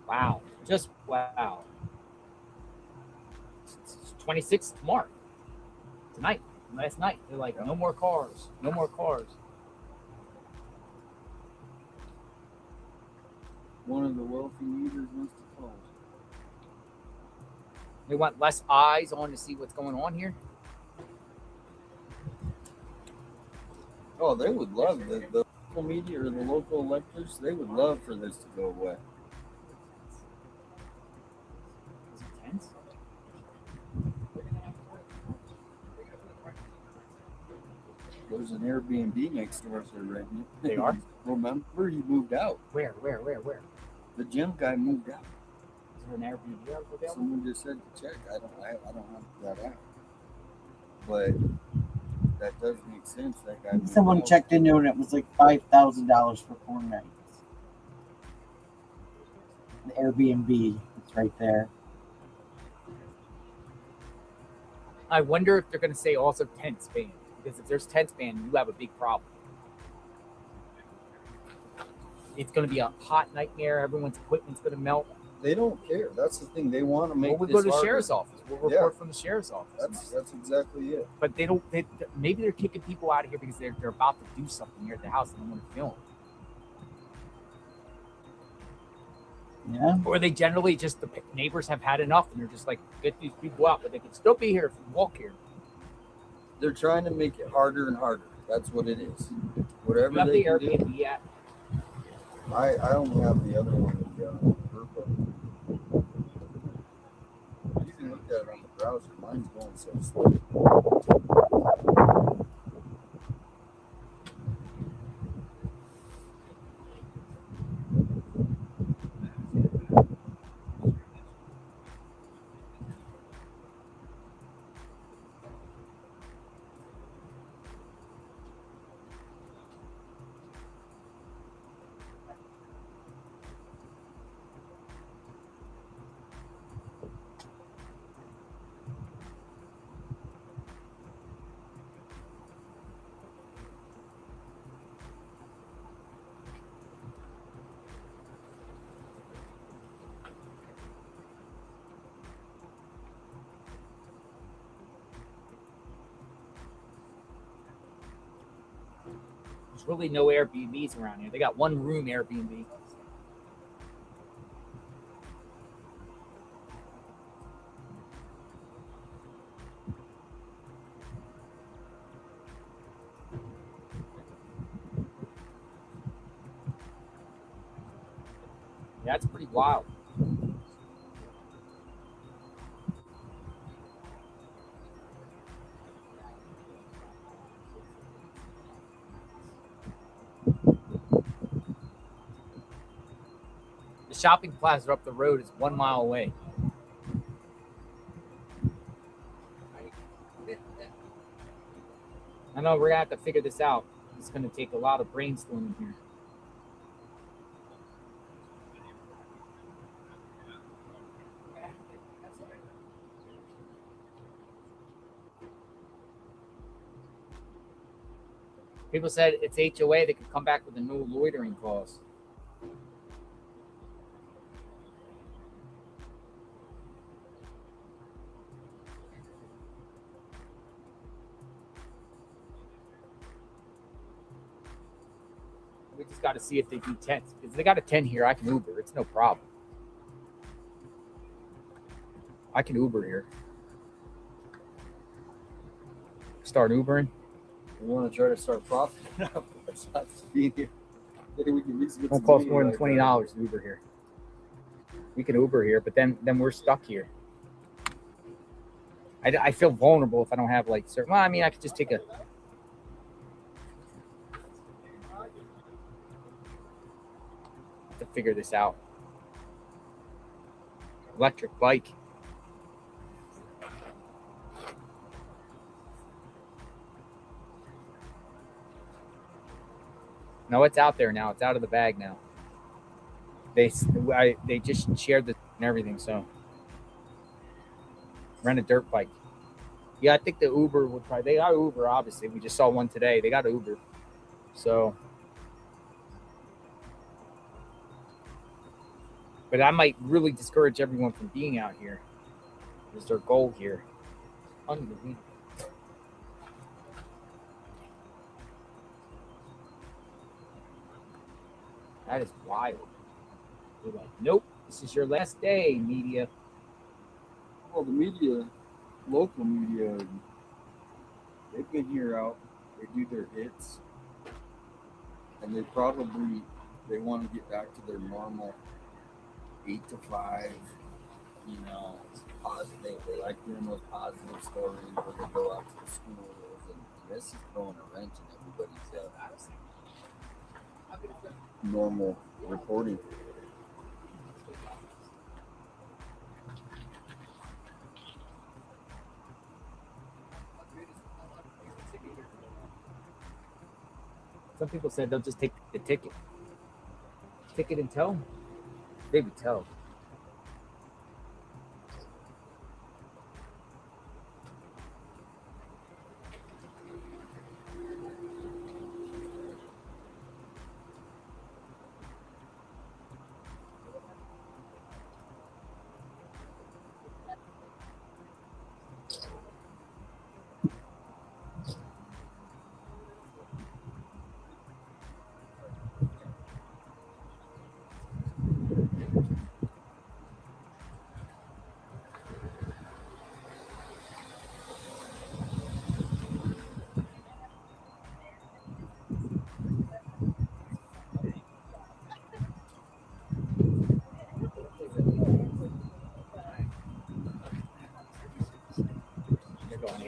Wow. Just wow. It's 26th tomorrow. Tonight. Last night. They're like, no more cars. No more cars. One of the wealthy leaders wants to call. They want less eyes on to see what's going on here. Oh, they would love the local media or the local electors. They would love for this to go away. Is it tense? There's an Airbnb next door if they're renting it. They are? Remember, he moved out. Where? The gym guy moved out. Is there an Airbnb available? Someone just said to check. I don't have that out. But that does make sense. That guy. Someone checked into it and it was like $5,000 for 4 nights. The Airbnb, it's right there. I wonder if they're going to say also tents banned, because if there's tents banned, you have a big problem. It's going to be a hot nightmare. Everyone's equipment's going to melt. They don't care. That's the thing. They want to make. Well, we'll go to the sheriff's office. We'll report from the sheriff's office. That's exactly it. But they don't. Maybe they're kicking people out of here because they're about to do something here at the house and they want to film. Yeah. Or they generally just, the neighbors have had enough and they're just like, get these people out, but they can still be here if you walk here. They're trying to make it harder and harder. That's what it is. Whatever You have they the can do. Airbnb yet? I only have the other one. You can look at it on the browser. Mine's going so slow. There's really no Airbnbs around here. They got one room Airbnb. Yeah, it's pretty wild. The shopping plaza up the road is 1 mile away. I know we're gonna have to figure this out. It's gonna take a lot of brainstorming here. People said it's HOA. They could come back with a no loitering clause. We just got to see if they do tents. If they got a tent here, I can Uber. It's no problem. I can Uber here. Start Ubering. We want to try to start profiting. It's not being here. Maybe we can at least get Won't some cost money more than like $20 to Uber here. We can Uber here, but then we're stuck here. I feel vulnerable if I don't have like certain. Well, I mean, I could just take a. To figure this out. Electric bike. No, it's out there now. It's out of the bag now. They just shared the and everything. So rent a dirt bike. Yeah, I think the Uber would probably. They got Uber, obviously. We just saw one today. They got Uber. So, but I might really discourage everyone from being out here. Is their goal here? Unbelievable. That is wild. They're like, nope, this is your last day, media. Well, the media, local media, they've been here out. They do their hits, and they want to get back to their normal 8 to 5. You know, positive. They like doing those positive stories where they go out to the schools, and this is throwing a wrench in everybody's normal reporting. Some people said they'll just take the ticket. Ticket and tow? They would tow.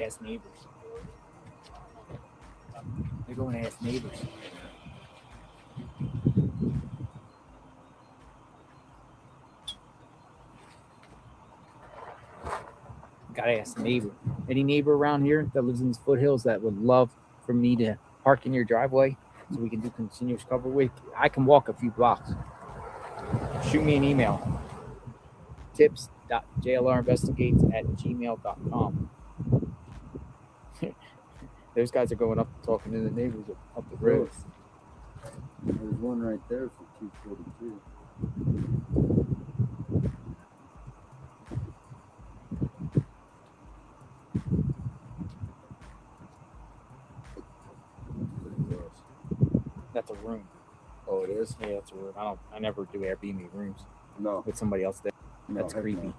Ask neighbors. They're going to ask neighbors. Gotta ask the neighbor. Any neighbor around here that lives in these foothills that would love for me to park in your driveway so we can do continuous cover with? I can walk a few blocks. Shoot me an email. tips.jlrinvestigates@gmail.com. Those guys are going up talking to the neighbors up the road. There's one right there for 242. That's a room. Oh, it is? Yeah, that's a room. I never do Airbnb rooms. No. With somebody else there. No, That's creepy.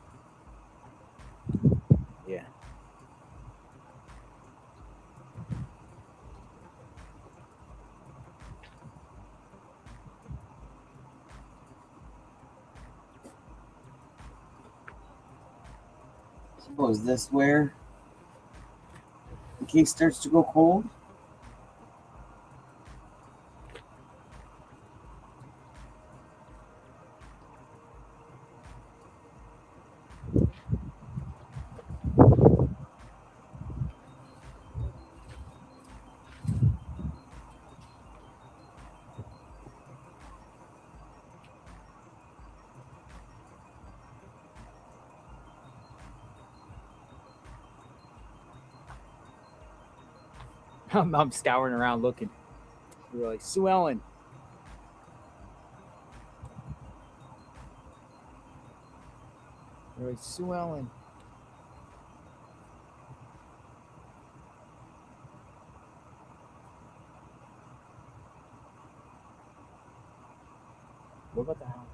no. Yeah. So is this where the case starts to go cold? I'm scouring around looking. We're like, Sue Ellen. We're like, Sue Ellen. What about the house?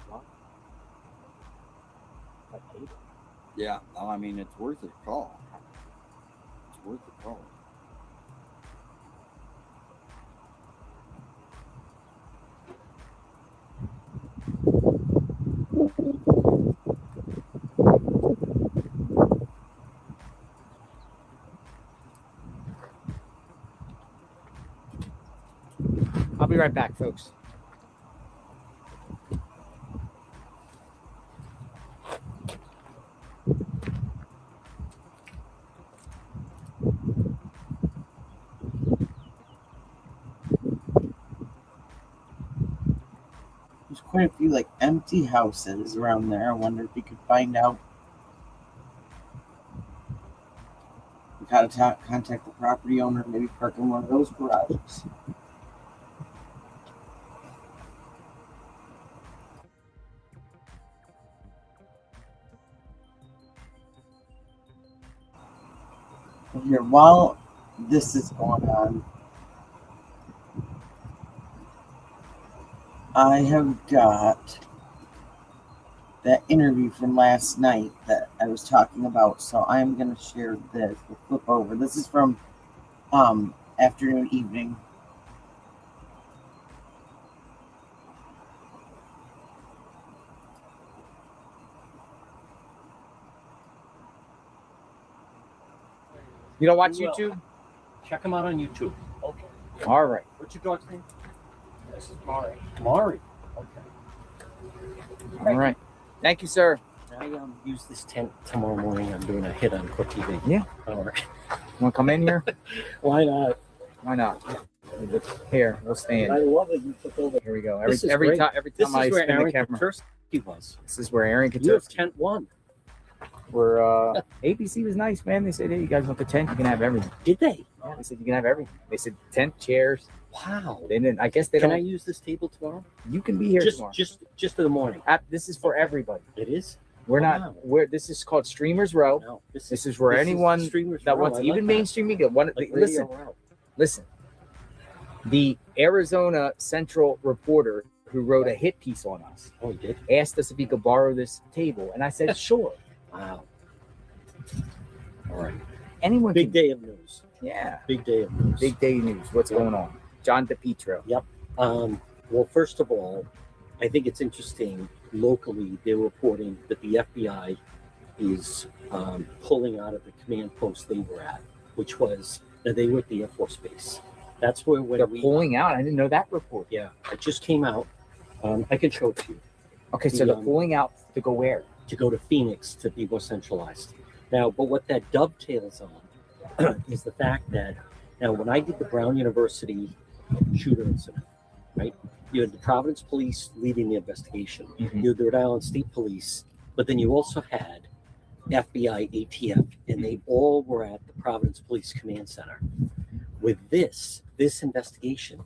What? Like eight? Yeah, no, I mean, it's worth a call. It's worth a call. I'll be right back, folks. There's quite a few like empty houses around there. I wonder if you could find out how to contact the property owner, maybe park in one of those garages. Here, while this is going on, I have got that interview from last night that I was talking about, so I'm going to share this. We'll flip over. This is from afternoon, evening. You don't watch You will. YouTube? Check him out on YouTube. Okay. All right. What's your dog's name? This is Mari. Mari. Okay. All right. Thank you, sir. I use this tent tomorrow morning. I'm doing a hit on Quick TV. Yeah. All right. You want to come in here? Why not? Why not? Here, we'll stand. I love that you took over. Here we go. This is Every great. time This is I where spin the Aaron camera. Katursky was. This is where Aaron You have Katursky. tent one. Where ABC was nice, man. They said, hey, you guys want the tent? You can have everything. Did they? Yeah, they said you can have everything. They said tent, chairs. Wow. They didn't. I guess they Can don't. I use this table tomorrow? You can be here tomorrow. Just in the morning. This is for everybody. It is. We're Wow. not. This is called Streamers Row. No, This is where anyone Streamers that Row. wants I even like that. mainstream media. Like Listen. Radio Row. Listen. The Arizona Central reporter who wrote a hit piece on us Oh, you did? asked us if he could borrow this table, and I said sure. Wow. All right. Anyone. Big can, day of news. Yeah. Big day of news. Big day news. What's going on? John DePietro. Yep. Well, first of all, I think it's interesting locally they're reporting that the FBI is pulling out of the command post they were at, which was they were at the Air Force Base. That's where when They're pulling out. I didn't know that report. Yeah, it just came out. I can show it to you. Okay, so they're pulling out to go where? To go to Phoenix to be more centralized. Now, but what that dovetails on is the fact that now when I did the Brown University shooter incident, right? You had the Providence Police leading the investigation. Mhm. You had the Rhode Island State Police, but then you also had FBI, ATF, and they all were at the Providence Police Command Center. With this investigation,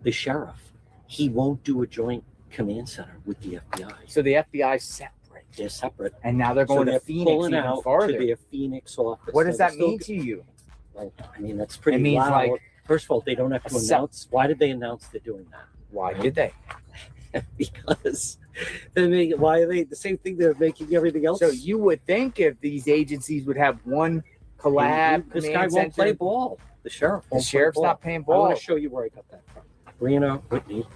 the sheriff, he won't do a joint command center with the FBI. So the FBI is separate. They're separate. And now they're going So to Phoenix pulling even out farther. to their Phoenix office. What does Now, that mean to you? Well, I mean, that's pretty It means loud. like First of all, they don't have to announce. Why did they announce they're doing that? Why did they? Because they make why are they the same thing they're making everything else. So you would think if these agencies would have one collab, This command guy won't center- play ball. The sheriff. The won't play sheriff's ball. not playing I ball. want to show you where I got that from. Brianna Whitney.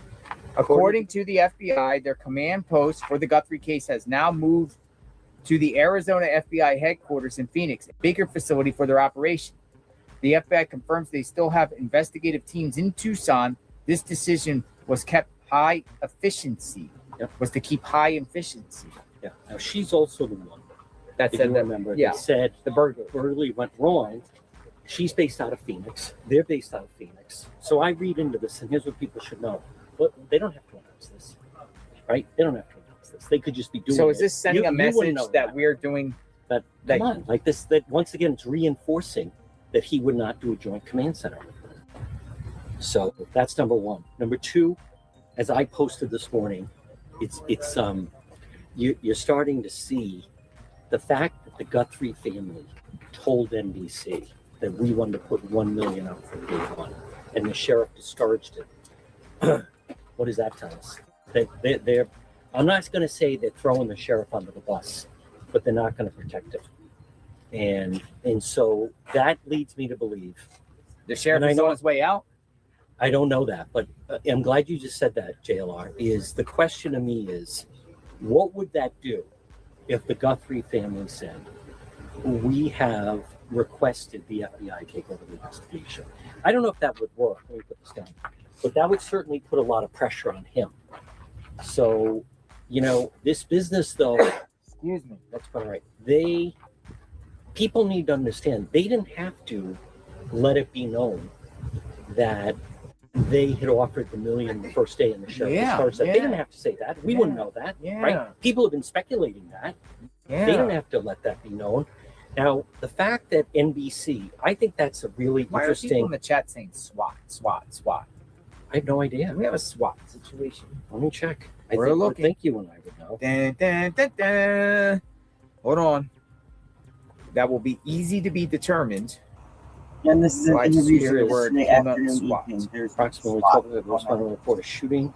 According to the FBI, their command post for the Guthrie case has now moved to the Arizona FBI headquarters in Phoenix, a bigger facility for their operation. The FBI confirms they still have investigative teams in Tucson. This decision was kept high efficiency. Yep. Was to keep high efficiency. Yeah. Now she's also the one That if said you that. remember. Yeah. They said The burglar. burglary went wrong. She's based out of Phoenix. They're based out of Phoenix. So I read into this, and here's what people should know. But they don't have to announce this, right? They don't have to announce this. They could just be doing. So is it. this sending You a wouldn't message know that we're doing? But come on, like this. That once again, it's reinforcing that he would not do a joint command center. So that's number one. Number two, as I posted this morning, it's you're starting to see the fact that the Guthrie family told NBC that we wanted to put $1 million out from day one, and the sheriff discouraged it. What does that tell us? They're I'm not going to say they're throwing the sheriff under the bus, but they're not going to protect him, and so that leads me to believe The sheriff And I is know- on his way out. I don't know that, but I'm glad you just said that, JLR. Is the question to me is, what would that do if the Guthrie family said, we have requested the FBI take over the investigation? I don't know if that would work. Let me put this down. But that would certainly put a lot of pressure on him. So, this business, though, Excuse me. that's quite all right. People need to understand, they didn't have to let it be known that they had offered the $1 million the first day in the sheriff discouraged that. They didn't have to say that. We wouldn't know that, right? People have been speculating that. Yeah. They didn't have to let that be known. Now, the fact that NBC, I think that's a really Why are people in interesting. the chat saying SWAT, SWAT, SWAT? I have no idea. We have a SWAT situation. Let me check. We're looking. I think you and I would know. Dun, dun, dun, dun. Hold on. That will be easy to be determined. And this is an Why interview hear for the this word Sunday cannot afternoon SWAT. evening. There's Approximately SWAT 12 of going responded on. to report a shooting,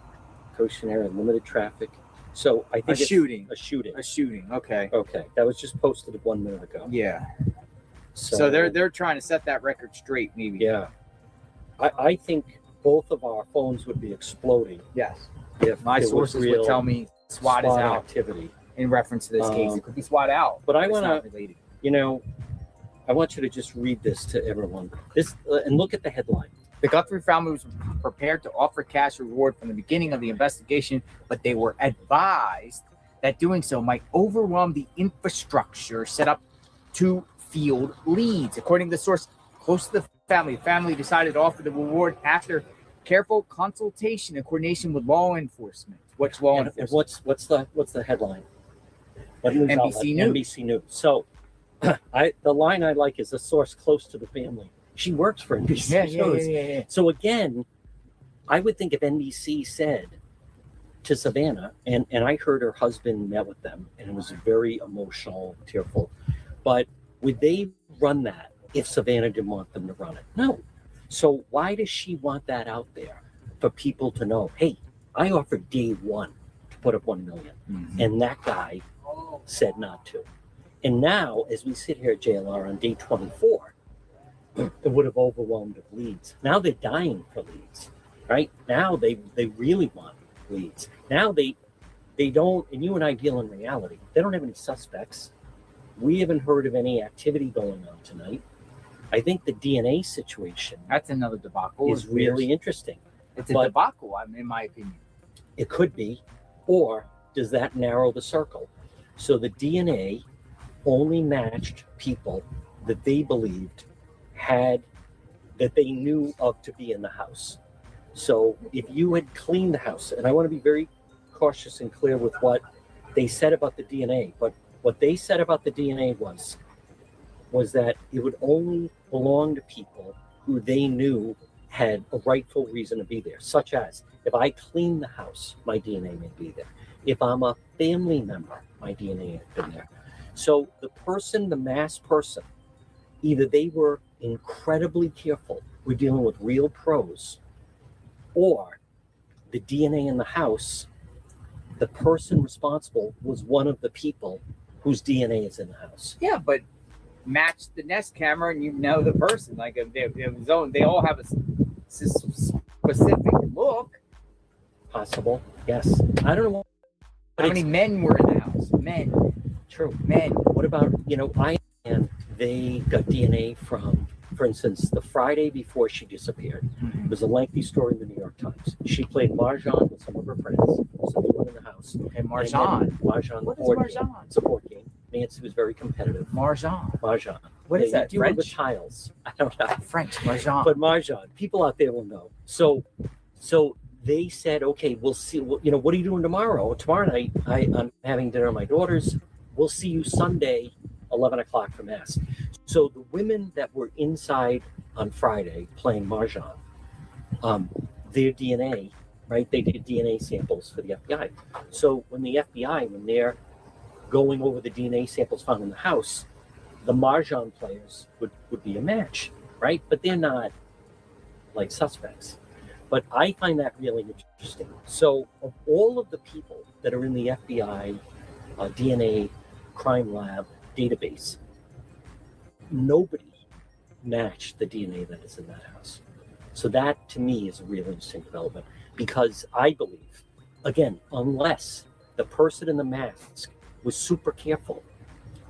Coast area, limited traffic. So I think A it's shooting. A shooting. A shooting. Okay. Okay, that was just posted 1 minute ago. Yeah. So they're trying to set that record straight, maybe. Yeah. I think both of our phones would be exploding Yes. if My there was sources real would tell me SWAT is out activity. in reference to this case. It could be SWAT out. But I it's want not to, related. I want you to just read this to everyone. This and look at the headline. The Guthrie family was prepared to offer cash reward from the beginning of the investigation, but they were advised that doing so might overwhelm the infrastructure set up to field leads. According to the source close to the family decided to offer the reward after careful consultation and coordination with law enforcement. What's law And enforcement? what's the headline? What news NBC outlet? News. NBC News. So the line I like is a source close to the family. She works for NBC News. Yeah. So again, I would think if NBC said to Savannah, and I heard her husband met with them, and it was very emotional, tearful. But would they run that if Savannah didn't want them to run it? No. So why does she want that out there for people to know? Hey, I offered day one to put up 1 million, and that guy said not to. And now, as we sit here at JLR on day 24, it would have overwhelmed with leads. Now they're dying for leads, right? Now they really want leads. Now they they don't, and you and I deal in reality, they don't have any suspects. We haven't heard of any activity going on tonight. I think the DNA situation That's another debacle. is really interesting. It's a but- debacle, in my opinion. It could be, or does that narrow the circle? So the DNA only matched people that they believed that they knew of to be in the house. So if you had cleaned the house, and I want to be very cautious and clear with what they said about the DNA, but what they said about the DNA was that it would only belong to people who they knew had a rightful reason to be there, such as if I clean the house, my DNA may be there. If I'm a family member, my DNA has been there. So the mass person, either they were incredibly careful, we're dealing with real pros, or the DNA in the house, the person responsible was one of the people whose DNA is in the house. Yeah, but match the Nest camera and you know the person. Like they all have a specific look. Possible, yes. I don't know. How many men were in the house? Men. True. Men. What about, and they got DNA from, for instance, the Friday before she disappeared. Mm-hmm. It was a lengthy story in the New York Times. She played Mahjong with some of her friends, some people in the house. And Mahjong. Mahjong. What is board Mahjong? game. It's a board game. Nancy was very competitive. Mahjong. What is that? You do it with French? tiles. I don't know. French. Mahjong. But Mahjong. People out there will know. So they said, okay, we'll see. What are you doing tomorrow? Tomorrow night, I'm having dinner with my daughters. We'll see you Sunday, 11 o'clock for Mass. So the women that were inside on Friday playing Mahjong, their DNA, right? They did DNA samples for the FBI. So when they're going over the DNA samples found in the house, the Mahjong players would be a match, right? But they're not like suspects. But I find that really interesting. So of all of the people that are in the FBI DNA crime lab database, nobody matched the DNA that is in that house. So that to me is a really interesting development, because I believe, again, unless the person in the mask was super careful,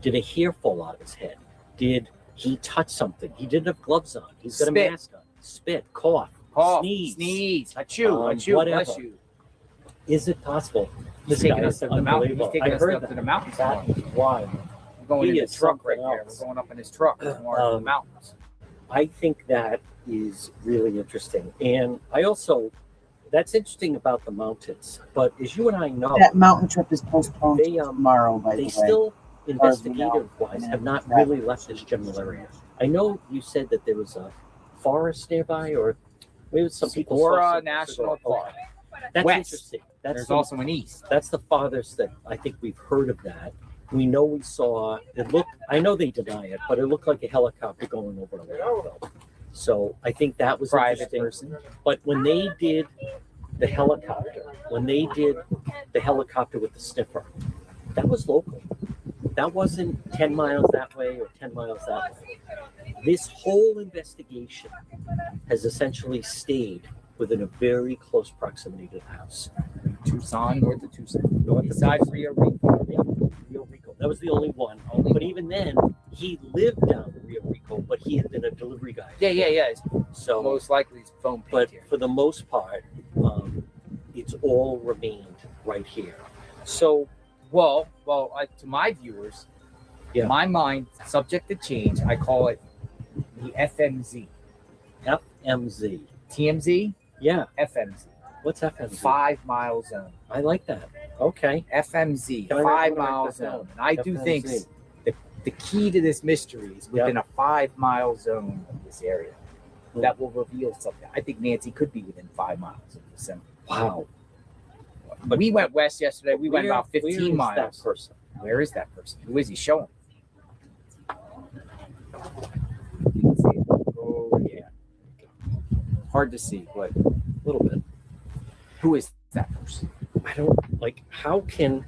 did a hair fall out of his head? Did he touch something? He didn't have gloves on. He's got Spit. a mask on. Spit, cough, sneeze. Achoo, whatever. bless you. Is it possible? He's This taking guy us is to the mountain. He's unbelievable. taking I us heard up that. to the mountains. That is wild. We're going in He his is truck right something there. else. We're going up in his truck tomorrow to the mountains. I think that is really interesting. And that's interesting about the mountains. But as you and I know, That mountain trip is postponed They, to tomorrow, by the they way. still, far as we know. investigative-wise, have not really left this general area. I know you said that there was a forest nearby, or maybe some people saw Saguaro something. National Park. That's West. interesting. There's also an east. That's the farthest that I think we've heard of that. We know we saw it. I know they deny it, but it looked like a helicopter going over a landfill. So I think that was Private interesting. person. But when they did the helicopter with the sniffer, that was local. That wasn't 10 miles that way or 10 miles that way. This whole investigation has essentially stayed within a very close proximity to the house. Tucson, north of Tucson. North of Besides Rio Rico. Yeah, Rio Rico. That was the only one. But even then, he lived down in Rio Rico, but he had been a delivery guy. Yeah. So, Most likely it's phone but picked here. for the most part, it's all remained right here. So, Well, to my viewers, Yeah. my mind, subject to change, I call it the FMZ. FMZ. TMZ, Yeah. FMZ. What's FMZ? 5 mile zone. I like that. Okay. FMZ, Can I 5 write mile that down? zone. And I do think FMZ. the key to this mystery is within a 5 mile zone of this area. Hmm. That will reveal something. I think Nancy could be within 5 miles of the center. Wow. But we went west yesterday. We went about 15 where is miles. that person? Where is that person? Who is he? Show him. Oh, yeah. Hard to see, but A little bit. who is that person? I don't how can,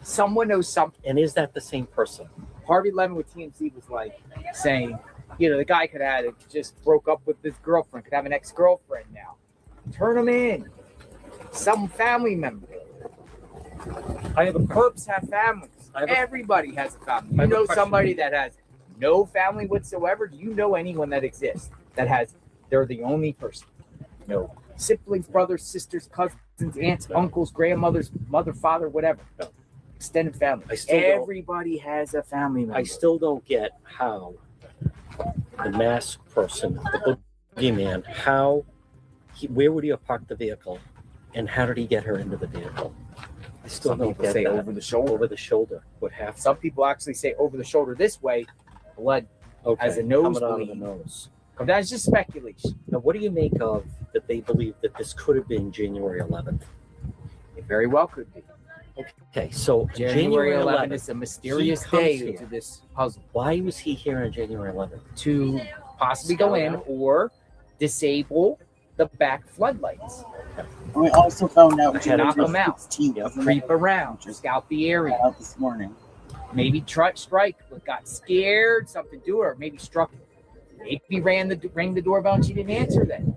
Someone knows something. and is that the same person? Harvey Lemon with TMZ was like saying, the guy could have just broke up with his girlfriend, could have an ex-girlfriend now. Turn him in. Some family member. I have a Perps have families. I have a- Everybody has a family. I You have a know question. somebody that has no family whatsoever? Do you know anyone that exists that has? They're the only person. No siblings, brothers, sisters, cousins, aunts, uncles, grandmothers, mother, father, whatever. No. Extended family. I still don't- Everybody has a family member. I still don't get how the masked person, the boogeyman, where would he have parked the vehicle, and how did he get her into the vehicle? I still Some don't people get say that. over the shoulder. Over the shoulder would have. Some people actually say over the shoulder this way. Blood Okay, as a coming out of nosebleed. the nose. That's just speculation. Now, what do you make of that they believe that this could have been January 11th? It very well could be. Okay, so January 11th 11th is a mysterious he comes day here. to this puzzle. Why was he here on January 11th? To possibly go in or disable the back floodlights. And we also found out To knock them out. 16th Yep. was the Creep night around, scout the area. out this morning. Maybe strike, but got scared, something to her. Maybe struck. Maybe rang the doorbell and she didn't answer then.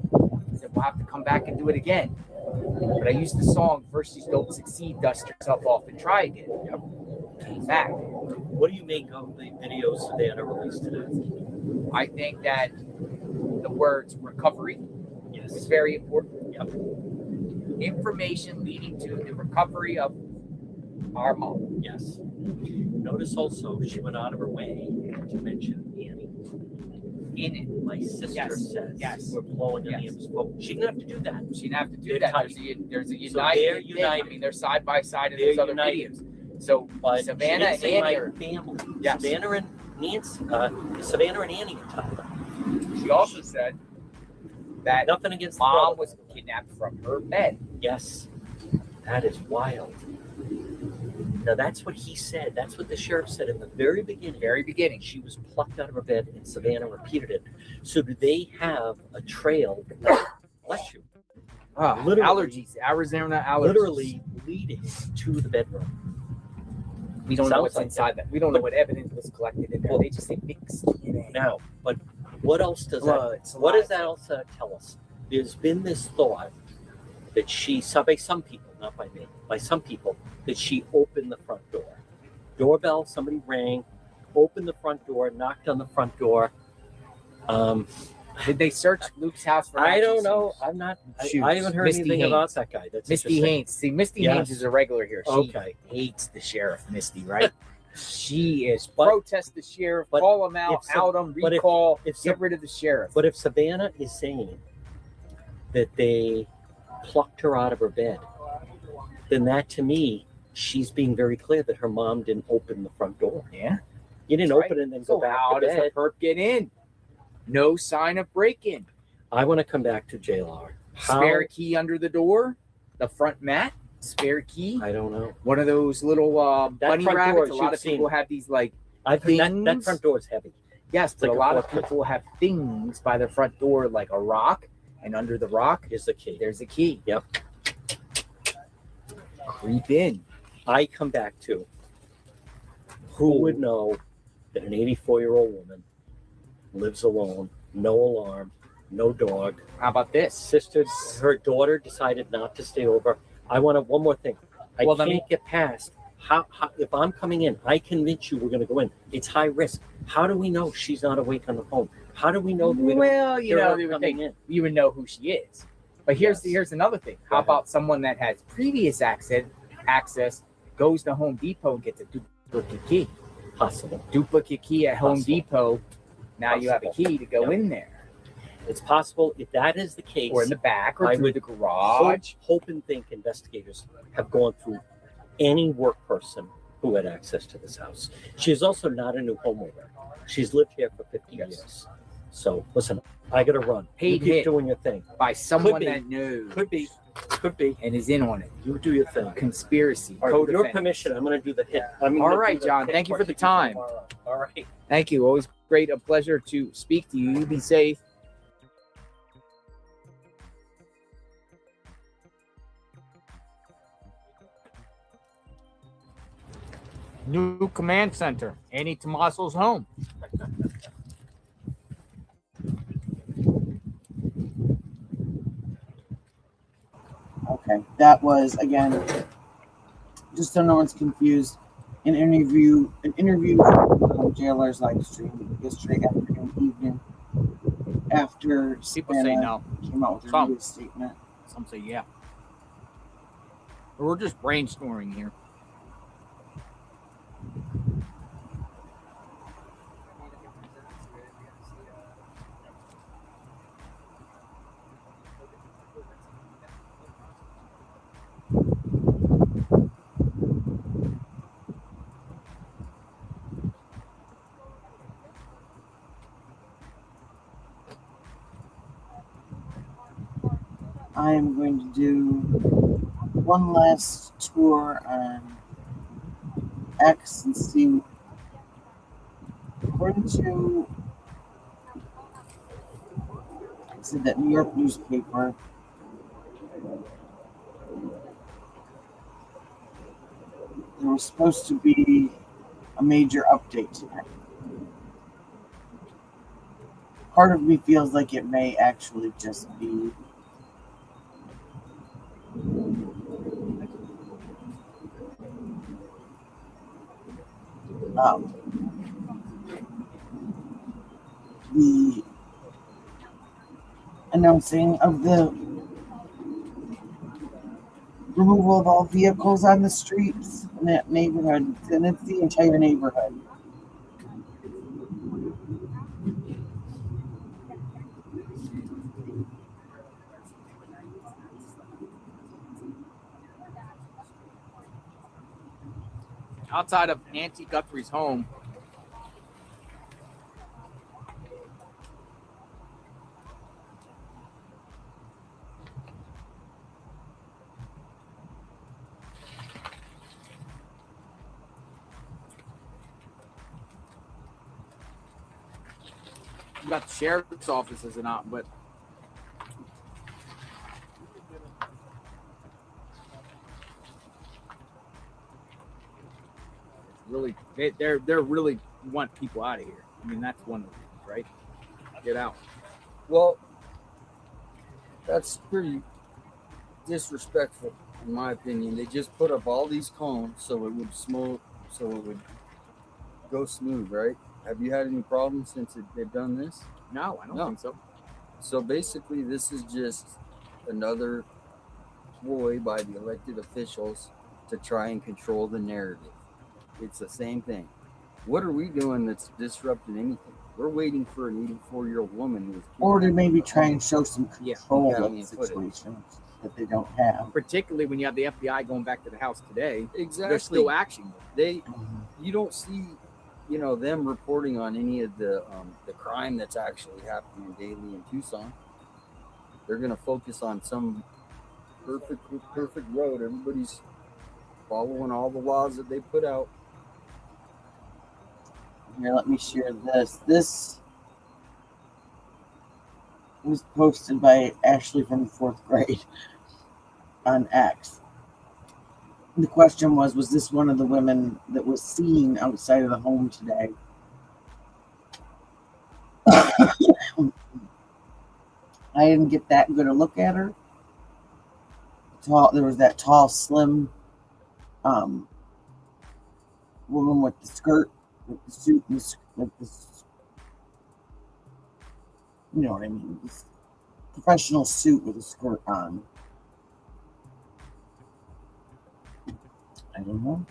Said we'll have to come back and do it again. But I used the song, first you don't succeed, dust yourself off and try again. Came back. What do you make of the videos Savannah released today? I think that the words recovery is Yes. very important. Yep. Information leading to the recovery of our mom. Yes. Notice also she went out of her way to mention Annie. In it. My sister Yes. says Yes. we're blowing in Yes. the smoke. She didn't have to do that. She didn't have to do They're that. tight. There's a So united they're thing. united. I mean, they're side by side in They're those other united. videos. So But Savannah she didn't say my and family. Yes. Savannah and Nancy, Savannah and Annie were tight. she also said that Nothing against the mom brother. was kidnapped from her bed. Yes. That is wild. Now that's what he said. That's what the sheriff said in the very beginning. Very beginning. She was plucked out of her bed, and Savannah repeated it. So do they have a trail? Bless you. Literally- Allergies, Arizona allergies. Literally leading to the bedroom. we don't know sounds what's like inside that. We don't know what evidence was collected in there. Well, They just say mixed DNA. Now, but what else does Blood, that? What does saliva. that also tell us? There's been this thought that she, by some people, not by me, by some people, that she opened the front door. Doorbell, somebody rang, opened the front door, knocked on the front door. Did they search Luke's house for? I don't matches? know. I'm not. Shoes. I haven't heard Misty anything Haynes. about that guy. That's Misty interesting. Haynes. See, Misty Yes. Haynes is a regular here. She Okay. hates the sheriff, Misty, right? She is But- protest the sheriff, but call him out, if out him, but if- recall, if get rid of the sheriff. But if Savannah is saying that they plucked her out of her bed, then that to me, she's being very clear that her mom didn't open the front door. Yeah. You didn't That's open right. it and then So go back how to does bed. the perp get in? No sign of break-in. I want to come back to JLR. How- Spare key under the door, the front mat, spare key. I don't know. One of those little That bunny front door, rabbits. A lot you've of people seen. have these like That things. front door is heavy. yes, but like a a lot of forklift. people have things by their front door like a rock, and under the rock Is the key. there's a key. Yep. Creep in. I come back to who would know that an 84-year-old woman lives alone, no alarm, no dog. How about this? Sister, her daughter decided not to stay over. I want to one more thing. I Well, let can't me- get past how if I'm coming in, I convince you we're going to go in. It's high risk. How do we know she's not awake on the phone? How do we know that we don't Well, you hear know, her they would coming think in? you would know who she is. But here's Yes. here's another thing. Go How ahead. about someone that has previous access goes to Home Depot and gets a duplicate key? Possible. Duplicate key at Home Possible. Depot. Now you have a Possible. key to go Yep. in there, It's possible. If that is the case, or in the back, or I through would the garage. hope and think investigators have gone through any work person who had access to this house. She is also not a new homeowner. She's lived here for 50 Yes. years. So listen, I got to run. Paid You keep hit. doing your thing. By someone be. that knows Could be. and is in on it. You do your thing. Conspiracy. All right, with your co-defendant. permission, I'm going to do the hit. All right, John, thank you for the time. All right. Thank you. Always great. A pleasure to speak to you. You be safe. New command center. Annie Tomaso's home. Okay, that was again just so no one's confused, an interview on JLR's live stream yesterday afternoon, evening, after People say Savannah no. came out with her Some. newest statement. Some say yeah. We're just brainstorming here. I am going to do one last tour on X and see. According to that New York newspaper, there was supposed to be a major update tonight. Part of me feels like it may actually just be the announcing of the removal of all vehicles on the streets in that neighborhood, and it's the entire neighborhood. Outside of Nancy Guthries Home, you got the sheriff's offices and out, but really, they're really want people out of here. I mean, that's one of the things, right? Get out. Well, that's pretty disrespectful, in my opinion. They just put up all these cones so it would go smooth, right? Have you had any problems since they've done this? No, I don't think so. So basically, this is just another ploy by the elected officials to try and control the narrative. It's the same thing. What are we doing that's disrupting anything? We're waiting for an 84-year-old woman who's Or to maybe try and show some control Yeah, of the situation that they don't have. Particularly when you have the FBI going back to the house today. Exactly. They're still acting. You don't see, them reporting on any of the crime that's actually happening daily in Tucson. They're going to focus on some perfect road. Everybody's following all the laws that they put out. Here, let me share this. This was posted by Ashley from the 4th grade on X. The question was this one of the women that was seen outside of the home today? I didn't get that good a look at her. There was that tall, slim woman with the skirt, with the suit, with this, you know what I mean, this professional suit with a skirt on. I don't know.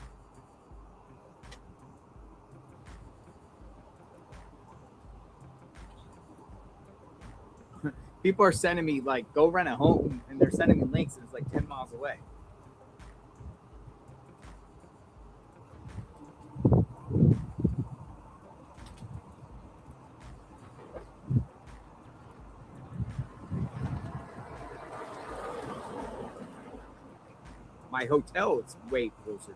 People are sending me, like, go rent a home, and they're sending me links, and it's like 10 miles away. My hotel is way closer.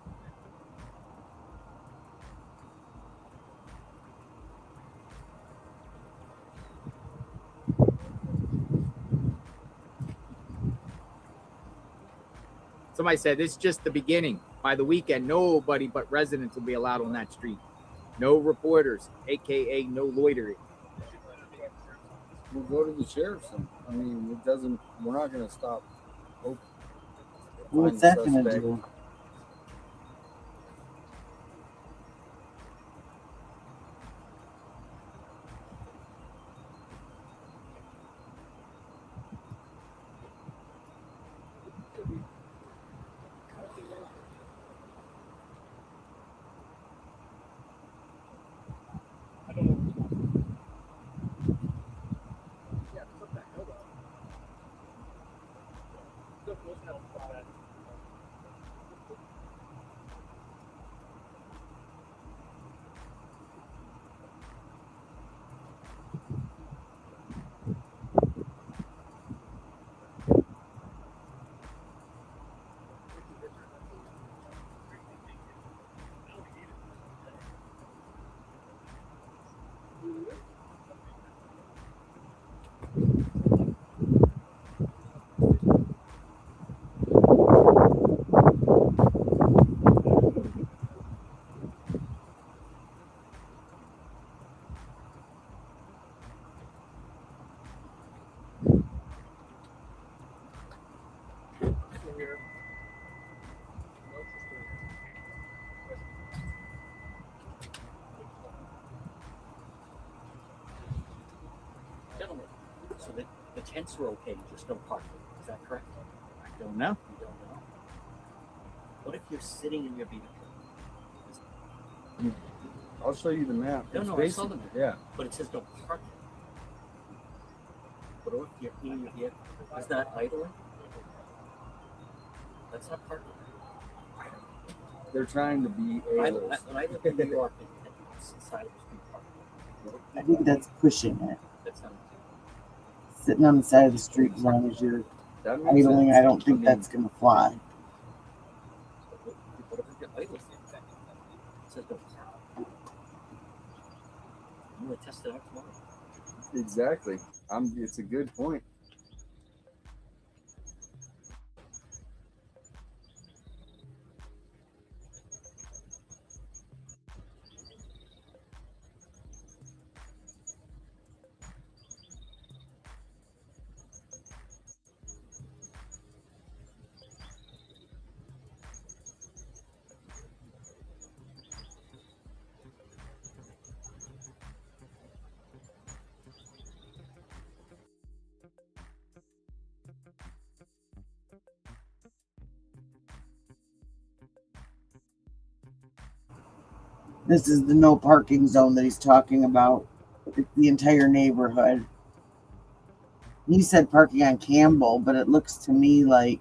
Somebody said it's just the beginning. By the weekend, nobody but residents will be allowed on that street. No reporters, aka no loitering. We'll go to the sheriff's. I mean, we're not going to stop. What's that going to do? The tents are okay, just no parking. Is that correct? I don't know. You don't know. What if you're sitting in your vehicle? I'll show you the map. No, It's no, I saw basic- the map. Yeah. But it says no parking. But what if you're in your vehicle? Is that idling? That's not parking. They're trying to be When a-holes. I lived in New York and side of the street parking. I think that's pushing it. That's not. Sitting on the side of the street as long as you're That makes idling, sense. I don't think mean, that's going to fly. What if you're idling? It says no parking. I'm going to test it out tomorrow. Exactly. It's a good point. This is the no parking zone that he's talking about. It's the entire neighborhood. He said parking on Campbell, but it looks to me like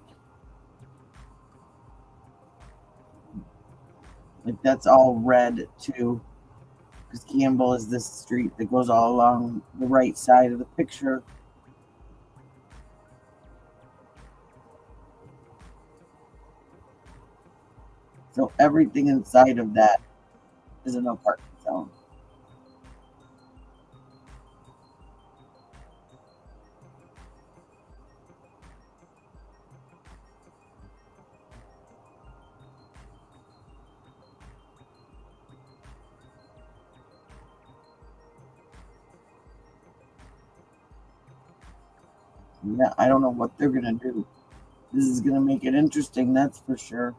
that's all red too. Because Campbell is this street that goes all along the right side of the picture. So everything inside of that is a no parking zone. Yeah, I don't know what they're gonna do. This is gonna make it interesting, that's for sure.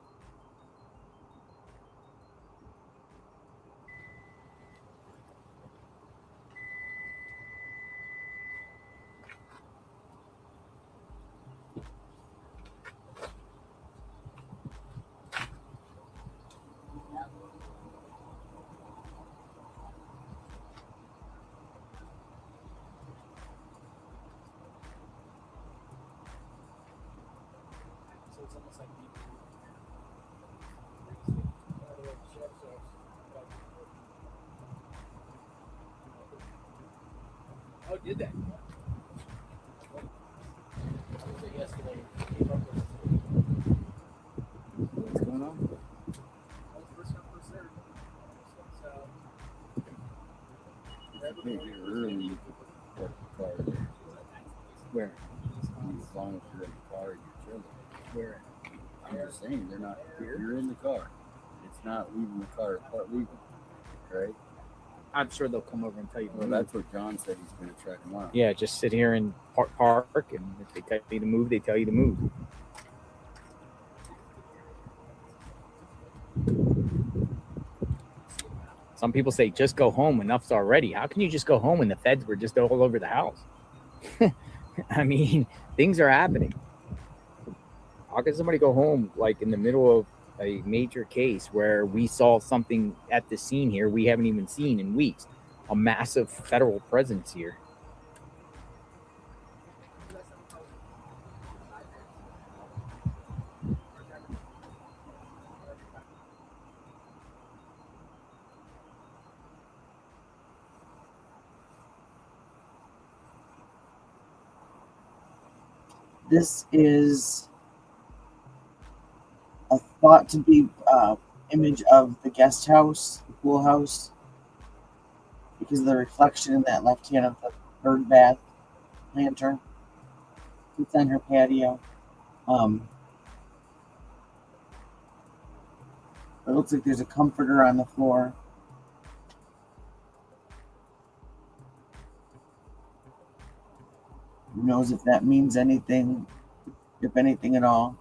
So it's almost like how did that? Yesterday. What's going on? First come, first served. Hey, you're early. You could park the car there. Where? As long as you're in the car, you're chilling. Where? I'm just saying, they're not here. You're in the car. It's not leaving the car, leaving. Right? I'm sure they'll come over and tell you to Well, move. that's what John said he's going to try tomorrow. Yeah, just sit here and park, and if they tell you to move, they tell you to move. Some people say, just go home, enough's already. How can you just go home when the feds were just all over the house? I mean, things are happening. How can somebody go home like in the middle of a major case where we saw something at the scene here we haven't even seen in weeks? A massive federal presence here. This is a thought to be image of the guest house, the pool house, because of the reflection in that left hand of the bird bath lantern. It's on her patio. It looks like there's a comforter on the floor. Who knows if that means anything, if anything at all.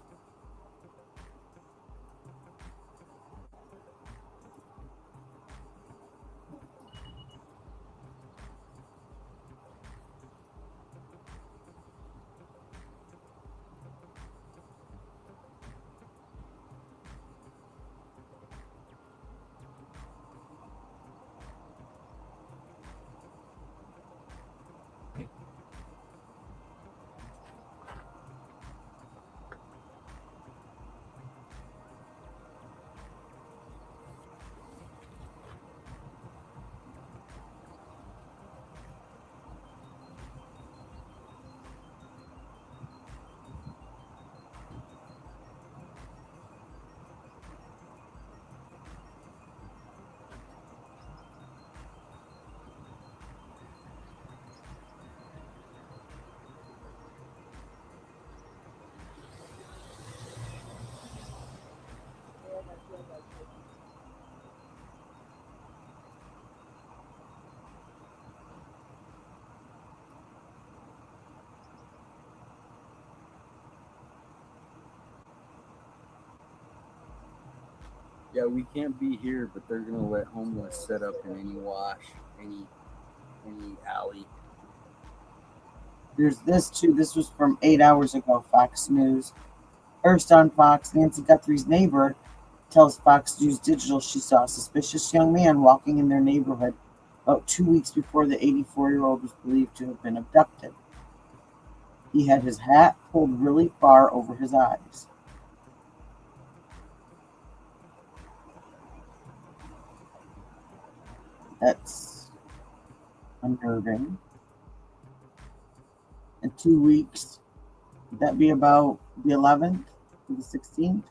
Yeah, we can't be here, but they're gonna let homeless set up in any wash, any alley. There's this too. This was from 8 hours ago, Fox News. First on Fox, Nancy Guthries' neighbor tells Fox News Digital she saw a suspicious young man walking in their neighborhood about 2 weeks before the 84-year-old was believed to have been abducted. He had his hat pulled really far over his eyes. That's unnerving. In 2 weeks, would that be about the 11th to the 16th?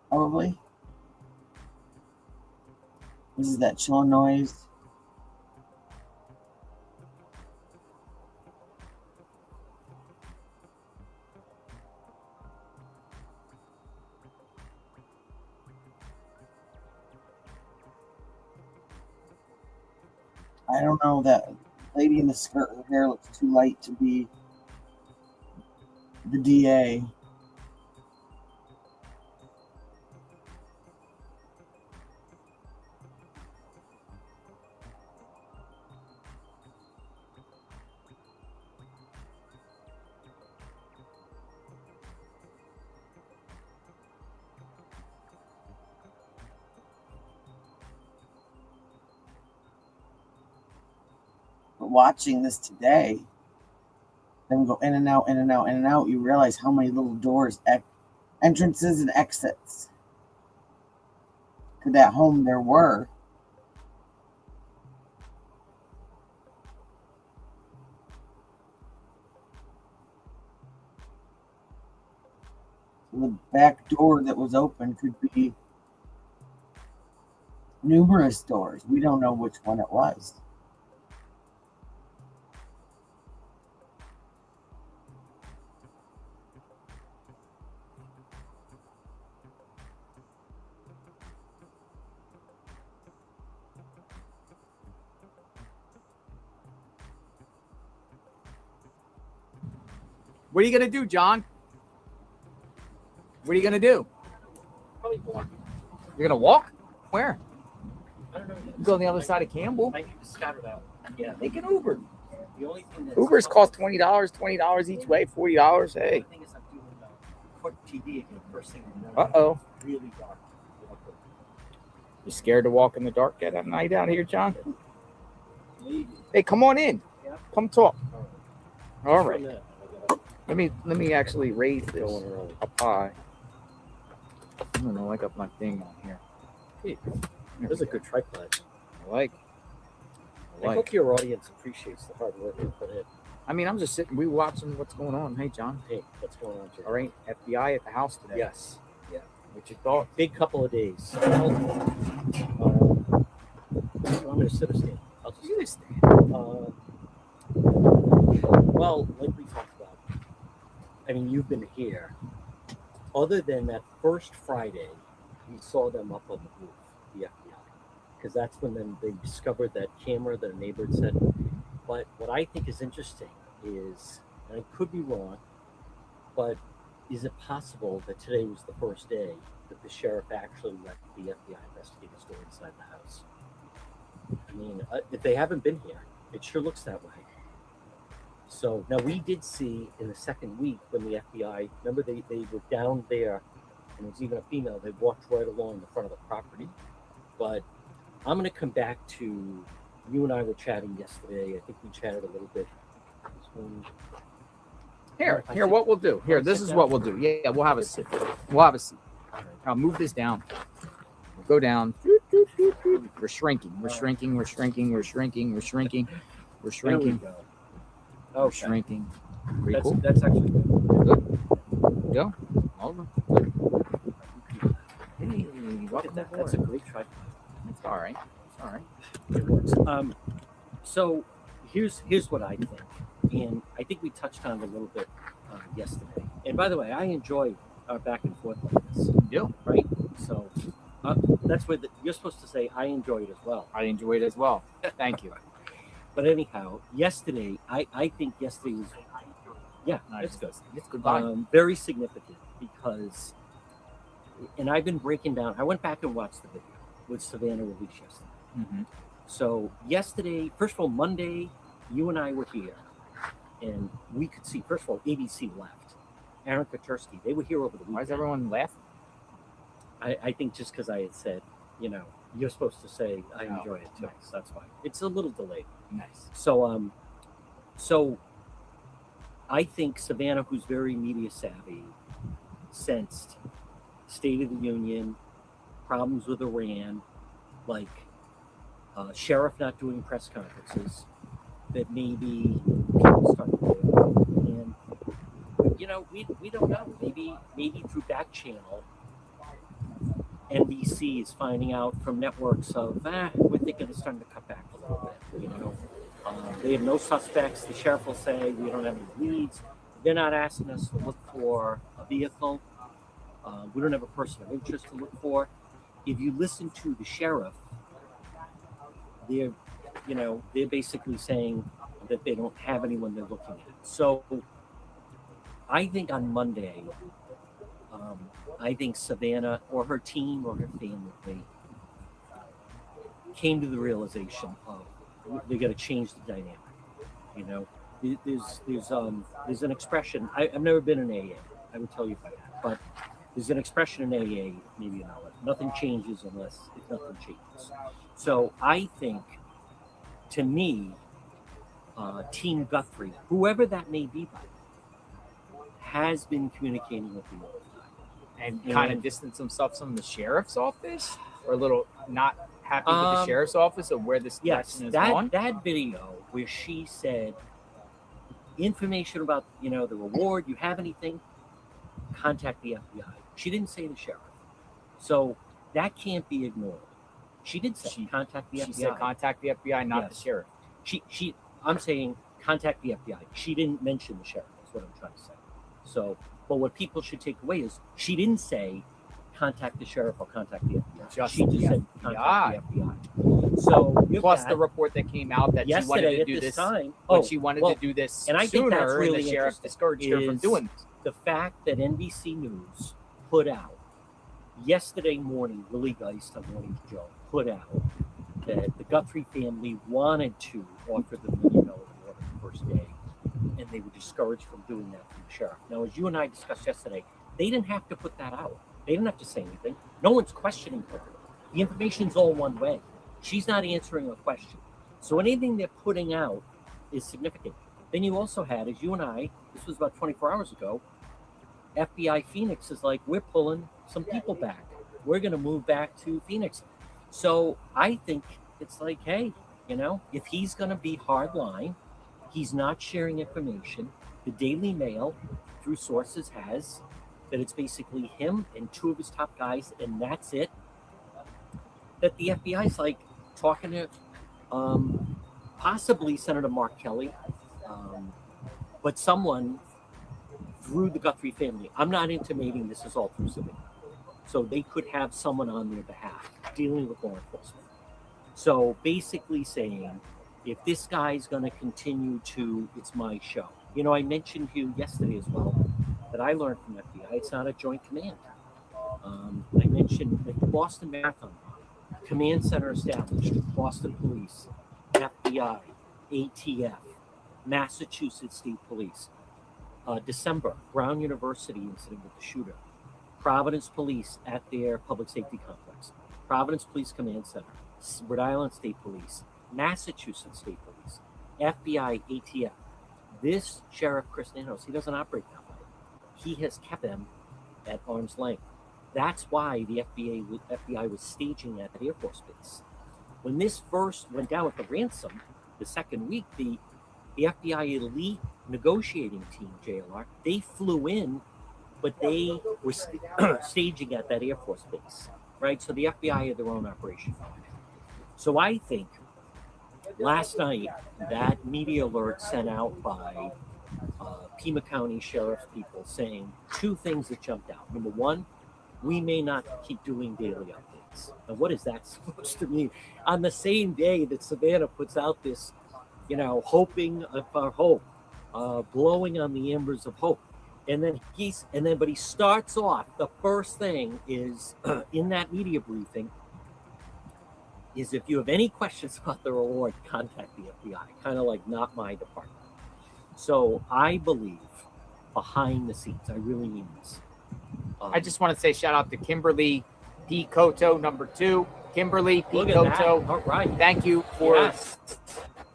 Probably. This is that chill noise. I don't know, that lady in the skirt, her hair looks too light to be the DA. But watching this today, then go in and out, in and out, in and out, you realize how many little doors, entrances and exits to that home there were. The back door that was open could be numerous doors. We don't know which one it was. What are you gonna do, John? What are you gonna do? Probably walk. You're gonna walk? Where? I don't know. You go on the other side of Campbell. I need to scout it out. Yeah. Take an Uber. The only thing that's Ubers cost $20 each way, $40. The Hey. only thing is I'm doing quick TV again first thing in the morning. Uh-oh. Really dark. You scared to walk in the dark at night out here, John? Maybe. Hey, come on in. Yeah. Come talk. All From right. there, Let me actually raise this going early. up high. I'm gonna like up my thing on here. Hey, there's a good tripod. I like. I hope your audience appreciates the hard work you put in. I mean, I'm just sitting. We watching what's going on. Hey, John. Hey, what's going on, Jim? All right. FBI at the house today. Yes. Yeah. What you thought? Big couple of days. I'm going to sit or stand. I'll just You just stand. Well, like we talked about, I mean, you've been here. Other than that first Friday, we saw them up on the roof, the FBI, because that's when then they discovered that camera that a neighbor had said. But what I think is interesting is, and I could be wrong, but is it possible that today was the first day that the sheriff actually let the FBI investigators go inside the house? I mean, if they haven't been here, it sure looks that way. So now we did see in the second week when the FBI, remember they were down there, and it was even a female, they walked right along the front of the property. But I'm going to come back to, you and I were chatting yesterday. I think we chatted a little bit. Here, what we'll do. Here, this is what we'll do. Yeah, we'll have a seat. We'll have a seat. I'll move this down. We'll go down. We're shrinking. We're shrinking. We're shrinking. We're shrinking. We're shrinking. We're shrinking. Oh, We're shrinking. Pretty cool. That's actually good. Good. Go. Over. Hey, welcome That's aboard. a great try. It's all right. It's all right. It works. So here's what I think, and I think we touched on it a little bit yesterday. And by the way, I enjoy our back and forth like this. You. Right? So that's where you're supposed to say I enjoy it as well. I enjoyed it as well. Thank you. But anyhow, yesterday, I think yesterday was, yeah, Nice. it's good. It's good. Bye. Very significant because and I've been breaking down. I went back and watched the video with Savannah released yesterday. Mm-hmm. So yesterday, first of all, Monday, you and I were here, and we could see. First of all, ABC left. Aaron Katursky, they were here over the weekend. Why is everyone laughing? I think just because I had said, you're supposed to say I enjoy it too. Nice. That's why it's a little delayed. Nice. So I think Savannah, who's very media savvy, sensed State of the Union, problems with Iran, like sheriff not doing press conferences, that maybe people start to play out. And we don't know. Maybe through back channel, NBC is finding out from networks of, we're thinking it's starting to cut back a little bit. They have no suspects. The sheriff will say, we don't have any leads. They're not asking us to look for a vehicle. We don't have a person of interest to look for. If you listen to the sheriff, they're basically saying that they don't have anyone they're looking at. So I think on Monday, I think Savannah or her team or her family came to the realization of they got to change the dynamic. There's an expression. I've never been in AA. I would tell you about that, but there's an expression in AA. Maybe you know it. Nothing changes unless nothing changes. So I think, to me, Team Guthrie, whoever that may be, by has been communicating with the all the time. And kind of distance himself from the sheriff's office, or a little not happy with the sheriff's office of where this person is going. That video where she said information about the reward. You have anything? Contact the FBI. She didn't say the sheriff, so that can't be ignored. She did say contact the FBI. She said contact the FBI, not the sheriff. I'm saying contact the FBI. She didn't mention the sheriff. That's what I'm trying to say. So, but what people should take away is she didn't say contact the sheriff or contact the FBI. She just said contact the FBI. So plus the report that came out that she wanted to do this time. She wanted to do this and I think that's really and the sheriff discouraged her from doing this. The fact that NBC News put out yesterday morning, Willie Geist on Morning Joe put out that the Guthrie family wanted to offer the $1 million reward the first day, and they were discouraged from doing that from the sheriff. Now, as you and I discussed yesterday, they didn't have to put that out. They didn't have to say anything. No one's questioning her. The information's all one way. She's not answering a question. So anything they're putting out is significant. Then you also had, as you and I, this was about 24 hours ago, FBI Phoenix is like, we're pulling some people back. We're going to move back to Phoenix. So I think it's like, hey, if he's going to be hard line, he's not sharing information. The Daily Mail, through sources, has that it's basically him and two of his top guys, and that's it. That the FBI is like talking to possibly Senator Mark Kelly, but someone through the Guthrie family. I'm not intimating this is all through Savannah. So they could have someone on their behalf dealing with law enforcement. So basically saying, if this guy's going to continue to, it's my show. I mentioned to you yesterday as well that I learned from FBI, it's not a joint command. I mentioned the Boston Marathon, command center established, Boston Police, FBI, ATF, Massachusetts State Police. December, Brown University incident with the shooter. Providence Police at their public safety complex. Providence Police Command Center. Rhode Island State Police. Massachusetts State Police. FBI, ATF. This Sheriff Chris Nanos, he doesn't operate that way. He has kept them at arm's length. That's why the FBI was staging at Air Force Base. When this first went down with the ransom, the second week, the FBI elite negotiating team, JLR, they flew in, but they were staging at that Air Force Base, right? So the FBI had their own operation. So I think last night, that media alert sent out by Pima County Sheriff's people saying two things that jumped out. Number one, we may not keep doing daily updates. Now, what is that supposed to mean? On the same day that Savannah puts out this, hoping for hope, blowing on the embers of hope. And then but he starts off, the first thing is in that media briefing is, if you have any questions about the reward, contact the FBI. Kind of like not my department. So I believe behind the scenes, I really mean this. I just want to say shout out to Kimberly P. Koto, number 2. Kimberly P. Look at that. Koto. All right. Thank you for Yes.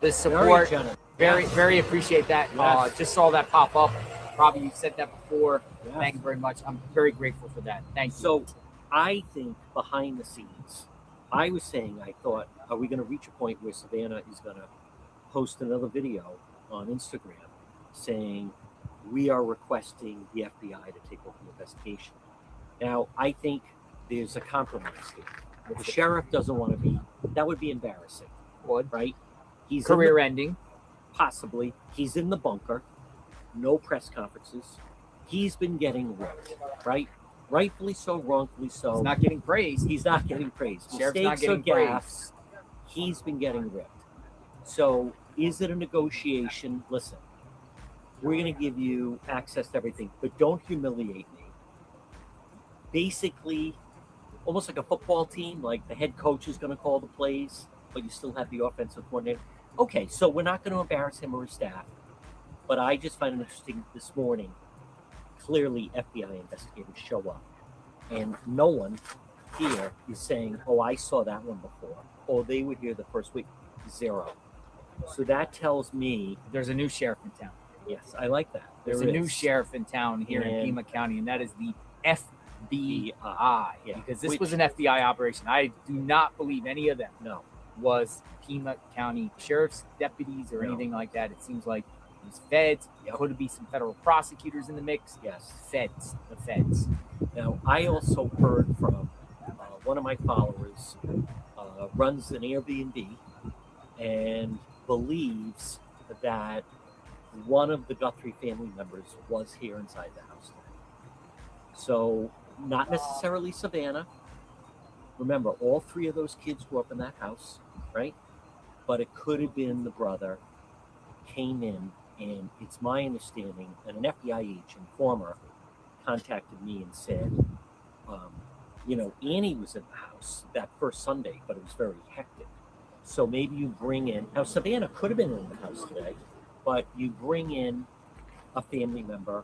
the support. Very generous. Very appreciate that. Yes. Just saw that pop up. Probably you said that before. Yes. Thank you very much. I'm very grateful for that. Thank you. So I think behind the scenes, I was saying, I thought, are we going to reach a point where Savannah is going to post another video on Instagram saying, we are requesting the FBI to take over the investigation? Now, I think there's a compromise here. The sheriff doesn't want to be, that would be embarrassing. Would. Right? He's Career ending. Possibly. He's in the bunker. No press conferences. He's been getting ripped, right? Rightfully so, wrongfully so. He's not getting praised. He's not getting praised. Sheriff's not Mistakes getting or praised. gaffes. He's been getting ripped. So is it a negotiation? Listen, we're going to give you access to everything, but don't humiliate me. Basically, almost like a football team, like the head coach is going to call the plays, but you still have the offensive coordinator. Okay, so we're not going to embarrass him or his staff, but I just find it interesting this morning. Clearly, FBI investigators show up, and no one here is saying, oh, I saw that one before, or they were here the first week. Zero. So that tells me there's a new sheriff in town. Yes, I like that. There's a new sheriff in town here in Pima County, and that is the FBI. Yeah. Because this was an FBI operation. I do not believe any of them was Pima County sheriff's deputies or anything like that. It seems like it was feds. Could be some federal prosecutors in the mix. Yes. Feds. The feds. Now, I also heard from one of my followers, runs an Airbnb and believes that one of the Guthrie family members was here inside the house. So not necessarily Savannah. Remember, all 3 of those kids grew up in that house, right? But it could have been the brother came in, and it's my understanding that an FBI agent, former, contacted me and said, Annie was in the house that first Sunday, but it was very hectic. So maybe you bring in, now Savannah could have been in the house today, but you bring in a family member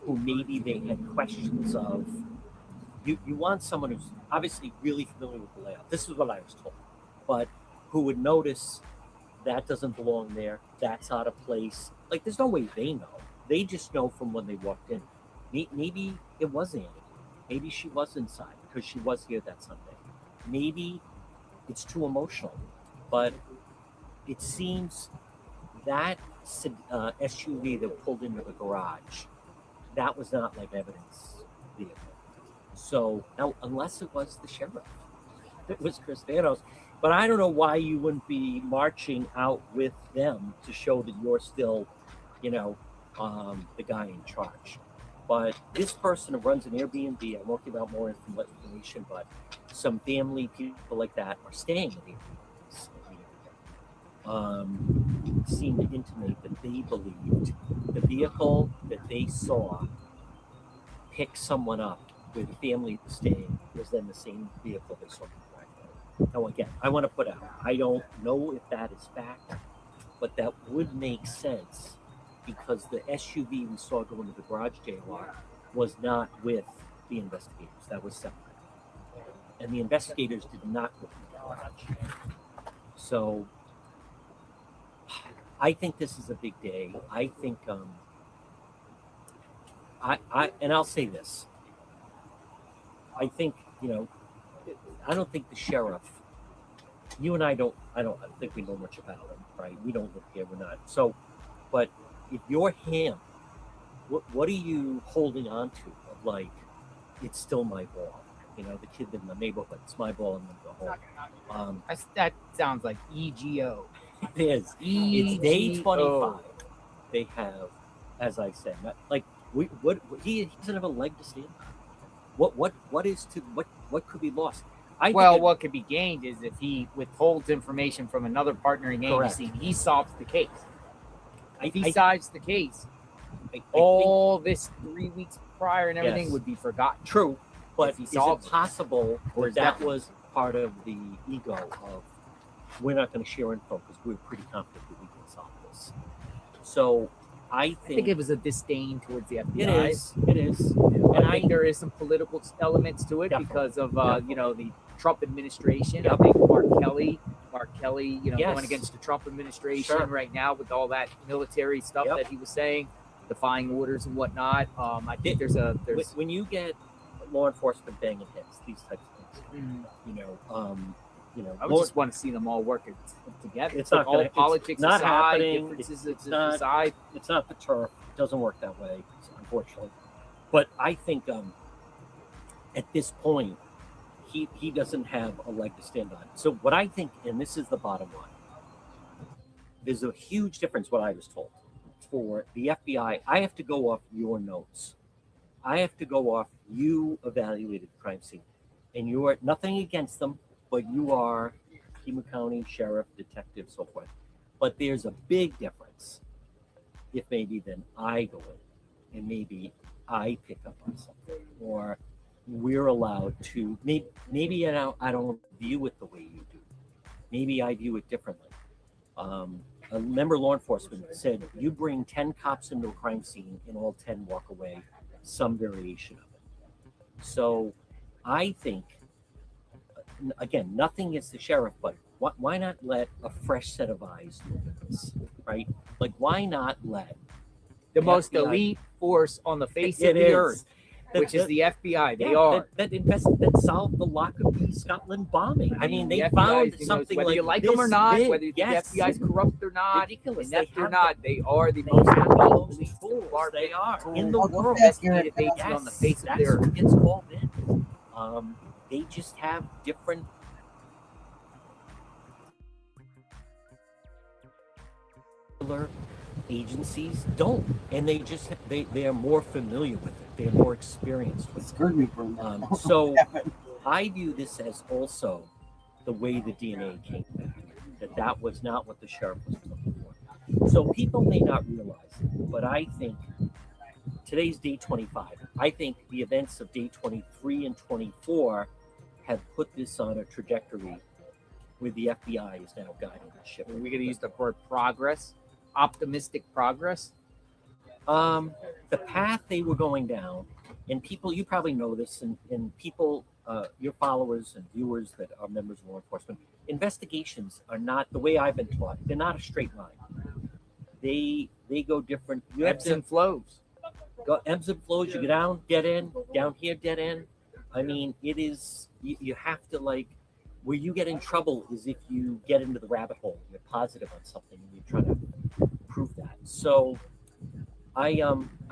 who maybe they had questions of. You want someone who's obviously really familiar with the layout. This is what I was told, but who would notice that doesn't belong there, that's out of place. Like, there's no way they know. They just know from when they walked in. Maybe it was Annie. Maybe she was inside because she was here that Sunday. Maybe it's too emotional, but it seems that SUV that pulled into the garage, that was not like evidence vehicle. So now, unless it was the sheriff, it was Chris Vanos, but I don't know why you wouldn't be marching out with them to show that you're still, the guy in charge. But this person who runs an Airbnb, I won't give out more information, but some family people like that are staying in Airbnb. Seem to intimate that they believed the vehicle that they saw pick someone up where the family was staying was then the same vehicle they saw come back. Now, again, I want to put out, I don't know if that is fact, but that would make sense because the SUV we saw go into the garage JLR was not with the investigators. That was separate. And the investigators did not go to the garage. So I think this is a big day. I think, and I'll say this. I think, I don't think the sheriff, you and I don't think we know much about him, right? We don't live here, we're not. So, but if you're him, what are you holding on to? Of like, it's still my ball. The kid in the neighborhood, it's my ball, I'm going to go home. That sounds like EGO. It is. It's day 25. They have, as I said, like he doesn't have a leg to stand on. What could be lost? What could be gained is if he withholds information from another partnering agency, he solves the case. If he solves the case, all this 3 weeks prior and everything Yes. would be forgotten. True, but If he is it solves it. possible Or that is that that- was part of the ego of we're not going to share info because we're pretty confident that we can solve this? So I think it was a disdain towards the FBI. it is. It is. And I think there is some political elements to it because of the Trump administration. I think Mark Kelly, going against the Trump administration right now with all that military stuff that he was saying, defying orders and whatnot. I think there's when you get law enforcement banging heads, these types of things. I would just want to see them all working together. It's not all gonna, politics it's not aside, happening. differences It's aside. It's not the turf. It doesn't work that way, unfortunately. But I think at this point, he doesn't have a leg to stand on. So what I think, and this is the bottom line, there's a huge difference. What I was told for the FBI, I have to go off your notes. I have to go off you evaluated the crime scene, and you are nothing against them, but you are Pima County Sheriff, Detective, so forth. But there's a big difference if maybe then I go in and maybe I pick up on something, or we're allowed to maybe I don't view it the way you do. Maybe I view it differently. A member of law enforcement said you bring 10 cops into a crime scene and all 10 walk away, some variation of it. So I think, again, nothing against the sheriff, but why not let a fresh set of eyes look at this, right? Like, why not let the most FBI elite force on the face of the earth, which is the FBI. They are that solved the Lockerbie Scotland bombing. I mean, they found something whether like you like this them or not, big. whether you think Yes. the FBI is corrupt or not, Ridiculous. inept They or have not, they are the they most have the elite most fools they are in the I'll go world. back here. Investigative agents on the face of That's the earth. who gets called in. They just have different agencies don't, and they are more familiar with it. They're more experienced with it. So I view this as also the way the DNA came back. That was not what the sheriff was looking for. So people may not realize it, but I think today's day 25. I think the events of day 23 and 24 have put this on a trajectory where the FBI is now guiding the ship. Are we going to use the word progress? Optimistic progress? The path they were going down, and people, you probably know this, and people, your followers and viewers that are members of law enforcement, investigations are not the way I've been taught. They're not a straight line. They go different. You Ebbs and flows. Go ebbs and flows. You go down, dead end. Down here, dead end. I mean, it is. You have to, like, where you get in trouble is if you get into the rabbit hole. You're positive on something and you're trying to prove that. So I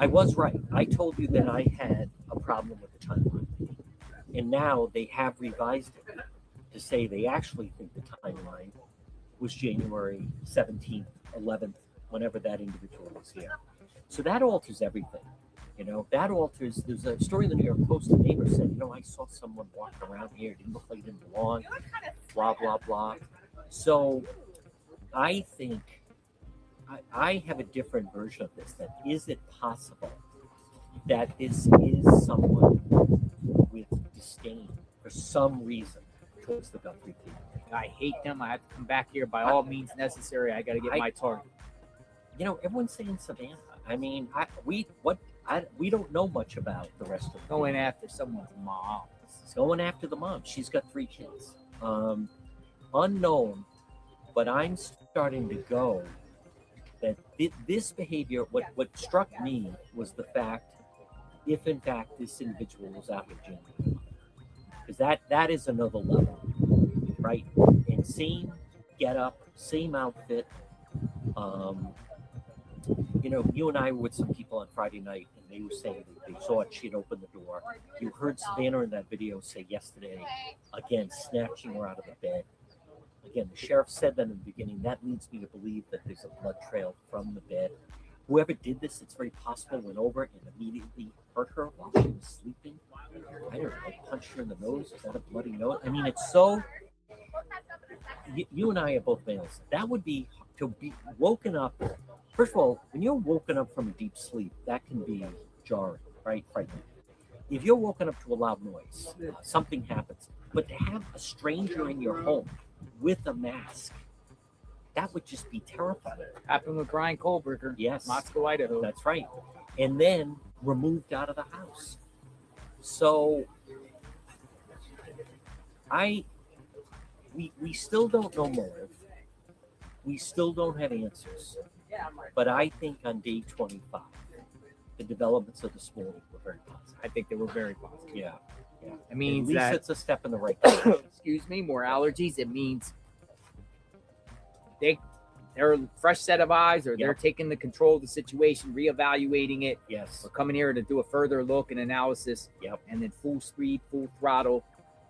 was right. I told you that I had a problem with the timeline, and now they have revised it to say they actually think the timeline was January 17th, 11th, whenever that individual was here. So that alters everything. That alters. There's a story in the New York Post. The neighbor said, I saw someone walking around here. It didn't look like it didn't belong. Blah, blah, blah. So I think I have a different version of this. That is it possible that this is someone with disdain for some reason towards the Guthrie family? I hate them. I have to come back here by all means necessary. I got to get my target. Everyone's saying Savannah. I mean, we don't know much about the rest of the Going after someone's mom. He's going after the mom. She's got 3 kids. Unknown, but I'm starting to go that this behavior, what struck me was the fact, if in fact this individual was out with Jamie, because that is another level, right? And same get up, same outfit. You and I were with some people on Friday night, and they were saying that they saw it. She had opened the door. You heard Savannah in that video say yesterday, again, snatching her out of the bed. Again, the sheriff said that in the beginning. That leads me to believe that there's a blood trail from the bed. Whoever did this, it's very possible, went over and immediately hurt her while she was sleeping. I don't know, punched her in the nose. Is that a bloody nose? I mean, it's so... You and I are both males. That would be to be woken up First of all, when you're woken up from a deep sleep, that can be jarring, right? Frightening. If you're woken up to a loud noise, something happens. But to have a stranger in your home with a mask, that would just be terrifying. Happened with Brian Kohlberger. Yes. Moscow, Idaho. That's right. And then removed out of the house. So we still don't know motive. We still don't have answers. But I think on day 25, the developments of this morning were very positive. I think they were very positive. Yeah. It means at least that it's a step in the right direction. excuse me, more allergies. It means they're a fresh set of eyes, or they're taking the control of the situation, reevaluating it. Yes. We're coming here to do a further look and analysis. Yep. And then full speed, full throttle.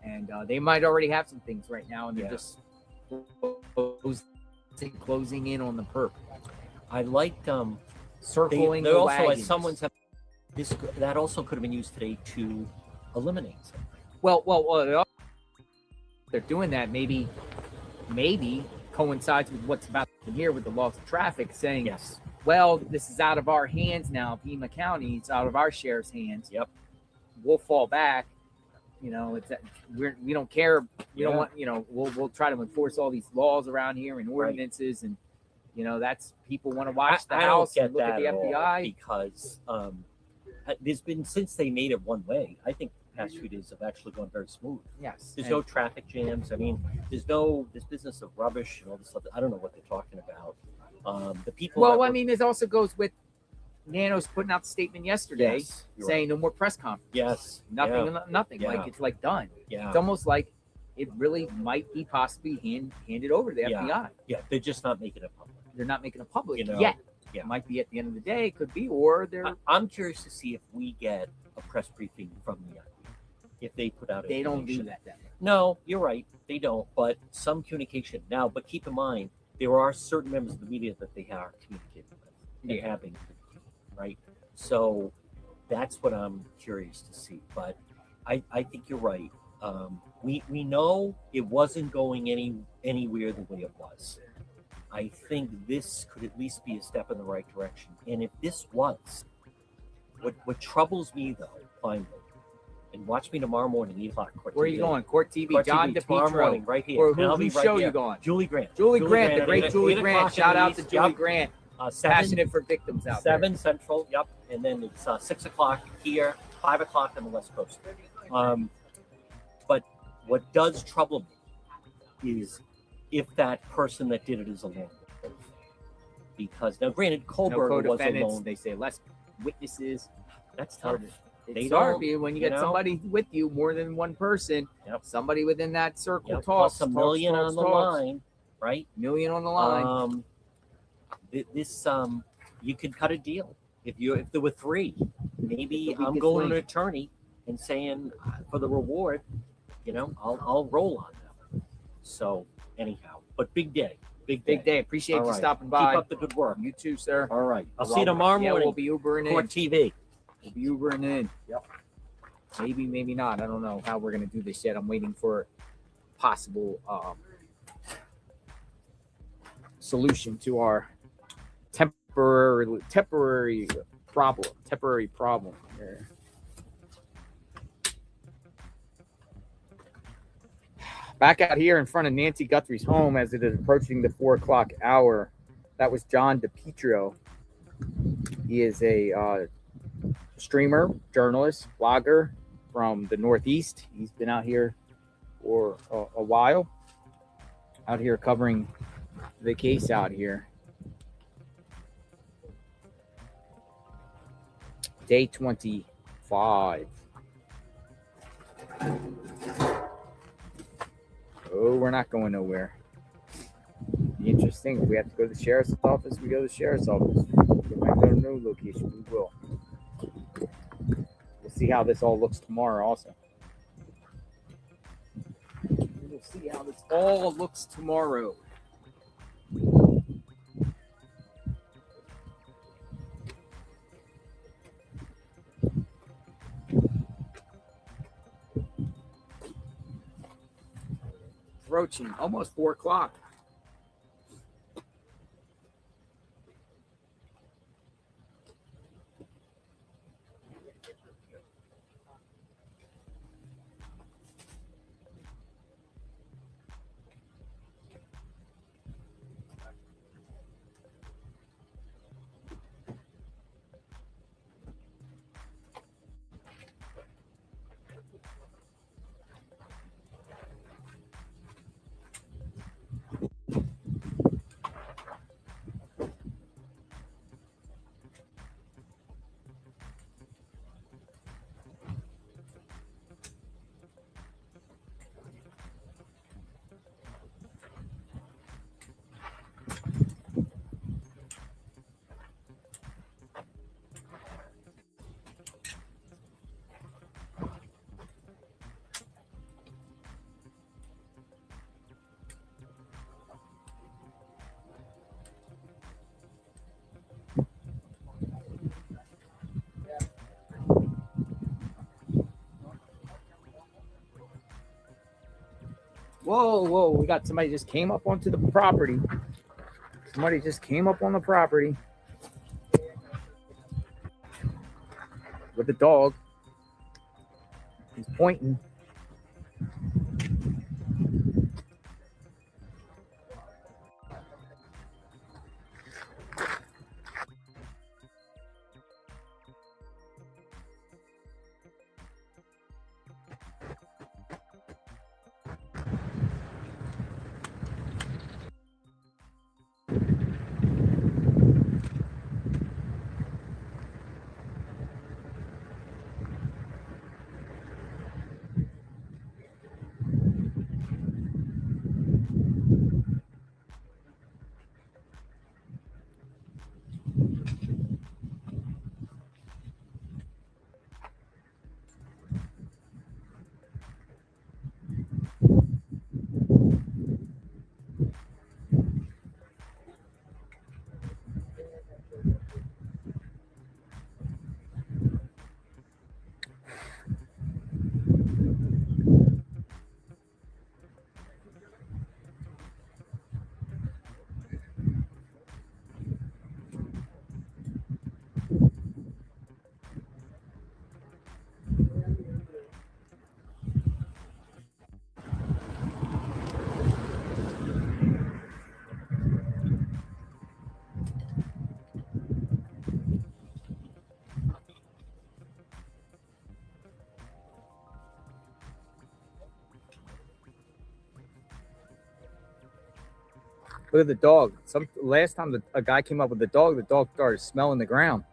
And they might already have some things right now, and they're just closing in on the perp. I like circling they the also, wagons. as someone said, that also could have been used today to eliminate something. Well, they're doing that maybe coincides with what's about to happen here with the loss of traffic, saying, yes, well, this is out of our hands now, Pima County, it's out of our sheriff's hands. Yep. We'll fall back. You know, it's that we don't care. We don't want, we'll try to enforce all these laws around here and ordinances, and that's people want to watch the house and look at the FBI because there's been, since they made it one way, I think the past few days have actually gone very smooth. Yes. There's no traffic jams. I mean, there's this business of rubbish and all this stuff. I don't know what they're talking about. The people. Well, I mean, this also goes with Nano's putting out the statement yesterday saying no more press conference. Yes. Nothing. Yeah. Like it's like done. Yeah. It's almost like it really might be possibly handed over to the FBI. Yeah. They're just not making it public. They're not making it public yet. Yeah. It might be at the end of the day. It could be, or they're. I'm curious to see if we get a press briefing from the FBI. If they put out. They don't do that. No, you're right. They don't. But some communication now. But keep in mind, there are certain members of the media that they are communicating with. They have been. Right. So that's what I'm curious to see. But I think you're right. We know it wasn't going anywhere the way it was. I think this could at least be a step in the right direction. And if this was, what troubles me though, finally, and watch me tomorrow morning, 8 o'clock. Where are you going? Court TV, Court John TV, tomorrow morning, DePietro. right here. Or And I'll be whose right show here. you going? Julie Grant. Julie Grant, the great Julie 8 Grant. o'clock Shout out to East. Julie Yep. Grant. 7, Passionate for victims out 7 there. Central, yep. And then it's 6 o'clock here, 5 o'clock on the West Coast. But what does trouble me is if that person that did it is alone. Because now, granted, Kohlberg was alone. They say less witnesses. That's tough. It's hard when you get somebody with you, more than one person. Yep. Somebody within that circle talks. Plus $1 million on the line, right? $1 million on the line. This you could cut a deal if there were 3. Maybe I'm going to an attorney and saying for the reward, I'll roll on them. So anyhow, but big day. Big day. Appreciate you stopping by. Keep up the good work. You too, sir. All right. I'll see you tomorrow morning. We'll be Ubering Court in. TV. We'll be Ubering in. Yep. Maybe not. I don't know how we're going to do this yet. I'm waiting for possible solution to our temporary problem here. Back out here in front of Nancy Guthries Home as it is approaching the 4 o'clock hour. That was John DePietro. He is a streamer, journalist, blogger from the Northeast. He's been out here for a while. Out here covering the case out here. Day 25. Oh, we're not going nowhere. Be interesting. If we have to go to the sheriff's office, we go to the sheriff's office. If we might go to a new location, we will. We'll see how this all looks tomorrow also. We'll see how this all looks tomorrow. Approaching almost 4 o'clock. Whoa, whoa. We got somebody just came up onto the property. Somebody just came up on the property with a dog. He's pointing. Look at the dog. Last time a guy came up with the dog started smelling the ground.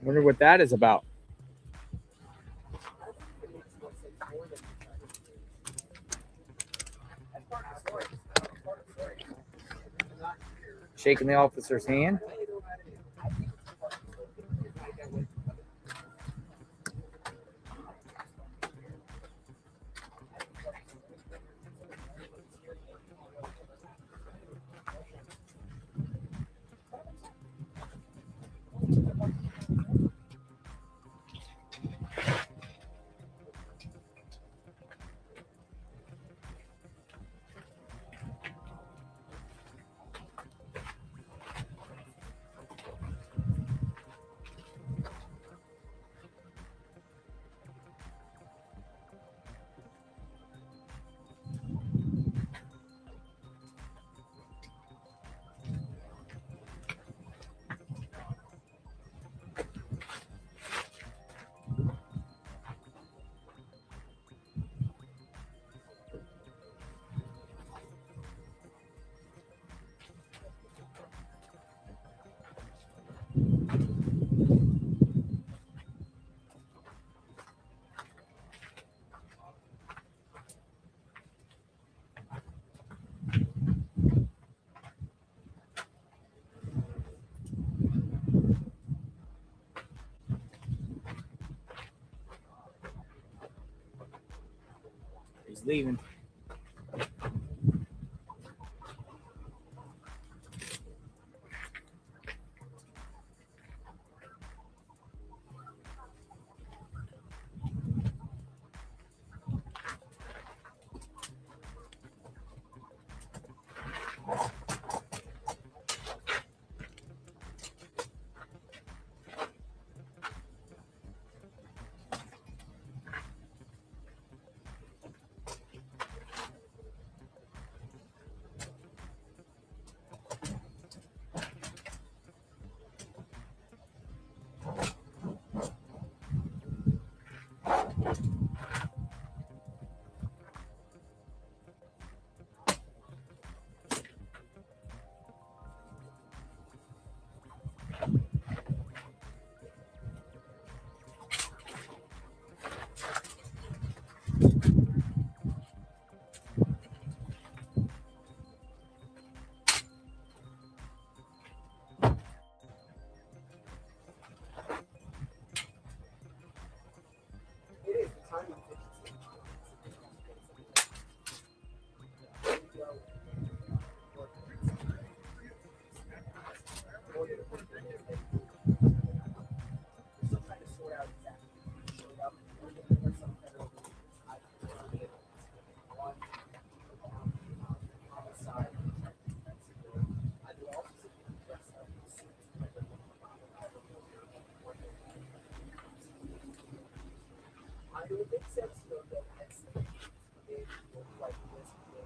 I wonder what that is about. Shaking the officer's hand. He's leaving.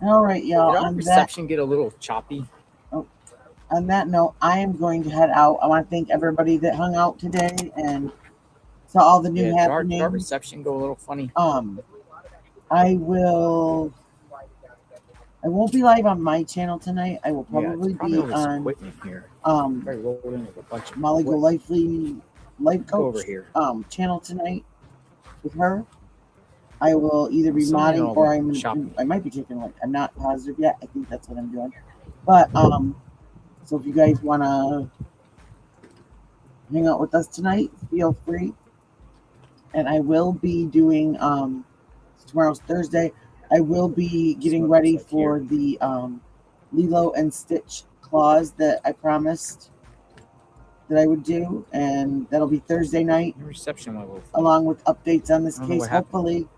All right, y'all. Did our On that, reception get a little choppy? on that note, I am going to head out. I want to thank everybody that hung out today and saw all the new Yeah, did our happenings. reception go a little funny? I won't be live on my channel tonight. I will probably be all this on equipment here. Molly Go Lifely Life Go over Coach here. channel tonight with her. I will either be Somebody modding all or I might be taking like, I'm not positive yet. I think that's what I'm doing. But so if you guys want to hang out with us tonight, feel free. And I will be doing tomorrow's Thursday. I will be getting ready for the Lilo and Stitch claws that I promised that I would do, and that'll be Thursday night. Your reception went a little along with updates on this I don't know case. what happened. Hopefully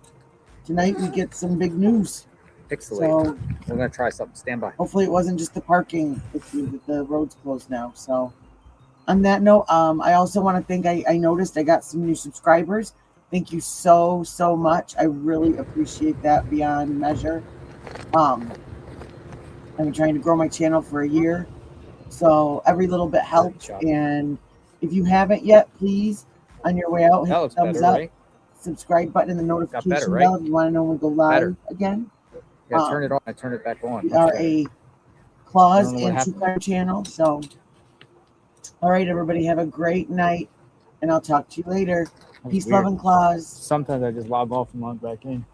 tonight we get some big news. Pixelated. So We're gonna try something. Stand by. hopefully it wasn't just the parking issue that the road's closed now. So on that note, I also want to thank, I noticed I got some new subscribers. Thank you so much. I really appreciate that beyond measure. I've been trying to grow my channel for a year, so every little bit helps. And if you haven't yet, please, on your way out, hit the thumbs up, subscribe button, and the notification bell if you want to know when we go live again. Yeah, turn it on. I turn it back on. We are a Claws and True Crime channel. So, all right, everybody, have a great night, and I'll talk to you later. Peace, love, and claws. Sometimes I just log off and log back in.